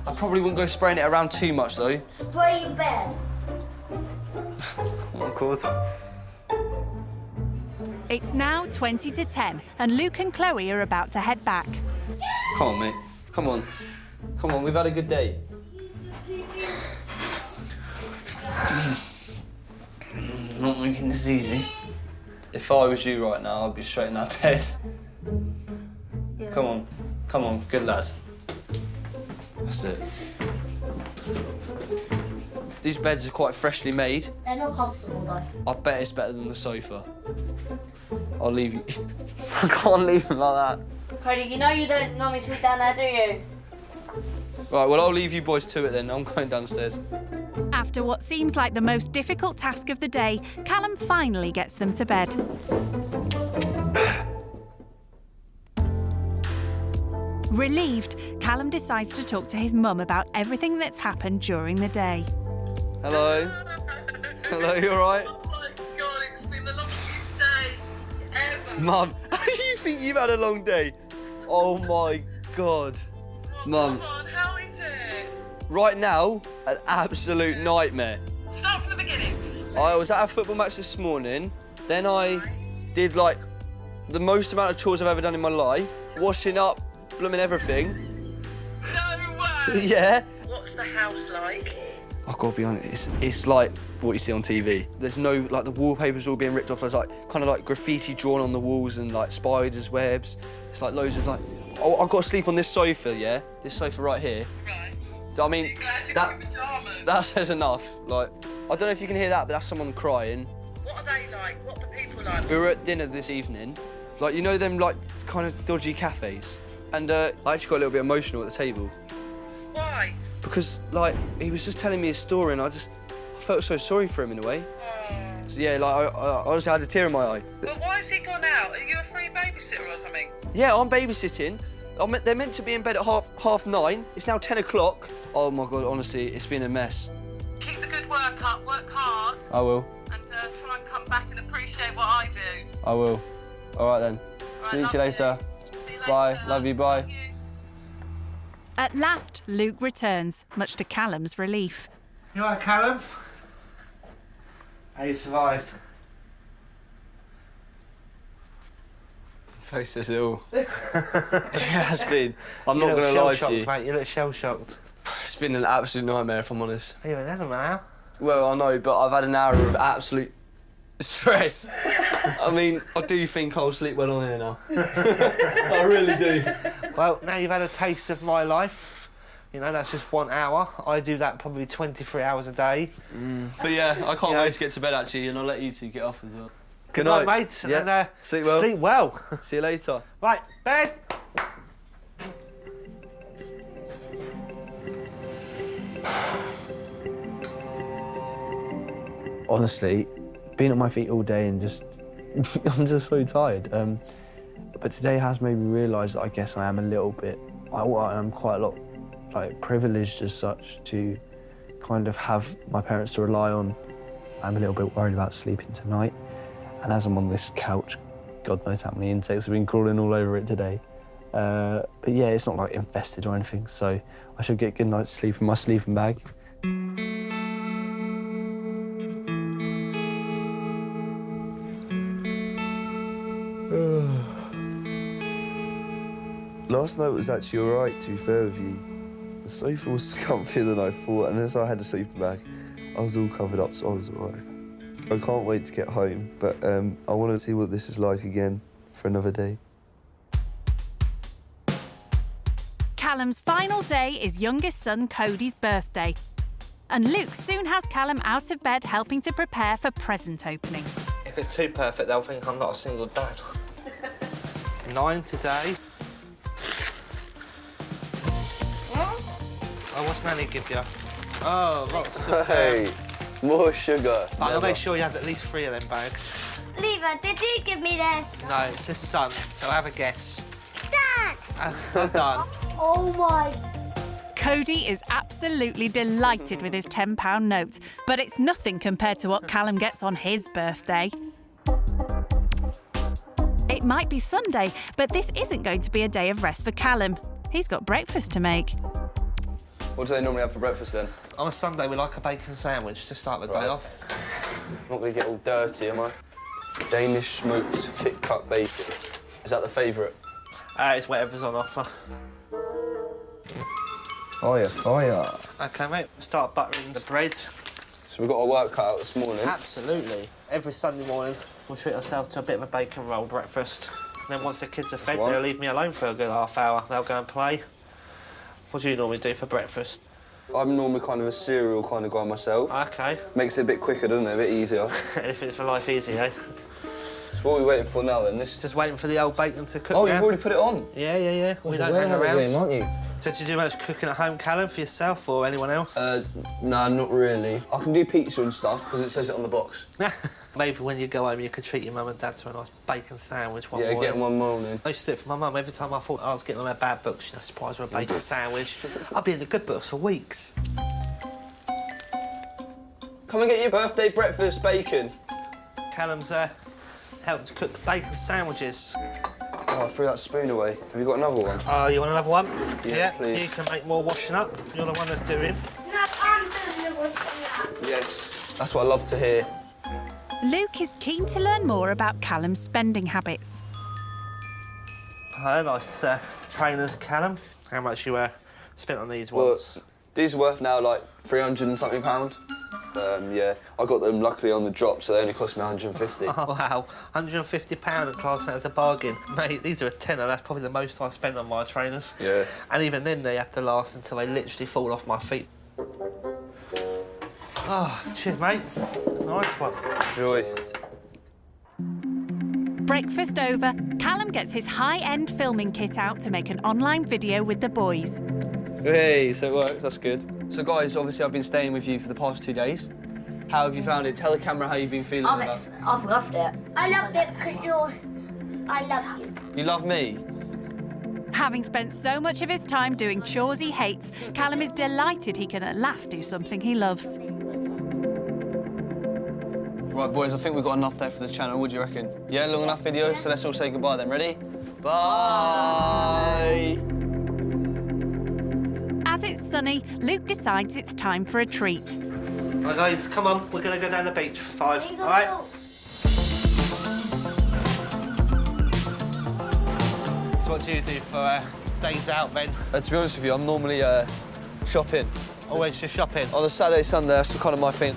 I probably wouldn't go spraying it around too much, though. Spray your bed. Of course. It's now 20 to 10, and Luke and Chloe are about to head back. Come on, mate. Come on. Come on, we've had a good day. Not making this easy. If I was you right now, I'd be straight in that bed. Yeah. Come on, good lad. That's it. These beds are quite freshly made. They're not comfortable, though. I bet it's better than the sofa. I'll leave you. I can't leave them like that. Cody, you know you don't normally sit down there, do you? Right, well, I'll leave you boys to it then. I'm going downstairs. After what seems like the most difficult task of the day, Callum finally gets them to bed. Relieved, Callum decides to talk to his mum about everything that's happened during the day. Hello? Hello, you all right? Oh my God, it's been the longest day ever. Mum, you think you've had a long day? Oh my God. Mum. Come on, how is it? Right now, an absolute nightmare. Start from the beginning. I was at a football match this morning, then I did like the most amount of chores I've ever done in my life, washing up, blooming everything. No way. Yeah. What's the house like? I've got to be honest, it's like what you see on TV. There's no, like, the wallpaper's all being ripped off. There's, like, kind of, like, graffiti drawn on the walls and, like, spiders' webs. It's, like, loads of, like... Oh, I've got to sleep on this sofa, yeah? This sofa right here. Right. I mean, that says enough. Like, I don't know if you can hear that, but that's someone crying. What are they like? What are the people like? We were at dinner this evening. Like, you know them, like, kind of dodgy cafes? And I actually got a little bit emotional at the table. Why? Because, like, he was just telling me his story and I felt so sorry for him in a way. So, yeah, like, I honestly had a tear in my eye. But why has he gone out? Are you a free babysitter or something? Yeah, I'm babysitting. They're meant to be in bed at half 9. It's now 10 o'clock. Oh, my God, honestly, it's been a mess. Keep the good work up, work hard. I will. And try and come back and appreciate what I do. I will. All right, then. Speak to you later. See you later. Bye. Love you. Bye. At last, Luke returns, much to Callum's relief. You all right, Callum? How you survived? face says it all. It has been. I'm not going to lie to you. Mate, you look shell-shocked. It's been an absolute nightmare, if I'm honest. You've been having an hour. Well, I know, but I've had an hour of absolute stress. I mean, I do think I'll sleep well on here now. I really do. Well, now you've had a taste of my life. You know, that's just 1 hour. I do that probably 23 hours a day. But yeah, I can't wait to get to bed, actually, and I'll let you two get off as well. Good night, mate. Yeah. And, sleep well. Sleep well. See you later. Right, bed. Honestly, being on my feet all day and just... I'm just so tired. But today has made me realise that I guess I am a little bit... I am quite a lot privileged as such to kind of have my parents to rely on. I'm a little bit worried about sleeping tonight. And as I'm on this couch, God knows how many insects have been crawling all over it today. But yeah, it's not like infested or anything, so I should get a good night's sleep in my sleeping bag. Last night was actually all right, to be fair with you. The sofa was comfier than I thought, and as I had a sleeping bag, I was all covered up, so I was all right. I can't wait to get home, but I want to see what this is like again for another day. Callum's final day is youngest son Cody's birthday. And Luke soon has Callum out of bed helping to prepare for present opening. If it's too perfect, they'll think I'm not a single dad. 9 today. Oh, what's Nanny give you? Oh, lots of... Hey, more sugar. I'll make sure he has at least 3 of them bags. Lever, did you give me this? No, it's his son, so have a guess. Dad! Well done. Oh my... Cody is absolutely delighted with his £10 note, but it's nothing compared to what Callum gets on his birthday. It might be Sunday, but this isn't going to be a day of rest for Callum. He's got breakfast to make. What do they normally have for breakfast then? On a Sunday, we like a bacon sandwich to start the day off. I'm not going to get all dirty, am I? Danish smoked thick cut bacon. Is that the favourite? It's whatever's on offer. Fire, fire. OK, mate, start buttering the bread. So we've got our work cut out this morning? Absolutely. Every Sunday morning, we'll treat ourselves to a bit of a bacon roll breakfast. And then once the kids are fed, they'll leave me alone for a good half hour. They'll go and play. What do you normally do for breakfast? I'm normally kind of a cereal kind of guy myself. OK. Makes it a bit quicker, doesn't it? A bit easier. Anything for life easy, eh? So what are we waiting for now, then? Just waiting for the old bacon to cook. Oh, you've already put it on? Yeah. We don't hang around. Again, aren't you? So do you do much cooking at home, Callum, for yourself or anyone else? No, not really. I can do pizza and stuff, because it says it on the box. Maybe when you go home, you could treat your mum and dad to a nice bacon sandwich one morning. Yeah, get one morning. I used to do it for my mum. Every time I thought I was getting on her bad books, you know, surprise her a bacon sandwich. I'd be in the good books for weeks. Come and get your birthday breakfast bacon. Callum's helped to cook bacon sandwiches. Oh, I threw that spoon away. Have you got another one? Oh, you want another one? Yeah, please. You can make more washing up. You're the one that's doing. No, I'm doing the washing up. Yes, that's what I love to hear. Luke is keen to learn more about Callum's spending habits. Nice trainers, Callum. How much you spent on these ones? Well, these are worth now like £300 and something. Yeah, I got them luckily on the drop, so they only cost me 150. Oh, wow. £150 at class that as a bargain. Mate, these are a tenner. That's probably the most I spent on my trainers. Yeah. And even then, they have to last until they literally fall off my feet. Oh, cheers, mate. Nice one. Enjoy. Breakfast over, Callum gets his high-end filming kit out to make an online video with the boys. Hey, so it works, that's good. So guys, obviously I've been staying with you for the past 2 days. How have you found it? Tell the camera how you've been feeling about it. I've loved it. I loved it because I love you. You love me? Having spent so much of his time doing chores he hates, Callum is delighted he can at last do something he loves. Right, boys, I think we've got enough there for the channel. What do you reckon? Yeah, long enough video? So let's all say goodbye then. Ready? Bye! As it's sunny, Luke decides it's time for a treat. Right, guys, come on. We're going to go down the beach for 5, all right? what do you do for days out, then? To be honest with you, I'm normally shopping. Always just shopping? On a Saturday, Sunday, that's kind of my thing.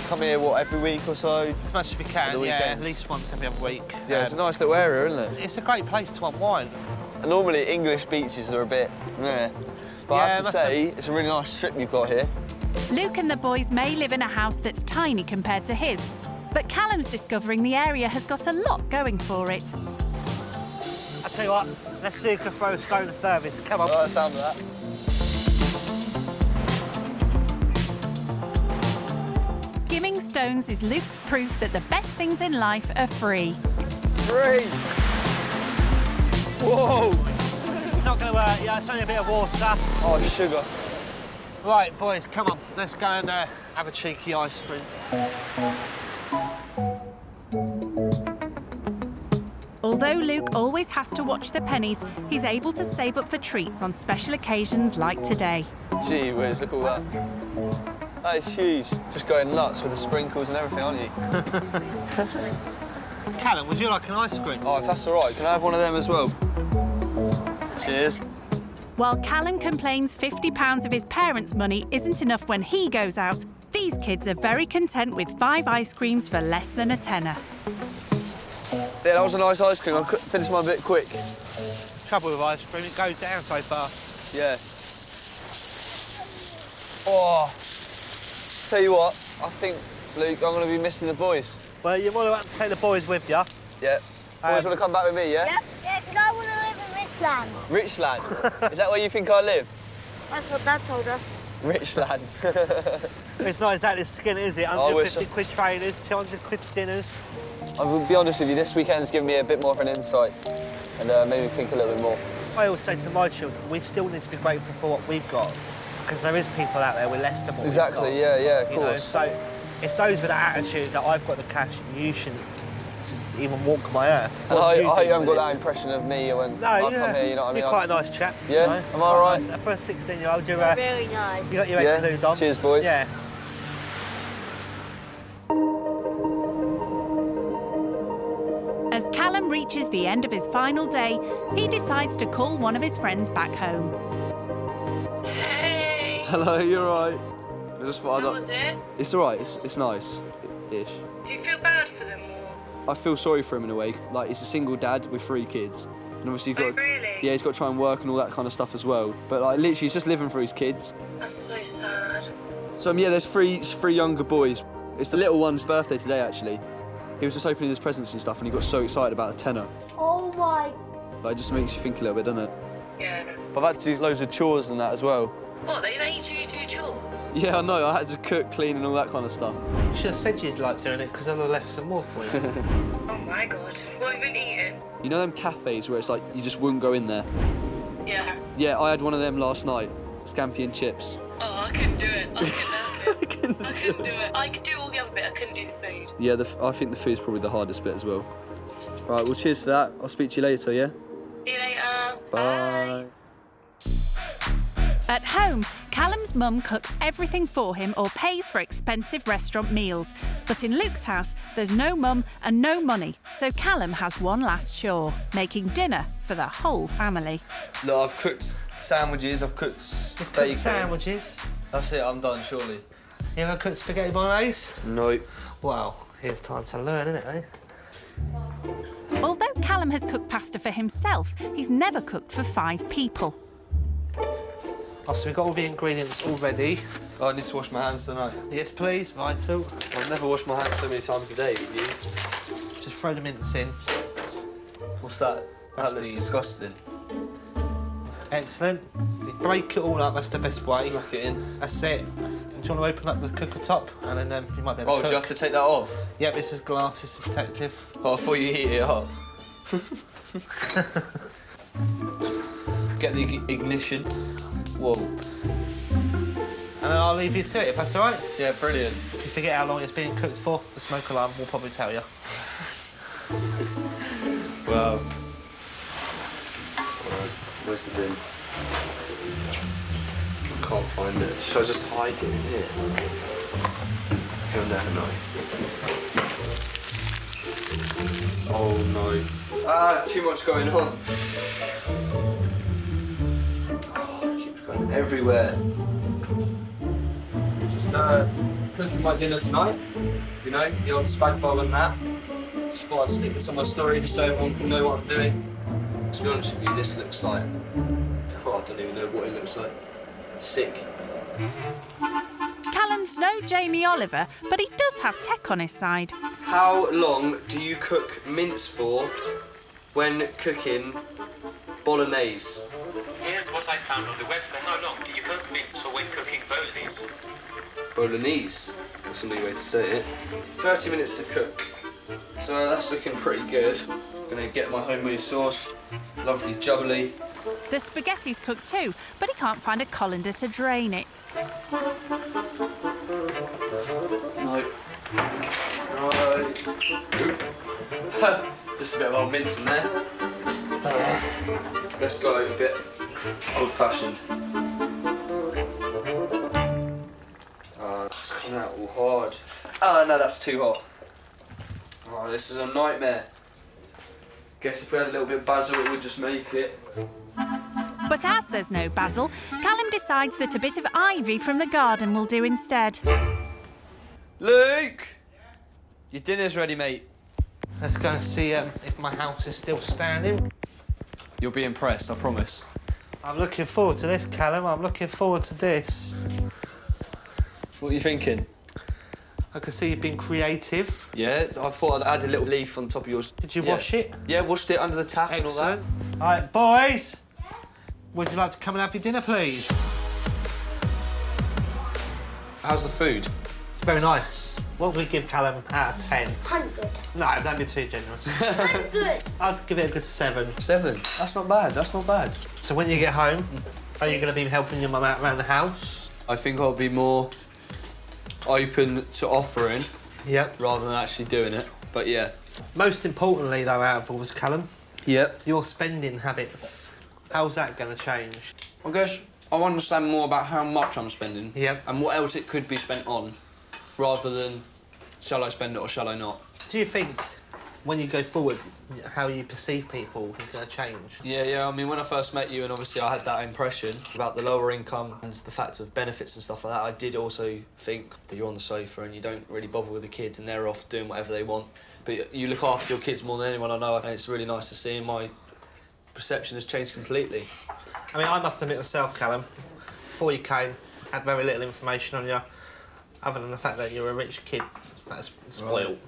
Come here, what, every week or so? As much as we can, yeah, at least once every other week. Yeah, it's a nice little area, isn't it? It's a great place to unwind. And normally, English beaches are a bit meh. But I have to say, it's a really nice strip you've got here. Luke and the boys may live in a house that's tiny compared to his, but Callum's discovering the area has got a lot going for it. I tell you what, let's see who can throw a stone the furthest. Come on. Oh, that sounds like that. Skimming stones is Luke's proof that the best things in life are free. Free! Whoa! It's not going to work, yeah, it's only a bit of water. Oh, sugar. Right, boys, come on. Let's go and have a cheeky ice cream. Although Luke always has to watch the pennies, he's able to save up for treats on special occasions like today. Gee whiz, look at all that. That is huge. Just going nuts with the sprinkles and everything, aren't you? Callum, would you like an ice cream? Oh, if that's all right, can I have one of them as well? Cheers. While Callum complains £50 of his parents' money isn't enough when he goes out, these kids are very content with 5 ice creams for less than a tenner. Yeah, that was a nice ice cream. I finished mine a bit quick. Trouble with ice cream, it goes down so fast. Yeah. Oh. Tell you what, I think, Luke, I'm going to be missing the boys. Well, you're more than welcome to take the boys with you. Yeah. Boys want to come back with me, yeah? Yep. Yeah, because I want to live in Richland. Richland? Is that where you think I live? That's what Dad told us. Richland. It's not exactly Skint, is it? 150 quid trainers, 200 quid dinners. I will be honest with you, this weekend's given me a bit more of an insight and made me think a little bit more. I always say to my children, we still need to be grateful for what we've got, because there is people out there with less than what we've got. Exactly, yeah, of course. So it's those with that attitude that I've got the cash, you shouldn't even walk my earth. And I hope you haven't got that impression of me when I come here, you know what I mean? You're quite a nice chap. Yeah? You know? Am I all right? Nice. For a 16-year-old, you're very nice. You got your head glued on. Cheers, boys. Yeah. As Callum reaches the end of his final day, he decides to call one of his friends back home. Hey! Hello, you're all right? I just thought How was it? It's all right, it's nice-ish. Do you feel bad for them or? I feel sorry for him in a way. Like, he's a single dad with 3 kids. And obviously he's got, really? Yeah, he's got to try and work and all that kind of stuff as well. But like, literally, he's just living for his kids. That's so sad. So yeah, there's three younger boys. It's the little one's birthday today, actually. He was just opening his presents and stuff, and he got so excited about a tenner. Oh my. Like, it just makes you think a little bit, doesn't it? Yeah. But I've had to do loads of chores and that as well. What, they made you do chores? Yeah, I know. I had to cook, clean, and all that kind of stuff. You should have said you'd like doing it, because I'd have left some more for you. Oh my God, what have you been eating? You know them cafes where it's like you just wouldn't go in there? Yeah. Yeah, I had one of them last night. Scampi and chips. Oh, I couldn't do it. I couldn't do it. I could do all the other bit, I couldn't do the food. Yeah, I think the food's probably the hardest bit as well. Right, well, cheers for that. I'll speak to you later, yeah? See you later. Bye. At home, Callum's mum cooks everything for him or pays for expensive restaurant meals. But in Luke's house, there's no mum and no money. So Callum has one last chore, making dinner for the whole family. Look, I've cooked sandwiches, I've cooked You've bacon. cooked sandwiches? That's it, I'm done, surely. You ever cooked spaghetti bolognese? No. Well, here's time to learn, isn't it, eh? Although Callum has cooked pasta for himself, he's never cooked for 5 people. Oh, so we've got all the ingredients all ready. Oh, I need to wash my hands, don't I? Yes, please, vital. I've never washed my hands so many times a day with you. Just throw the mince in. What's that? That's That looks the- disgusting. Excellent. You break it all up, that's the best way. Smack it in. That's it. Do you want to open up the cooker top? And then you might be able to Oh, do you have to take that off? Yep, this is glass, this is protective. Oh, I thought you heat it up. Get the ignition. Whoa. And then I'll leave you to it, if that's all right? Yeah, brilliant. If you forget how long it's been cooked for, the smoke alarm will probably tell you. Wow. Where's the bin? I can't find it. Should I just hide it in here? He'll never know. Oh no. There's too much going on. Oh, it keeps going everywhere. Just cooking my dinner tonight. You know, the old spag bowl and that. Just thought I'd stick this on my story just so everyone can know what I'm doing. To be honest with you, this looks like... Oh, I don't even know what it looks like. Sick. Callum's no Jamie Oliver, but he does have tech on his side. How long do you cook mince for when cooking bolognese? Here's what I found on the website. How long do you cook mince for when cooking bolognese? Bolognese, that's a new way to say it. 30 minutes to cook. So that's looking pretty good. Gonna get my homemade sauce, lovely jubbly. The spaghetti's cooked too, but he can't find a colander to drain it. No. Right. Just a bit of old mince in there. Let's go a bit old-fashioned. It's coming out all hard. Oh no, that's too hot. Oh, this is a nightmare. Guess if we had a little bit of basil, it would just make it. But as there's no basil, Callum decides that a bit of ivy from the garden will do instead. Luke! Your dinner's ready, mate. Let's go and see if my house is still standing. You'll be impressed, I promise. I'm looking forward to this, Callum. I'm looking forward to this. What are you thinking? I can see you've been creative. Yeah, I thought I'd add a little leaf on top of yours. Did you wash it? Yeah, washed it under the tap and all that. All right, boys. Would you like to come and have your dinner, please? How's the food? It's very nice. What would we give Callum out of 10? 100. No, don't be too generous. 100. I'd give it a good 7. 7? That's not bad, that's not bad. So when you get home, are you going to be helping your mum out around the house? I think I'll be more open to offering rather than actually doing it, but yeah. Most importantly, though, out of all this, Callum, Yep. your spending habits. How's that going to change? I guess I want to understand more about how much I'm spending and what else it could be spent on, rather than shall I spend it or shall I not. Do you think when you go forward, how you perceive people is going to change? Yeah, I mean, when I first met you and obviously I had that impression about the lower income and the fact of benefits and stuff like that, I did also think that you're on the sofa and you don't really bother with the kids and they're off doing whatever they want. But you look after your kids more than anyone I know, and it's really nice to see, and my perception has changed completely. I mean, I must admit myself, Callum, before you came, I had very little information on you, other than the fact that you're a rich kid that's spoiled. Right.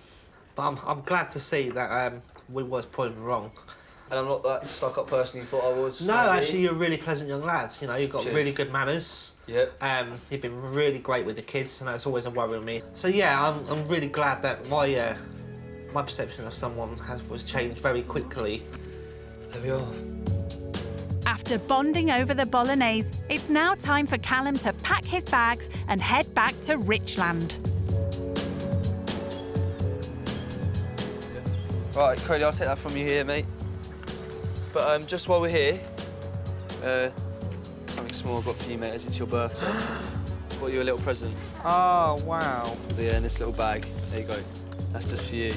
But I'm glad to see that we was proven wrong. And I'm not that stuck-up person you thought I was? No, actually, you're a really pleasant young lad. You know, you've got really good manners. Yep. You've been really great with the kids, and that's always a worry with me. So yeah, I'm really glad that my perception of someone was changed very quickly. There we are. After bonding over the bolognese, it's now time for Callum to pack his bags and head back to Richland. Right, Cody, I'll take that from you here, mate. But just while we're here, something small I've got for you, mate, as it's your birthday. Got you a little present. Oh, wow. Yeah, in this little bag. There you go. That's just for you.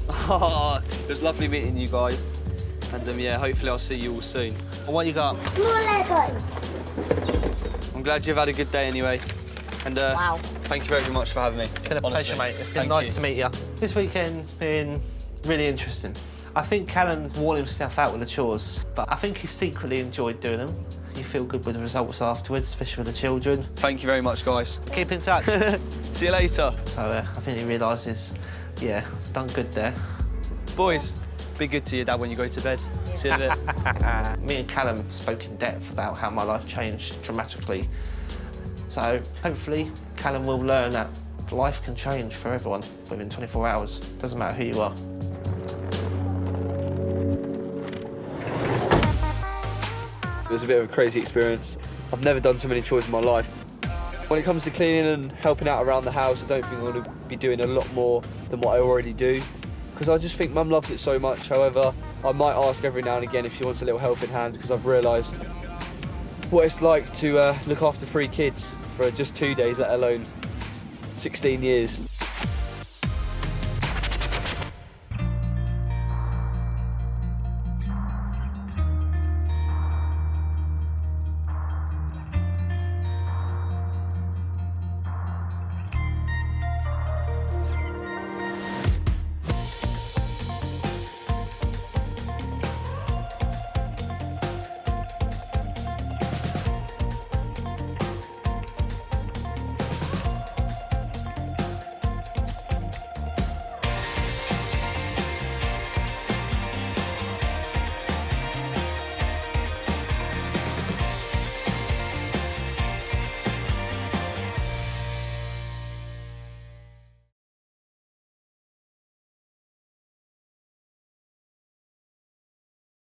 Oh, it was lovely meeting you guys. And yeah, hopefully I'll see you all soon. And what you got? More Lego. I'm glad you've had a good day anyway. And wow. Thank you very much for having me. Been a pleasure, mate. It's been nice to meet you. This weekend's been really interesting. I think Callum's worn himself out with the chores, but I think he secretly enjoyed doing them. You feel good with the results afterwards, especially with the children. Thank you very much, guys. Keep in touch. See you later. So I think he realises, yeah, done good there. Boys, be good to your dad when you go to bed. See you in a bit. Me and Callum spoke in depth about how my life changed dramatically. So hopefully Callum will learn that life can change for everyone within 24 hours. Doesn't matter who you are. It was a bit of a crazy experience. I've never done so many chores in my life. When it comes to cleaning and helping out around the house, I don't think I'm going to be doing a lot more than what I already do, because I just think Mum loves it so much. However, I might ask every now and again if she wants a little helping hand, because I've realised what it's like to look after 3 kids for just 2 days, let alone 16 years.